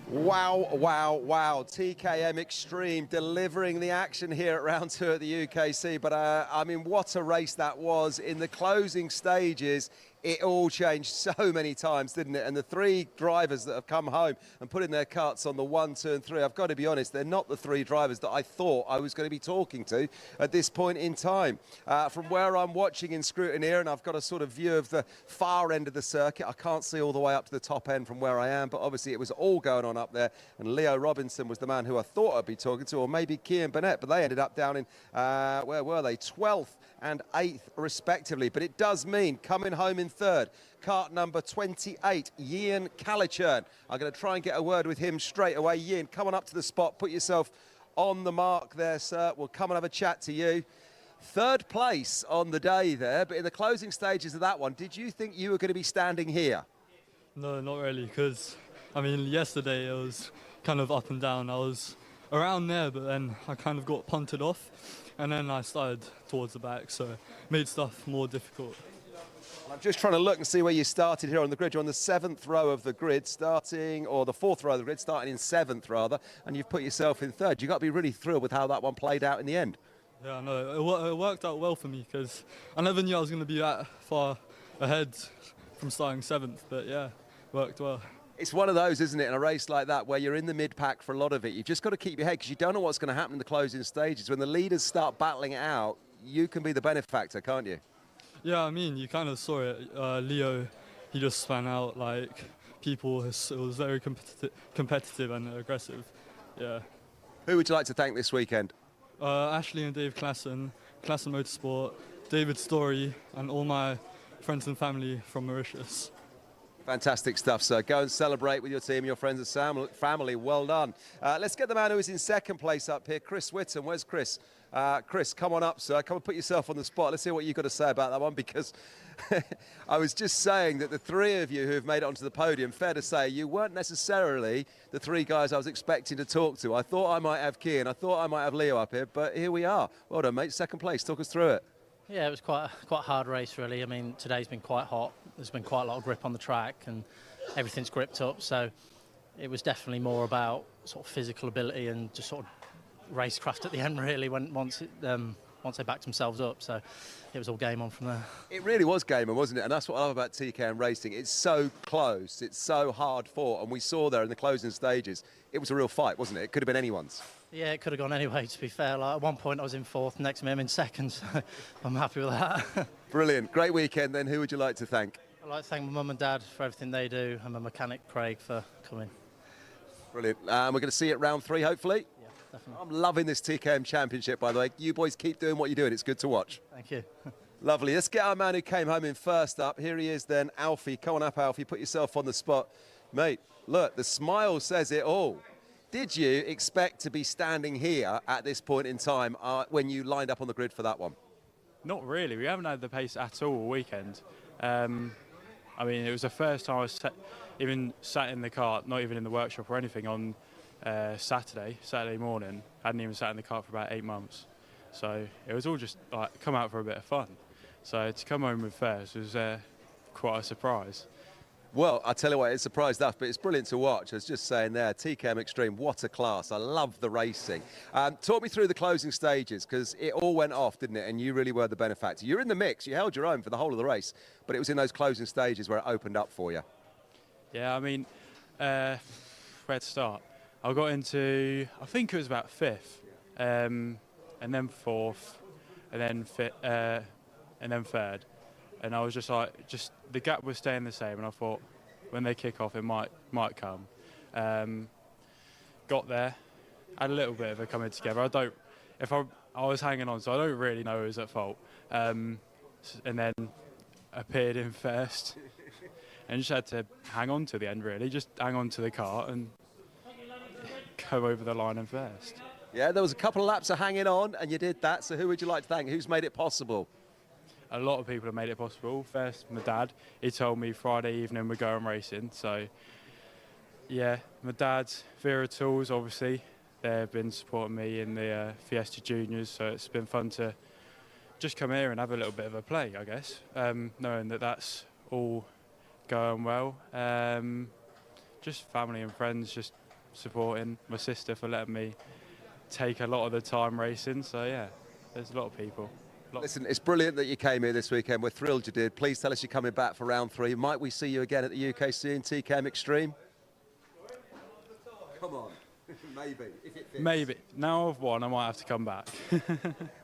Wow, wow, wow. TKM Extreme delivering the action here at round 2 at the UKC. But, I mean, what a race that was. In the closing stages, it all changed so many times, didn't it? And the 3 drivers that have come home and put in their cuts on the 1, 2 and 3, I've got to be honest, they're not the 3 drivers that I thought I was going to be talking to at this point in time. From where I'm watching in Scrutineer, and I've got a sort of view of the far end of the circuit, I can't see all the way up to the top end from where I am, but obviously it was all going on up there, and Leo Robinson was the man who I thought I'd be talking to, or maybe Kian Burnett, but they ended up down in, where were they, 12th and 8th respectively. But it does mean coming home in 3rd, kart number 28, Jehan Kalichern. I'm going to try and get a word with him straight away. Jehan, come on up to the spot, put yourself on the mark there, sir. We'll come and have a chat to you. 3rd place on the day there, but in the closing stages of that one, did you think you were going to be standing here? No, not really, because, I mean, yesterday it was kind of up and down. I was around there, but then I kind of got punted off, and then I started towards the back, so it made stuff more difficult. I'm just trying to look and see where you started here on the grid. You're on the 7th row of the grid starting, or the 4th row of the grid, starting in 7th rather, and you've put yourself in 3rd. You've got to be really thrilled with how that one played out in the end. Yeah, no, it worked out well for me, because I never knew I was going to be that far ahead from starting 7th, but yeah, worked well. It's one of those, isn't it, in a race like that where you're in the mid-pack for a lot of it. You've just got to keep your head, because you don't know what's going to happen in the closing stages. When the leaders start battling it out, you can be the benefactor, can't you? Yeah, I mean, you kind of saw it. Leo, he just span out like people. It was very competitive and aggressive. Yeah. Who would you like to thank this weekend? Ashley and Dave Klassen Motorsport, David Story, and all my friends and family from Mauritius. Fantastic stuff, sir. Go and celebrate with your team, your friends and family. Well done. Let's get the man who is in 2nd place up here, Chris Whitton. Where's Chris? Chris, come on up, sir. Come and put yourself on the spot. Let's hear what you've got to say about that one, because I was just saying that the 3 of you who have made it onto the podium, fair to say, you weren't necessarily the 3 guys I was expecting to talk to. I thought I might have Kian, I thought I might have Leo up here, but here we are. Well done, mate. 2nd place. Talk us through it. Yeah, it was quite a hard race, really. I mean, today's been quite hot. There's been quite a lot of grip on the track, and everything's gripped up. So it was definitely more about sort of physical ability and just sort of racecraft at the end, really, once they backed themselves up. So it was all game on from there. It really was game on, wasn't it? And that's what I love about TKM racing. It's so close, it's so hard fought, and we saw there in the closing stages, it was a real fight, wasn't it? It could have been anyone's. Yeah, it could have gone anyway, to be fair. Like, at one point I was in 4th, next to me I'm in 2nd, so I'm happy with that. Brilliant. Great weekend then. Who would you like to thank? I'd like to thank my mum and dad for everything they do, and my mechanic Craig for coming. Brilliant. We're going to see you at round 3, hopefully. Yeah, definitely. I'm loving this TKM Championship, by the way. You boys keep doing what you're doing. It's good to watch. Thank you. Lovely. Let's get our man who came home in 1st up. Here he is then, Alfie. Come on up, Alfie. Put yourself on the spot. Mate, look, the smile says it all. Did you expect to be standing here at this point in time when you lined up on the grid for that one? Not really. We haven't had the pace at all weekend. I mean, it was the first time I was even sat in the car, not even in the workshop or anything, on Saturday morning. I hadn't even sat in the car for about 8 months. So it was all just like come out for a bit of fun. So to come home with first was quite a surprise. Well, I tell you what, it's surprised us, but it's brilliant to watch. I was just saying there, TKM Extreme, what a class. I love the racing. Talk me through the closing stages, because it all went off, didn't it? And you really were the benefactor. You're in the mix. You held your own for the whole of the race, but it was in those closing stages where it opened up for you. Yeah, I mean, where to start? I got into, I think it was about 5th, and then 4th, and then 3rd. And I was just like, the gap was staying the same, and I thought when they kick off, it might come. Got there, had a little bit of a coming together. I was hanging on, so I don't really know who was at fault. And then appeared in first, and just had to hang on to the end, really. Just hang on to the cart and go over the line in first. Yeah, there was a couple of laps of hanging on, and you did that. So who would you like to thank? Who's made it possible? A lot of people have made it possible. First, my dad. He told me Friday evening we're going racing. So, yeah, my dad, Vera Tools, obviously. They've been supporting me in the Fiesta Juniors, so it's been fun to just come here and have a little bit of a play, I guess, knowing that that's all going well. Just family and friends just supporting, my sister for letting me take a lot of the time racing, so yeah, there's a lot of people. Listen, it's brilliant that you came here this weekend. We're thrilled you did. Please tell us you're coming back for round 3. Might we see you again at the UKC and TKM Extreme? Come on. Maybe, if it fits. Maybe. Now I've won, I might have to come back.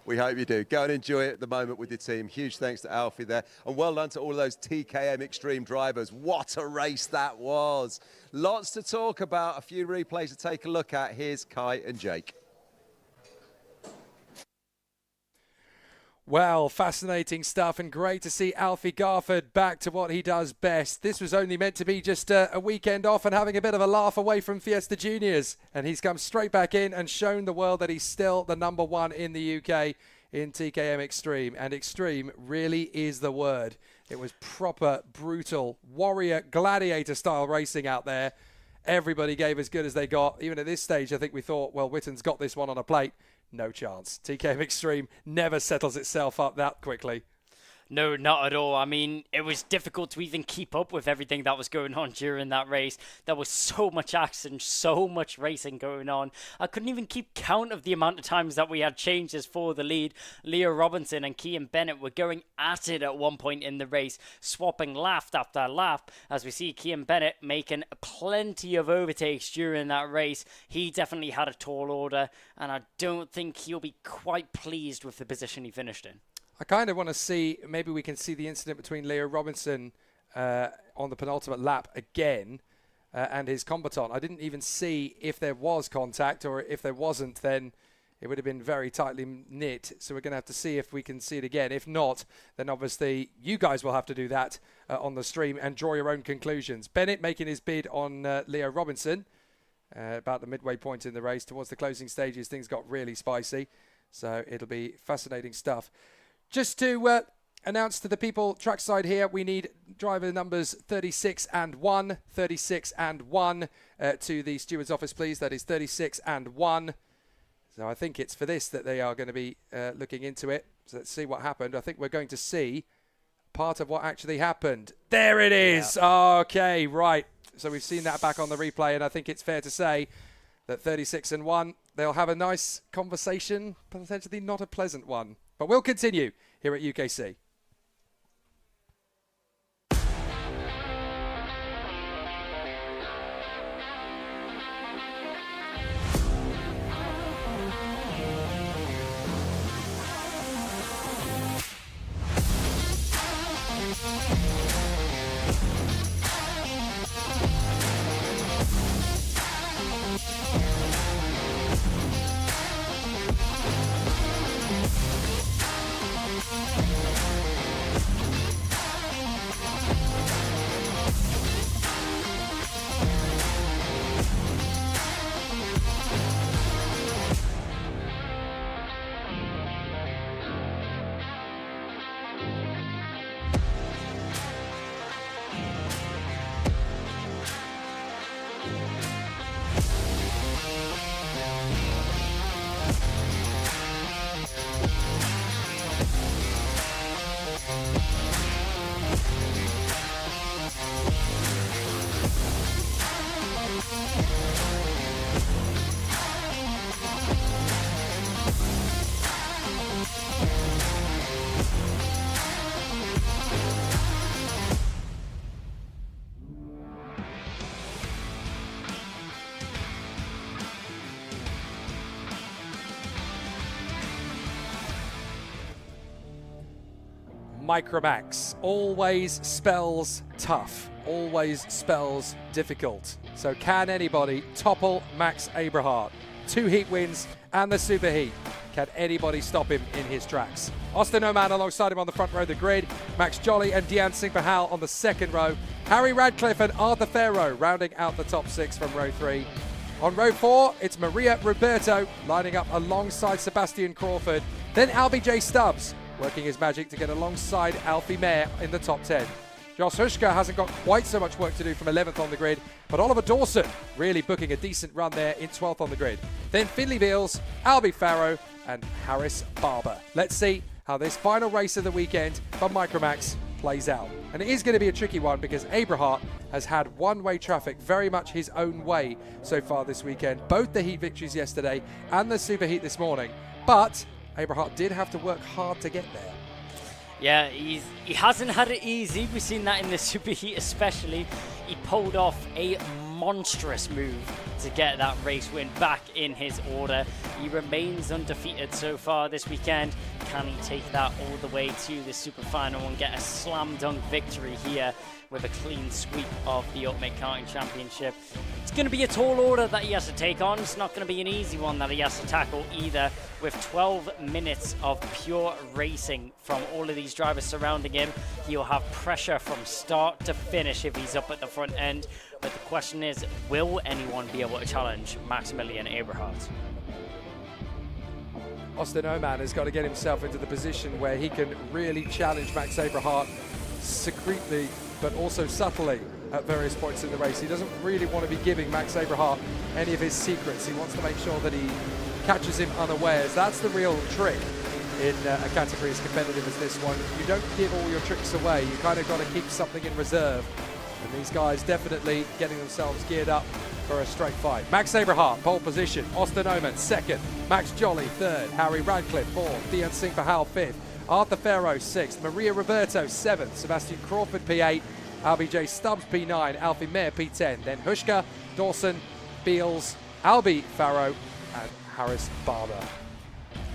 We hope you do. Go and enjoy it at the moment with your team. Huge thanks to Alfie there. And well done to all of those TKM Extreme drivers. What a race that was. Lots to talk about. A few replays to take a look at. Here's Kai and Jake. Well, fascinating stuff, and great to see Alfie Garford back to what he does best. This was only meant to be just a weekend off and having a bit of a laugh away from Fiesta Juniors, and he's come straight back in and shown the world that he's still the #1 in the UK in TKM Extreme, and extreme really is the word. It was proper, brutal, warrior, gladiator style racing out there. Everybody gave as good as they got. Even at this stage, I think we thought, well, Whilton's got this one on a plate. No chance. TKM Extreme never settles itself up that quickly. No, not at all. I mean, it was difficult to even keep up with everything that was going on during that race. There was so much action, so much racing going on. I couldn't even keep count of the amount of times that we had changes for the lead. Leo Robinson and Cian Bennett were going at it at one point in the race, swapping lap after lap, as we see Cian Bennett making plenty of overtakes during that race. He definitely had a tall order, and I don't think he'll be quite pleased with the position he finished in. I kind of want to see, maybe we can see the incident between Leo Robinson on the penultimate lap again and his combatant. I didn't even see if there was contact, or if there wasn't, then it would have been very tightly knit. So we're going to have to see if we can see it again. If not, then obviously you guys will have to do that on the stream and draw your own conclusions. Bennett making his bid on Leo Robinson about the midway point in the race. Towards the closing stages, things got really spicy. So it'll be fascinating stuff. Just to announce to the people trackside here, we need driver numbers 36 and 1, 36 and 1 to the steward's office, please. That is 36 and 1. So I think it's for this that they are going to be looking into it. So let's see what happened. I think we're going to see part of what actually happened. There it is. Yeah. Okay, right. So we've seen that back on the replay, and I think it's fair to say that 36 and 1, they'll have a nice conversation, potentially not a pleasant one. But we'll continue here at UKC. Micromax always spells tough, always spells difficult. So can anybody topple Max Abrahart? 2 heat wins and the super heat. Can anybody stop him in his tracks? Austin Oman alongside him on the front row of the grid. Max Jolly and Dean Singh Pahal on the second row. Harry Radcliffe and Arthur Farrow rounding out the top 6 from row 3. On row 4, it's Maria Roberto lining up alongside Sebastian Crawford. Then LBJ Stubbs working his magic to get alongside Alfie Mayer in the top 10. Josh Hushka hasn't got quite so much work to do from 11th on the grid, but Oliver Dawson really booking a decent run there in 12th on the grid. Then Finley Beals, Albie Farrow and Harris Barber. Let's see how this final race of the weekend for Micromax plays out. And it is going to be a tricky one because Abrahart has had one-way traffic very much his own way so far this weekend. Both the heat victories yesterday and the superheat this morning. But Abrahart did have to work hard to get there. Yeah, he hasn't had it easy. We've seen that in the superheat especially. He pulled off a monstrous move to get that race win back in his order. He remains undefeated so far this weekend. Can he take that all the way to the super final and get a slam dunk victory here with a clean sweep of the Ultimate Karting Championship? It's going to be a tall order that he has to take on. It's not going to be an easy one that he has to tackle either, with 12 minutes of pure racing from all of these drivers surrounding him. He'll have pressure from start to finish if he's up at the front end. But the question is, will anyone be able to challenge Maximilian Abrahart? Austin Oman has got to get himself into the position where he can really challenge Max Abrahart secretly, but also subtly at various points in the race. He doesn't really want to be giving Max Abrahart any of his secrets. He wants to make sure that he catches him unawares. That's the real trick in a category as competitive as this one. You don't give all your tricks away. You kind of got to keep something in reserve. And these guys definitely getting themselves geared up for a straight fight. Max Abrahart, pole position. Austin Oman, second. Max Jolly, third. Harry Radcliffe, fourth. Dean Singh Pahal, fifth. Arthur Farrow, sixth. Maria Roberto, seventh. Sebastian Crawford, P8. LBJ Stubbs, P9. Alfie Mayer, P10. Then Hushka, Dawson, Beals, Albie Farrow, and Harris Barber.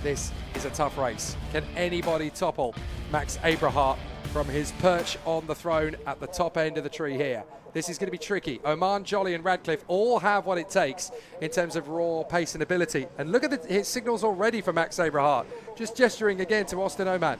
This is a tough race. Can anybody topple Max Abrahart from his perch on the throne at the top end of the tree here? This is going to be tricky. Oman, Jolly and Radcliffe all have what it takes in terms of raw pace and ability. And look at his signals already for Max Abrahart. Just gesturing again to Austin Oman.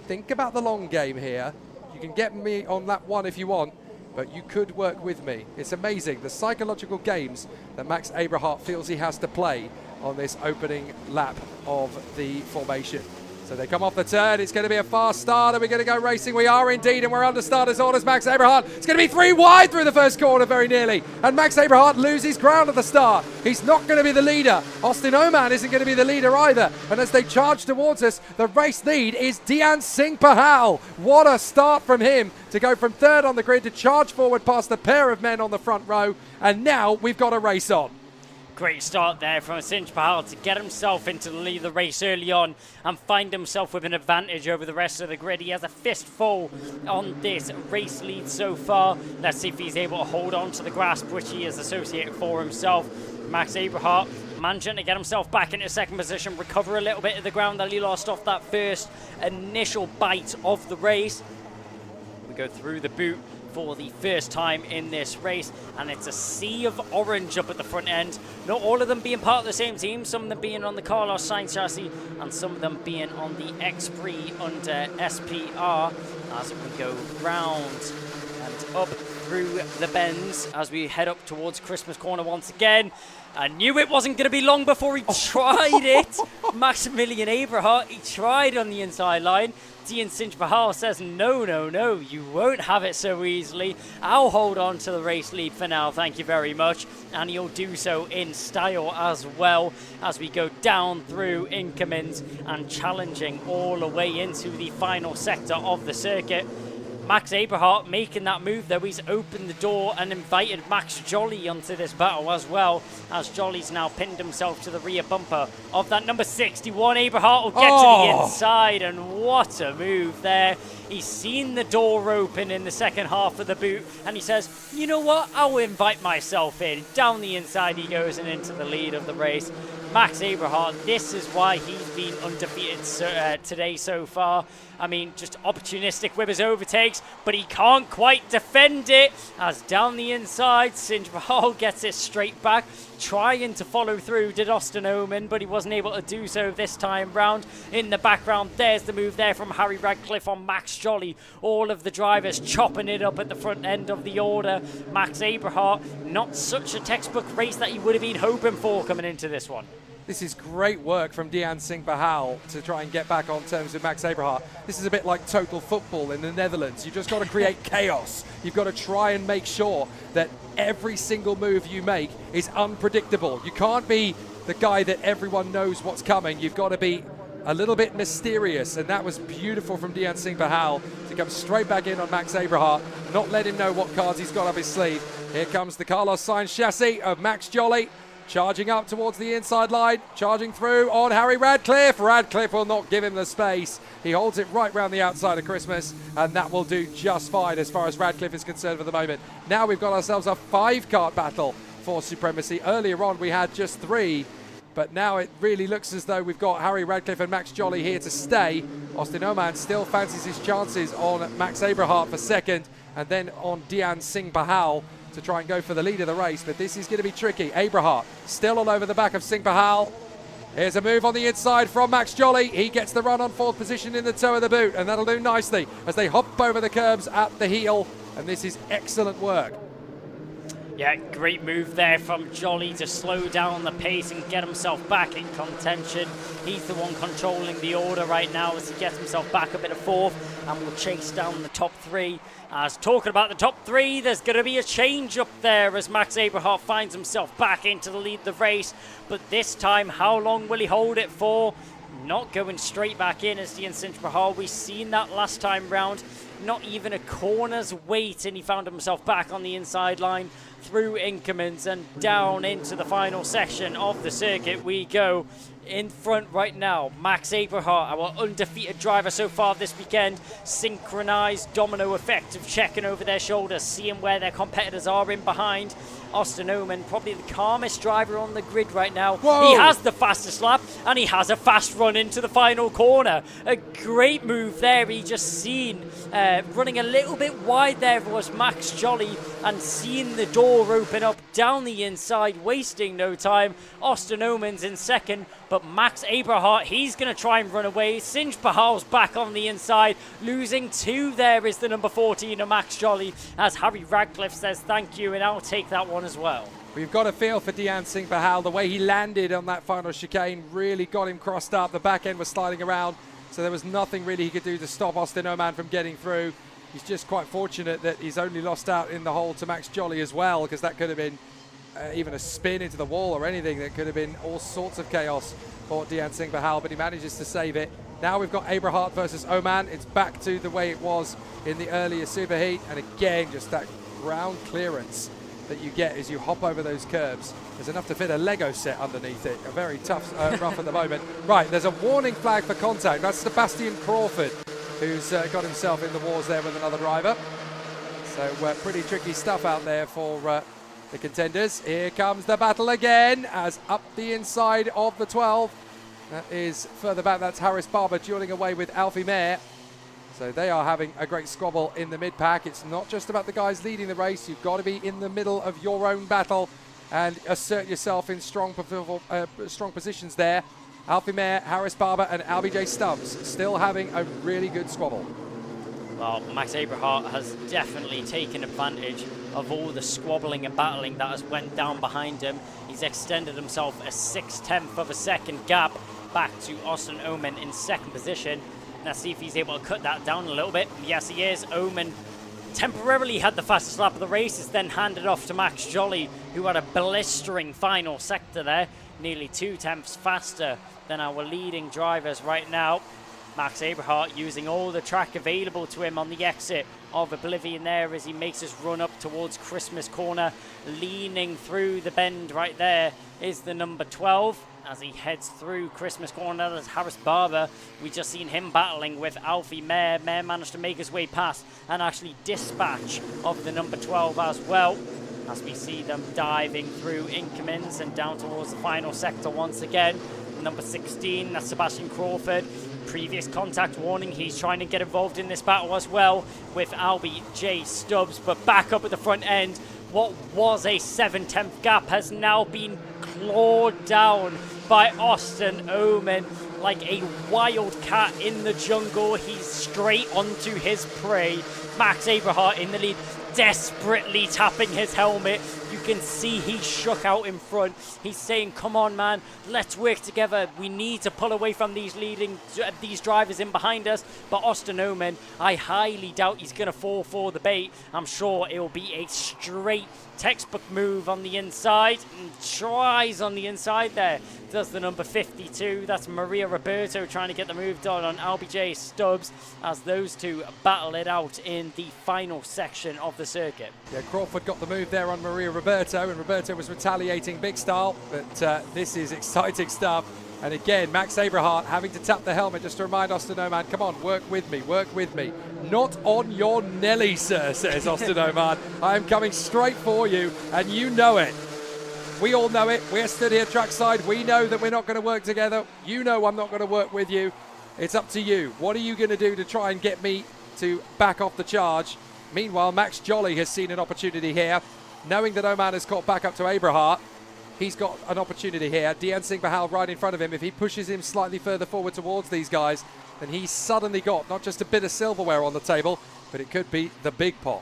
Think about the long game here. You can get me on lap 1 if you want, but you could work with me. It's amazing the psychological games that Max Abrahart feels he has to play on this opening lap of the formation. So they come off the turn. It's going to be a fast start. Are we going to go racing? We are indeed, and we're under starters orders. Max Abrahart. It's going to be 3 wide through the first corner very nearly. And Max Abrahart loses ground at the start. He's not going to be the leader. Austin Oman isn't going to be the leader either. And as they charge towards us, the race lead is Dean Singh Pahal. What a start from him to go from third on the grid to charge forward past the pair of men on the front row. And now we've got a race on. Great start there from Singh Pahal to get himself into the lead of the race early on and find himself with an advantage over the rest of the grid. He has a fistful on this race lead so far. Let's see if he's able to hold on to the grasp which he has associated for himself. Max Abrahart managing to get himself back into second position, recover a little bit of the ground that he lost off that first initial bite of the race. We go through the boot for the first time in this race, and it's a sea of orange up at the front end. Not all of them being part of the same team, some of them being on the Carlos Sainz chassis and some of them being on the X-Prix under SPR, as we go round and up through the bends as we head up towards Christmas Corner once again. I knew it wasn't going to be long before he tried it. Maximilian Abrahart, he tried on the inside line. Dean Singh Pahal says, no, you won't have it so easily. I'll hold on to the race lead for now, thank you very much. And he'll do so in style as well as we go down through Inkermans and challenging all the way into the final sector of the circuit. Max Abrahart making that move though. He's opened the door and invited Max Jolly onto this battle as well, as Jolly's now pinned himself to the rear bumper of that number 61. Abrahart will get to the inside, and what a move there. He's seen the door open in the second half of the boot and he says, you know what, I'll invite myself in. Down the inside he goes and into the lead of the race. Max Abrahart, this is why he's been undefeated today so far. I mean, just opportunistic with his overtakes, but he can't quite defend it. As down the inside, Sinj Bahal gets it straight back, trying to follow through, did Austin Oman, but he wasn't able to do so this time round. In the background, there's the move there from Harry Radcliffe on Max Jolly. All of the drivers chopping it up at the front end of the order. Max Abrahart, not such a textbook race that he would have been hoping for coming into this one. This is great work from Dian Singh Bahal to try and get back on terms with Max Abrahart. This is a bit like total football in the Netherlands. You've just got to create chaos. You've got to try and make sure that every single move you make is unpredictable. You can't be the guy that everyone knows what's coming. You've got to be a little bit mysterious, and that was beautiful from Dian Singh Bahal to come straight back in on Max Abrahart, not let him know what cards he's got up his sleeve. Here comes the Carlos Sainz chassis of Max Jolly. Charging up towards the inside line, charging through on Harry Radcliffe. Radcliffe will not give him the space. He holds it right round the outside of Christmas, and that will do just fine as far as Radcliffe is concerned for the moment. Now we've got ourselves a 5-kart battle for supremacy. Earlier on we had just 3, but now it really looks as though we've got Harry Radcliffe and Max Jolly here to stay. Austin Oman still fancies his chances on Max Abrahart for second, and then on Dian Singh Bahal to try and go for the lead of the race, but this is going to be tricky. Abrahart still all over the back of Singh Bahal. Here's a move on the inside from Max Jolly. He gets the run on 4th position in the toe of the boot, and that'll do nicely as they hop over the curbs at the heel, and this is excellent work. Yeah, great move there from Jolly to slow down the pace and get himself back in contention. He's the one controlling the order right now as he gets himself back a bit of 4th and will chase down the top 3. As talking about the top 3, there's going to be a change up there as Max Abrahart finds himself back into the lead of the race. But this time, how long will he hold it for? Not going straight back in as Dian Singh Bahal. We've seen that last time round. Not even a corner's wait, and he found himself back on the inside line through Inkermans and down into the final section of the circuit we go. In front right now, Max Abrahart, our undefeated driver so far this weekend, synchronized domino effect of checking over their shoulders, seeing where their competitors are in behind. Austin Oman, probably the calmest driver on the grid right now. Whoa. He has the fastest lap, and he has a fast run into the final corner. A great move there. He just seen running a little bit wide there was Max Jolly, and seeing the door open up down the inside, wasting no time. Austin Oman's in second, but Max Abrahart, he's going to try and run away. Sinj Bahal's back on the inside. Losing 2 there is the number 14 of Max Jolly, as Harry Radcliffe says thank you, and I'll take that one as well. We've got a feel for Dian Singh Bahal. The way he landed on that final chicane really got him crossed up. The back end was sliding around, so there was nothing really he could do to stop Austin Oman from getting through. He's just quite fortunate that he's only lost out in the hole to Max Jolly as well, because that could have been even a spin into the wall or anything. That could have been all sorts of chaos for Dian Singh Bahal, but he manages to save it. Now we've got Abrahart versus Oman. It's back to the way it was in the earlier superheat, and again, just that ground clearance that you get as you hop over those curbs. There's enough to fit a Lego set underneath it. A very tough rough at the moment. Right, there's a warning flag for contact. That's Sebastian Crawford, who's got himself in the wars there with another driver. So pretty tricky stuff out there for the contenders. Here comes the battle again, as up the inside of the 12. That is further back. That's Harris Barber dueling away with Alfie Mayer. So they are having a great squabble in the mid-pack. It's not just about the guys leading the race. You've got to be in the middle of your own battle and assert yourself in strong positions there. Alfie Mayer, Harris Barber and Albie J. Stubbs still having a really good squabble. Well, Max Abrahart has definitely taken advantage of all the squabbling and battling that has went down behind him. He's extended himself a 0.6 of a second gap back to Austin Oman in second position. Let's see if he's able to cut that down a little bit. Yes, he is. Oman temporarily had the fastest lap of the race. It's then handed off to Max Jolly, who had a blistering final sector there. Nearly 0.2 faster than our leading drivers right now. Max Abrahart using all the track available to him on the exit of Oblivion there as he makes his run up towards Christmas Corner. Leaning through the bend right there is the number 12 as he heads through Christmas Corner. That's Harris Barber. We just seen him battling with Alfie Mayer. Mayer managed to make his way past and actually dispatch of the number 12 as well. as we see them diving through Inkermans and down towards the final sector once again. Number 16, that's Sebastian Crawford. Previous contact warning, he's trying to get involved in this battle as well with Albie J. Stubbs, but back up at the front end. What was a 7/10 gap has now been clawed down by Austin Oman like a wild cat in the jungle. He's straight onto his prey. Max Abrahart in the lead, desperately tapping his helmet. You can see he shook out in front. He's saying, come on, man, let's work together. We need to pull away from these drivers in behind us. But Austin Oman, I highly doubt he's going to fall for the bait. I'm sure it will be a straight textbook move on the inside. And tries on the inside there. Does the number 52. That's Maria Roberto trying to get the move done on LBJ Stubbs as those two battle it out in the final section of the circuit. Yeah, Crawford got the move there on Maria Roberto, and Roberto was retaliating big style, but this is exciting stuff. And again, Max Abrahart having to tap the helmet just to remind Austin Oman, come on, work with me, work with me. Not on your Nelly, sir, says Austin Oman. I am coming straight for you, and you know it. We all know it. We're stood here trackside. We know that we're not going to work together. You know I'm not going to work with you. It's up to you. What are you going to do to try and get me to back off the charge? Meanwhile, Max Jolly has seen an opportunity here. Knowing that Oman has caught back up to Abrahart, he's got an opportunity here. Dian Singh Bahal right in front of him. If he pushes him slightly further forward towards these guys, then he's suddenly got not just a bit of silverware on the table, but it could be the big pot.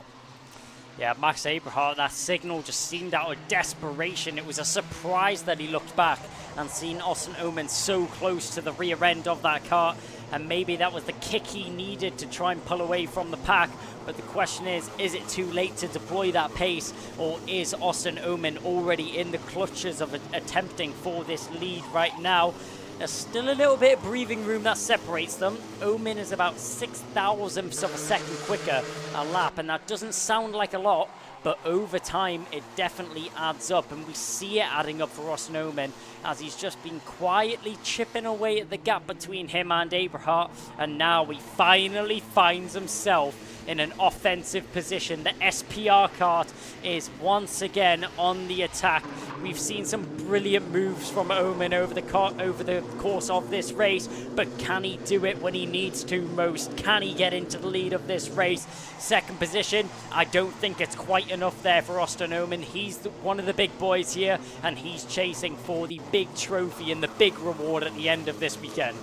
Yeah, Max Abrahart, that signal just seemed out of desperation. It was a surprise that he looked back and seen Austin Oman so close to the rear end of that car. And maybe that was the kick he needed to try and pull away from the pack. But the question is it too late to deploy that pace? Or is Austin Oman already in the clutches of attempting for this lead right now? There's still a little bit of breathing room that separates them. Oman is about 0.06 of a second quicker a lap, and that doesn't sound like a lot, but over time it definitely adds up, and we see it adding up for Austin Oman as he's just been quietly chipping away at the gap between him and Abrahart, and now he finally finds himself in an offensive position. The SPR kart is once again on the attack. We've seen some brilliant moves from Oman over the course of this race, but can he do it when he needs to most? Can he get into the lead of this race? Second position, I don't think it's quite enough there for Austin Oman. He's one of the big boys here, and he's chasing for the big trophy and the big reward at the end of this weekend.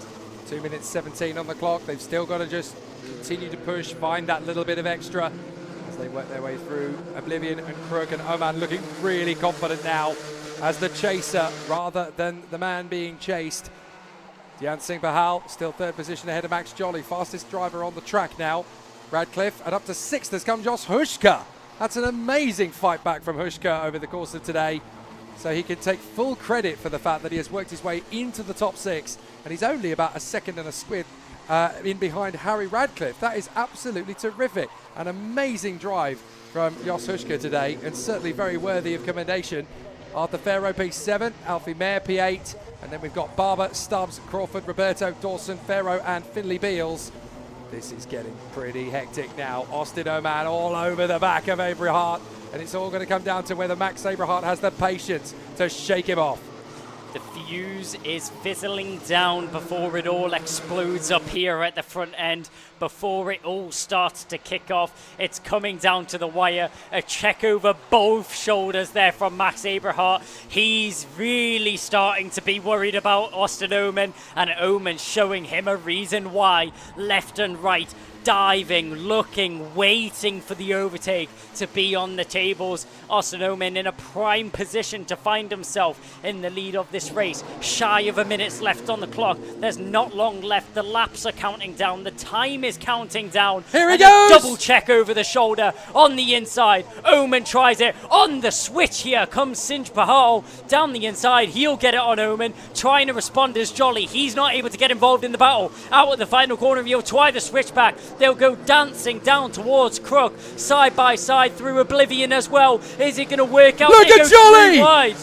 2 minutes 17 on the clock. They've still got to just continue to push, find that little bit of extra as they work their way through Oblivion and Crook, and Oman looking really confident now as the chaser rather than the man being chased. Dian Singh Bahal still third position ahead of Max Jolly, fastest driver on the track now. Radcliffe, and up to sixth has come Josh Hushka. That's an amazing fight back from Hushka over the course of today. So he can take full credit for the fact that he has worked his way into the top six, and he's only about a second and a squid in behind Harry Radcliffe. That is absolutely terrific. An amazing drive from Jos Hushka today, and certainly very worthy of commendation. Arthur Farrow P7, Alfie Mayer P8, and then we've got Barber, Stubbs, Crawford, Roberto, Dawson, Farrow and Finley Beals. This is getting pretty hectic now. Austin Oman all over the back of Abrahart, and it's all going to come down to whether Max Abrahart has the patience to shake him off. The fuse is fizzling down before it all explodes up here at the front end, before it all starts to kick off. It's coming down to the wire. A check over both shoulders there from Max Abrahart. He's really starting to be worried about Austin Oman, and Oman showing him a reason why. Left and right, diving, looking, waiting for the overtake to be on the tables. Austin Oman in a prime position to find himself in the lead of this race. Shy of a minute's left on the clock. There's not long left. The laps are counting down. The time is counting down. Here he goes! Double check over the shoulder on the inside. Oman tries it on the switch. Here comes Sinj Pahal down the inside. He'll get it on Oman. Trying to respond as Jolly. He's not able to get involved in the battle. Out at the final corner, he'll try the switch back. They'll go dancing down towards Crook, side by side through Oblivion as well. Is it going to work out? Look at Jolly! Wide.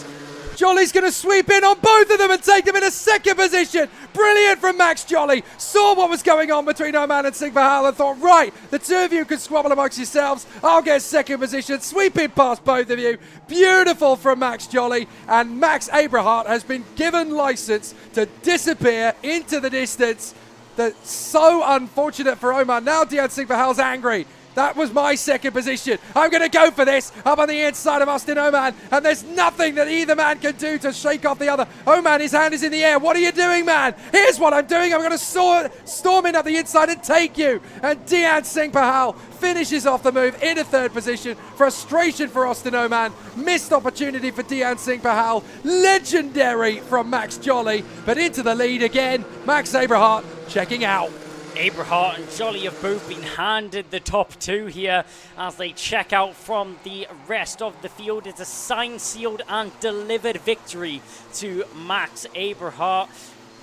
Jolly's going to sweep in on both of them and take them in a second position. Brilliant from Max Jolly. Saw what was going on between Oman and Singh Bahal and thought, right, the two of you can squabble amongst yourselves. I'll get second position, sweep in past both of you. Beautiful from Max Jolly. And Max Abrahart has been given license to disappear into the distance. That's so unfortunate for Oman. Now Dian Singh Bahal's angry. That was my second position. I'm going to go for this up on the inside of Austin Oman, and there's nothing that either man can do to shake off the other. Oman, his hand is in the air. What are you doing, man? Here's what I'm doing. I'm going to storm in up the inside and take you. And Dian Singh Bahal finishes off the move into third position. Frustration for Austin Oman. Missed opportunity for Dian Singh Bahal. Legendary from Max Jolly, but into the lead again. Max Abrahart checking out. Abrahart and Jolly have both been handed the top two here as they check out from the rest of the field. It's a signed, sealed and delivered victory to Max Abrahart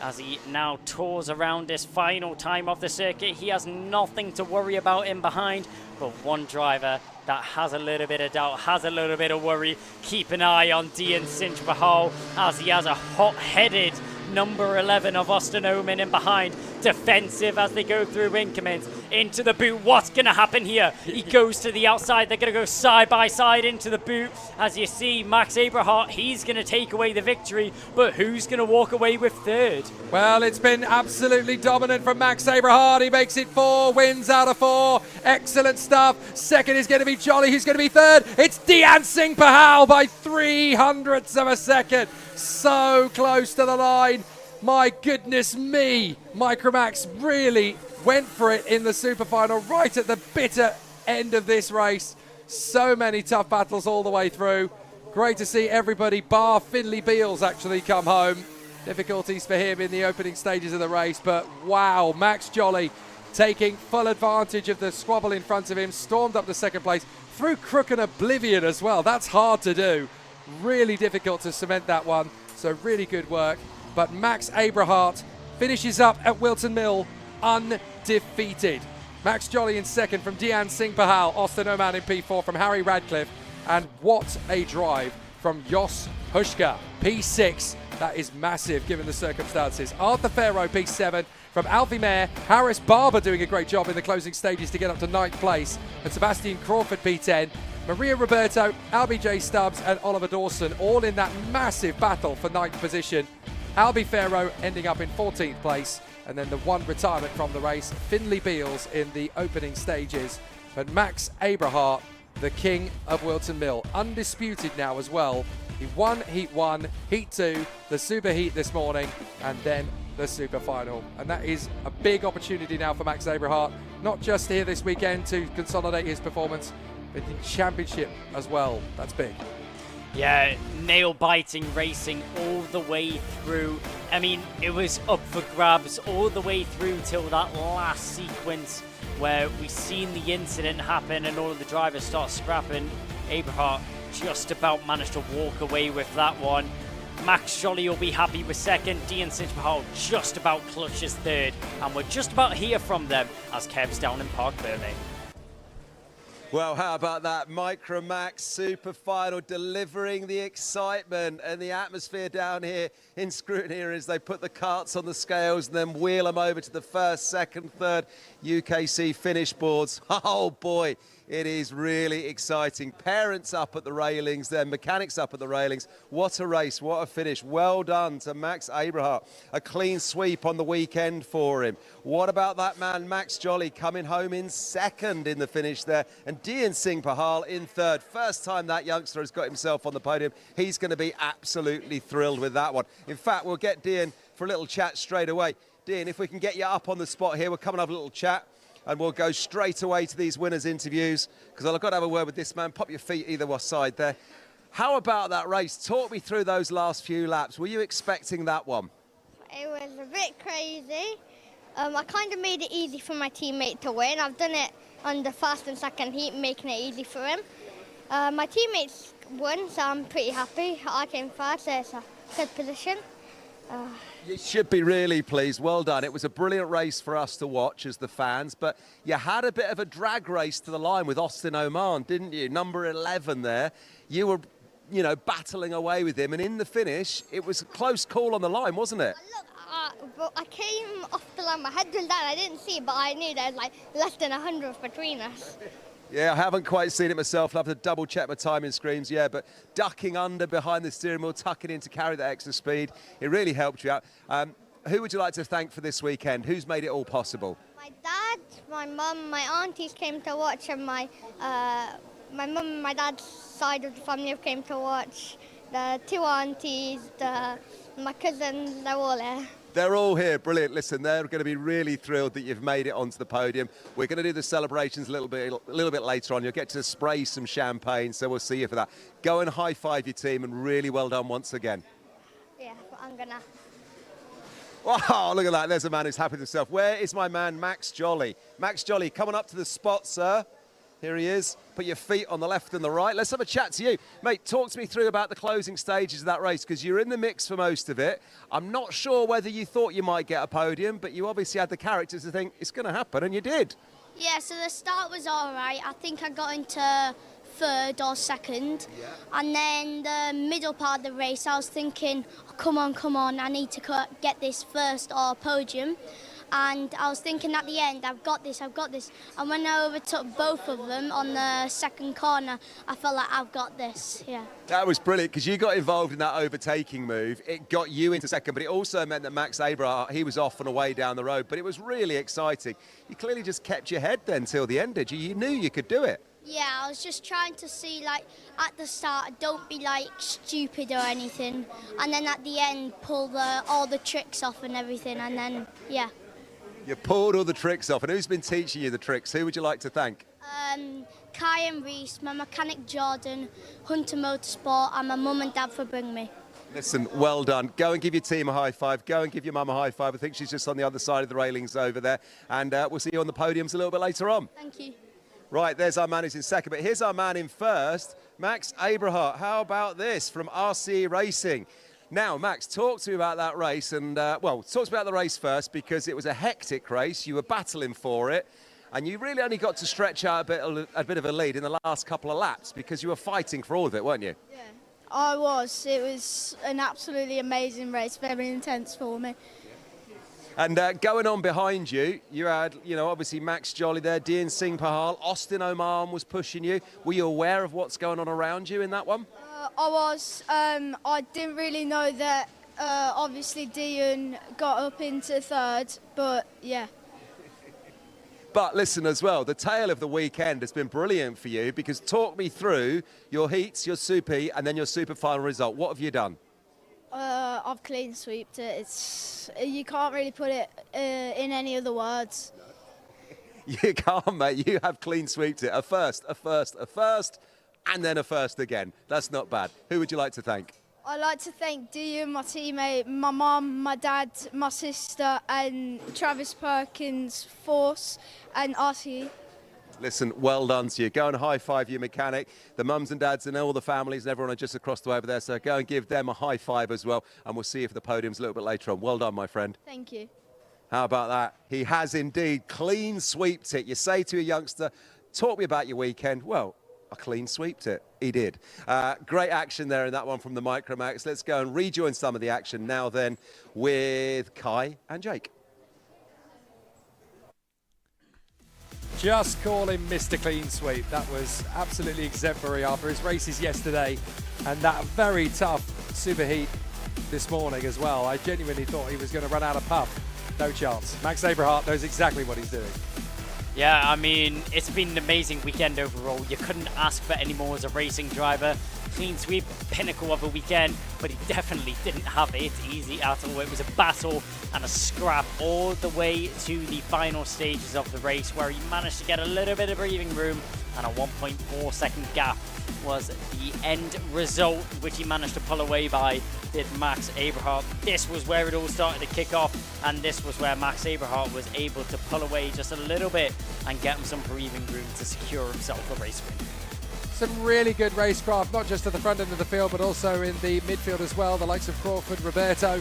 as he now tours around this final time of the circuit. He has nothing to worry about in behind, but one driver that has a little bit of doubt, has a little bit of worry. Keep an eye on Dian Singh Bahal as he has a hot-headed number 11 of Austin Oman in behind. Defensive as they go through increments. Into the boot. What's going to happen here? He goes to the outside. They're going to go side by side into the boot. As you see, Max Abrahart, he's going to take away the victory. But who's going to walk away with third? Well, it's been absolutely dominant from Max Abrahart. He makes it 4 wins out of 4. Excellent stuff. Second is going to be Jolly. Who's going to be third? It's Dian Singh Bahal by 0.03 of a second. So close to the line. My goodness me. Micromax really went for it in the super final right at the bitter end of this race. So many tough battles all the way through. Great to see everybody bar Finley Beals actually come home. Difficulties for him in the opening stages of the race, but wow, Max Jolly taking full advantage of the squabble in front of him, stormed up to second place through crook and oblivion as well. That's hard to do. Really difficult to cement that one, so really good work. But Max Abrahart finishes up at Whilton Mill undefeated. Max Jolly in second from Dian Singh Bahal, Austin Oman in P4 from Harry Radcliffe, and what a drive from Jos Hushka, P6. That is massive given the circumstances. Arthur Farrow, P7 from Alfie Mayer, Harris Barber doing a great job in the closing stages to get up to 9th place, and Sebastian Crawford, P10. Maria Roberto, Albie J. Stubbs and Oliver Dawson all in that massive battle for 9th position. Albie Farrow ending up in 14th place, and then the one retirement from the race, Finley Beals in the opening stages. But Max Abrahart, the king of Whilton Mill, undisputed now as well. He won Heat 1, Heat 2, the Super Heat this morning, and then the Super Final. And that is a big opportunity now for Max Abrahart, not just here this weekend to consolidate his performance, but in Championship as well. That's big. Yeah, nail-biting racing all the way through. I mean, it was up for grabs all the way through till that last sequence where we seen the incident happen and all of the drivers start scrapping. Abrahart just about managed to walk away with that one. Max Jolly will be happy with second. Dian Singh Bahal just about clutches third. And we're just about to hear from them as Kev's down in Park Burley. Well, how about that Micromax Super Final, delivering the excitement and the atmosphere down here in Scrutiny as they put the carts on the scales and then wheel them over to the first, second, third UKC finish boards. Oh boy, it is really exciting. Parents up at the railings, then mechanics up at the railings. What a race, what a finish. Well done to Max Abrahart. A clean sweep on the weekend for him. What about that man, Max Jolly, coming home in second in the finish there, and Dian Singh Bahal in third. First time that youngster has got himself on the podium. He's going to be absolutely thrilled with that one. In fact, we'll get Dian for a little chat straight away. Dian, if we can get you up on the spot here, we'll come and have a little chat. And we'll go straight away to these winners' interviews because I've got to have a word with this man. Pop your feet either side there. How about that race? Talk me through those last few laps. Were you expecting that one? It was a bit crazy. I kind of made it easy for my teammate to win. I've done it on the first and second heat, making it easy for him. My teammates won, so I'm pretty happy. I came first, so it's a good position. You should be really pleased. Well done. It was a brilliant race for us to watch as the fans, but you had a bit of a drag race to the line with Austin Oman, didn't you? Number 11 there. You were you know, battling away with him. And in the finish, it was a close call on the line, wasn't it? But I came off the line, my head was down, I didn't see it, but I knew there was like less than 100 between us. Yeah, I haven't quite seen it myself. I'll have to double check my timing screens, yeah, but ducking under behind the steering wheel, tucking in to carry that extra speed, it really helped you out. Who would you like to thank for this weekend? Who's made it all possible? My dad, my mum, my aunties came to watch, and my mum and my dad's side of the family came to watch. The 2 aunties, my cousins, they're all here. They're all here, brilliant. Listen, they're going to be really thrilled that you've made it onto the podium. We're going to do the celebrations a little bit later on. You'll get to spray some champagne, so we'll see you for that. Go and high-five your team, and really well done once again. Yeah, I'm gonna. Wow, look at that. There's a man who's happy with himself. Where is my man, Max Jolly? Max Jolly, come on up to the spot, sir. Here he is. Put your feet on the left and the right. Let's have a chat to you. Mate, talk to me through about the closing stages of that race, because you're in the mix for most of it. I'm not sure whether you thought you might get a podium, but you obviously had the character to think it's going to happen, and you did. Yeah, so the start was all right. I think I got into 3rd or 2nd. Yeah. And then the middle part of the race, I was thinking, oh, come on, I need to get this 1st or podium. And I was thinking at the end, I've got this. And when I overtook both of them on the 2nd corner, I felt like I've got this, yeah. That was brilliant, because you got involved in that overtaking move. It got you into 2nd, but it also meant that Max Abrahart, he was off and away down the road. But it was really exciting. You clearly just kept your head then till the end, did you? You knew you could do it. Yeah, I was just trying to see, like, at the start, don't be, like, stupid or anything. And then at the end, pull all the tricks off and everything, and then, yeah. You pulled all the tricks off. And who's been teaching you the tricks? Who would you like to thank? Kai and Reese, my mechanic Jordan, Hunter Motorsport, and my mum and dad for bringing me. Listen, well done. Go and give your team a high five. Go and give your mum a high five. I think she's just on the other side of the railings over there. And we'll see you on the podiums a little bit later on. Thank you. Right, there's our man who's in 2nd. But here's our man in 1st, Max Abrahart. How about this from RC Racing? Now, Max, talk to me about that race. And, well, talk to me about the race first, because it was a hectic race. You were battling for it. And you really only got to stretch out a bit of a lead in the last couple of laps, because you were fighting for all of it, weren't you? Yeah, I was. It was an absolutely amazing race, very intense for me. And going on behind you, you had, you know, obviously Max Jolly there, Dean Singh Pahal, Austin Oman was pushing you. Were you aware of what's going on around you in that one? I was. I didn't really know that, obviously, Dean got up into 3rd, but yeah. But listen as well, the tale of the weekend has been brilliant for you, because talk me through your heats, your Super Heat, and then your Super Final result. What have you done? I've clean sweeped it. You can't really put it in any other words. You can't, mate. You have clean sweeped it. A first, and then a first again. That's not bad. Who would you like to thank? I'd like to thank Dean, my teammate, my mum, my dad, my sister, and Travis Perkins, Force, and RC. Listen, well done to you. Go and high-five your mechanic, the mums and dads and all the families and everyone are just across the way over there. So go and give them a high five as well, and we'll see you for the podiums a little bit later on. Well done, my friend. Thank you. How about that? He has indeed clean sweeped it. You say to a youngster, talk me about your weekend. Well, I clean sweeped it. He did. Great action there in that one from the Micromax. Let's go and rejoin some of the action now then with Kai and Jake. Just call him Mr. Clean Sweep. That was absolutely exemplary after his races yesterday and that very tough super heat this morning as well. I genuinely thought he was going to run out of puff. No chance. Max Abrahart knows exactly what he's doing. Yeah, I mean, it's been an amazing weekend overall. You couldn't ask for any more as a racing driver. Clean sweep, pinnacle of a weekend, but he definitely didn't have it easy at all. It was a battle and a scrap all the way to the final stages of the race, where he managed to get a little bit of breathing room, and a 1.4 second gap was the end result, which he managed to pull away by, did Max Abrahart. This was where it all started to kick off, and this was where Max Abrahart was able to pull away just a little bit and get him some breathing room to secure himself a race win. Some really good racecraft, not just at the front end of the field, but also in the midfield as well. The likes of Crawford, Roberto,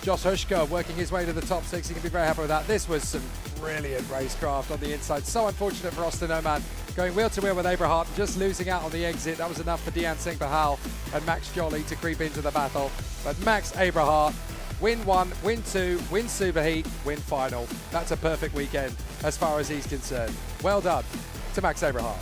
Josh Hushka working his way to the top 6. He can be very happy with that. This was some Brilliant racecraft on the inside. So unfortunate for Austin Oman. Going wheel to wheel with Abrahart and just losing out on the exit. That was enough for Dean Singh Bahal and Max Jolly to creep into the battle. But Max Abrahart, win 1, win 2, win Superheat, win final. That's a perfect weekend as far as he's concerned. Well done to Max Abrahart.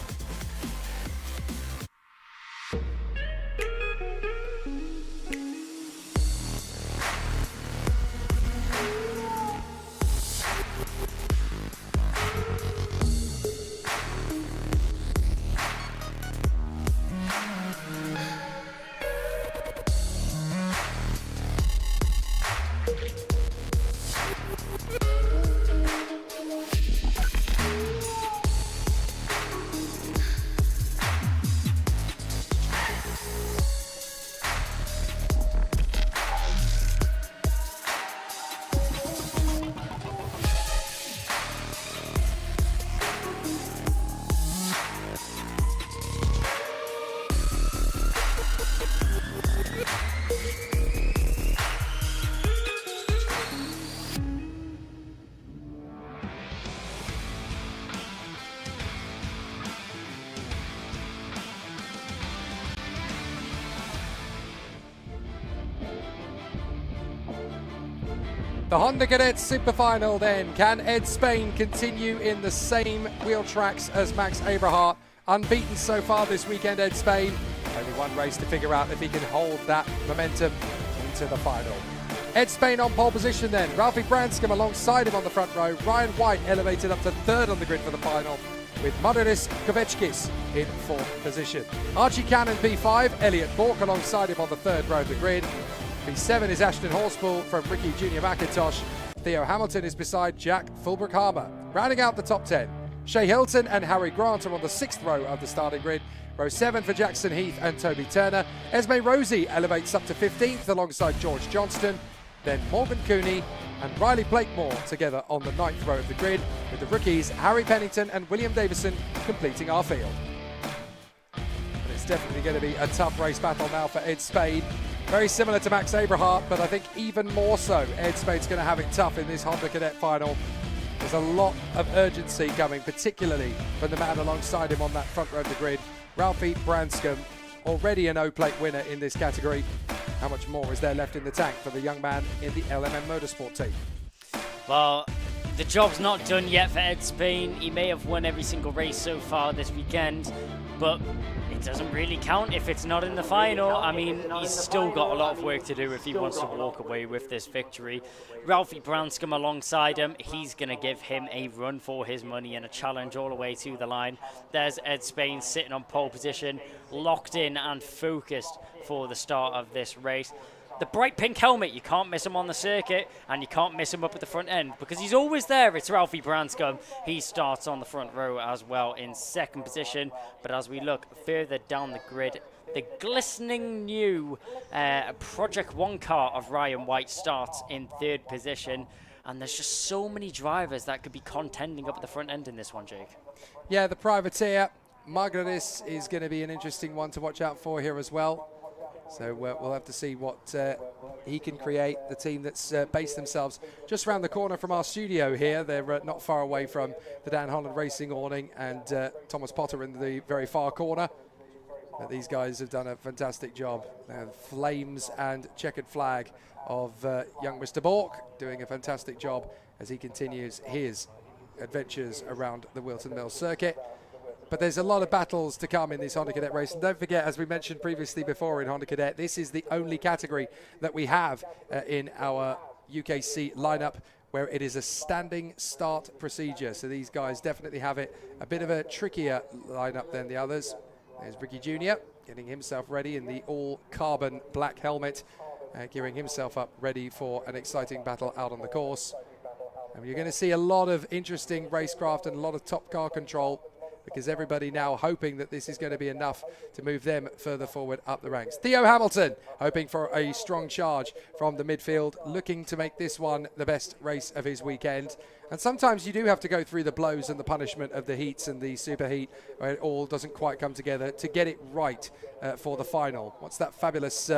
The Honda Cadet Super Final then. Can Ed Spain continue in the same wheel tracks as Max Abrahart? Unbeaten so far this weekend, Ed Spain. Only one race to figure out if he can hold that momentum into the final. Ed Spain on pole position then. Ralphie Branscombe alongside him on the front row. Ryan White elevated up to third on the grid for the final, with Moderis Kovechkis in fourth position. Archie Cannon P5, Elliot Bork alongside him on the third row of the grid. P7 is Ashton Horspool from Ricky Junior McIntosh. Theo Hamilton is beside Jack Fulbrook-Harmer. Rounding out the top 10, Shea Hilton and Harry Grant are on the sixth row of the starting grid. Row 7 for Jackson Heath and Toby Turner. Esme Rosie elevates up to 15th alongside George Johnston. Then Morgan Cooney and Riley Blakemore together on the 9th row of the grid, with the rookies Harry Pennington and William Davison completing our field. And it's definitely going to be a tough race battle now for Ed Spade. Very similar to Max Abrahart, but I think even more so, Ed Spade's going to have it tough in this Honda Cadet final. There's a lot of urgency coming, particularly from the man alongside him on that front row of the grid, Ralphie Branscombe, already an O-Plate winner in this category. How much more is there left in the tank for the young man in the LMM Motorsport team? Well, the job's not done yet for Ed Spain. He may have won every single race so far this weekend, but it doesn't really count if it's not in the final. I mean, he's still got a lot of work to do if he wants to walk away with this victory. Ralphie Branscombe alongside him, he's going to give him a run for his money and a challenge all the way to the line. There's Ed Spain sitting on pole position, locked in and focused for the start of this race. The bright pink helmet, you can't miss him on the circuit, and you can't miss him up at the front end because he's always there. It's Ralphie Branscombe. He starts on the front row as well in second position. But as we look further down the grid, the glistening new Project 1 car of Ryan White starts in third position. And there's just so many drivers that could be contending up at the front end in this one, Jake. Yeah, the privateer, Margaretis, is going to be an interesting one to watch out for here as well. So we'll have to see what he can create. The team that's based themselves just around the corner from our studio here. They're not far away from the Dan Holland Racing awning and Thomas Potter in the very far corner. But these guys have done a fantastic job. Flames and checkered flag of young Mr. Bork doing a fantastic job as he continues his adventures around the Whilton Mill circuit. But there's a lot of battles to come in this Honda Cadet race. And don't forget, as we mentioned previously before in Honda Cadet, this is the only category that we have in our UKC lineup where it is a standing start procedure. So these guys definitely have it a bit of a trickier lineup than the others. There's Ricky Jr. getting himself ready in the all-carbon black helmet, gearing himself up ready for an exciting battle out on the course. And you're going to see a lot of interesting racecraft and a lot of top car control, because everybody now hoping that this is going to be enough to move them further forward up the ranks. Theo Hamilton hoping for a strong charge from the midfield, looking to make this one the best race of his weekend. And sometimes you do have to go through the blows and the punishment of the heats and the super heat, where it all doesn't quite come together to get it right for the final. What's that fabulous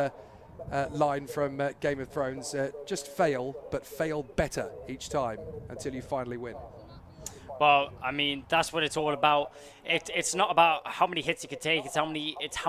line from Game of Thrones? Just fail, but fail better each time until you finally win. Well, I mean, that's what it's all about. It's not about how many hits you can take. It's how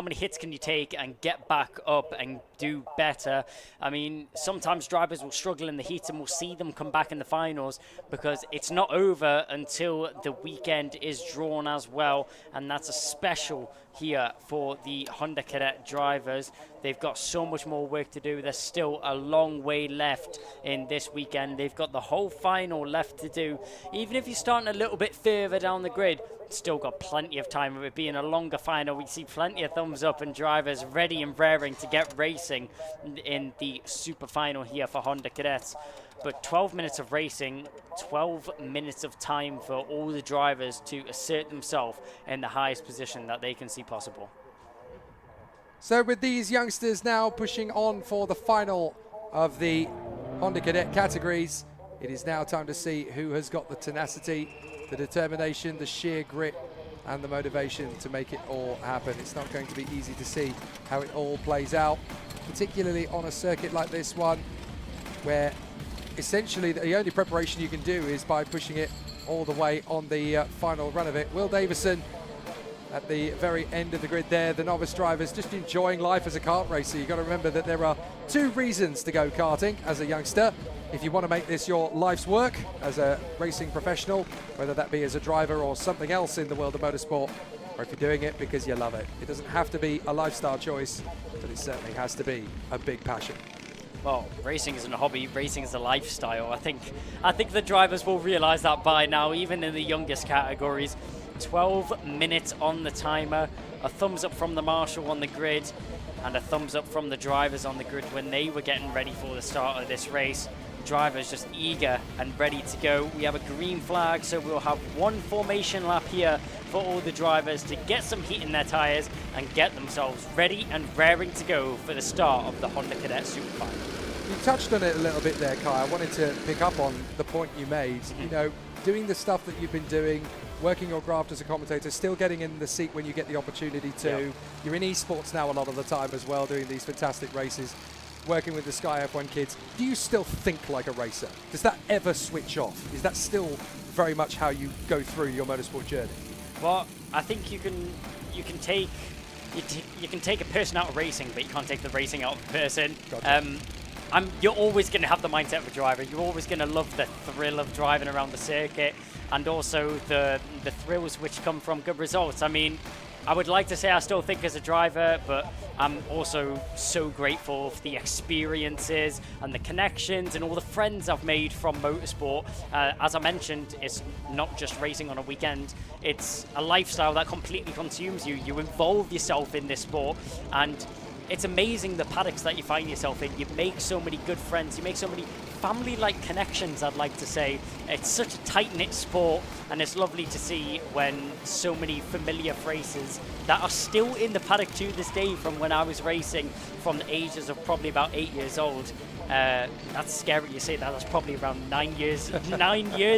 many hits can you take and get back up and do better. I mean, sometimes drivers will struggle in the heat, and we'll see them come back in the finals because it's not over until the weekend is drawn as well, and that's a special here for the Honda Cadet drivers. They've got so much more work to do. There's still a long way left in this weekend. They've got the whole final left to do. Even if you're starting a little bit further down the grid, still got plenty of time. With it being a longer final, we see plenty of thumbs up and drivers ready and raring to get racing in the super final here for Honda Cadets. But 12 minutes of racing, 12 minutes of time for all the drivers to assert themselves in the highest position that they can see possible. So with these youngsters now pushing on for the final of the Honda Cadet categories, it is now time to see who has got the tenacity, the determination, the sheer grit and the motivation to make it all happen. It's not going to be easy to see how it all plays out, particularly on a circuit like this one, where essentially the only preparation you can do is by pushing it all the way on the final run of it. Will Davison at the very end of the grid there, the novice drivers just enjoying life as a kart racer. You've got to remember that there are 2 reasons to go karting as a youngster. If you want to make this your life's work as a racing professional, whether that be as a driver or something else in the world of motorsport, or if you're doing it because you love it. It doesn't have to be a lifestyle choice, but it certainly has to be a big passion. Well, racing isn't a hobby, racing is a lifestyle. I think the drivers will realise that by now, even in the youngest categories. 12 minutes on the timer, a thumbs up from the marshal on the grid, and a thumbs up from the drivers on the grid when they were getting ready for the start of this race. Drivers just eager and ready to go. We have a green flag, so we'll have one formation lap here for all the drivers to get some heat in their tyres and get themselves ready and raring to go for the start of the Honda Cadet Super Final. You touched on it a little bit there, Kai. I wanted to pick up on the point you made. You know, doing the stuff that you've been doing, working your craft as a commentator, still getting in the seat when you get the opportunity to. Yep. You're in esports now a lot of the time as well, doing these fantastic races, working with the Sky F1 kids. Do you still think like a racer? Does that ever switch off? Is that still very much how you go through your motorsport journey? Well, I think you can take a person out of racing, but you can't take the racing out of the person. Gotcha. You're always going to have the mindset of a driver. You're always going to love the thrill of driving around the circuit, and also the thrills which come from good results. I mean, I would like to say I still think as a driver, but I'm also so grateful for the experiences and the connections and all the friends I've made from motorsport. As I mentioned, it's not just racing on a weekend. It's a lifestyle that completely consumes you. You involve yourself in this sport, and it's amazing the paddocks that you find yourself in. You make so many good friends. You make so many family-like connections, I'd like to say. It's such a tight-knit sport, and it's lovely to see when so many familiar faces that are still in the paddock to this day from when I was racing from the ages of probably about 8 years old. That's scary you say that. That's probably around 9 years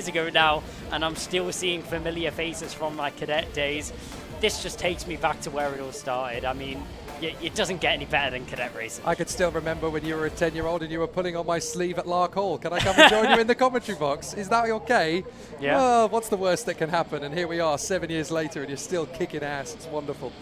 ago now, and I'm still seeing familiar faces from my cadet days. This just takes me back to where it all started. I mean, it doesn't get any better than cadet racing. I could still remember when you were a 10-year-old and you were pulling on my sleeve at Lark Hall. Can I come and join you in the commentary box? Is that okay? Yeah. Well, what's the worst that can happen? And here we are 7 years later and you're still kicking ass. It's wonderful.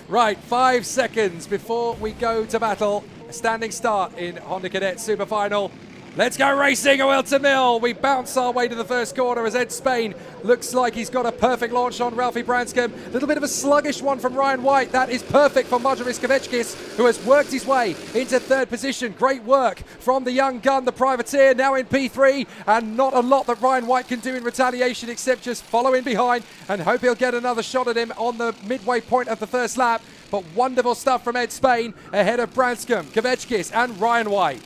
Right, 5 seconds before we go to battle. A standing start in Honda Cadet Super Final. Let's go racing a Whilton Mill. We bounce our way to the first corner as Ed Spain looks like he's got a perfect launch on Ralphie Branscombe. A little bit of a sluggish one from Ryan White. That is perfect for Marjoris Kavechkis, who has worked his way into 3rd position. Great work from the young gun, the privateer, now in P3. And not a lot that Ryan White can do in retaliation except just follow in behind and hope he'll get another shot at him on the midway point of the first lap. But wonderful stuff from Ed Spain ahead of Branscombe, Kavechkis and Ryan White.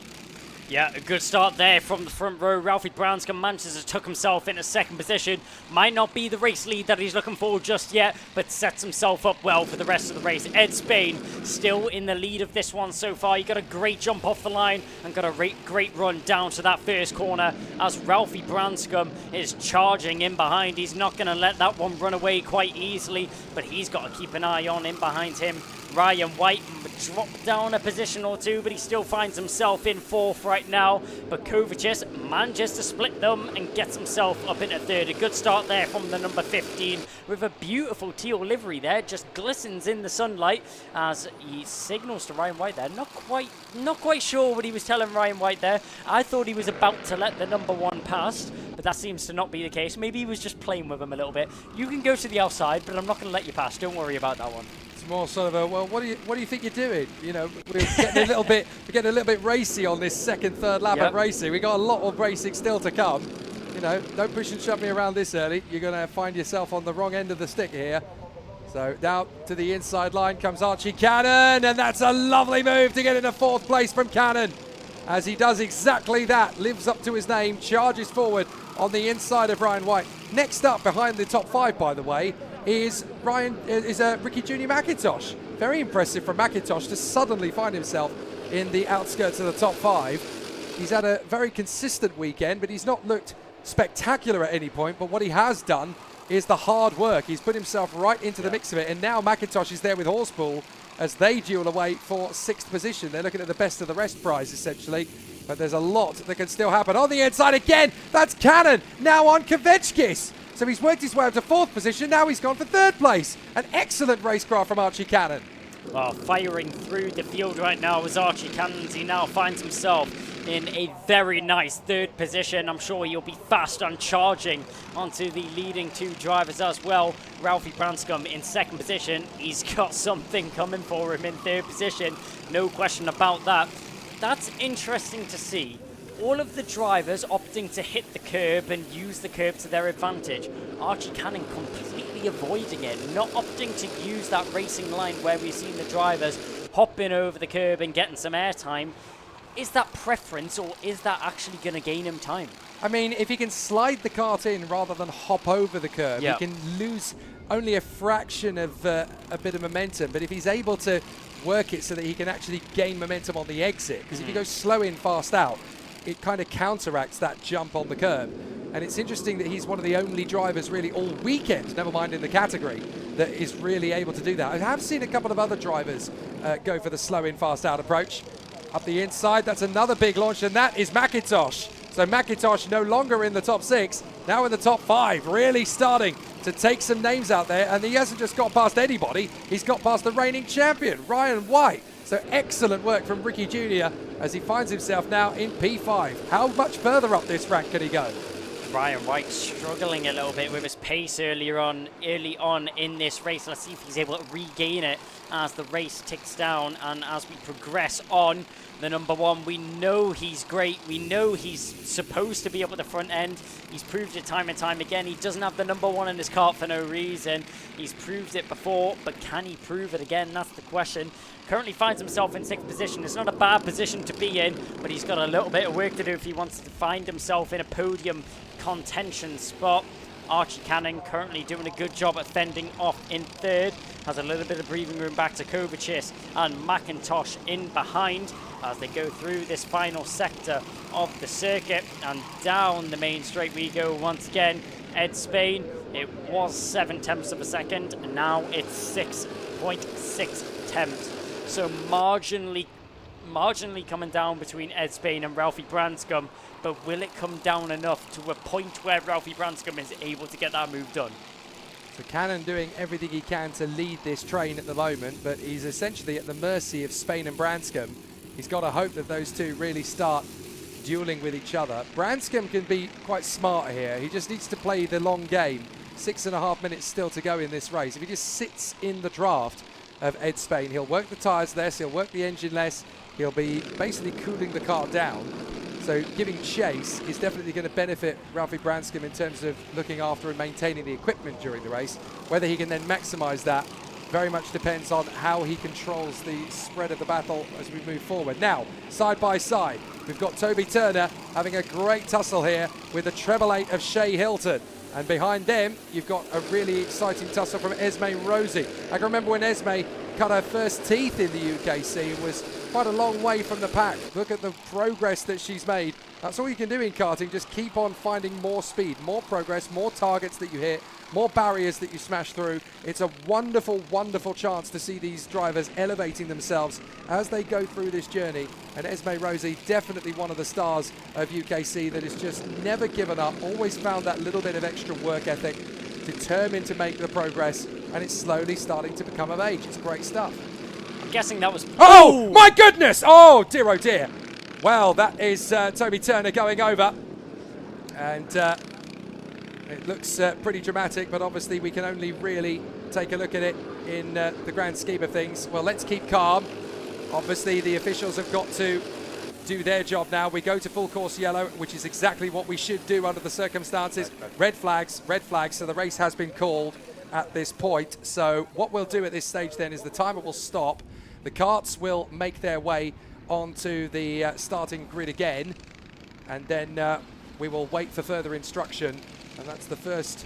Yeah, a good start there from the front row. Ralphie Branscombe manages to tuck himself into 2nd position. Might not be the race lead that he's looking for just yet, but sets himself up well for the rest of the race. Ed Spain still in the lead of this one so far. He got a great jump off the line and got a great run down to that first corner as Ralphie Branscombe is charging in behind. He's not going to let that one run away quite easily, but he's got to keep an eye on in behind him. Ryan White dropped down a position or two, but he still finds himself in 4th right now. But Kovacic manages to split them and gets himself up into 3rd. A good start there from the number 15 with a beautiful teal livery there, just glistens in the sunlight as he signals to Ryan White there. Not quite sure what he was telling Ryan White there. I thought he was about to let the number 1 pass, but that seems to not be the case. Maybe he was just playing with him a little bit. You can go to the outside, but I'm not going to let you pass. Don't worry about that one. It's more sort of a, well, what do you think you're doing? You know, we're getting a little bit racy on this second, third lap at racing. We got a lot of racing still to come. You know, don't push and shove me around this early. You're going to find yourself on the wrong end of the stick here. So now to the inside line comes Archie Cannon, and that's a lovely move to get into 4th place from Cannon. As he does exactly that, lives up to his name, charges forward on the inside of Ryan White. Next up behind the top 5, by the way, is Ricky Junior McIntosh. Very impressive from McIntosh to suddenly find himself in the outskirts of the top 5. He's had a very consistent weekend, but he's not looked spectacular at any point. But what he has done is the hard work. He's put himself right into the mix of it, and now McIntosh is there with Horspool as they duel away for 6th position. They're looking at the best of the rest prize, essentially. But there's a lot that can still happen. On the inside again, that's Cannon, now on Kvetskis. So he's worked his way up to 4th position, now he's gone for 3rd place. An excellent racecraft from Archie Cannon. Well, firing through the field right now was Archie Cannon. He now finds himself in a very nice 3rd position. I'm sure he'll be fast on charging onto the leading 2 drivers as well. Ralphie Branscombe in 2nd position. He's got something coming for him in 3rd position. No question about that. That's interesting to see. All of the drivers opting to hit the curb and use the curb to their advantage. Archie Cannon completely avoiding it, not opting to use that racing line where we've seen the drivers hopping over the curb and getting some airtime. Is that preference, or is that actually going to gain him time? I mean, if he can slide the kart in rather than hop over the curb, he can lose only a fraction of a bit of momentum. But if he's able to work it so that he can actually gain momentum on the exit, because if you go slow in, fast out, it kind of counteracts that jump on the curb. And it's interesting that he's one of the only drivers really all weekend, never mind in the category, that is really able to do that. I have seen a couple of other drivers go for the slow in, fast out approach. Up the inside, that's another big launch, and that is McIntosh. So McIntosh no longer in the top 6, now in the top 5, really starting to take some names out there. And he hasn't just got past anybody, he's got past the reigning champion, Ryan White. So excellent work from Ricky Jr. as he finds himself now in P5. How much further up this rank can he go? Ryan White struggling a little bit with his pace early on in this race. Let's see if he's able to regain it as the race ticks down and as we progress on. The number 1, we know he's great. We know he's supposed to be up at the front end. He's proved it time and time again. He doesn't have the number 1 in his kart for no reason. He's proved it before, but can he prove it again? That's the question. Currently finds himself in 6th position. It's not a bad position to be in, but he's got a little bit of work to do if he wants to find himself in a podium contention spot. Archie Cannon currently doing a good job at fending off in 3rd. Has a little bit of breathing room back to Kovacic and McIntosh in behind as they go through this final sector of the circuit. And down the main straight we go once again. Ed Spain, it was 7 tenths of a second, and now it's 6.6 tenths. So marginally coming down between Ed Spain and Ralphie Branscombe, but will it come down enough to a point where Ralphie Branscombe is able to get that move done? So Cannon doing everything he can to lead this train at the moment, but he's essentially at the mercy of Spain and Branscombe. He's got to hope that those two really start dueling with each other. Branscombe can be quite smart here. He just needs to play the long game. 6.5 minutes still to go in this race. If he just sits in the draft of Ed Spain, he'll work the tyres less, he'll work the engine less, he'll be basically cooling the car down. So giving chase is definitely going to benefit Ralphie Branscombe in terms of looking after and maintaining the equipment during the race. Whether he can then maximise that very much depends on how he controls the spread of the battle as we move forward. Now, side by side, we've got Toby Turner having a great tussle here with the treble 8 of Shea Hilton. And behind them, you've got a really exciting tussle from Esme Rosie. I can remember when Esme cut her first teeth in the UKC and was quite a long way from the pack. Look at the progress that she's made That's all you can do in karting. Just keep on finding more speed, more progress, more targets that you hit, more barriers that you smash through. It's a wonderful, wonderful chance to see these drivers elevating themselves as they go through this journey. And Esme Rosie, definitely one of the stars of UKC that has just never given up, always found that little bit of extra work ethic, determined to make the progress, and it's slowly starting to become of age. It's great stuff. I'm guessing that was... Oh, my goodness! Oh, dear. Well, that is Toby Turner going over. And it looks pretty dramatic, but obviously we can only really take a look at it in the grand scheme of things. Well, let's keep calm. Obviously, the officials have got to do their job now. We go to full course yellow, which is exactly what we should do under the circumstances. Red flags. So the race has been called at this point. So what we'll do at this stage then is the timer will stop. The karts will make their way onto the starting grid again, and then we will wait for further instruction. And that's the first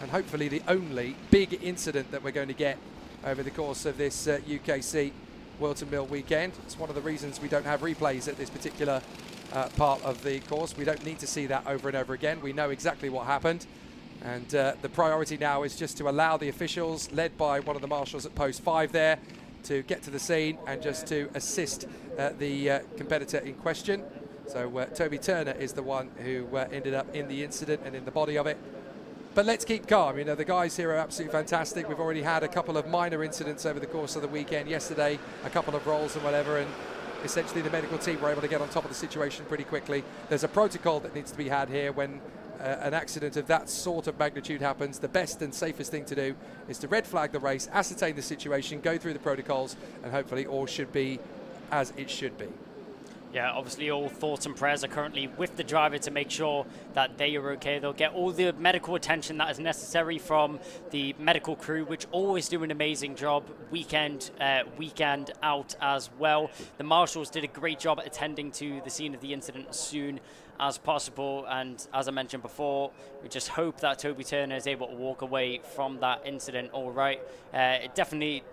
and hopefully the only big incident that we're going to get over the course of this UKC Whilton Mill weekend. It's one of the reasons we don't have replays at this particular part of the course. We don't need to see that over and over again. We know exactly what happened. And the priority now is just to allow the officials, led by one of the marshals at post 5 there, to get to the scene and just to assist the competitor in question. So Toby Turner is the one who ended up in the incident and in the body of it. But let's keep calm. You know, the guys here are absolutely fantastic. We've already had a couple of minor incidents over the course of the weekend. Yesterday, a couple of rolls and whatever, and essentially the medical team were able to get on top of the situation pretty quickly. There's a protocol that needs to be had here when an accident of that sort of magnitude happens. The best and safest thing to do is to red flag the race, ascertain the situation, go through the protocols, and hopefully all should be as it should be. Yeah, obviously all thoughts and prayers are currently with the driver to make sure that they are okay. They'll get all the medical attention that is necessary from the medical crew, which always do an amazing job weekend out as well. The marshals did a great job at attending to the scene of the incident as soon as possible, and as I mentioned before, we just hope that Toby Turner is able to walk away from that incident all right. It definitely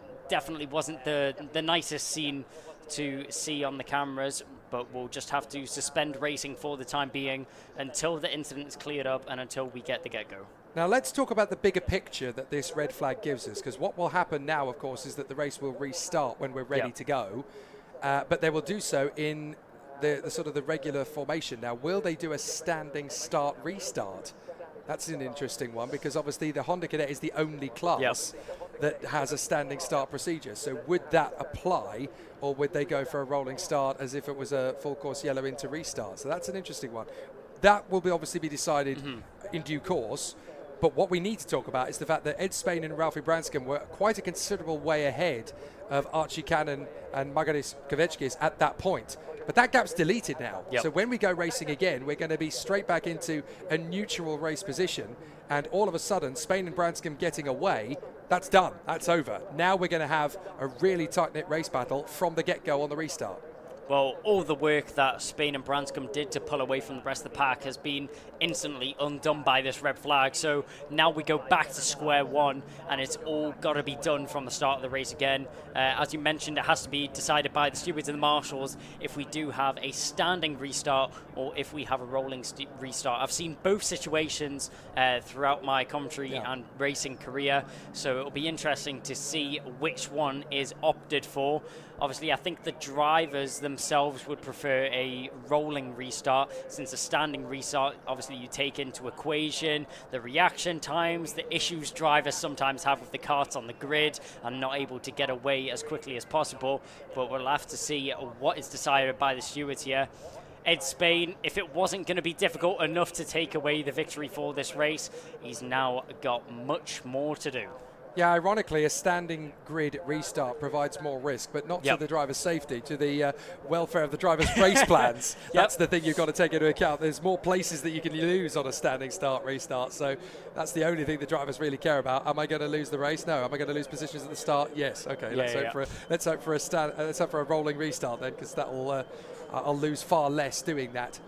wasn't the nicest scene to see on the cameras, but we'll just have to suspend racing for the time being until the incident is cleared up and until we get the get-go. Now let's talk about the bigger picture that this red flag gives us, because what will happen now, of course, is that the race will restart when we're ready to go, but they will do so in the sort of the regular formation. Now, will they do a standing start restart? That's an interesting one, because obviously the Honda Cadet is the only class that has a standing start procedure. So would that apply, or would they go for a rolling start as if it was a full course yellow into restart? So that's an interesting one. That will obviously be decided in due course. But what we need to talk about is the fact that Ed Spain and Ralphie Branscombe were quite a considerable way ahead of Archie Cannon and Margaris Kovechkis at that point. But that gap's deleted now. So when we go racing again, we're going to be straight back into a neutral race position. And all of a sudden, Spain and Branscombe getting away, that's done. That's over. Now we're going to have a really tight-knit race battle from the get-go on the restart. Well, all the work that Spain and Branscombe did to pull away from the rest of the pack has been instantly undone by this red flag. So now we go back to square one, and it's all got to be done from the start of the race again. As you mentioned, it has to be decided by the stewards and the marshals if we do have a standing restart or if we have a rolling restart. I've seen both situations throughout my commentary and racing career, so it'll be interesting to see which one is opted for. Obviously, I think the drivers themselves would prefer a rolling restart, since a standing restart, obviously you take into equation the reaction times, the issues drivers sometimes have with the karts on the grid and not able to get away as quickly as possible. But we'll have to see what is decided by the stewards here. Ed Spain, if it wasn't going to be difficult enough to take away the victory for this race, he's now got much more to do. Yeah, ironically, a standing grid restart provides more risk, but not to the driver's safety, to the welfare of the driver's race plans. That's the thing you've got to take into account. There's more places that you can lose on a standing start restart, so that's the only thing the drivers really care about. Am I going to lose the race? No. Am I going to lose positions at the start? Yes. Okay. Let's hope for a rolling restart then, because that'll I'll lose far less doing that.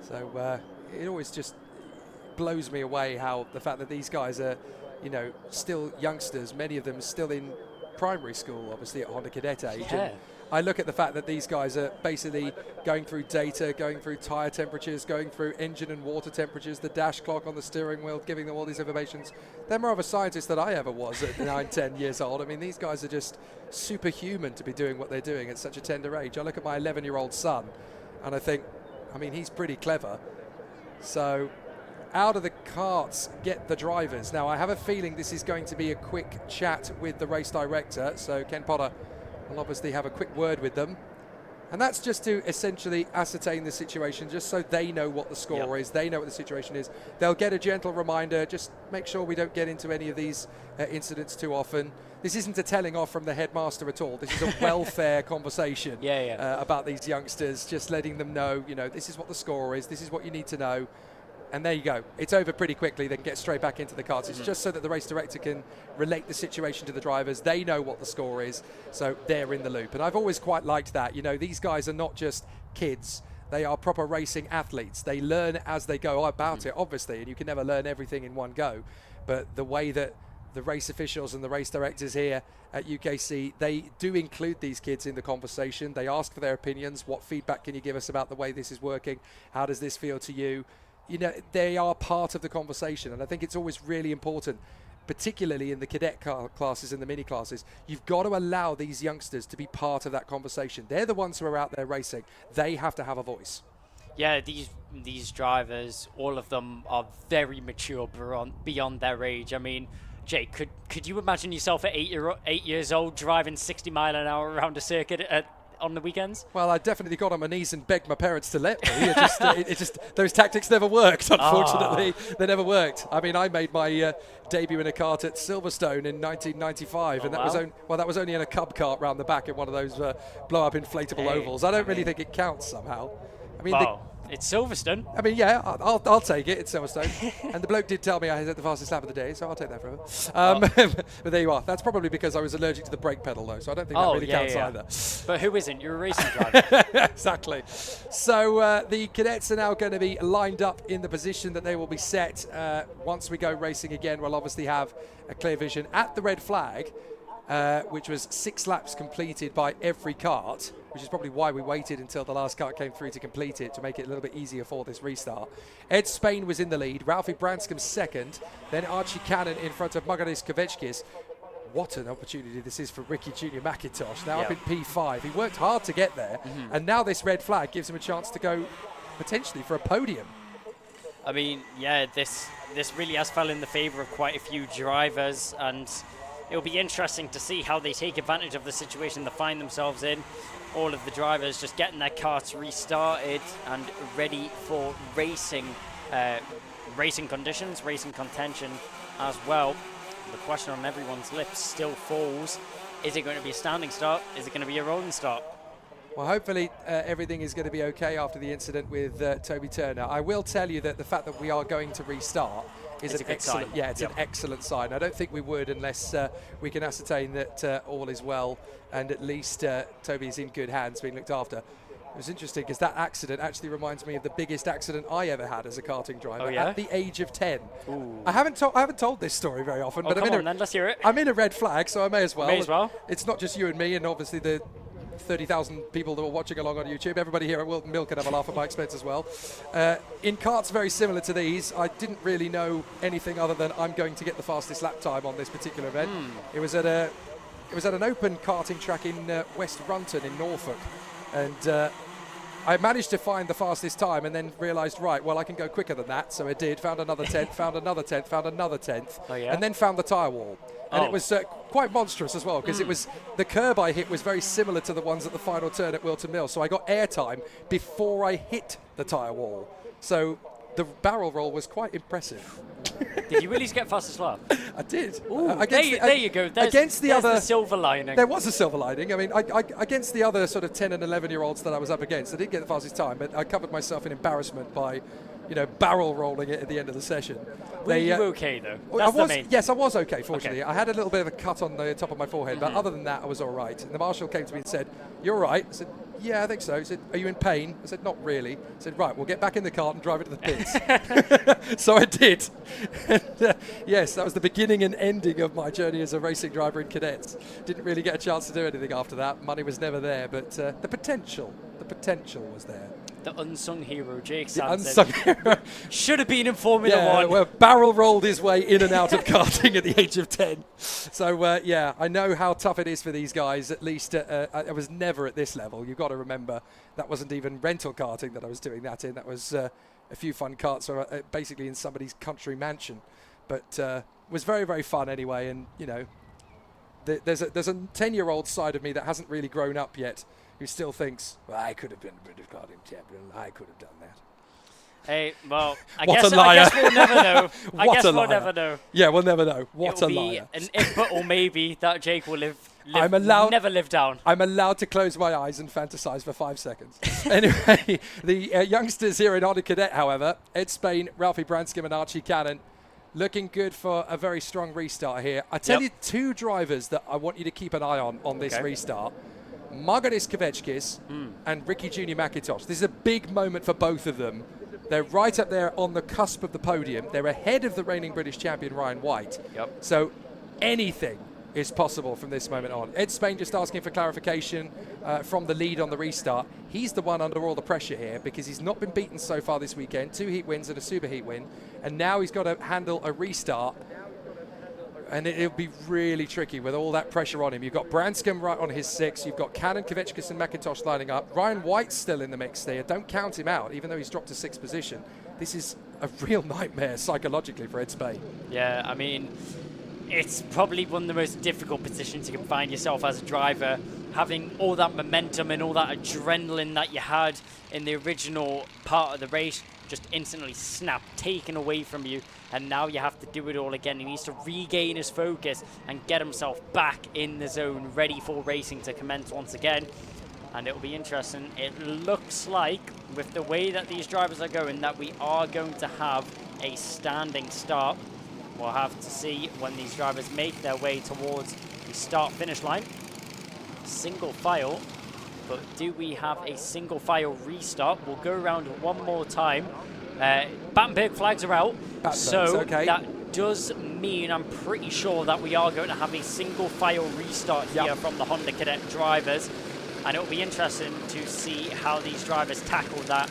So it always just blows me away how the fact that these guys are, you know, still youngsters, many of them still in primary school, obviously at Honda Cadet age. And I look at the fact that these guys are basically going through data, going through tyre temperatures, going through engine and water temperatures, the dash clock on the steering wheel, giving them all these informations. They're more of a scientist than I ever was at 9, 10 years old. I mean, these guys are just superhuman to be doing what they're doing at such a tender age. I look at my 11-year-old son and I think, I mean, he's pretty clever. So out of the carts get the drivers. Now, I have a feeling this is going to be a quick chat with the race director, so Ken Potter will obviously have a quick word with them. And that's just to essentially ascertain the situation, just so they know what the score is, they know what the situation is. They'll get a gentle reminder, just make sure we don't get into any of these incidents too often. This isn't a telling off from the headmaster at all. This is a welfare conversation about these youngsters, just letting them know, you know, this is what the score is, this is what you need to know. And there you go. It's over pretty quickly. They can get straight back into the carts. It's just so that the race director can relate the situation to the drivers. They know what the score is, so they're in the loop. And I've always quite liked that. You know, these guys are not just kids. They are proper racing athletes. They learn as they go about it, obviously, and you can never learn everything in one go. But the way that the race officials and the race directors here at UKC, they do include these kids in the conversation. They ask for their opinions. What feedback can you give us about the way this is working? How does this feel to you? You know, they are part of the conversation, and I think it's always really important, particularly in the cadet classes and the mini classes. You've got to allow these youngsters to be part of that conversation. They're the ones who are out there racing. They have to have a voice. Yeah, these drivers, all of them are very mature beyond their age. I mean, Jake, could you imagine yourself at 8 years old driving 60 mile an hour around a circuit on the weekends? Well, I definitely got on my knees and begged my parents to let me. It just those tactics never worked, unfortunately. They never worked. I mean, I made my debut in a kart at Silverstone in 1995, and that was only in a cub kart round the back in one of those blow-up inflatable ovals. I don't really think it counts somehow. I mean, it's Silverstone. I mean, yeah, I'll take it. It's Silverstone. And the bloke did tell me I had the fastest lap of the day, so I'll take that forever. But there you are. That's probably because I was allergic to the brake pedal, though, so I don't think that really counts either. But who isn't? You're a racing driver. Exactly. So the cadets are now going to be lined up in the position that they will be set. Once we go racing again, we'll obviously have a clear vision at the red flag, which was 6 laps completed by every kart, which is probably why we waited until the last kart came through to complete it, to make it a little bit easier for this restart. Ed Spain was in the lead, Ralphie Branscombe second, then Archie Cannon in front of Magaris Kovechkis. What an opportunity this is for Ricky Junior McIntosh, now up in P5. He worked hard to get there, and now this red flag gives him a chance to go potentially for a podium. I mean, yeah, this really has fell in the favour of quite a few drivers, and it'll be interesting to see how they take advantage of the situation they find themselves in. All of the drivers just getting their karts restarted and ready for racing conditions, racing contention as well. The question on everyone's lips still falls, is it going to be a standing start? Is it going to be a rolling start? Well, hopefully everything is going to be okay after the incident with Toby Turner. I will tell you that the fact that we are going to restart is an excellent sign. Yeah, it's an excellent sign. I don't think we would unless we can ascertain that all is well and at least Toby's in good hands, being looked after. It was interesting because that accident actually reminds me of the biggest accident I ever had as a karting driver at the age of 10. Ooh. I haven't told this story very often, but let's hear it. I'm in a red flag, so I may as well. May as well. It's not just you and me, and obviously the 30,000 people that were watching along on YouTube. Everybody here at Whilton Mill can have a laugh at my expense as well. In karts very similar to these, I didn't really know anything other than I'm going to get the fastest lap time on this particular event. It was at an open karting track in West Runton in Norfolk, and I managed to find the fastest time and then realised, right, well, I can go quicker than that. So I did, found another 10th, found another 10th, found another 10th, and then found the tyre wall. And it was quite monstrous as well, because it was the curb I hit was very similar to the ones at the final turn at Whilton Mill. So I got air time before I hit the tyre wall. So the barrel roll was quite impressive. Did you really get fastest lap? I did. There you go. There's the silver lining. There was a silver lining. I mean, against the other sort of 10 and 11-year-olds that I was up against, I didn't get the fastest time, but I covered myself in embarrassment by, barrel rolling it at the end of the session. Were you okay, though? That's the main. Yes, I was okay, fortunately. Okay. I had a little bit of a cut on the top of my forehead, but other than that, I was all right. And the marshal came to me and said, "You're all right?" I said, yeah, I think so. He said, are you in pain? I said, not really. He said, right, we'll get back in the car and drive it to the pits. So I did. And, yes, that was the beginning and ending of my journey as a racing driver in cadets. Didn't really get a chance to do anything after that. Money was never there, but the potential was there. The unsung hero, Jake The Sanson. unsung hero. Should have been in Formula 1. Well, barrel rolled his way in and out of karting at the age of 10. So, yeah, I know how tough it is for these guys. At least I was never at this level. You've got to remember that wasn't even rental karting that I was doing that in. That was a few fun karts, basically in somebody's country mansion. But it was very, very fun anyway. And, you know, there's a 10-year-old side of me that hasn't really grown up yet, who still thinks, well, I could have been a British karting champion. I could have done that. Hey, well, I What guess a liar. we'll never know. I What guess a we'll liar. never know. Yeah, we'll never know. What It'll a be liar. an if but or maybe that Jake will never live down. I'm allowed to close my eyes and fantasize for 5 seconds. Anyway, the youngsters here in Honda Cadet, however, Ed Spain, Ralphie Branscombe and Archie Cannon, looking good for a very strong restart here. I tell you, two drivers that I want you to keep an eye on this restart. Margaris Kvechkis and Ricky Junior McIntosh. This is a big moment for both of them. They're right up there on the cusp of the podium. They're ahead of the reigning British champion, Ryan White. So anything is possible from this moment on. Ed Spain just asking for clarification from the lead on the restart. He's the one under all the pressure here because he's not been beaten so far this weekend. 2 heat wins and a super heat win. And now he's got to handle a restart. And it'll be really tricky with all that pressure on him. You've got Branscombe right on his 6. You've got Cannon, Kvechkis and McIntosh lining up. Ryan White's still in the mix there. Don't count him out, even though he's dropped to 6th position. This is a real nightmare psychologically for Ed Spain. Yeah, I mean, it's probably one of the most difficult positions you can find yourself as a driver, having all that momentum and all that adrenaline that you had in the original part of the race just instantly snapped, taken away from you, and now you have to do it all again. He needs to regain his focus and get himself back in the zone, ready for racing to commence once again. And it'll be interesting. It looks like, with the way that these drivers are going, that we are going to have a standing start. We'll have to see when these drivers make their way towards the start-finish line. Single file, but do we have a single file restart? We'll go around one more time. Battenberg flags are out, so that does mean I'm pretty sure that we are going to have a single file restart here from the Honda Cadet drivers, and it'll be interesting to see how these drivers tackle that.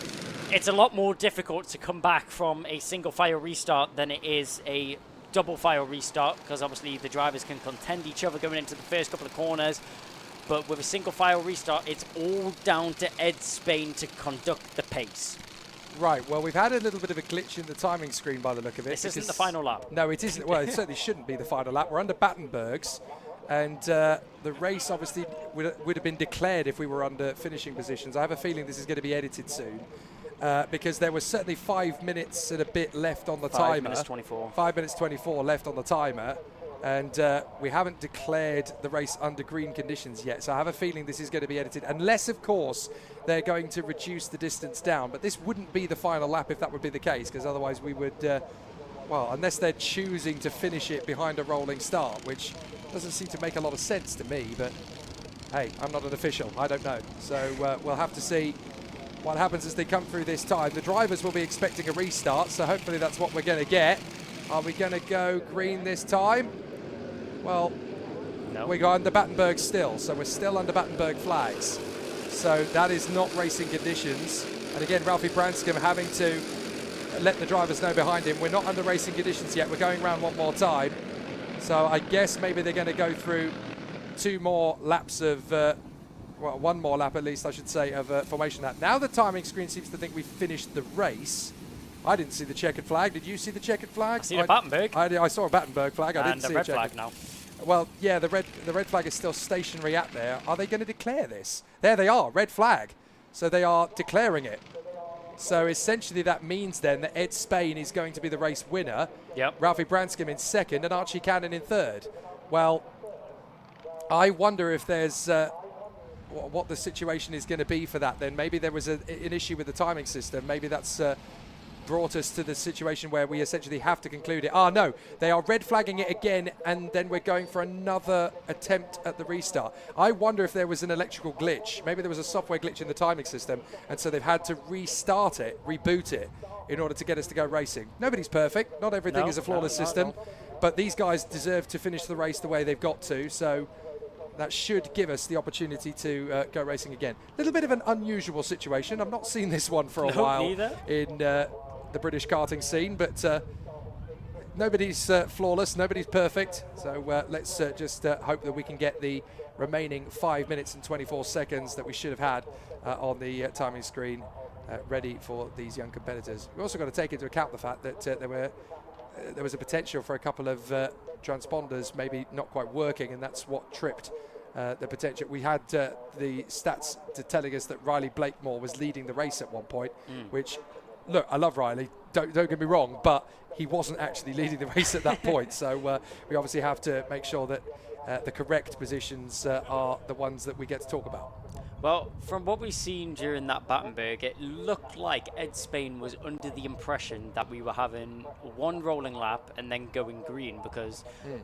It's a lot more difficult to come back from a single file restart than it is a double file restart, because obviously the drivers can contend each other going into the first couple of corners. But with a single file restart, it's all down to Ed Spain to conduct the pace. Right, well, we've had a little bit of a glitch in the timing screen by the look of it. This isn't the final lap. No, it isn't. Well, it certainly shouldn't be the final lap. We're under Battenberg's, and the race obviously would have been declared if we were under finishing positions. I have a feeling this is going to be edited soon, because there was certainly 5 minutes and a bit left on the timer. 5 minutes 24. 5 minutes 24 left on the timer. And we haven't declared the race under green conditions yet, so I have a feeling this is going to be edited, unless, of course, they're going to reduce the distance down. But this wouldn't be the final lap if that would be the case, because otherwise we would, well, unless they're choosing to finish it behind a rolling start, which doesn't seem to make a lot of sense to me, but hey, I'm not an official, I don't know. So we'll have to see what happens as they come through this time. The drivers will be expecting a restart, so hopefully that's what we're going to get. Are we going to go green this time? Well, no. We go under Battenberg still, so we're still under Battenberg flags. So that is not racing conditions. And again, Ralphie Branscombe having to let the drivers know behind him, we're not under racing conditions yet, we're going round one more time. So I guess maybe they're going to go through 2 more laps of, well, 1 more lap at least, I should say, of formation lap. Now the timing screen seems to think we've finished the race. I didn't see the checkered flag. Did you see the checkered flag? I see the Battenberg. I saw a Battenberg flag. I didn't see the red a flag now. Well, yeah, the red flag is still stationary at there. Are they going to declare this? There they are, red flag. So they are declaring it. So essentially that means then that Ed Spain is going to be the race winner. Yep. Ralphie Branscombe in 2nd and Archie Cannon in 3rd. Well, I wonder if there's what the situation is going to be for that then. Maybe there was an issue with the timing system. Maybe that's brought us to the situation where we essentially have to conclude it. No, they are red flagging it again, and then we're going for another attempt at the restart. I wonder if there was an electrical glitch. Maybe there was a software glitch in the timing system, and so they've had to restart it, reboot it, in order to get us to go racing. Nobody's perfect. Not everything is a flawless system, but these guys deserve to finish the race the way they've got to, so that should give us the opportunity to go racing again. A little bit of an unusual situation. I've not seen this one for a while in the British karting scene, but nobody's flawless, nobody's perfect. So let's just hope that we can get the remaining 5 minutes and 24 seconds that we should have had on the timing screen ready for these young competitors. We've also got to take into account the fact that there was a potential for a couple of transponders maybe not quite working, and that's what tripped the potential. We had the stats telling us that Riley Blakemore was leading the race at one point, which, look, I love Riley, don't get me wrong, but he wasn't actually leading the race at that point. So we obviously have to make sure that the correct positions are the ones that we get to talk about. Well, from what we've seen during that Battenberg, it looked like Ed Spain was under the impression that we were having one rolling lap and then going green, because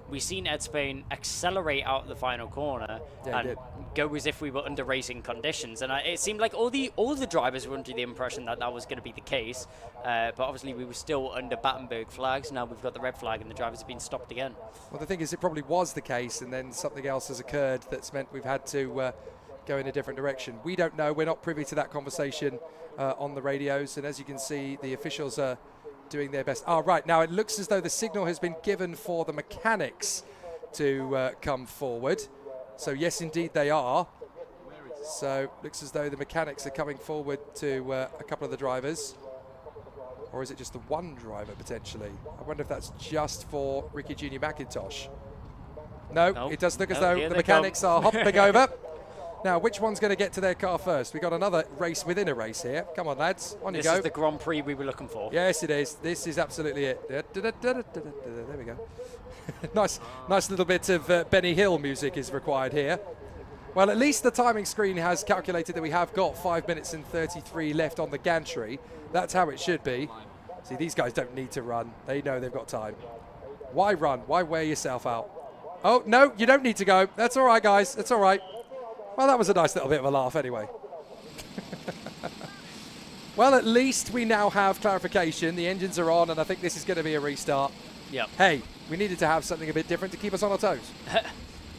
we've seen Ed Spain accelerate out the final corner and go as if we were under racing conditions. And it seemed like all the drivers were under the impression that that was going to be the case. But obviously we were still under Battenberg flags. Now we've got the red flag and the drivers have been stopped again. Well, the thing is, it probably was the case, and then something else has occurred that's meant we've had to go in a different direction. We don't know. We're not privy to that conversation on the radios. And as you can see, the officials are doing their best. Right. Now it looks as though the signal has been given for the mechanics to come forward. So yes, indeed they are. So looks as though the mechanics are coming forward to a couple of the drivers. Or is it just the one driver potentially? I wonder if that's just for Ricky Junior McIntosh. No, it does look as though the mechanics are hopping over. Now, which one's going to get to their car first? We've got another race within a race here. Come on, lads. On you go. This is the Grand Prix we were looking for. Yes, it is. This is absolutely it. There we go. nice little bit of Benny Hill music is required here. Well, at least the timing screen has calculated that we have got 5 minutes and 33 left on the gantry. That's how it should be. See, these guys don't need to run. They know they've got time. Why run? Why wear yourself out? Oh, no, you don't need to go. That's all right, guys. That's all right. Well, that was a nice little bit of a laugh anyway. Well, at least we now have clarification. The engines are on, and I think this is going to be a restart. Yep. Hey, we needed to have something a bit different to keep us on our toes.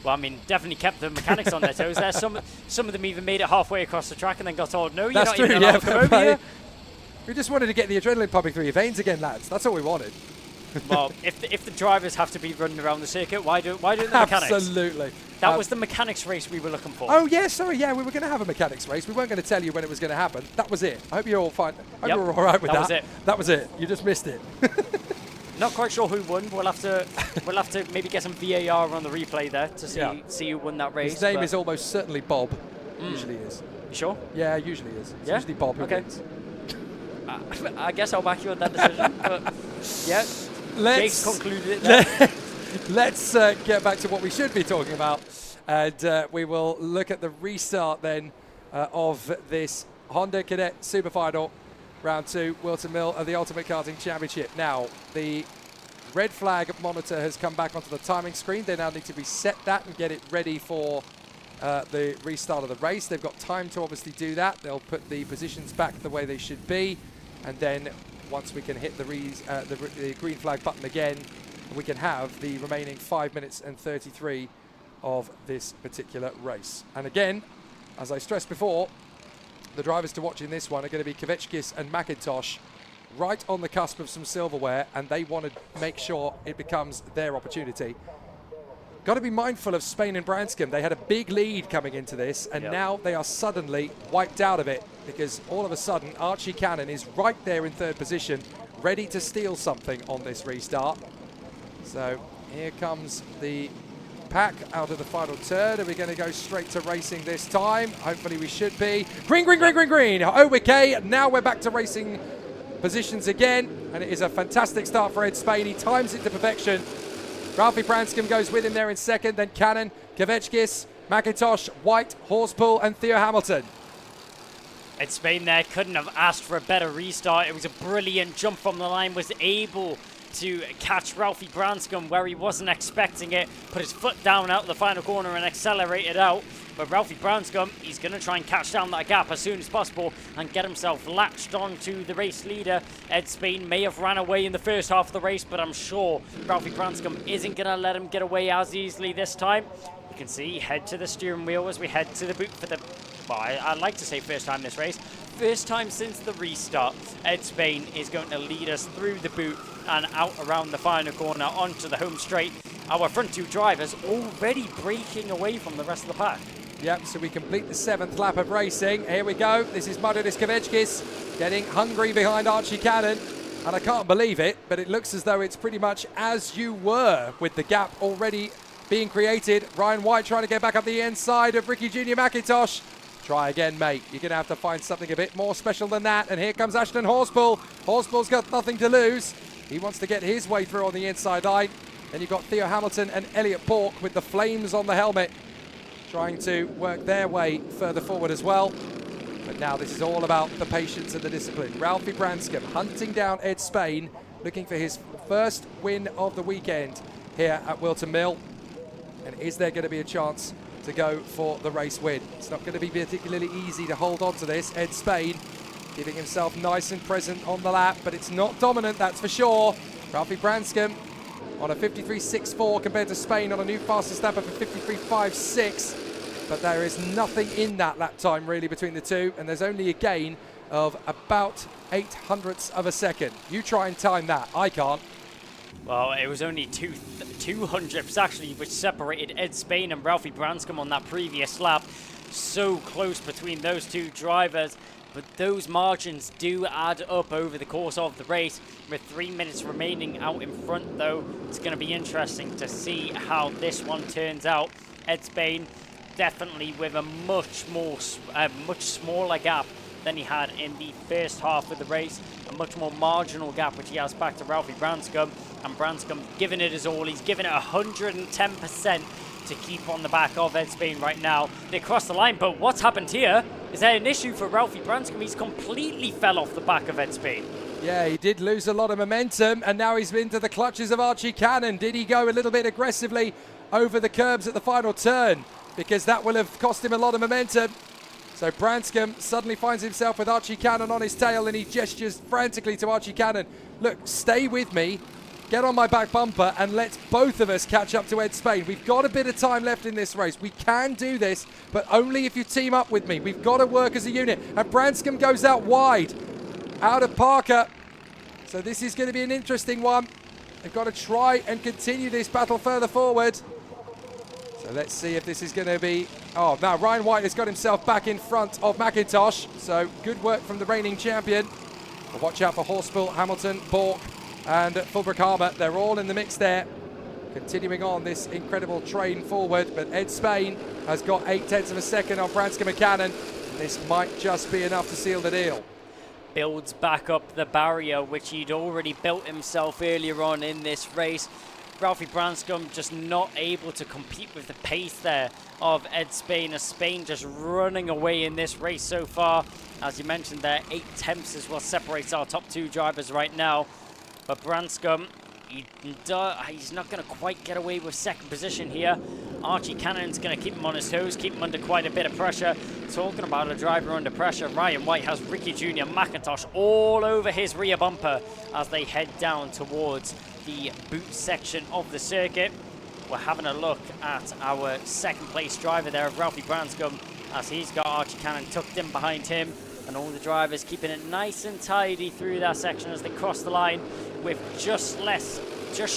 Well, I mean, definitely kept the mechanics on their toes there. Some of them even made it halfway across the track and then got told, no, you're not even allowed to come over here. We just wanted to get the adrenaline pumping through your veins again, lads. That's all we wanted. Well, if the drivers have to be running around the circuit, why don't the mechanics? Absolutely. That was the mechanics race we were looking for. Oh, yeah, sorry, yeah, we were going to have a mechanics race. We weren't going to tell you when it was going to happen. That was it. I hope you're all fine. I hope you're all right with that. That was it. That was it. You just missed it. Not quite sure who won. We'll have to maybe get some VAR on the replay there to see who won that race. His name is almost certainly Bob. Usually is. You sure? Yeah, usually is. It's usually Bob who wins. I guess I'll back you on that decision. But yeah, Jake's concluded it there. Let's get back to what we should be talking about. And we will look at the restart then of this Honda Cadet Super Final Round 2, Whilton Mill of the Ultimate Karting Championship. Now, the red flag monitor has come back onto the timing screen. They now need to reset that and get it ready for the restart of the race. They've got time to obviously do that. They'll put the positions back the way they should be. And then once we can hit the green flag button again, we can have the remaining 5 minutes and 33 of this particular race. And again, as I stressed before, the drivers to watch in this one are going to be Kvetskis and McIntosh, right on the cusp of some silverware, and they want to make sure it becomes their opportunity. Got to be mindful of Spain and Branscombe. They had a big lead coming into this, and now they are suddenly wiped out of it, because all of a sudden Archie Cannon is right there in third position, ready to steal something on this restart. So here comes the pack out of the final turn. Are we going to go straight to racing this time? Hopefully we should be. Green, green, green, green, green. Oh, okay. Now we're back to racing positions again, and it is a fantastic start for Ed Spain. He times it to perfection. Ralphie Branscombe goes with him there in second, then Cannon, Kvetskis, McIntosh, White, Horspool, and Theo Hamilton. And Spain there couldn't have asked for a better restart. It was a brilliant jump from the line, was able to catch Ralphie Branscombe where he wasn't expecting it, put his foot down out the final corner and accelerated out. But Ralphie Branscombe, he's going to try and catch down that gap as soon as possible and get himself latched onto the race leader. Ed Spain may have ran away in the first half of the race, but I'm sure Ralphie Branscombe isn't going to let him get away as easily this time. You can see, head to the steering wheel as we head to the boot for the, well, I'd like to say first time this race. First time since the restart. Ed Spain is going to lead us through the boot and out around the final corner onto the home straight. Our front two drivers already breaking away from the rest of the pack. Yep, so we complete the 7th lap of racing. Here we go. This is Mariusz Kaveczkis getting hungry behind Archie Cannon. And I can't believe it, but it looks as though it's pretty much as you were with the gap already being created. Ryan White trying to get back up the inside of Ricky Junior McIntosh. Try again, mate. You're going to have to find something a bit more special than that. And here comes Ashton Horspool. Horspool's got nothing to lose. He wants to get his way through on the inside line. Then you've got Theo Hamilton and Elliot Bork with the flames on the helmet, trying to work their way further forward as well. But now this is all about the patience and the discipline. Ralphie Branscombe hunting down Ed Spain, looking for his first win of the weekend here at Whilton Mill. And is there going to be a chance to go for the race win? It's not going to be particularly easy to hold on to this. Ed Spain giving himself nice and present on the lap, but it's not dominant, that's for sure. Ralphie Branscombe on a 53.64 compared to Spain on a new fastest lap of a 53.56. But there is nothing in that lap time really between the two, and there's only a gain of about 0.08 of a second. You try and time that. I can't. Well, it was only 200ths actually which separated Ed Spain and Ralphie Branscombe on that previous lap. So close between those two drivers. But those margins do add up over the course of the race. With 3 minutes remaining out in front, though, it's going to be interesting to see how this one turns out. Ed Spain definitely with a much smaller gap than he had in the first half of the race. A much more marginal gap, which he has back to Ralphie Branscombe. And Branscombe giving it his all. He's given it 110% to keep on the back of Ed Spain right now. They crossed the line, but what's happened here? Is there an issue for Ralphie Branscombe? He's completely fell off the back of Ed Spain. Yeah, he did lose a lot of momentum, and now he's into the clutches of Archie Cannon. Did he go a little bit aggressively over the curbs at the final turn? Because that will have cost him a lot of momentum. So Branscombe suddenly finds himself with Archie Cannon on his tail, and he gestures frantically to Archie Cannon. Look, stay with me. Get on my back bumper and let both of us catch up to Ed Spain. We've got a bit of time left in this race. We can do this, but only if you team up with me. We've got to work as a unit. And Branscombe goes out wide, out of Parker. So this is going to be an interesting one. They've got to try and continue this battle further forward. So let's see if this is going to be... Oh, now Ryan White has got himself back in front of McIntosh. So good work from the reigning champion. But watch out for Horspool, Hamilton, Bork, and Fulbrook Harbour. They're all in the mix there. Continuing on this incredible train forward, but Ed Spain has got 0.8 of a second on Branscombe and Cannon. This might just be enough to seal the deal. Builds back up the barrier, which he'd already built himself earlier on in this race. Ralphie Branscombe just not able to compete with the pace there of Ed Spain, as Spain just running away in this race so far. As you mentioned there, 0.8 is what separates our top two drivers right now. But Branscombe, he's not going to quite get away with second position here. Archie Cannon's going to keep him on his toes, keep him under quite a bit of pressure. Talking about a driver under pressure, Ryan White has Ricky Junior McIntosh all over his rear bumper as they head down towards the boot section of the circuit. We're having a look at our second place driver there of Ralphie Branscombe, as he's got Archie Cannon tucked in behind him. And all the drivers keeping it nice and tidy through that section as they cross the line with just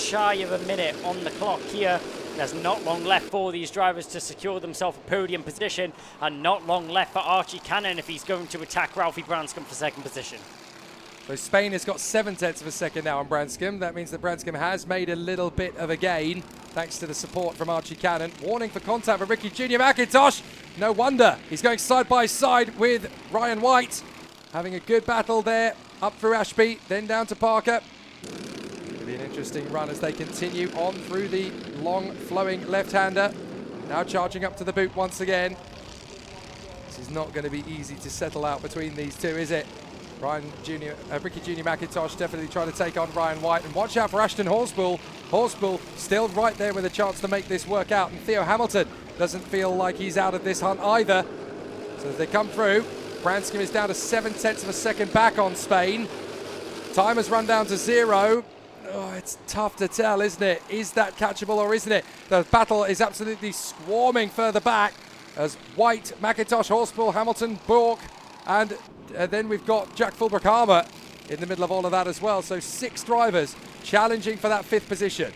shy of a minute on the clock here. There's not long left for these drivers to secure themselves a podium position, and not long left for Archie Cannon if he's going to attack Ralphie Branscombe for second position. So Spain has got 0.7 of a second now on Branscombe. That means that Branscombe has made a little bit of a gain, thanks to the support from Archie Cannon. Warning for contact for Ricky Junior McIntosh. No wonder. He's going side by side with Ryan White. Having a good battle there, up through Ashby, then down to Parker. It'll be an interesting run as they continue on through the long flowing left-hander. Now charging up to the boot once again. This is not going to be easy to settle out between these two, is it? Ricky Junior McIntosh definitely trying to take on Ryan White. And watch out for Ashton Horspool. Horspool still right there with a chance to make this work out. And Theo Hamilton doesn't feel like he's out of this hunt either. So as they come through, Branscombe is down to 0.7 of a second back on Spain. Time has run down to 0. Oh, it's tough to tell, isn't it? Is that catchable or isn't it? The battle is absolutely swarming further back as White, McIntosh, Horspool, Hamilton, Bork, and then we've got Jack Fulbrook-Harmer in the middle of all of that as well. So 6 drivers challenging for that 5th position.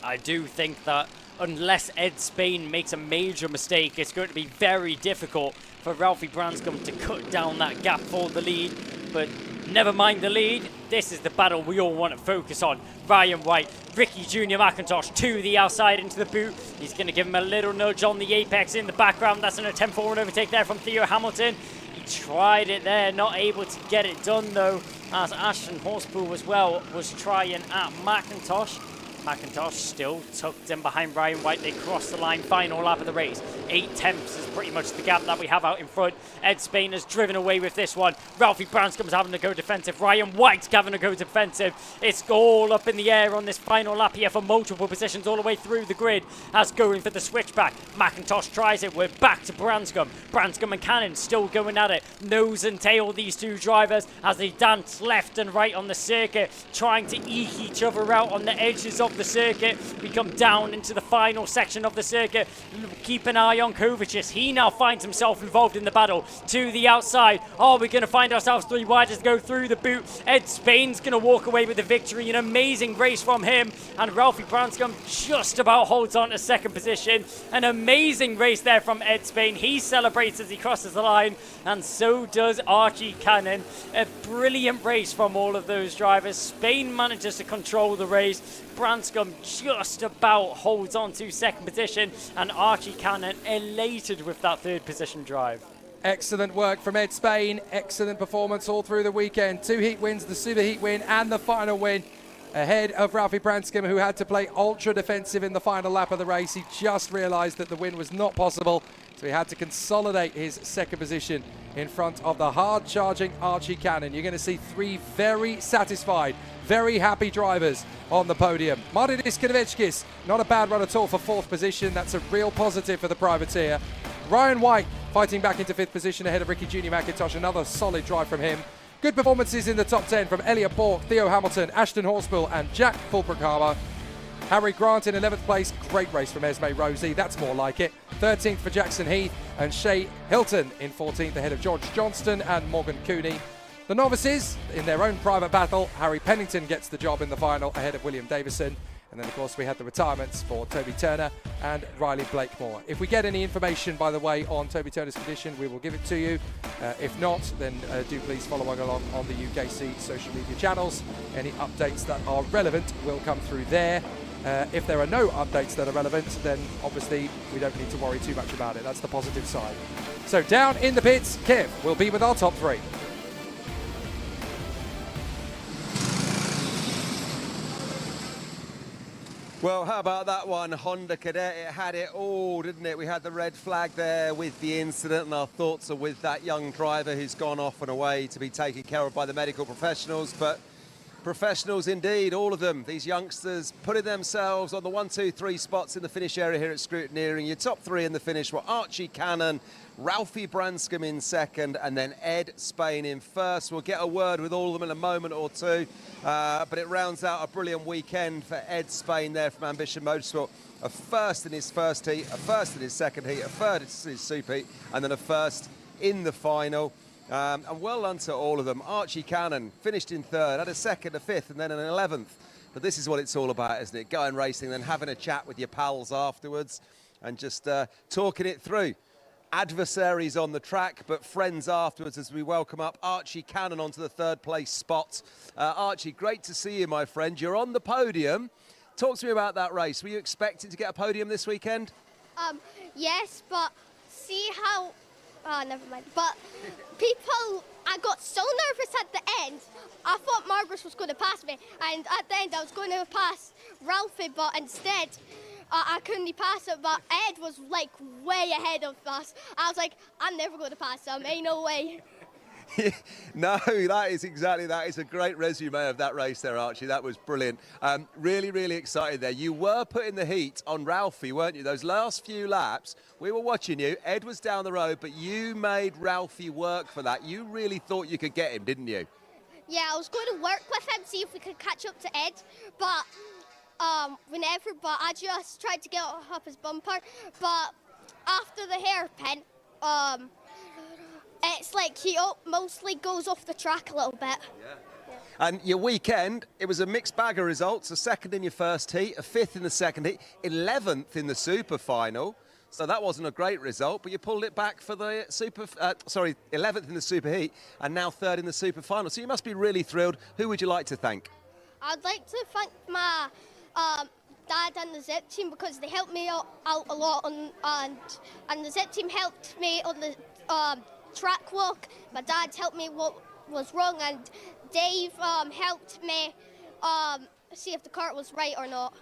I do think that unless Ed Spain makes a major mistake, it's going to be very difficult for Ralphie Branscombe to cut down that gap for the lead. But never mind the lead, this is the battle we all want to focus on. Ryan White, Ricky Junior McIntosh to the outside into the boot. He's going to give him a little nudge on the apex in the background. That's an attempt for an overtake there from Theo Hamilton. He tried it there, not able to get it done though, as Ashton Horspool as well was trying at McIntosh. McIntosh still tucked in behind Ryan White. They cross the line, final lap of the race. 0.8 is pretty much the gap that we have out in front. Ed Spain has driven away with this one. Ralphie Branscombe's having to go defensive. Ryan White's having to go defensive. It's all up in the air on this final lap here for multiple positions all the way through the grid as going for the switchback. McIntosh tries it. We're back to Branscombe. Branscombe and Cannon still going at it. Nose and tail, these two drivers as they dance left and right on the circuit, trying to eke each other out on the edges of the circuit. We come down into the final section of the circuit. Keep an eye on Kovacic. He now finds himself involved in the battle to the outside. Are we going to find ourselves 3 wide as go through the boot? Ed Spain's going to walk away with the victory. An amazing race from him, and Ralphie Branscombe just about holds on to 2nd position. An amazing race there from Ed Spain. He celebrates as he crosses the line, and so does Archie Cannon. A brilliant race from all of those drivers. Spain manages to control the race. Branscombe just about holds on to 2nd position, and Archie Cannon elated with that 3rd position drive. Excellent work from Ed Spain. Excellent performance all through the weekend. 2 heat wins, the super heat win and the final win ahead of Ralphie Branscombe, who had to play ultra defensive in the final lap of the race. He just realised that the win was not possible, so he had to consolidate his 2nd position in front of the hard-charging Archie Cannon. You're going to see 3 very satisfied, very happy drivers on the podium. Martin Iskanovickis, not a bad run at all for 4th position. That's a real positive for the privateer. Ryan White fighting back into 5th position ahead of Ricky Junior McIntosh. Another solid drive from him. Good performances in the top 10 from Elliot Bork, Theo Hamilton, Ashton Horspool and Jack Fulbrook-Harmer. Harry Grant in 11th place. Great race from Esme Rosie. That's more like it. 13th for Jackson Heath, and Shea Hilton in 14th ahead of George Johnston and Morgan Cooney. The novices, in their own private battle, Harry Pennington gets the job in the final ahead of William Davison. And then, of course, we had the retirements for Toby Turner and Riley Blakemore. If we get any information, by the way, on Toby Turner's condition, we will give it to you. If not, then do please follow along on the UKC social media channels. Any updates that are relevant will come through there. If there are no updates that are relevant, then obviously we don't need to worry too much about it. That's the positive side. So down in the pits, Kev will be with our top 3. Well, how about that one? Honda Cadet, it had it all, didn't it? We had the red flag there with the incident, and our thoughts are with that young driver who's gone off and away to be taken care of by the medical professionals. But professionals indeed, all of them, these youngsters putting themselves on the 1, 2, 3 spots in the finish area here at Scrutineering. Your top 3 in the finish were Archie Cannon, Ralphie Branscombe in 2nd, and then Ed Spain in 1st. We'll get a word with all of them in a moment or two, but it rounds out a brilliant weekend for Ed Spain there from Ambition Motorsport. A 1st in his 1st heat, a 1st in his 2nd heat, a 3rd in his super heat, and then a 1st in the final. And well done to all of them. Archie Cannon finished in 3rd, had a 2nd, a 5th, and then an 11th. But this is what it's all about, isn't it? Going racing, then having a chat with your pals afterwards and just talking it through. Adversaries on the track, but friends afterwards as we welcome up Archie Cannon onto the 3rd place spot. Archie, great to see you, my friend. You're on the podium. Talk to me about that race. Were you expecting to get a podium this weekend? Yes, but see how... Oh, never mind. But people... I got so nervous at the end. I thought Margaret was going to pass me, and at the end I was going to pass Ralphie, but instead I couldn't pass it, but Ed was like way ahead of us. I was like, I'm never going to pass him, ain't no way. No, that is a great resume of that race there, Archie. That was brilliant. Really, really excited there. You were putting the heat on Ralphie, weren't you? Those last few laps, we were watching you. Ed was down the road, but you made Ralphie work for that. You really thought you could get him, didn't you? Yeah, I was going to work with him, see if we could catch up to Ed, but but I just tried to get up his bumper. But after the hairpin, it's like he mostly goes off the track a little bit. Yeah. And your weekend, it was a mixed bag of results. A second in your first heat, a fifth in the second heat, 11th in the super final. So that wasn't a great result, but you pulled it back for the 11th in the super heat, and now third in the super final. So you must be really thrilled. Who would you like to thank? I'd like to thank my dad and the Zip team because they helped me out a lot, and the Zip team helped me on the track walk. My dad helped me what was wrong, and Dave helped me see if the cart was right or not.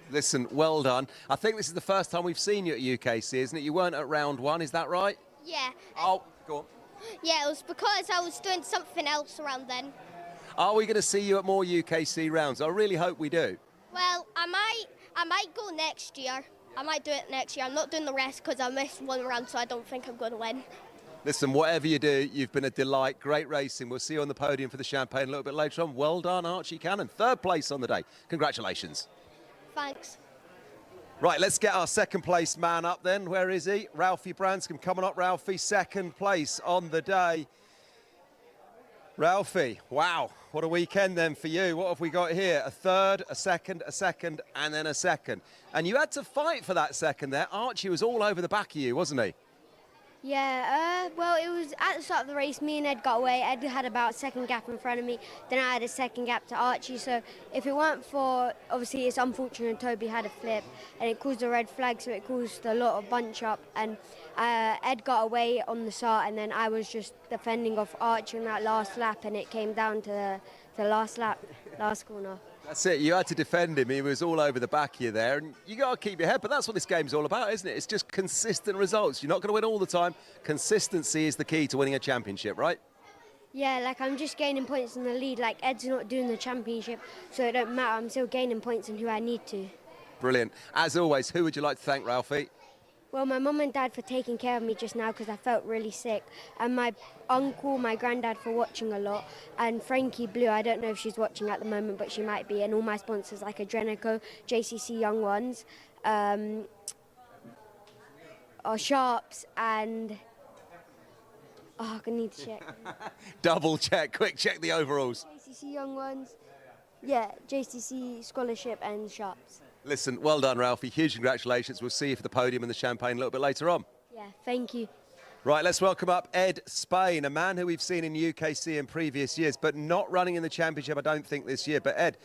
Listen, well done. I think this is the first time we've seen you at UKC, isn't it? You weren't at round one, is that right? Yeah. Oh, go on. Yeah, it was because I was doing something else around then. Are we going to see you at more UKC rounds? I really hope we do. Well, I might go next year. I might do it next year. I'm not doing the rest because I missed one round, so I don't think I'm going to win. Listen, whatever you do, you've been a delight. Great racing. We'll see you on the podium for the champagne a little bit later on. Well done, Archie Cannon. Third place on the day. Congratulations. Thanks. Right, let's get our second place man up then. Where is he? Ralphie Branscombe. Coming up, Ralphie. Second place on the day. Ralphie, wow. What a weekend then for you. What have we got here? A third, a second, and then a second. And you had to fight for that second there. Archie was all over the back of you, wasn't he? Yeah, well, it was at the start of the race, me and Ed got away. Ed had about a second gap in front of me, then I had a second gap to Archie. So if it weren't for, obviously it's unfortunate Toby had a flip and it caused a red flag, so it caused a lot of bunch up. And Ed got away on the start, and then I was just defending off Archie in that last lap, and it came down to the last lap, last corner. That's it. You had to defend him. He was all over the back of you there. And you got to keep your head. But that's what this game's all about, isn't it? It's just consistent results. You're not going to win all the time. Consistency is the key to winning a championship, right? Yeah, like I'm just gaining points in the lead. Like Ed's not doing the championship, so it don't matter. I'm still gaining points in who I need to. Brilliant. As always, who would you like to thank, Ralphie? Well, my mum and dad for taking care of me just now because I felt really sick, and my uncle, my granddad for watching a lot, and Frankie Blue, I don't know if she's watching at the moment, but she might be, and all my sponsors like Adrenico, JCC Young Ones, Sharps, and I need to check. Double check, quick check the overalls. JCC Young Ones, yeah, JCC Scholarship and Sharps. Listen, well done, Ralphie. Huge congratulations. We'll see you for the podium and the champagne a little bit later on. Yeah, thank you. Right, let's welcome up Ed Spain, a man who we've seen in UKC in previous years, but not running in the championship, I don't think, this year. But Ed,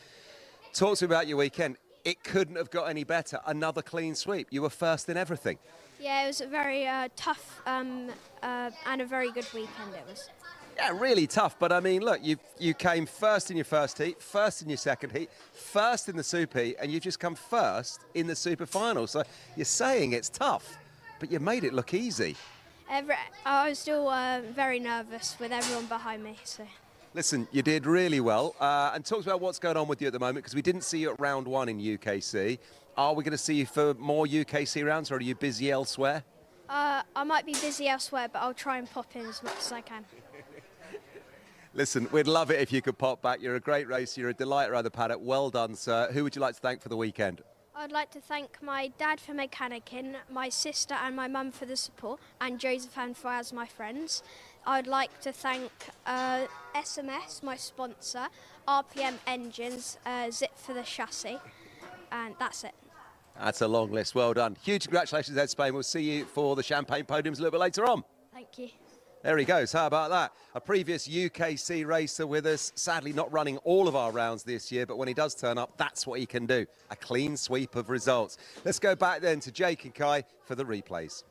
talk to me about your weekend. It couldn't have got any better. Another clean sweep. You were first in everything. Yeah, it was a very tough and a very good weekend it was. Yeah, really tough. But I mean, look, you came first in your first heat, first in your second heat, first in the super heat, and you've just come first in the super final. So you're saying it's tough, but you made it look easy. I was still very nervous with everyone behind me. So. Listen, you did really well. And talk about what's going on with you at the moment, because we didn't see you at round one in UKC. Are we going to see you for more UKC rounds, or are you busy elsewhere? I might be busy elsewhere, but I'll try and pop in as much as I can. Listen, we'd love it if you could pop back. You're a great racer. You're a delight around the paddock. Well done, sir. Who would you like to thank for the weekend? I'd like to thank my dad for mechanicking, my sister and my mum for the support, and Joseph and Faz, my friends. I'd like to thank SMS, my sponsor, RPM Engines, Zip for the chassis, and that's it. That's a long list. Well done. Huge congratulations, Ed Spain. We'll see you for the champagne podiums a little bit later on. Thank you. There he goes. How about that? A previous UKC racer with us, sadly not running all of our rounds this year, but when he does turn up, that's what he can do. A clean sweep of results. Let's go back then to Jake and Kai for the replays.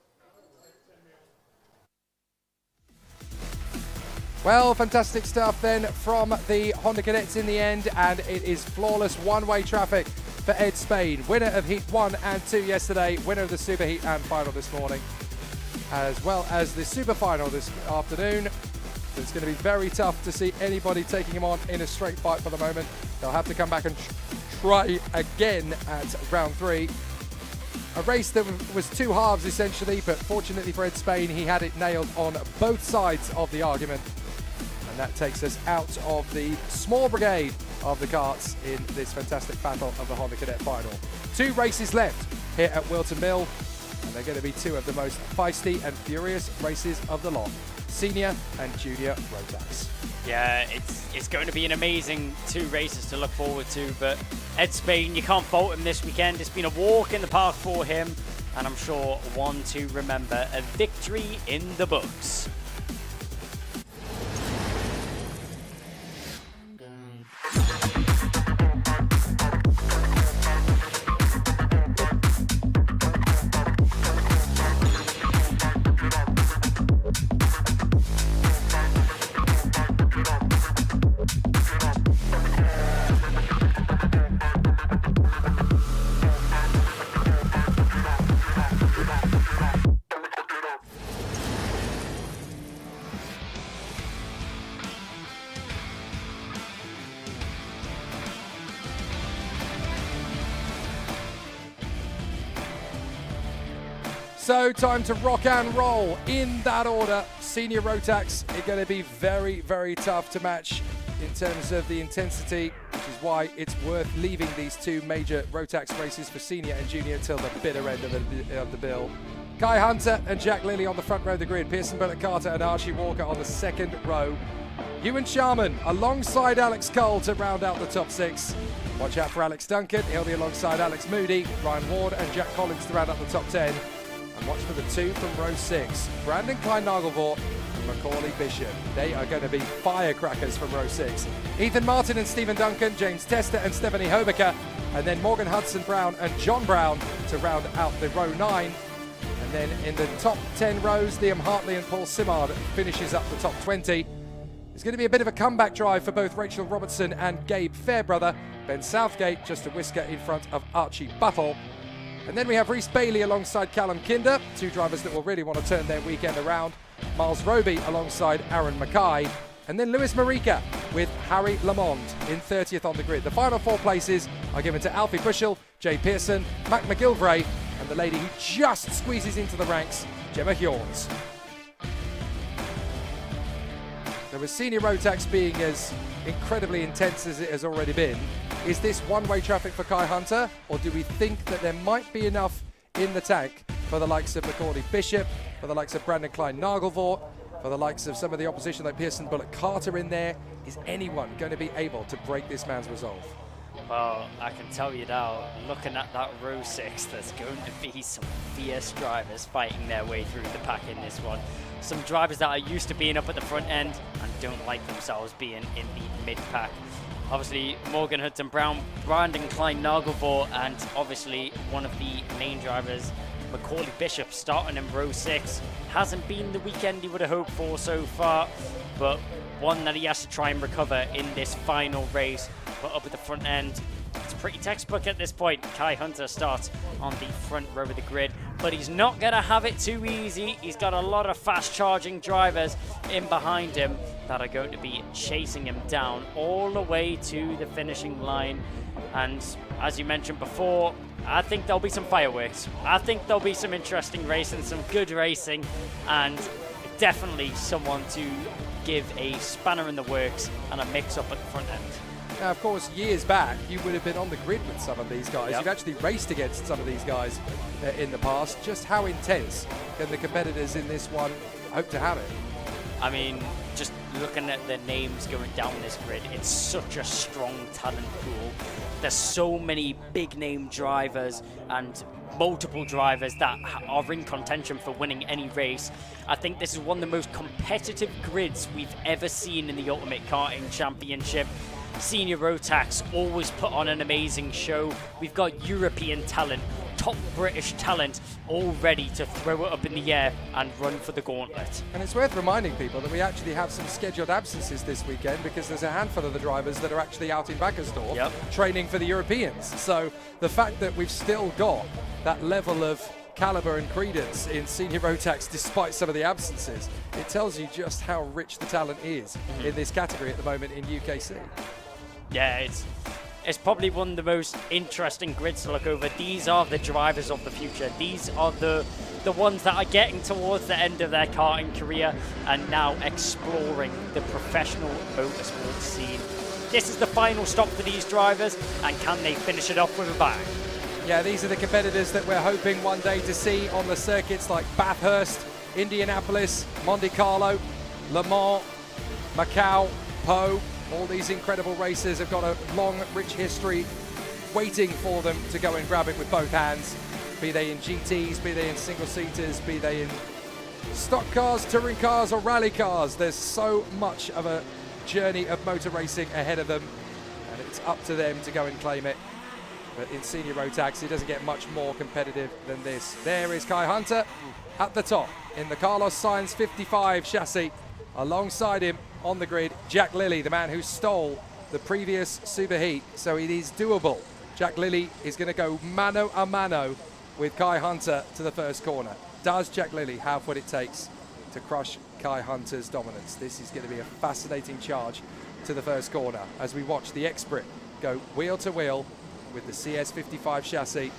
Well, fantastic stuff then from the Honda Cadets in the end, and it is flawless one-way traffic for Ed Spain, winner of Heat 1 and 2 yesterday, winner of the Super Heat and Final this morning, as well as the Super Final this afternoon. It's going to be very tough to see anybody taking him on in a straight fight for the moment. They'll have to come back and try again at round 3. A race that was 2 halves essentially, but fortunately for Ed Spain, he had it nailed on both sides of the argument. And that takes us out of the small brigade of the karts in this fantastic battle of the Honda Cadet Final. 2 races left here at Whilton Mill, and they're going to be 2 of the most feisty and furious races of the lot. Senior and Junior Rotax. Yeah, it's going to be an amazing 2 races to look forward to, but Ed Spain, you can't fault him this weekend. It's been a walk in the park for him, and I'm sure one to remember, a victory in the books. So time to rock and roll in that order. Senior Rotax are going to be very, very tough to match in terms of the intensity, which is why it's worth leaving these 2 major Rotax races for Senior and Junior till the bitter end of the bill. Kai Hunter and Jack Lilly on the front row of the grid. Pearson Bullock Carter and Archie Walker on the second row. Ewan Sharman alongside Alex Cole to round out the top 6. Watch out for Alex Duncan. He'll be alongside Alex Moody, Ryan Ward and Jack Collins to round up the top 10. And watch for the 2 from row 6. Brandon Klein-Nagelvort and Macaulay Bishop. They are going to be firecrackers from row 6. Ethan Martin and Stephen Duncan, James Tester and Stephanie Hobecker. And then Morgan Hudson-Brown and John Brown to round out the row 9. And then in the top 10 rows, Liam Hartley and Paul Simard finishes up the top 20. It's going to be a bit of a comeback drive for both Rachel Robertson and Gabe Fairbrother. Ben Southgate just a whisker in front of Archie Buttle. And then we have Reese Bailey alongside Callum Kinder, 2 drivers that will really want to turn their weekend around. Miles Roby alongside Aaron Mackay. And then Lewis Marika with Harry Lamond in 30th on the grid. The final 4 places are given to Alfie Bushell, Jay Pearson, Mac McGilvray, and the lady who just squeezes into the ranks, Gemma Hjorns. So with Senior Rotax being as incredibly intense as it has already been, is this one-way traffic for Kai Hunter, or do we think that there might be enough in the tank for the likes of Macaulay Bishop, for the likes of Brandon Klein-Nagelvort, for the likes of some of the opposition like Pearson Bullock Carter in there? Is anyone going to be able to break this man's resolve? Well, I can tell you now, looking at that row 6, there's going to be some fierce drivers fighting their way through the pack in this one. Some drivers that are used to being up at the front end and don't like themselves being in the mid-pack. Obviously, Morgan Hudson-Brown, Brandon Klein-Nagelvort, and obviously one of the main drivers, Macaulay Bishop, starting in row 6. Hasn't been the weekend he would have hoped for so far, but one that he has to try and recover in this final race. But up at the front end, it's pretty textbook at this point. Kai Hunter starts on the front row of the grid, but he's not going to have it too easy. He's got a lot of fast-charging drivers in behind him that are going to be chasing him down all the way to the finishing line. And as you mentioned before, I think there'll be some fireworks. I think there'll be some interesting racing, some good racing, and definitely someone to give a spanner in the works and a mix-up at the front end. Now, of course, years back, you would have been on the grid with some of these guys. Yep. You've actually raced against some of these guys in the past. Just how intense can the competitors in this one hope to have it? I mean, just looking at the names going down this grid, it's such a strong talent pool. There's so many big-name drivers and multiple drivers that are in contention for winning any race. I think this is one of the most competitive grids we've ever seen in the Ultimate Karting Championship. Senior Rotax always put on an amazing show. We've got European talent, top British talent all ready to throw it up in the air and run for the gauntlet. And it's worth reminding people that we actually have some scheduled absences this weekend because there's a handful of the drivers that are actually out in Backersdorf training for the Europeans. So the fact that we've still got that level of caliber and credence in senior Rotax despite some of the absences, it tells you just how rich the talent is in this category at the moment in UKC. Yeah, it's probably one of the most interesting grids to look over. These are the drivers of the future. These are the ones that are getting towards the end of their karting career and now exploring the professional motorsport scene. This is the final stop for these drivers, and can they finish it off with a bang? Yeah, these are the competitors that we're hoping one day to see on the circuits like Bathurst, Indianapolis, Monte Carlo, Le Mans, Macau, Po. All these incredible racers have got a long, rich history waiting for them to go and grab it with both hands. Be they in GTs, be they in single-seaters, be they in stock cars, touring cars or rally cars. There's so much of a journey of motor racing ahead of them, and it's up to them to go and claim it. But in senior Rotax, it doesn't get much more competitive than this. There is Kai Hunter at the top in the Carlos Sainz 55 chassis. Alongside him on the grid, Jack Lilly, the man who stole the previous Superheat. So it is doable. Jack Lilly is going to go mano a mano with Kai Hunter to the first corner. Does Jack Lilly have what it takes to crush Kai Hunter's dominance? This is going to be a fascinating charge to the first corner as we watch the Expert go wheel to wheel with the CS55 chassis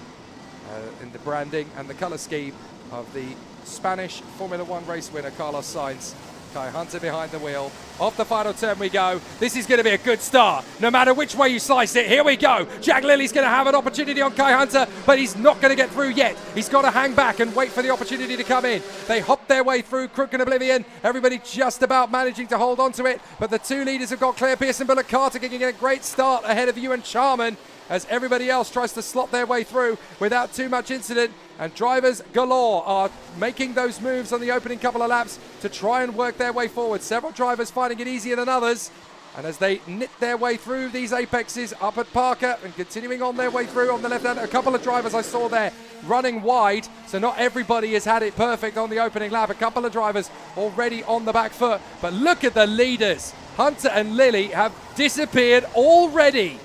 in the branding and the colour scheme of the Spanish Formula One race winner Carlos Sainz. Kai Hunter behind the wheel. Off the final turn we go. This is going to be a good start. No matter which way you slice it, here we go. Jack Lilly's going to have an opportunity on Kai Hunter, but he's not going to get through yet. He's got to hang back and wait for the opportunity to come in. They hop their way through Crook and Oblivion. Everybody just about managing to hold on to it, but the two leaders have got Claire Pearson, Bullock Carter getting a great start ahead of Ewan Charman as everybody else tries to slot their way through without too much incident. And drivers galore are making those moves on the opening couple of laps to try and work their way forward. Several drivers finding it easier than others. And as they knit their way through these apexes up at Parker and continuing on their way through on the left hand, a couple of drivers I saw there running wide. So not everybody has had it perfect on the opening lap. A couple of drivers already on the back foot. But look at the leaders. Hunter and Lilly have disappeared already.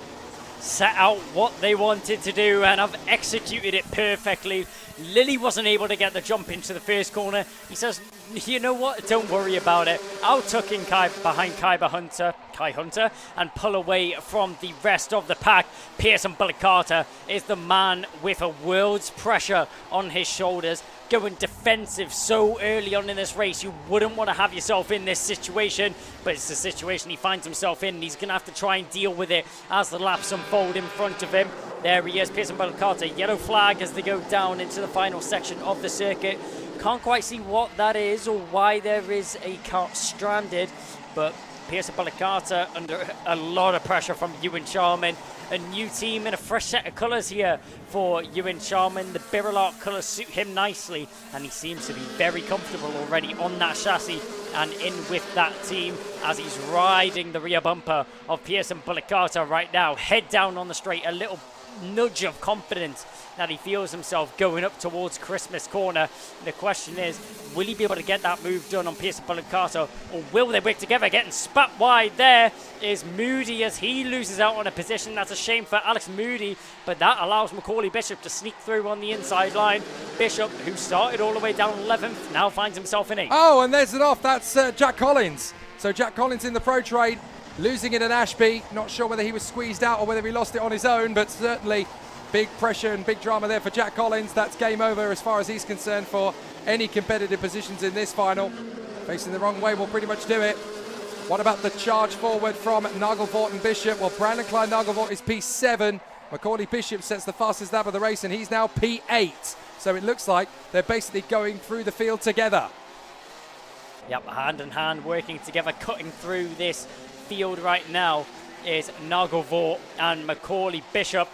Set out what they wanted to do and have executed it perfectly. Lilly wasn't able to get the jump into the first corner. He says, you know what, don't worry about it. I'll tuck in behind Kai Hunter and pull away from the rest of the pack. Pearson Bullock Carter is the man with a world's pressure on his shoulders, going defensive so early on in this race. You wouldn't want to have yourself in this situation, but it's the situation he finds himself in. He's going to have to try and deal with it as the laps unfold in front of him. There he is, Pearson Bullock Carter. Yellow flag as they go down into the final section of the circuit. Can't quite see what that is or why there is a car stranded, but Pearson Bullock Carter under a lot of pressure from Ewan Charman. A new team and a fresh set of colours here for Ewan Charman. The Birillard colours suit him nicely, and he seems to be very comfortable already on that chassis and in with that team as he's riding the rear bumper of Pearson Bullock Carter right now. Head down on the straight, a little nudge of confidence that he feels himself going up towards Christmas corner. The question is, will he be able to get that move done on Pearson Bullock Carter, or will they work together? Getting spat wide there is Moody as he loses out on a position. That's a shame for Alex Moody, but that allows Macaulay Bishop to sneak through on the inside line. Bishop, who started all the way down 11th, now finds himself in 8th. Oh, and there's it off. That's Jack Collins. So Jack Collins in the Pro Trade, losing it at Ashby. Not sure whether he was squeezed out or whether he lost it on his own, but certainly big pressure and big drama there for Jack Collins. That's game over as far as he's concerned for any competitive positions in this final. Facing the wrong way will pretty much do it. What about the charge forward from Nagelvoort and Bishop? Well, Brandon Klein Nagelvoort is P7. Macaulay Bishop sets the fastest lap of the race, and he's now P8. So it looks like they're basically going through the field together. Yep, hand in hand, working together, cutting through this field right now is Nagelvoort and Macaulay Bishop,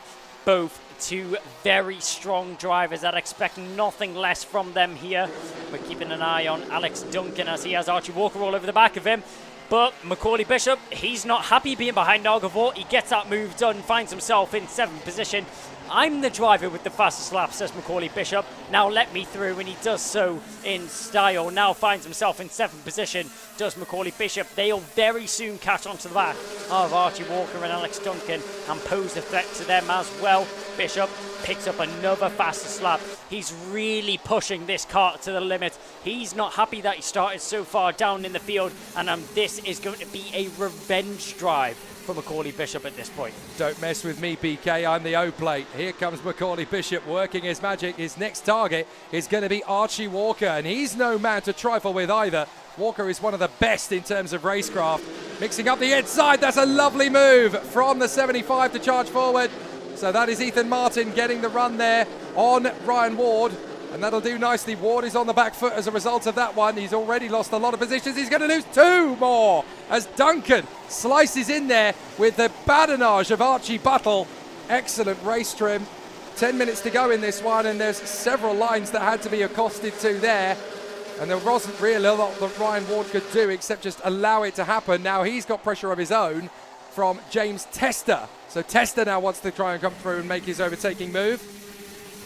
both two very strong drivers that expect nothing less from them here. We're keeping an eye on Alex Duncan as he has Archie Walker all over the back of him. But Macaulay Bishop, he's not happy being behind Nagelvoort. He gets that move done, finds himself in 7th position. I'm the driver with the fastest lap, says Macaulay Bishop. Now let me through, and he does so in style. Now finds himself in 7th position, does Macaulay Bishop. They'll very soon catch onto the back of Archie Walker and Alex Duncan and pose a threat to them as well. Bishop picks up another fastest lap. He's really pushing this car to the limit. He's not happy that he started so far down in the field, and this is going to be a revenge drive for Macaulay Bishop at this point. Don't mess with me, BK. I'm the O-plate. Here comes Macaulay Bishop working his magic. His next target is going to be Archie Walker, and he's no man to trifle with either. Walker is one of the best in terms of racecraft. Mixing up the inside. That's a lovely move from the 75 to charge forward. So that is Ethan Martin getting the run there on Ryan Ward. And that'll do nicely. Ward is on the back foot as a result of that one. He's already lost a lot of positions. He's going to lose 2 more as Duncan slices in there with the badinage of Archie Buttle. Excellent race trim. 10 minutes to go in this one, and there's several lines that had to be accosted to there. And there wasn't really a lot that Ryan Ward could do except just allow it to happen. Now he's got pressure of his own from James Tester. So Tester now wants to try and come through and make his overtaking move.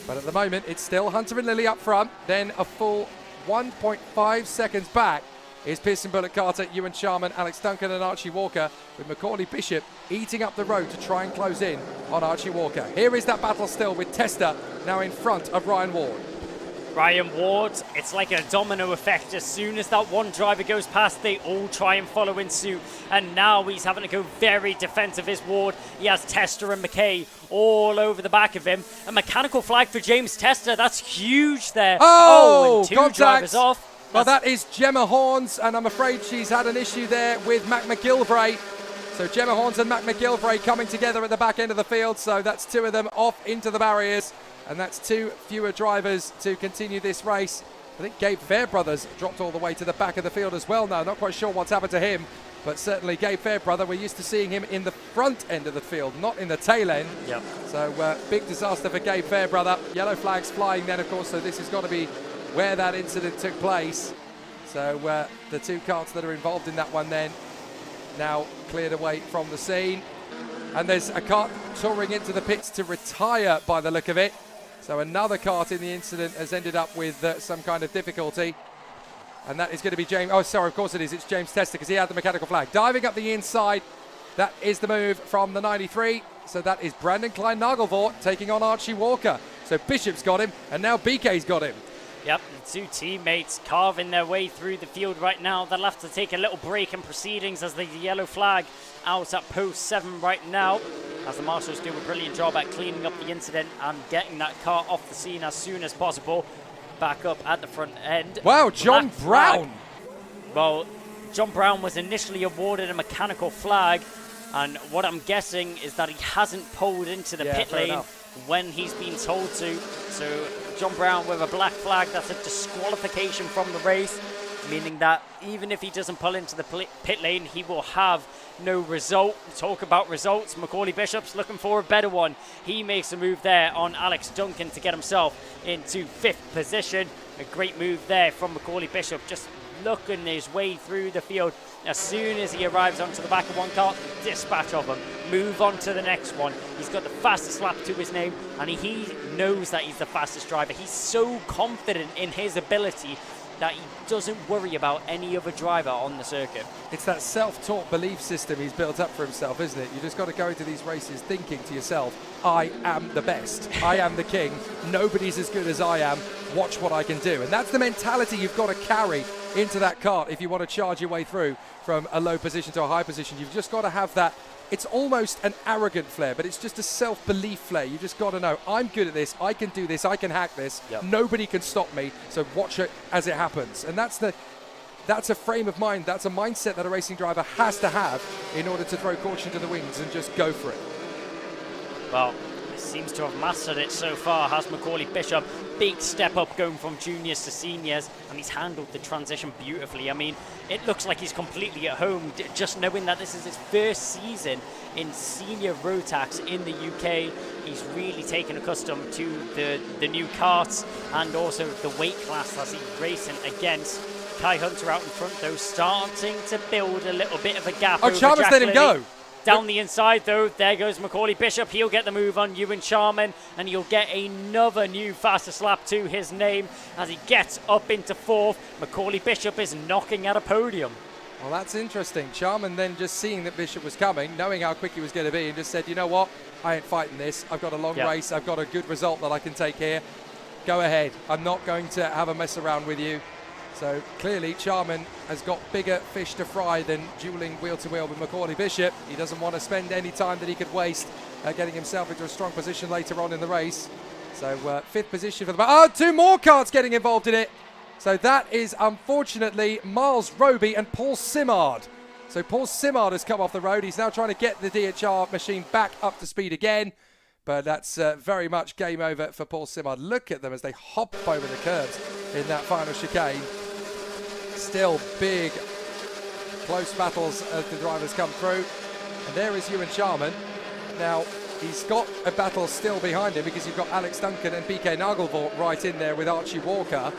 But at the moment, it's still Hunter and Lilly up front. Then a full 1.5 seconds back is Pearson Bullock Carter, Ewan Sharman, Alex Duncan and Archie Walker, with Macaulay Bishop eating up the road to try and close in on Archie Walker. Here is that battle still with Tester now in front of Ryan Ward. Ryan Ward, it's like a domino effect. As soon as that one driver goes past, they all try and follow in suit. And now he's having to go very defensive, is Ward. He has Tester and McKay all over the back of him. A mechanical flag for James Tester. That's huge there. Oh, and 2 contact. drivers off. Well, that is Gemma Horns, and I'm afraid she's had an issue there with Mac McGilvray. So Gemma Horns and Mac McGilvray coming together at the back end of the field. So that's 2 of them off into the barriers. And that's 2 fewer drivers to continue this race. I think Gabe Fairbrothers dropped all the way to the back of the field as well now. Not quite sure what's happened to him, but certainly Gabe Fairbrother, we're used to seeing him in the front end of the field, not in the tail end. Yep. So big disaster for Gabe Fairbrother. Yellow flags flying then, of course, so this has got to be where that incident took place. So the 2 carts that are involved in that one then now cleared away from the scene. And there's a cart touring into the pits to retire by the look of it. So another kart in the incident has ended up with some kind of difficulty. And that is going to be James. Oh, sorry, of course it is. It's James Tester because he had the mechanical flag. Diving up the inside. That is the move from the 93. So that is Brandon Klein-Nagelvort taking on Archie Walker. So Bishop's got him, and now BK's got him. Yep, the 2 teammates carving their way through the field right now. They'll have to take a little break in proceedings as the yellow flag out at post 7 right now, as the marshals do a brilliant job at cleaning up the incident and getting that car off the scene as soon as possible. Back up at the front end. Wow, John Brown. Well, John Brown was initially awarded a mechanical flag, and what I'm guessing is that he hasn't pulled into the pit lane when he's been told to. So John Brown with a black flag, that's a disqualification from the race, meaning that even if he doesn't pull into the pit lane, he will have no result. Talk about results. Macaulay Bishop's looking for a better one. He makes a move there on Alex Duncan to get himself into 5th position. A great move there from Macaulay Bishop, just looking his way through the field. As soon as he arrives onto the back of one car, dispatch of him, move on to the next one. He's got the fastest lap to his name, and he knows that he's the fastest driver. He's so confident in his ability that he doesn't worry about any other driver on the circuit. It's that self-taught belief system he's built up for himself, isn't it? You just got to go into these races thinking to yourself, I am the best. I am the king. Nobody's as good as I am. Watch what I can do. And that's the mentality you've got to carry into that kart if you want to charge your way through from a low position to a high position. You've just got to have that. It's almost an arrogant flair, but it's just a self-belief flair. You just got to know, I'm good at this, I can do this, I can hack this. Yep. Nobody can stop me, so watch it as it happens. And that's a frame of mind, that's a mindset that a racing driver has to have in order to throw caution to the winds and just go for it. Well, he seems to have mastered it so far, has Macaulay Bishop. Big step up going from juniors to seniors, and he's handled the transition beautifully. I mean, it looks like he's completely at home, just knowing that this is his first season in senior Rotax in the UK. He's really taken accustomed to the new karts and also the weight class that he's racing against. Kai Hunter out in front, though, starting to build a little bit of a gap. Oh, Chalmers let him go. Down the inside, though, there goes Macaulay Bishop. He'll get the move on Ewan Charman, and he'll get another new fastest lap to his name as he gets up into 4th. Macaulay Bishop is knocking at a podium. Well, that's interesting. Charman then just seeing that Bishop was coming, knowing how quick he was going to be, and just said, you know what, I ain't fighting this. I've got a long race. I've got a good result that I can take here. Go ahead. I'm not going to have a mess around with you. So clearly Charman has got bigger fish to fry than dueling wheel-to-wheel with Macaulay Bishop. He doesn't want to spend any time that he could waste getting himself into a strong position later on in the race. So 5th position for the... Oh, 2 more karts getting involved in it. So that is unfortunately Miles Roby and Paul Simard. So Paul Simard has come off the road. He's now trying to get the DHR machine back up to speed again. But that's very much game over for Paul Simard. Look at them as they hop over the curbs in that final chicane. Still big, close battles as the drivers come through. And there is Ewan Charman. Now, he's got a battle still behind him because you've got Alex Duncan and BK Nagelvoort right in there with Archie Walker.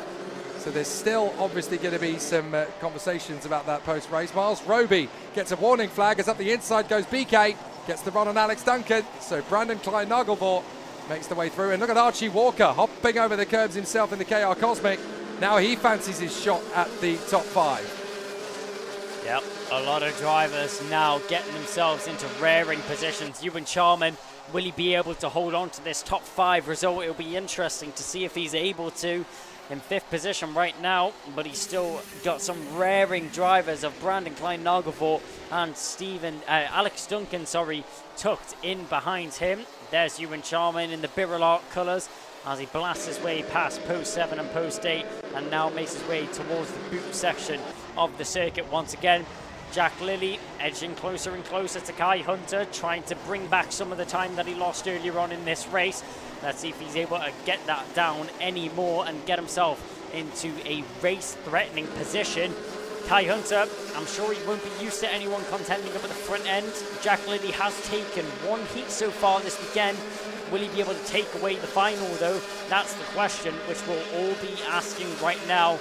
So there's still obviously going to be some conversations about that post-race. Miles Roby gets a warning flag as up the inside goes BK. Gets the run on Alex Duncan. So Brandon Klein Nagelvoort makes the way through. And look at Archie Walker hopping over the curbs himself in the KR Cosmic. Now he fancies his shot at the top 5. Yep, a lot of drivers now getting themselves into raring positions. Ewan Charman, will he be able to hold on to this top 5 result? It'll be interesting to see if he's able to. In 5th position right now, but he's still got some raring drivers of Brandon Klein Nagelvoort and Alex Duncan, tucked in behind him. There's Ewan Charman in the Birrell Art colours as he blasts his way past post 7 and post 8 and now makes his way towards the boot section of the circuit once again. Jack Lilly edging closer and closer to Kai Hunter, trying to bring back some of the time that he lost earlier on in this race. Let's see if he's able to get that down any more and get himself into a race-threatening position. Kai Hunter, I'm sure he won't be used to anyone contending up at the front end. Jack Lilly has taken 1 heat so far this weekend. Will he be able to take away the final, though? That's the question which we'll all be asking right now.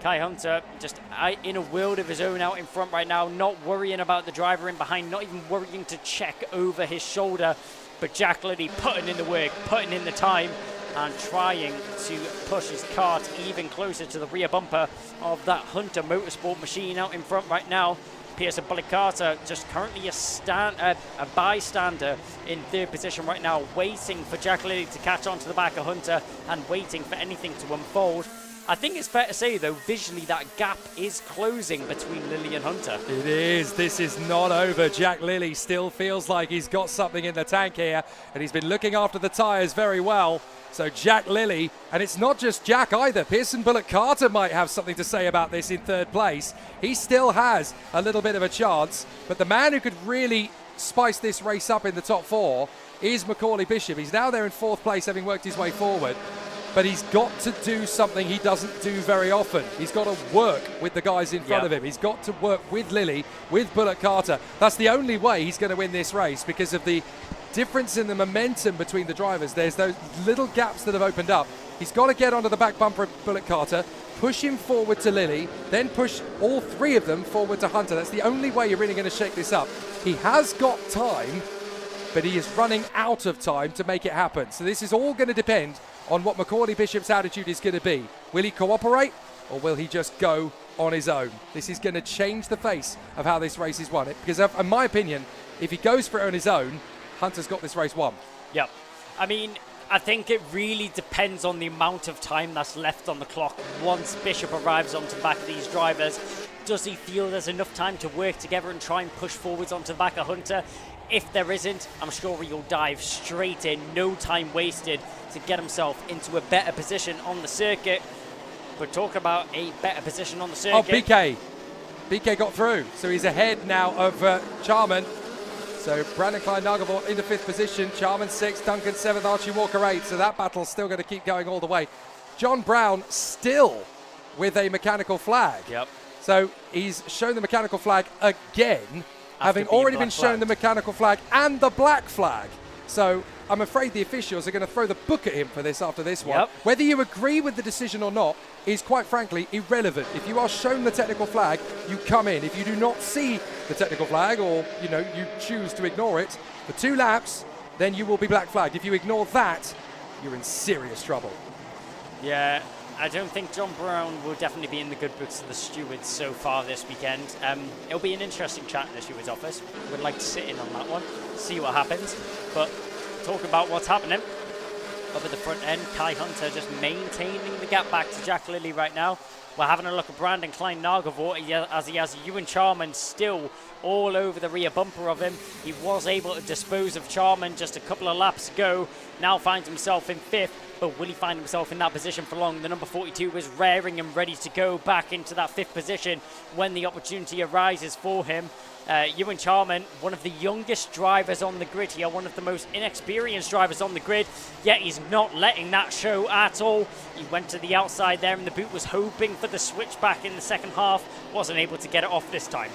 Kai Hunter just in a world of his own out in front right now, not worrying about the driver in behind, not even worrying to check over his shoulder. But Jack Lilly putting in the work, putting in the time, and trying to push his kart even closer to the rear bumper of that Hunter Motorsport machine out in front right now. Pearson Bullock Carter just currently a bystander in 3rd position right now, waiting for Jack Lilly to catch on to the back of Hunter and waiting for anything to unfold. I think it's fair to say, though, visually that gap is closing between Lilly and Hunter. It is. This is not over. Jack Lilly still feels like he's got something in the tank here, and he's been looking after the tyres very well. So Jack Lilly, and it's not just Jack either. Pearson Bullock Carter might have something to say about this in 3rd place. He still has a little bit of a chance, but the man who could really spice this race up in the top 4 is Macaulay Bishop. He's now there in 4th place, having worked his way forward. But he's got to do something he doesn't do very often. He's got to work with the guys in front of him. He's got to work with Lilly, with Bullock Carter. That's the only way he's going to win this race because of the difference in the momentum between the drivers. There's those little gaps that have opened up. He's got to get onto the back bumper of Bullock Carter, push him forward to Lilly, then push all 3 of them forward to Hunter. That's the only way you're really going to shake this up. He has got time, but he is running out of time to make it happen. So this is all going to depend on what Macaulay Bishop's attitude is going to be. Will he cooperate or will he just go on his own? This is going to change the face of how this race is won. Because in my opinion, if he goes for it on his own, Hunter's got this race won. Yep. I mean, I think it really depends on the amount of time that's left on the clock once Bishop arrives onto the back of these drivers. Does he feel there's enough time to work together and try and push forwards onto the back of Hunter? If there isn't, I'm sure he'll dive straight in, no time wasted, to get himself into a better position on the circuit. But talk about a better position on the circuit. Oh, BK got through, so he's ahead now of Charman. So Brandon Klein Nagelvoort in the 5th position, Charman 6th, Duncan 7th, Archie Walker 8th. So that battle's still going to keep going all the way. John Brown still with a mechanical flag. Yep. So he's shown the mechanical flag again, having already been shown the mechanical flag and the black flag. So I'm afraid the officials are going to throw the book at him for this after this one. Yep. Whether you agree with the decision or not, is quite frankly irrelevant. If you are shown the technical flag, you come in. If you do not see the technical flag, or you choose to ignore it for 2 laps, then you will be black flagged. If you ignore that, you're in serious trouble. Yeah, I don't think John Brown will definitely be in the good books of the stewards so far this weekend. It'll be an interesting chat in the stewards' office. Would like to sit in on that one, see what happens. But talk about what's happening up at the front end. Kai Hunter just maintaining the gap back to Jack Lilly right now. We're having a look at Brandon Klein-Nagelvoort as he has Ewan Charman still all over the rear bumper of him. He was able to dispose of Charman just a couple of laps ago. Now finds himself in 5th, but will he find himself in that position for long? The number 42 is raring and ready to go back into that 5th position when the opportunity arises for him. Ewan Charman, one of the youngest drivers on the grid here, one of the most inexperienced drivers on the grid, yet he's not letting that show at all. He went to the outside there and the boot was hoping for the switchback in the second half, wasn't able to get it off this time.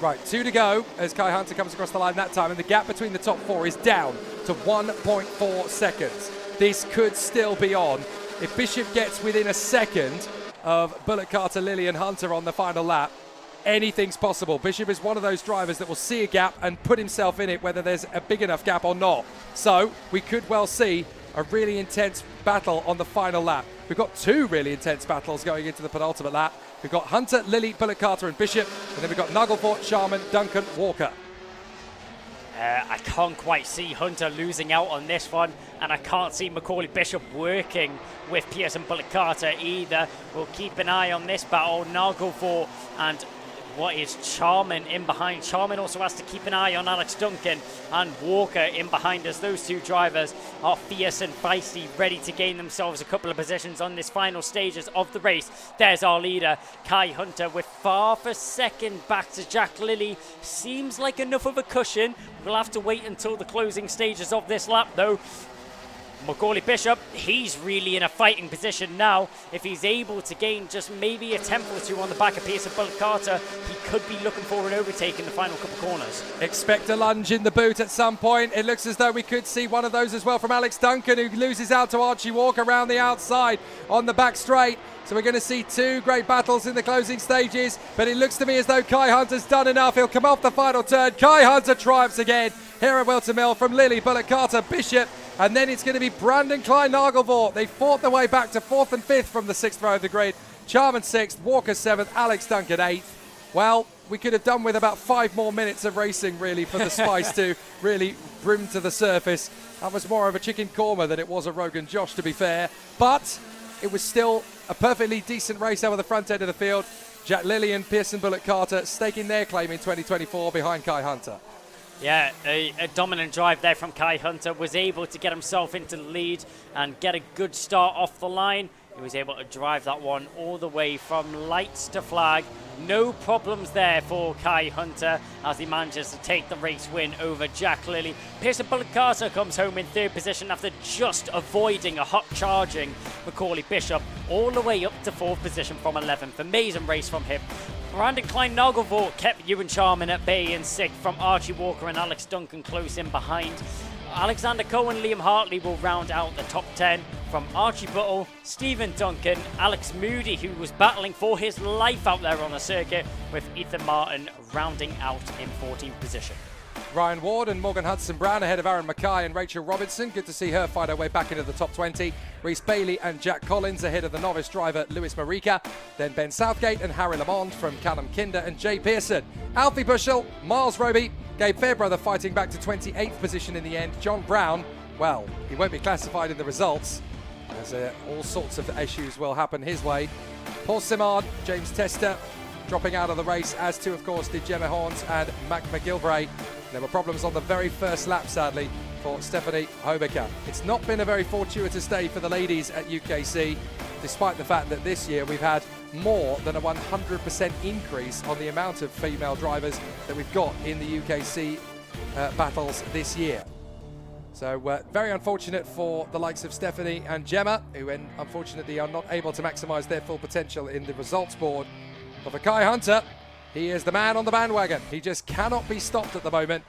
Right, 2 to go as Kai Hunter comes across the line that time, and the gap between the top 4 is down to 1.4 seconds. This could still be on. If Bishop gets within a second of Bullock, Carter, Lilly and Hunter on the final lap, anything's possible. Bishop is one of those drivers that will see a gap and put himself in it, whether there's a big enough gap or not. So we could well see a really intense battle on the final lap. We've got 2 really intense battles going into the penultimate lap. We've got Hunter, Lilly, Bullock, Carter and Bishop, and then we've got Nagelvoort, Charman, Duncan, Walker. I can't quite see Hunter losing out on this one, and I can't see Macaulay Bishop working with Pearson Bullock Carter either. We'll keep an eye on this battle. Nagelvoort and what is Charman in behind. Charman also has to keep an eye on Alex Duncan and Walker in behind us. Those 2 drivers are fierce and feisty, ready to gain themselves a couple of positions on this final stages of the race. There's our leader, Kai Hunter, with half a second back to Jack Lilly. Seems like enough of a cushion. We'll have to wait until the closing stages of this lap though. Macaulay Bishop, he's really in a fighting position now. If he's able to gain just maybe a tenth or 2 on the back of Pearson Bullock Carter, he could be looking for an overtake in the final couple corners. Expect a lunge in the boot at some point. It looks as though we could see one of those as well from Alex Duncan, who loses out to Archie Walker around the outside on the back straight. So we're going to see 2 great battles in the closing stages, but it looks to me as though Kai Hunter's done enough. He'll come off the final turn. Kai Hunter triumphs again here at Whilton Mill from Lilly, Bullock Carter, Bishop, and then it's going to be Brandon Klein-Nagelvoort. They fought their way back to 4th and 5th from the 6th row of the grid. Charman 6th, Walker 7th, Alex Duncan 8th. Well, we could have done with about 5 more minutes of racing really for the Spice to really brim to the surface. That was more of a chicken korma than it was a Rogan Josh, to be fair, but it was still a perfectly decent race over the front end of the field. Jack Lilly and Pearson Bullock Carter staking their claim in 2024 behind Kai Hunter. Yeah, a dominant drive there from Kai Hunter. Was able to get himself into the lead and get a good start off the line. He was able to drive that one all the way from lights to flag. No problems there for Kai Hunter as he manages to take the race win over Jack Lilly. Pearson Bullock Carter comes home in 3rd position after just avoiding a hot charging Macaulay Bishop all the way up to 4th position from 11th. Amazing race from him. Brandon Klein-Nagelvoort kept Ewan Charman at bay in 6th from Archie Walker and Alex Duncan close in behind. Alexander Cohen, Liam Hartley will round out the top 10 from Archie Buttle, Stephen Duncan, Alex Moody, who was battling for his life out there on the circuit, with Ethan Martin rounding out in 14th position. Ryan Ward and Morgan Hudson-Brown ahead of Aaron Mackay and Rachel Robinson. Good to see her find her way back into the top 20. Rhys Bailey and Jack Collins ahead of the novice driver Lewis Marika. Then Ben Southgate and Harry Lamond from Callum Kinder and Jay Pearson. Alfie Bushell, Miles Roby, Gabe Fairbrother fighting back to 28th position in the end. John Brown, well, he won't be classified in the results, as all sorts of issues will happen his way. Paul Simard, James Tester dropping out of the race, as too, of course, did Gemma Horns and Mac McGilvray. There were problems on the very first lap, sadly, for Stephanie Hobecker. It's not been a very fortuitous day for the ladies at UKC, despite the fact that this year we've had more than a 100% increase on the amount of female drivers that we've got in the UKC battles this year. So very unfortunate for the likes of Stephanie and Gemma, who unfortunately are not able to maximise their full potential in the results board. But for Kai Hunter, he is the man on the bandwagon. He just cannot be stopped at the moment.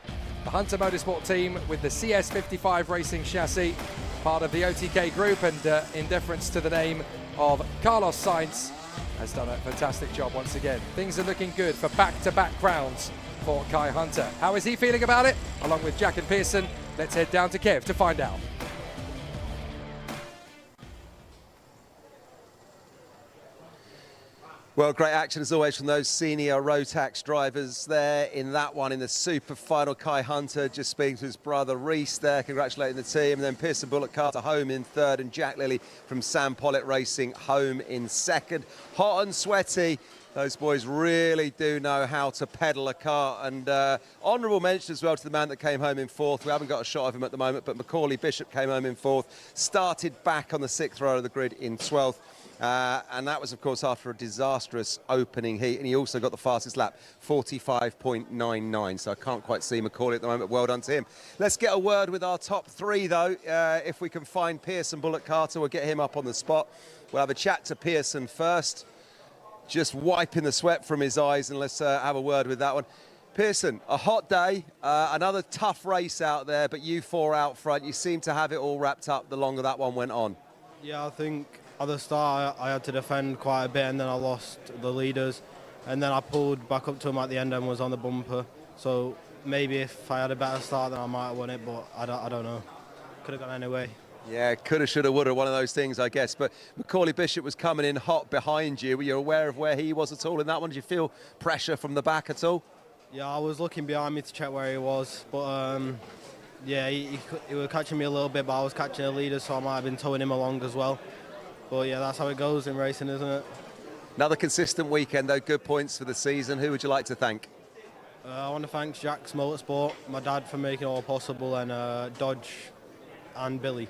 The Hunter Motorsport team with the CS55 racing chassis, part of the OTK group, and in deference to the name of Carlos Sainz has done a fantastic job once again. Things are looking good for back-to-back crowns for Kai Hunter. How is he feeling about it? Along with Jack and Pearson, let's head down to Kev to find out. Well, great action as always from those senior Rotax drivers there in that one in the super final. Kai Hunter just speaking to his brother Reese there, congratulating the team. And then Pearson Bullock Carter home in third, and Jack Lilly from Sam Pollitt Racing home in second. Hot and sweaty. Those boys really do know how to pedal a car. And honourable mention as well to the man that came home in fourth. We haven't got a shot of him at the moment, but Macaulay Bishop came home in fourth, started back on the sixth row of the grid in 12th. And that was, of course, after a disastrous opening heat. And he also got the fastest lap, 45.99. So I can't quite see Macaulay at the moment. Well done to him. Let's get a word with our top three, though. If we can find Pearson Bullock Carter, we'll get him up on the spot. We'll have a chat to Pearson first, just wiping the sweat from his eyes. And let's have a word with that one. Pearson, a hot day, another tough race out there, but you four out front. You seem to have it all wrapped up the longer that one went on. Yeah, I think at the start I had to defend quite a bit, and then I lost the leaders, and then I pulled back up to him at the end and was on the bumper. So maybe if I had a better start then I might have won it, but I don't know. Could have gone anyway. Yeah, coulda, shoulda, woulda, one of those things, I guess. But Macaulay Bishop was coming in hot behind you. Were you aware of where he was at all in that one? Did you feel pressure from the back at all? Yeah, I was looking behind me to check where he was, but yeah, he was catching me a little bit, but I was catching the leader, so I might have been towing him along as well. But yeah, that's how it goes in racing, isn't it? Another consistent weekend, though. Good points for the season. Who would you like to thank? I want to thank Jack's Motorsport, my dad for making it all possible, and Dodge and Billy.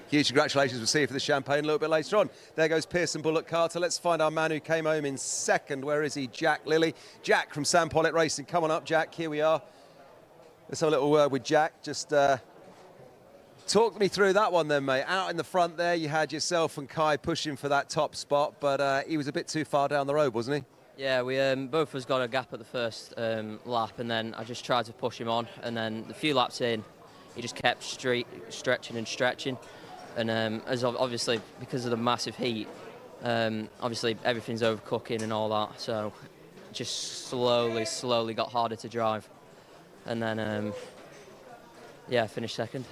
Huge congratulations. We'll see you for the champagne a little bit later on. There goes Pearson Bullock Carter. Let's find our man who came home in second. Where is he? Jack Lilly. Jack from Sam Pollitt Racing. Come on up, Jack. Here we are. Let's have a little word with Jack. Just talk me through that one then, mate. Out in the front there, you had yourself and Kai pushing for that top spot, but he was a bit too far down the road, wasn't he? Yeah, we both of us got a gap at the first lap, and then I just tried to push him on, and then a few laps in, he just kept stretching and stretching. And as obviously, because of the massive heat, obviously everything's overcooking and all that, so just slowly got harder to drive. And then, yeah, finished second.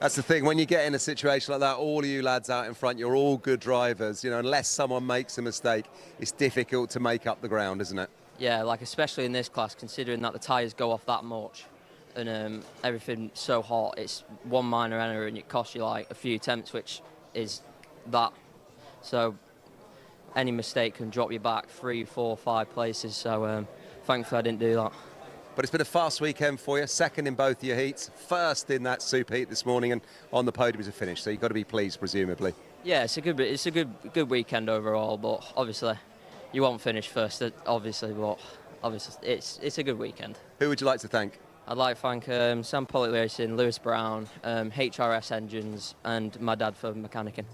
That's the thing, when you get in a situation like that, all of you lads out in front, you're all good drivers. You know, unless someone makes a mistake, it's difficult to make up the ground, isn't it? Yeah, like especially in this class, considering that the tyres go off that much and everything's so hot, it's one minor error and it costs you like a few attempts, which is that. So any mistake can drop you back 3, 4, 5 places. So thankfully I didn't do that. But it's been a fast weekend for you, second in both your heats, first in that super heat this morning, and on the podium as a finish. So you've got to be pleased, presumably. Yeah, it's a good weekend overall, but obviously you won't finish first, obviously, but obviously it's a good weekend. Who would you like to thank? I'd like to thank Sam Pollitt Racing, Lewis Brown, HRS Engines, and my dad for mechanicking.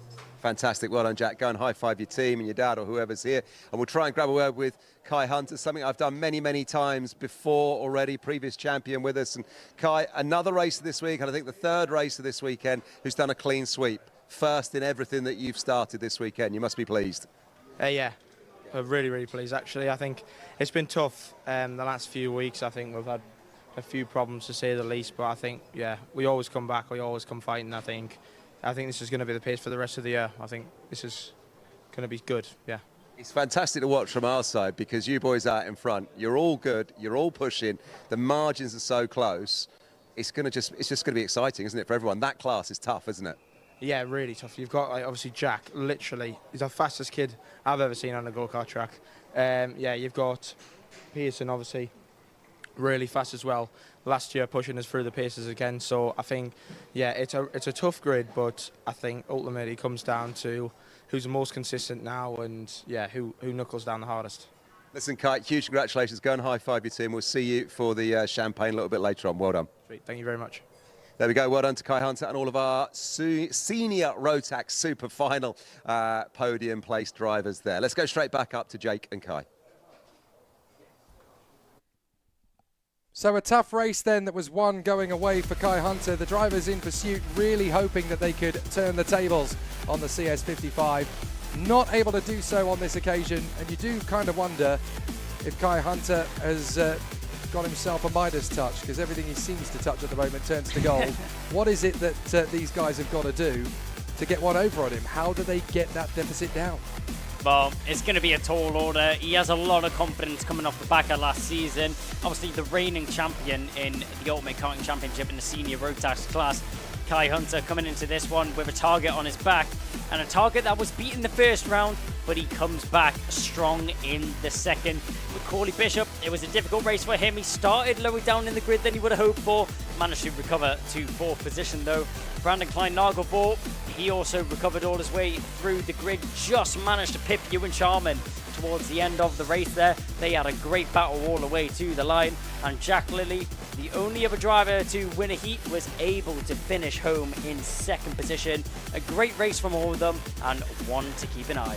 Fantastic. Well done, Jack. Go and high-five your team and your dad or whoever's here. And we'll try and grab a word with Kai Hunter, something I've done many, many times before already, previous champion with us. And Kai, another racer this week, and I think the third racer this weekend, who's done a clean sweep. First in everything that you've started this weekend. You must be pleased. Yeah, I'm really pleased, actually. I think it's been tough the last few weeks. I think we've had a few problems, to say the least, but I think, yeah, we always come back, we always come fighting. I think this is going to be the pace for the rest of the year. I think this is going to be good, yeah. It's fantastic to watch from our side because you boys out in front, you're all good, you're all pushing, the margins are so close. It's just going to be exciting, isn't it, for everyone? That class is tough, isn't it? Yeah, really tough. You've got, like, obviously, Jack, literally, he's the fastest kid I've ever seen on a go-kart track. Yeah, you've got Pearson, obviously, really fast as well. Last year pushing us through the paces again. So I think, yeah, it's a tough grid, but I think ultimately it comes down to who's the most consistent now and, yeah, who knuckles down the hardest. Listen, Kai, huge congratulations. Go and high-five your team. We'll see you for the champagne a little bit later on. Well done. Sweet. Thank you very much. There we go. Well done to Kai Hunter and all of our senior Rotax Super Final podium place drivers there. Let's go straight back up to Jake and Kai. So a tough race then that was one going away for Kai Hunter. The drivers in pursuit really hoping that they could turn the tables on the CS55. not able to do so on this occasion, and you do kind of wonder if Kai Hunter has got himself a Midas touch, because everything he seems to touch at the moment turns to gold. What is it that these guys have got to do to get one over on him? How do they get that deficit down? Well, it's going to be a tall order. He has a lot of confidence coming off the back of last season. Obviously, the reigning champion in the Ultimate Karting Championship in the senior road tax class. Kai Hunter coming into this one with a target on his back, and a target that was beaten the first round, but he comes back strong in the second. With Corley Bishop, it was a difficult race for him. He started lower down in the grid than he would have hoped for, managed to recover to 4th position though. Brandon Klein-Nagelvor, he also recovered all his way through the grid, just managed to pip Ewan Sharman towards the end of the race there. They had a great battle all the way to the line, and Jack Lilly, the only other driver to win a heat, was able to finish home in 2nd position. A great race from all of them, and one to keep an eye on.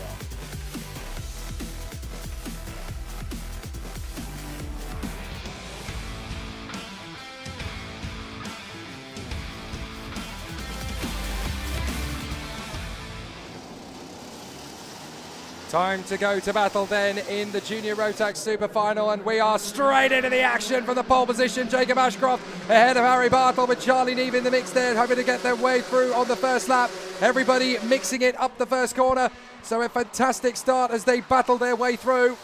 Time to go to battle then in the Junior Rotax Super Final, and we are straight into the action from the pole position. Jacob Ashcroft ahead of Harry Bartle, with Charlie Neve in the mix there, hoping to get their way through on the first lap. Everybody mixing it up the first corner, so a fantastic start as they battle their way through.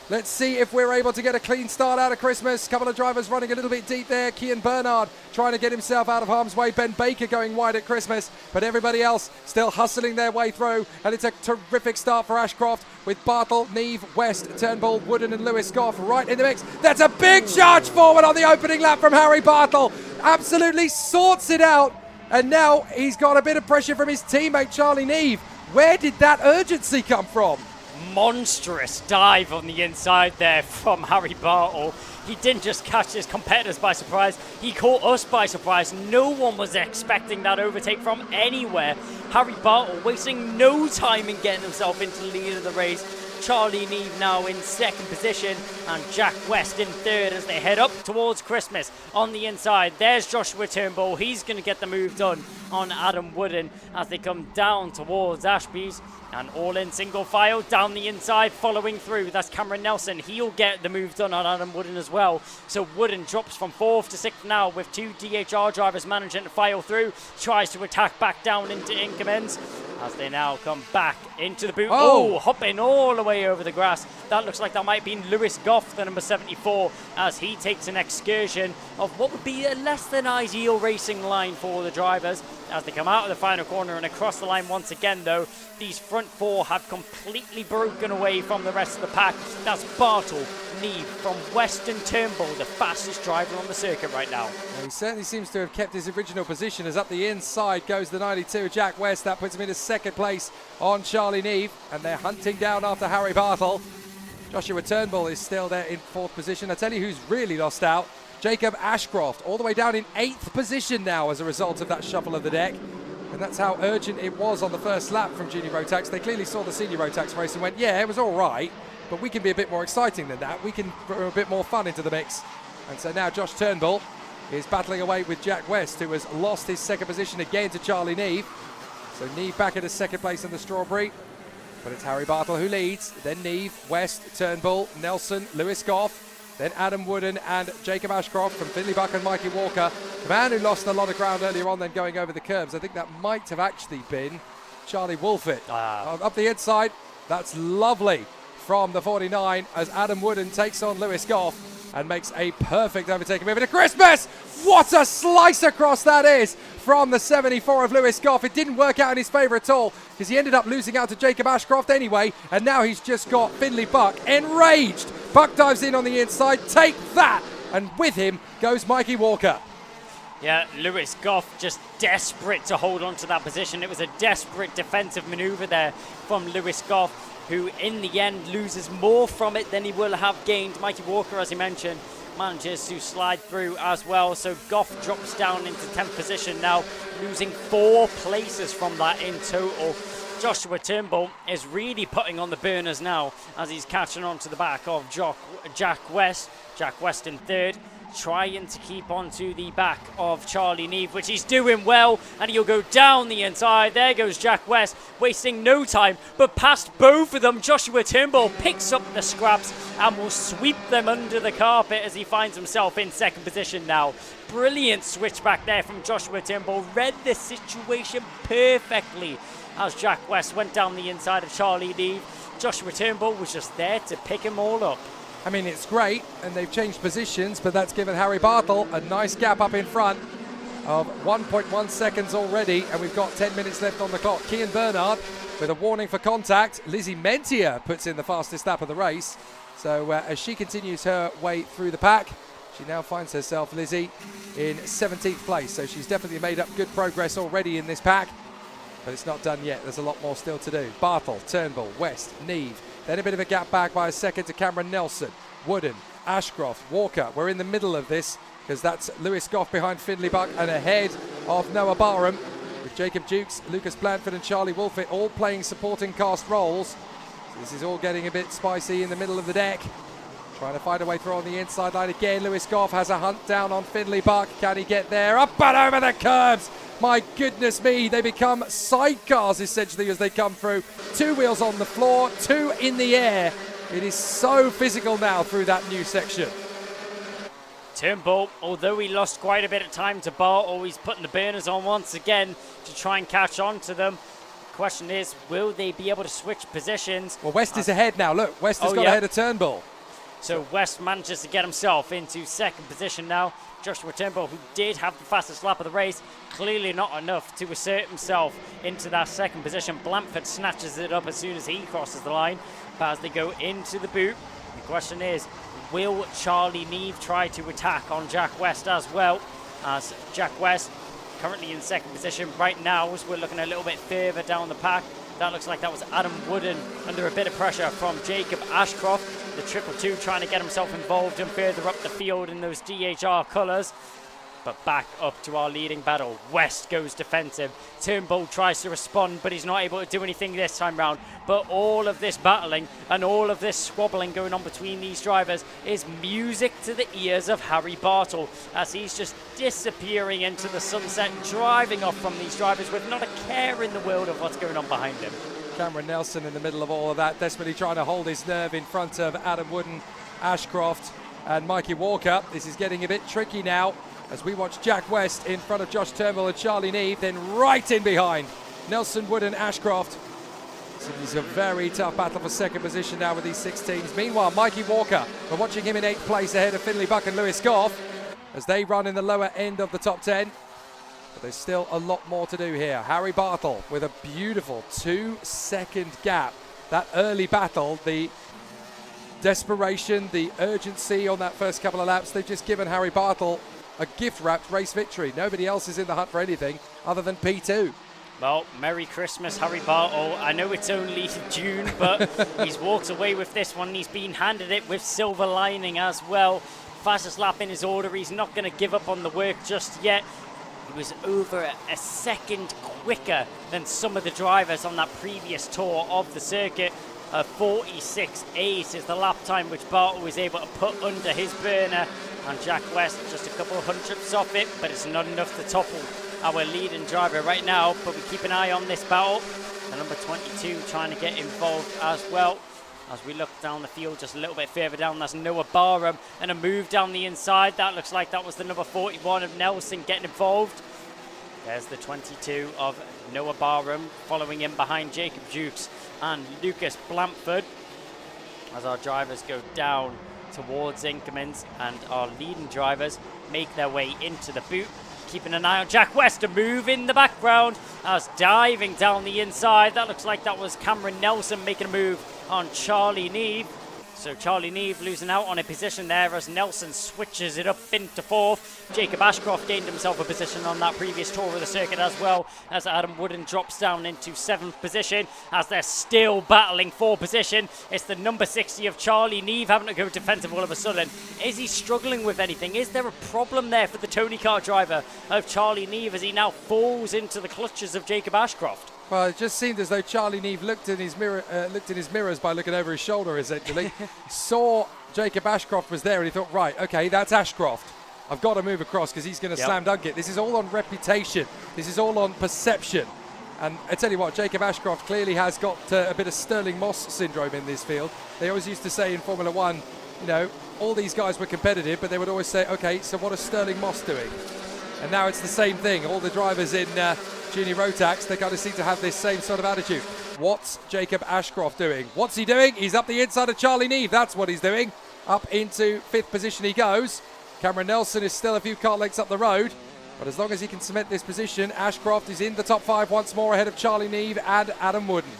Let's see if we're able to get a clean start out of Christmas. Couple of drivers running a little bit deep there. Kian Bernard trying to get himself out of harm's way. Ben Baker going wide at Christmas, but everybody else still hustling their way through. And it's a terrific start for Ashcroft, with Bartle, Neve, West, Turnbull, Wooden and Lewis Goff right in the mix. That's a big charge forward on the opening lap from Harry Bartle. Absolutely sorts it out. And now he's got a bit of pressure from his teammate Charlie Neve. Where did that urgency come from? Monstrous dive on the inside there from Harry Bartle. He didn't just catch his competitors by surprise, he caught us by surprise. No one was expecting that overtake from anywhere. Harry Bartle wasting no time in getting himself into the lead of the race. Charlie Neve now in 2nd position, and Jack West in 3rd as they head up towards Christmas. On the inside, there's Joshua Turnbull. He's going to get the move done on Adam Wooden as they come down towards Ashby's. And all in single file down the inside, following through. That's Cameron Nelson. He'll get the move done on Adam Wooden as well. So Wooden drops from 4th to 6th now, with 2 DHR drivers managing to file through. Tries to attack back down into Inkermans as they now come back into the boot. Oh, hopping all the way over the grass. That looks like that might be Lewis Goff, the number 74, as he takes an excursion of what would be a less than ideal racing line for the drivers. As they come out of the final corner and across the line once again, though, these front 4 have completely broken away from the rest of the pack. That's Bartle, Neve from Western Turnbull, the fastest driver on the circuit right now. Well, he certainly seems to have kept his original position, as up the inside goes the 92, Jack West. That puts him into 2nd place on Charlie Neve, and they're hunting down after Harry Bartle. Joshua Turnbull is still there in 4th position. I tell you who's really lost out. Jacob Ashcroft, all the way down in 8th position now as a result of that shuffle of the deck. And that's how urgent it was on the first lap from Junior Rotax. They clearly saw the Senior Rotax race and went, yeah, it was all right, but we can be a bit more exciting than that. We can throw a bit more fun into the mix. And so now Josh Turnbull is battling away with Jack West, who has lost his 2nd position again to Charlie Neve. So Neve back at his 2nd place in the Strawberry. But it's Harry Bartle who leads. Then Neve, West, Turnbull, Nelson, Lewis Goff. Then Adam Wooden and Jacob Ashcroft from Finley Buck and Mikey Walker. The man who lost a lot of ground earlier on, then going over the curbs. I think that might have actually been Charlie Wolfett. Up the inside, that's lovely from the 49 as Adam Wooden takes on Lewis Goff and makes a perfect overtaking move into Christmas. What a slice across that is from the 74 of Lewis Goff. It didn't work out in his favour at all, because he ended up losing out to Jacob Ashcroft anyway, and now he's just got Finley Buck enraged. Buck dives in on the inside, take that, and with him goes Mikey Walker. Yeah, Lewis Goff just desperate to hold on to that position. It was a desperate defensive manoeuvre there from Lewis Goff, who in the end loses more from it than he will have gained. Mikey Walker, as he mentioned, manages to slide through as well. So Goff drops down into 10th position now, losing 4 places from that in total. Joshua Turnbull is really putting on the burners now as he's catching on to the back of Jack West. Jack West in 3rd. trying to keep onto the back of Charlie Neve, which he's doing well, and he'll go down the inside. There goes Jack West, wasting no time, but past both of them, Joshua Turnbull picks up the scraps and will sweep them under the carpet as he finds himself in second position now. Brilliant switchback there from Joshua Turnbull, read the situation perfectly as Jack West went down the inside of Charlie Neve. Joshua Turnbull was just there to pick him all up. I mean, it's great, and they've changed positions, but that's given Harry Bartle a nice gap up in front of 1.1 seconds already, and we've got 10 minutes left on the clock. Kian Bernard with a warning for contact. Lizzie Mentier puts in the fastest lap of the race. So as she continues her way through the pack, she now finds herself, Lizzie, in 17th place. So she's definitely made up good progress already in this pack, but it's not done yet. There's a lot more still to do. Bartle, Turnbull, West, Neve. Then a bit of a gap back by a second to Cameron Nelson. Wooden, Ashcroft, Walker. We're in the middle of this because that's Lewis Goff behind Findlay Buck and ahead of Noah Barham, with Jacob Dukes, Lucas Blanford and Charlie Wolfett all playing supporting cast roles. So this is all getting a bit spicy in the middle of the deck. Trying to find a way through on the inside line again. Lewis Goff has a hunt down on Findlay Buck. Can he get there? Up and over the curbs. My goodness me, they become sidecars essentially as they come through. 2 wheels on the floor, 2 in the air. It is so physical now through that new section. Turnbull, although he lost quite a bit of time to Bartle, he's putting the burners on once again to try and catch on to them. The question is, will they be able to switch positions? Well, West is ahead now. Look, West has got ahead of Turnbull. So West manages to get himself into second position now. Joshua Turnbull, who did have the fastest lap of the race, clearly not enough to assert himself into that second position. Blanford snatches it up as soon as he crosses the line. But as they go into the boot, the question is, will Charlie Neve try to attack on Jack West as well? As Jack West currently in second position right now, as we're looking a little bit further down the pack. That looks like that was Adam Wooden under a bit of pressure from Jacob Ashcroft. The 222 trying to get himself involved and further up the field in those DHR colours. But back up to our leading battle. West goes defensive. Turnbull tries to respond, but he's not able to do anything this time round. But all of this battling and all of this squabbling going on between these drivers is music to the ears of Harry Bartle, as he's just disappearing into the sunset, driving off from these drivers with not a care in the world of what's going on behind him. Cameron Nelson in the middle of all of that, desperately trying to hold his nerve in front of Adam Wooden, Ashcroft and Mikey Walker. This is getting a bit tricky now, as we watch Jack West in front of Josh Turnbull and Charlie Neve, then right in behind Nelson, Wooden, Ashcroft. So it's a very tough battle for second position now with these 16s. Meanwhile, Mikey Walker, we're watching him in 8th place ahead of Findlay Buck and Lewis Goff as they run in the lower end of the top 10. But there's still a lot more to do here. Harry Bartle with a beautiful 2-second gap. That early battle, the desperation, the urgency on that first couple of laps, they've just given Harry Bartle a gift-wrapped race victory. Nobody else is in the hunt for anything other than P2. Well, Merry Christmas, Harry Bartle. I know it's only June, but he's walked away with this one. He's been handed it with silver lining as well. Fastest lap in his order. He's not going to give up on the work just yet. He was over a second quicker than some of the drivers on that previous tour of the circuit. 46.8 is the lap time which Bartle was able to put under his burner. And Jack West just a couple of hundredths off it, but it's not enough to topple our leading driver right now. But we keep an eye on this battle. The number 22 trying to get involved as well. As we look down the field just a little bit further down, that's Noah Barham, and a move down the inside. That looks like that was the number 41 of Nelson getting involved. There's the 22 of Noah Barham, following in behind Jacob Dukes and Lucas Blanford. As our drivers go down towards Inkermans and our leading drivers make their way into the boot. Keeping an eye on Jack West, a move in the background as diving down the inside. That looks like that was Cameron Nelson making a move on Charlie Neve. So Charlie Neve losing out on a position there as Nelson switches it up into 4th. Jacob Ashcroft gained himself a position on that previous tour of the circuit as well, as Adam Wooden drops down into 7th position as they're still battling for position. It's the number 60 of Charlie Neve having to go defensive all of a sudden. Is he struggling with anything? Is there a problem there for the Tony Kart driver of Charlie Neve as he now falls into the clutches of Jacob Ashcroft? Well, it just seemed as though Charlie Neve looked in his mirrors by looking over his shoulder, essentially. Saw Jacob Ashcroft was there, and he thought, right, okay, that's Ashcroft. I've got to move across because he's going to slam dunk it. This is all on reputation. This is all on perception. And I tell you what, Jacob Ashcroft clearly has got a bit of Sterling Moss syndrome in this field. They always used to say in Formula One, you know, all these guys were competitive, but they would always say, okay, so what is Sterling Moss doing? And now it's the same thing. All the drivers in Junior Rotax, they kind of seem to have this same sort of attitude. What's Jacob Ashcroft doing? What's he doing? He's up the inside of Charlie Neve. That's what he's doing. Up into 5th position he goes. Cameron Nelson is still a few car lengths up the road. But as long as he can cement this position, Ashcroft is in the top 5 once more ahead of Charlie Neve and Adam Wooden.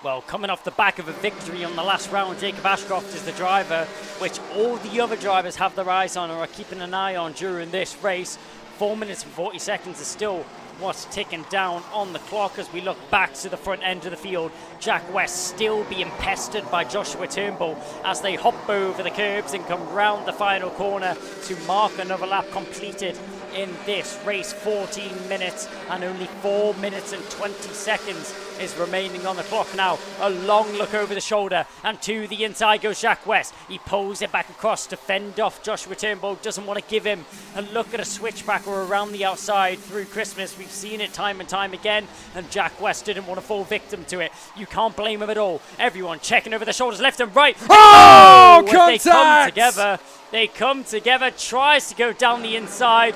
Well, coming off the back of a victory on the last round, Jacob Ashcroft is the driver which all the other drivers have their eyes on or are keeping an eye on during this race. 4 minutes and 40 seconds is still what's ticking down on the clock as we look back to the front end of the field. Jack West still being pestered by Joshua Turnbull as they hop over the curbs and come round the final corner to mark another lap completed in this race. 14 minutes and only 4 minutes and 20 seconds is remaining on the clock now. A long look over the shoulder and to the inside goes Jack West. He pulls it back across to fend off Joshua Turnbull. Doesn't want to give him a look at a switchback or around the outside through Christmas. We've seen it time and time again, and Jack West didn't want to fall victim to it. You can't blame him at all. Everyone checking over the shoulders left and right. Oh, contact! They come together. They come together. Tries to go down the inside.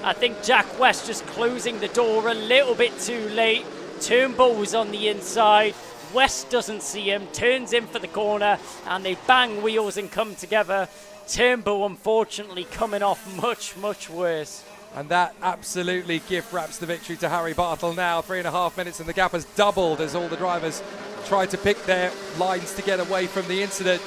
I think Jack West just closing the door a little bit too late. Turnbull was on the inside. West doesn't see him, turns in for the corner, and they bang wheels and come together. Turnbull, unfortunately, coming off much, much worse. And that absolutely gift wraps the victory to Harry Bartle now. 3.5 minutes, and the gap has doubled as all the drivers try to pick their lines to get away from the incident.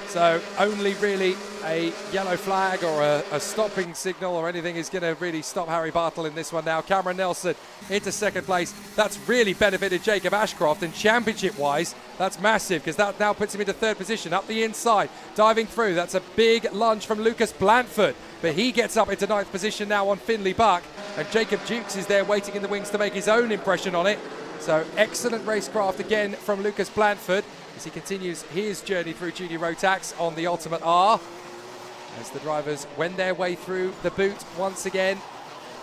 So only really a yellow flag or a stopping signal or anything is going to really stop Harry Bartle in this one now. Cameron Nelson into 2nd place. That's really benefited Jacob Ashcroft, and championship-wise, that's massive because that now puts him into 3rd position. Up the inside, diving through. That's a big lunge from Lucas Blandford, but he gets up into 9th position now on Finley Buck, and Jacob Dukes is there waiting in the wings to make his own impression on it. So excellent racecraft again from Lucas Blandford as he continues his journey through Junior Rotax on the Ultimate R. As the drivers wend their way through the boot once again,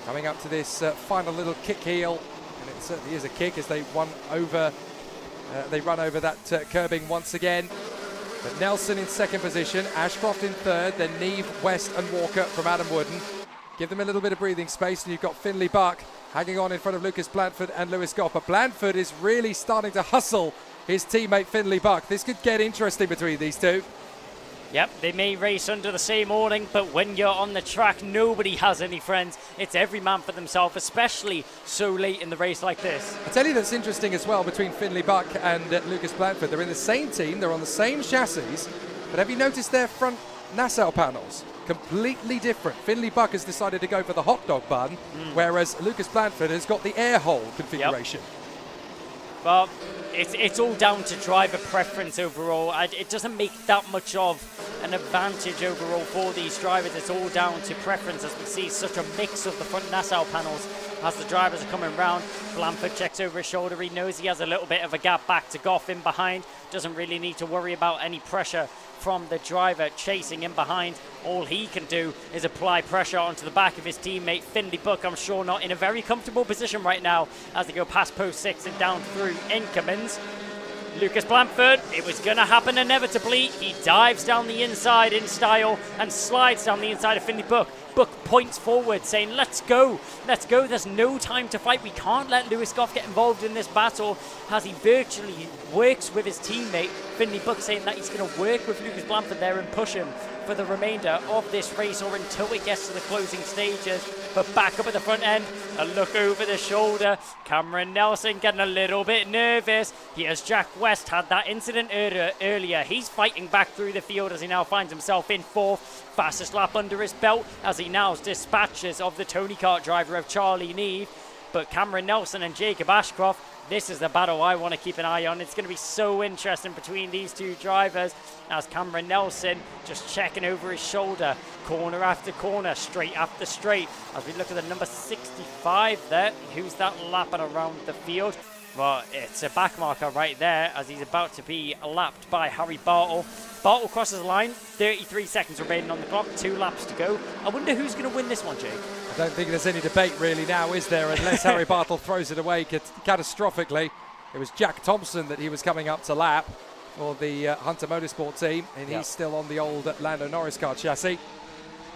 coming up to this final little kick heel, and it certainly is a kick as they run over that curbing once again. But Nelson in 2nd position, Ashcroft in 3rd, then Neve, West and Walker from Adam Wooden. Give them a little bit of breathing space, and you've got Finley Buck hanging on in front of Lucas Blandford and Lewis Goff. But Blandford is really starting to hustle his teammate Finley Buck. This could get interesting between these two. Yep, they may race under the same awning, but when you're on the track, nobody has any friends. It's every man for themselves, especially so late in the race like this. I tell you that's interesting as well between Finley Buck and Lucas Blandford. They're in the same team, they're on the same chassis, but have you noticed their front nacelle panels? Completely different. Finley Buck has decided to go for the hot dog bun, whereas Lucas Blandford has got the air hole configuration. Yep. Well, it's all down to driver preference overall. It doesn't make that much of an advantage overall for these drivers. It's all down to preference as we see such a mix of the front nacelle panels as the drivers are coming round. Blandford checks over his shoulder. He knows he has a little bit of a gap back to Goff in behind. Doesn't really need to worry about any pressure from the driver chasing in behind. All he can do is apply pressure onto the back of his teammate Finley Buck. I'm sure not in a very comfortable position right now as they go past post 6 and down through Inkermans. Lucas Blandford, it was going to happen inevitably. He dives down the inside in style and slides down the inside of Finley Buck. Buck points forward saying, let's go, there's no time to fight. We can't let Lewis Goff get involved in this battle, as he virtually works with his teammate Finley Buck, saying that he's going to work with Lucas Blandford there and push him for the remainder of this race or until it gets to the closing stages. But back up at the front end, a look over the shoulder. Cameron Nelson getting a little bit nervous. Here's Jack West, had that incident earlier. He's fighting back through the field as he now finds himself in 4th. Fastest lap under his belt as he now dispatches of the Tony Kart driver of Charlie Neve. But Cameron Nelson and Jacob Ashcroft, this is the battle I want to keep an eye on. It's going to be so interesting between these two drivers as Cameron Nelson just checking over his shoulder, corner after corner, straight after straight. As we look at the number 65 there, who's that lapping around the field? Well, it's a backmarker right there as he's about to be lapped by Harry Bartle. Bartle crosses the line, 33 seconds remaining on the clock, 2 laps to go. I wonder who's going to win this one, Jake. I don't think there's any debate really now, is there, unless Harry Bartle throws it away catastrophically. It was Jack Thompson that he was coming up to lap for the Hunter Motorsport team, and he's still on the old Lando Norris car chassis.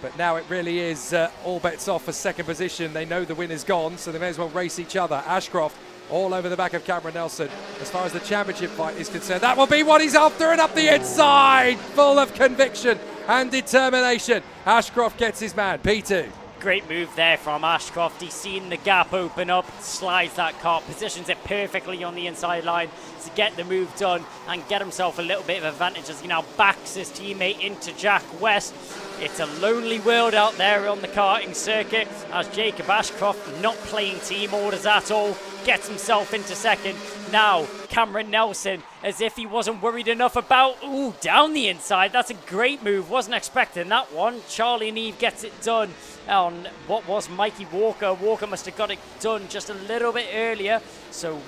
But now it really is all bets off for second position. They know the win is gone, so they may as well race each other. Ashcroft all over the back of Cameron Nelson. As far as the championship fight is concerned, that will be what he's after, and up the inside, full of conviction and determination. Ashcroft gets his man, P2. Great move there from Ashcroft. He's seen the gap open up, slides that car, positions it perfectly on the inside line to get the move done and get himself a little bit of advantage as he now backs his teammate into Jack West. It's a lonely world out there on the karting circuit as Jacob Ashcroft, not playing team orders at all, gets himself into second. Now Cameron Nelson, as if he wasn't worried enough about, down the inside. That's a great move, wasn't expecting that one. Charlie Neve gets it done on what was Mikey Walker. Walker must have got it done just a little bit earlier. So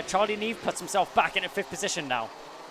Charlie Neve puts himself back into 5th position now.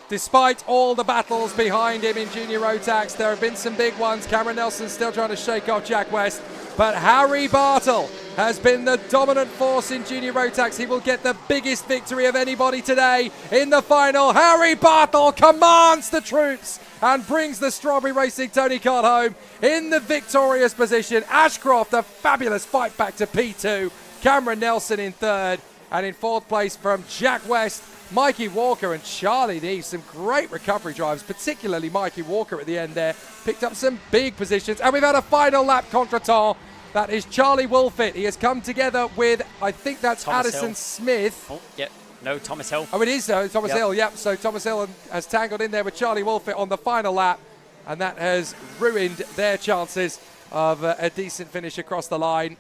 Despite all the battles behind him in Junior Rotax, there have been some big ones. Cameron Nelson still trying to shake off Jack West, but Harry Bartle has been the dominant force in Junior Rotax. He will get the biggest victory of anybody today in the final. Harry Bartle commands the troops and brings the Strawberry Racing Tony Kart home in the victorious position. Ashcroft, a fabulous fight back to P2. Cameron Nelson in 3rd, and in 4th place from Jack West, Mikey Walker and Charlie Neve. Some great recovery drives, particularly Mikey Walker at the end there. Picked up some big positions. And we've had a final lap contretemps. That is Charlie Wolfett. He has come together with, I think that's Thomas Addison Hill. Smith. Oh, yeah. No, Thomas Hill. Oh, it is, though. Thomas Hill, yep. So Thomas Hill has tangled in there with Charlie Wolfett on the final lap. And that has ruined their chances of a decent finish across the line.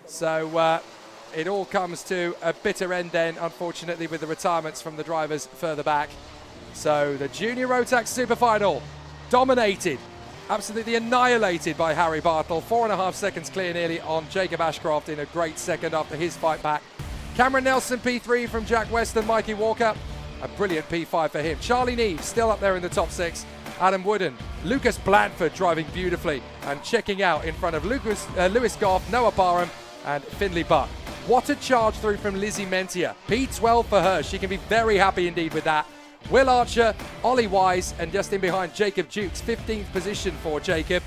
So it all comes to a bitter end then, unfortunately, with the retirements from the drivers further back. So the Junior Rotax Super Final dominated, absolutely annihilated by Harry Bartle. 4.5 seconds clear nearly on Jacob Ashcroft in a great second after his fight back. Cameron Nelson P3 from Jack West and Mikey Walker. A brilliant P5 for him. Charlie Neve still up there in the top 6. Adam Wooden, Lucas Blandford driving beautifully and checking out in front of Lewis Goff, Noah Barham and Finley Buck. What a charge through from Lizzie Mentia. P12 for her. She can be very happy indeed with that. Will Archer, Ollie Wise, and just in behind Jacob Dukes. 15th position for Jacob.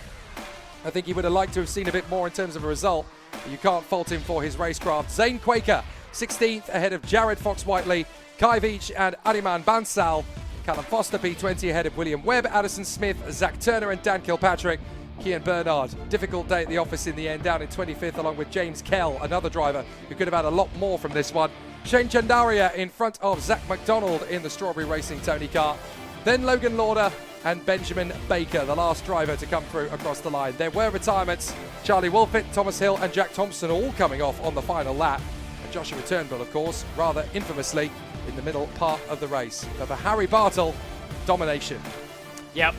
I think he would have liked to have seen a bit more in terms of a result. You can't fault him for his racecraft. Zane Quaker, 16th ahead of Jared Fox-Whiteley, Kai Veach and Adiman Bansal. Callum Foster, P20 ahead of William Webb, Addison Smith, Zach Turner and Dan Kilpatrick. Kian Bernard, difficult day at the office in the end, down in 25th along with James Kell, another driver who could have had a lot more from this one. Shane Chandaria in front of Zach McDonald in the Strawberry Racing Tony Kart. Then Logan Lauder and Benjamin Baker, the last driver to come through across the line. There were retirements. Charlie Wolfett, Thomas Hill and Jack Thompson all coming off on the final lap. And Joshua Turnbull, of course, rather infamously in the middle part of the race. But for Harry Bartle, domination. Yep.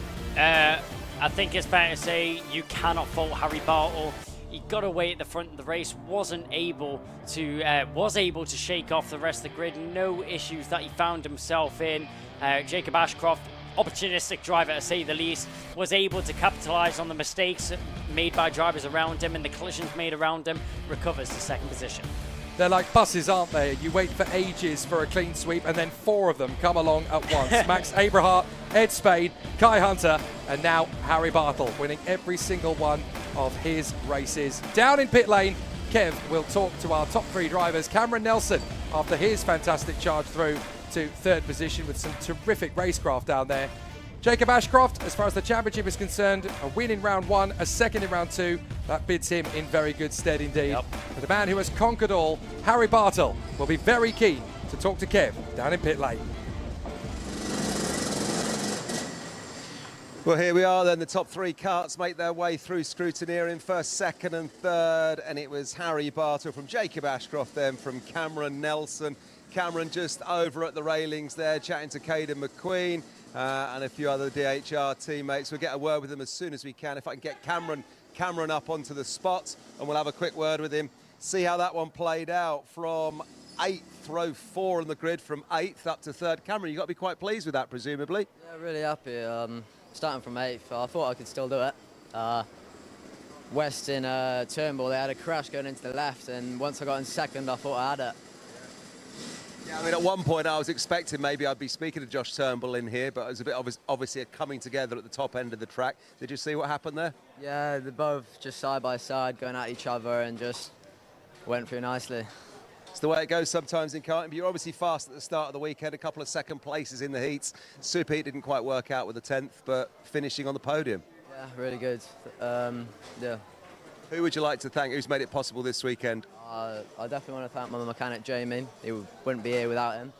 I think it's fair to say you cannot fault Harry Bartle. He got away at the front of the race, was able to shake off the rest of the grid. No issues that he found himself in. Jacob Ashcroft, opportunistic driver to say the least, was able to capitalise on the mistakes made by drivers around him and the collisions made around him, recovers to 2nd position. They're like buses, aren't they? You wait for ages for a clean sweep and then 4 of them come along at once. Max Abrahart, Ed Spade, Kai Hunter, and now Harry Bartle winning every single one of his races. Down in pit lane, Kev will talk to our top 3 drivers. Cameron Nelson, after his fantastic charge through to 3rd position with some terrific racecraft down there. Jacob Ashcroft, as far as the championship is concerned, a win in round 1, a second in round 2. That bids him in very good stead indeed. Yep. But the man who has conquered all, Harry Bartle, will be very keen to talk to Kev down in pit lane. Well, here we are then. The top 3 karts make their way through scrutineering, 1st, 2nd and 3rd. And it was Harry Bartle from Jacob Ashcroft, then from Cameron Nelson. Cameron just over at the railings there, chatting to Caden McQueen and a few other DHR teammates. We'll get a word with them as soon as we can. If I can get Cameron up onto the spot, and we'll have a quick word with him. See how that one played out from 8th, row 4 on the grid, from 8th up to 3rd. Cameron, you've got to be quite pleased with that, presumably. Yeah, really happy. starting from 8th, I thought I could still do it. West in Turnbull, they had a crash going into the left, and once I got in 2nd, I thought I had it. Yeah, I mean, at one point I was expecting maybe I'd be speaking to Josh Turnbull in here, but it was a bit obviously a coming together at the top end of the track. Did you see what happened there? Yeah, they're both just side by side going at each other and just went through nicely. It's the way it goes sometimes in karting, but you're obviously fast at the start of the weekend, a couple of second places in the heats. Super Heat didn't quite work out with the 10th, but finishing on the podium. Yeah, really good. Yeah. Who would you like to thank? Who's made it possible this weekend? I definitely want to thank my mechanic Jamie. He wouldn't be here without him.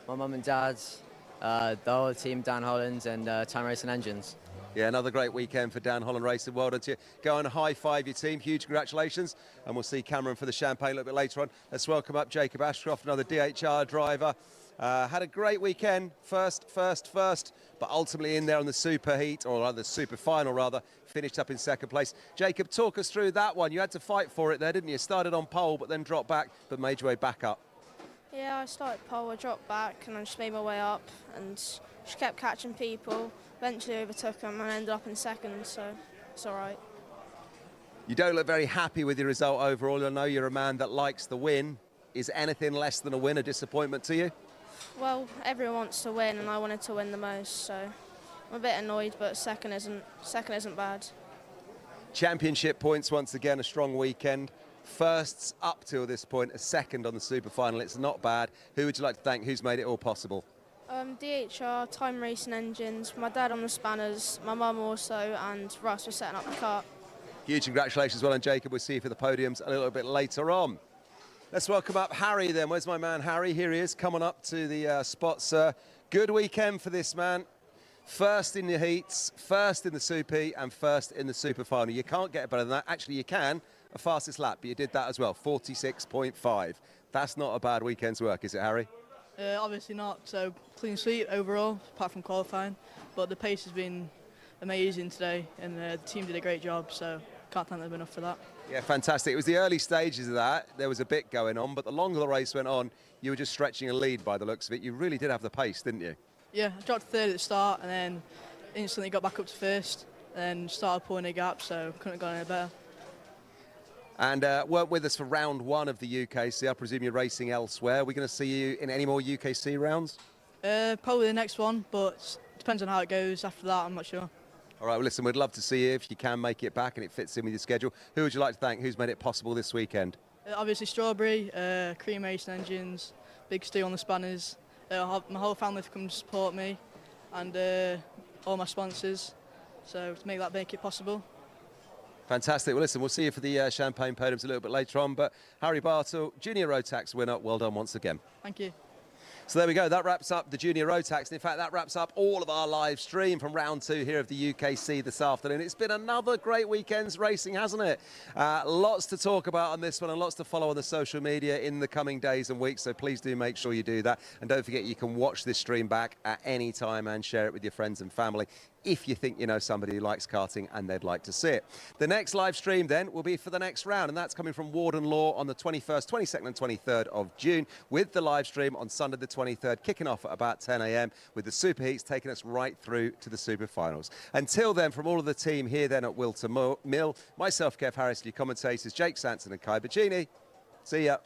My mum and dad's, the whole team, Dan Holland and Time Racing Engines. Yeah, another great weekend for Dan Holland Racing. Well done to you. Go and high-five your team. Huge congratulations. And we'll see Cameron for the champagne a little bit later on. Let's welcome up Jacob Ashcroft, another DHR driver. Had a great weekend, first, but ultimately in there on the super heat, or the super final rather, finished up in 2nd place. Jacob, talk us through that one. You had to fight for it there, didn't you? Started on pole, but then dropped back, but made your way back up. Yeah, I started pole, I dropped back, and I just made my way up, and just kept catching people. Eventually overtook them and ended up in 2nd, so it's all right. You don't look very happy with your result overall. I know you're a man that likes the win. Is anything less than a win a disappointment to you? Well, everyone wants to win, and I wanted to win the most, so I'm a bit annoyed, but second isn't bad. Championship points once again, a strong weekend. Firsts up till this point, a 2nd on the super final. It's not bad. Who would you like to thank? Who's made it all possible? DHR, Time Racing Engines, my dad on the spanners, my mum also, and Russ for setting up the kart. Huge congratulations, well done, Jacob. We'll see you for the podiums a little bit later on. Let's welcome up Harry then. Where's my man Harry? Here he is, coming up to the spot, sir. Good weekend for this man. First in the heats, first in the Super, and first in the super final. You can't get better than that. Actually, you can. A fastest lap, but you did that as well, 46.5. That's not a bad weekend's work, is it, Harry? Obviously not. So clean sweep overall, apart from qualifying. But the pace has been amazing today, and the team did a great job. So can't thank them enough for that. Yeah, fantastic. It was the early stages of that. There was a bit going on, but the longer the race went on, you were just stretching a lead by the looks of it. You really did have the pace, didn't you? Yeah, I dropped 3rd at the start, and then instantly got back up to 1st, and then started pulling a gap. So couldn't have gone any better. And weren't with us for round 1 of the UKC. I presume you're racing elsewhere. Are we going to see you in any more UKC rounds? Probably the next one, but depends on how it goes after that. I'm not sure. All right, well, listen, we'd love to see you if you can make it back and it fits in with your schedule. Who would you like to thank? Who's made it possible this weekend? Obviously Strawberry, Cream Racing Engines, Big Stu on the spanners. My whole family have come to support me, and all my sponsors. So to make it possible. Fantastic. Well, listen, we'll see you for the champagne podiums a little bit later on. But Harry Bartle, Junior Road Tax winner, well done once again. Thank you. So there we go. That wraps up the Junior Road Tax. And in fact, that wraps up all of our live stream from round 2 here of the UKC this afternoon. It's been another great weekend's racing, hasn't it? Lots to talk about on this one and lots to follow on the social media in the coming days and weeks. So please do make sure you do that. And don't forget, you can watch this stream back at any time and share it with your friends and family if you think you know somebody who likes karting and they'd like to see it. The next live stream then will be for the next round, and that's coming from Warden Law on the 21st, 22nd and 23rd of June, with the live stream on Sunday the 23rd, kicking off at about 10 a.m, with the Super Heats taking us right through to the Super Finals. Until then, from all of the team here then at Whilton Mill, myself, Kev Harris, your commentators, Jake Sanson and Kai Bacini, see ya.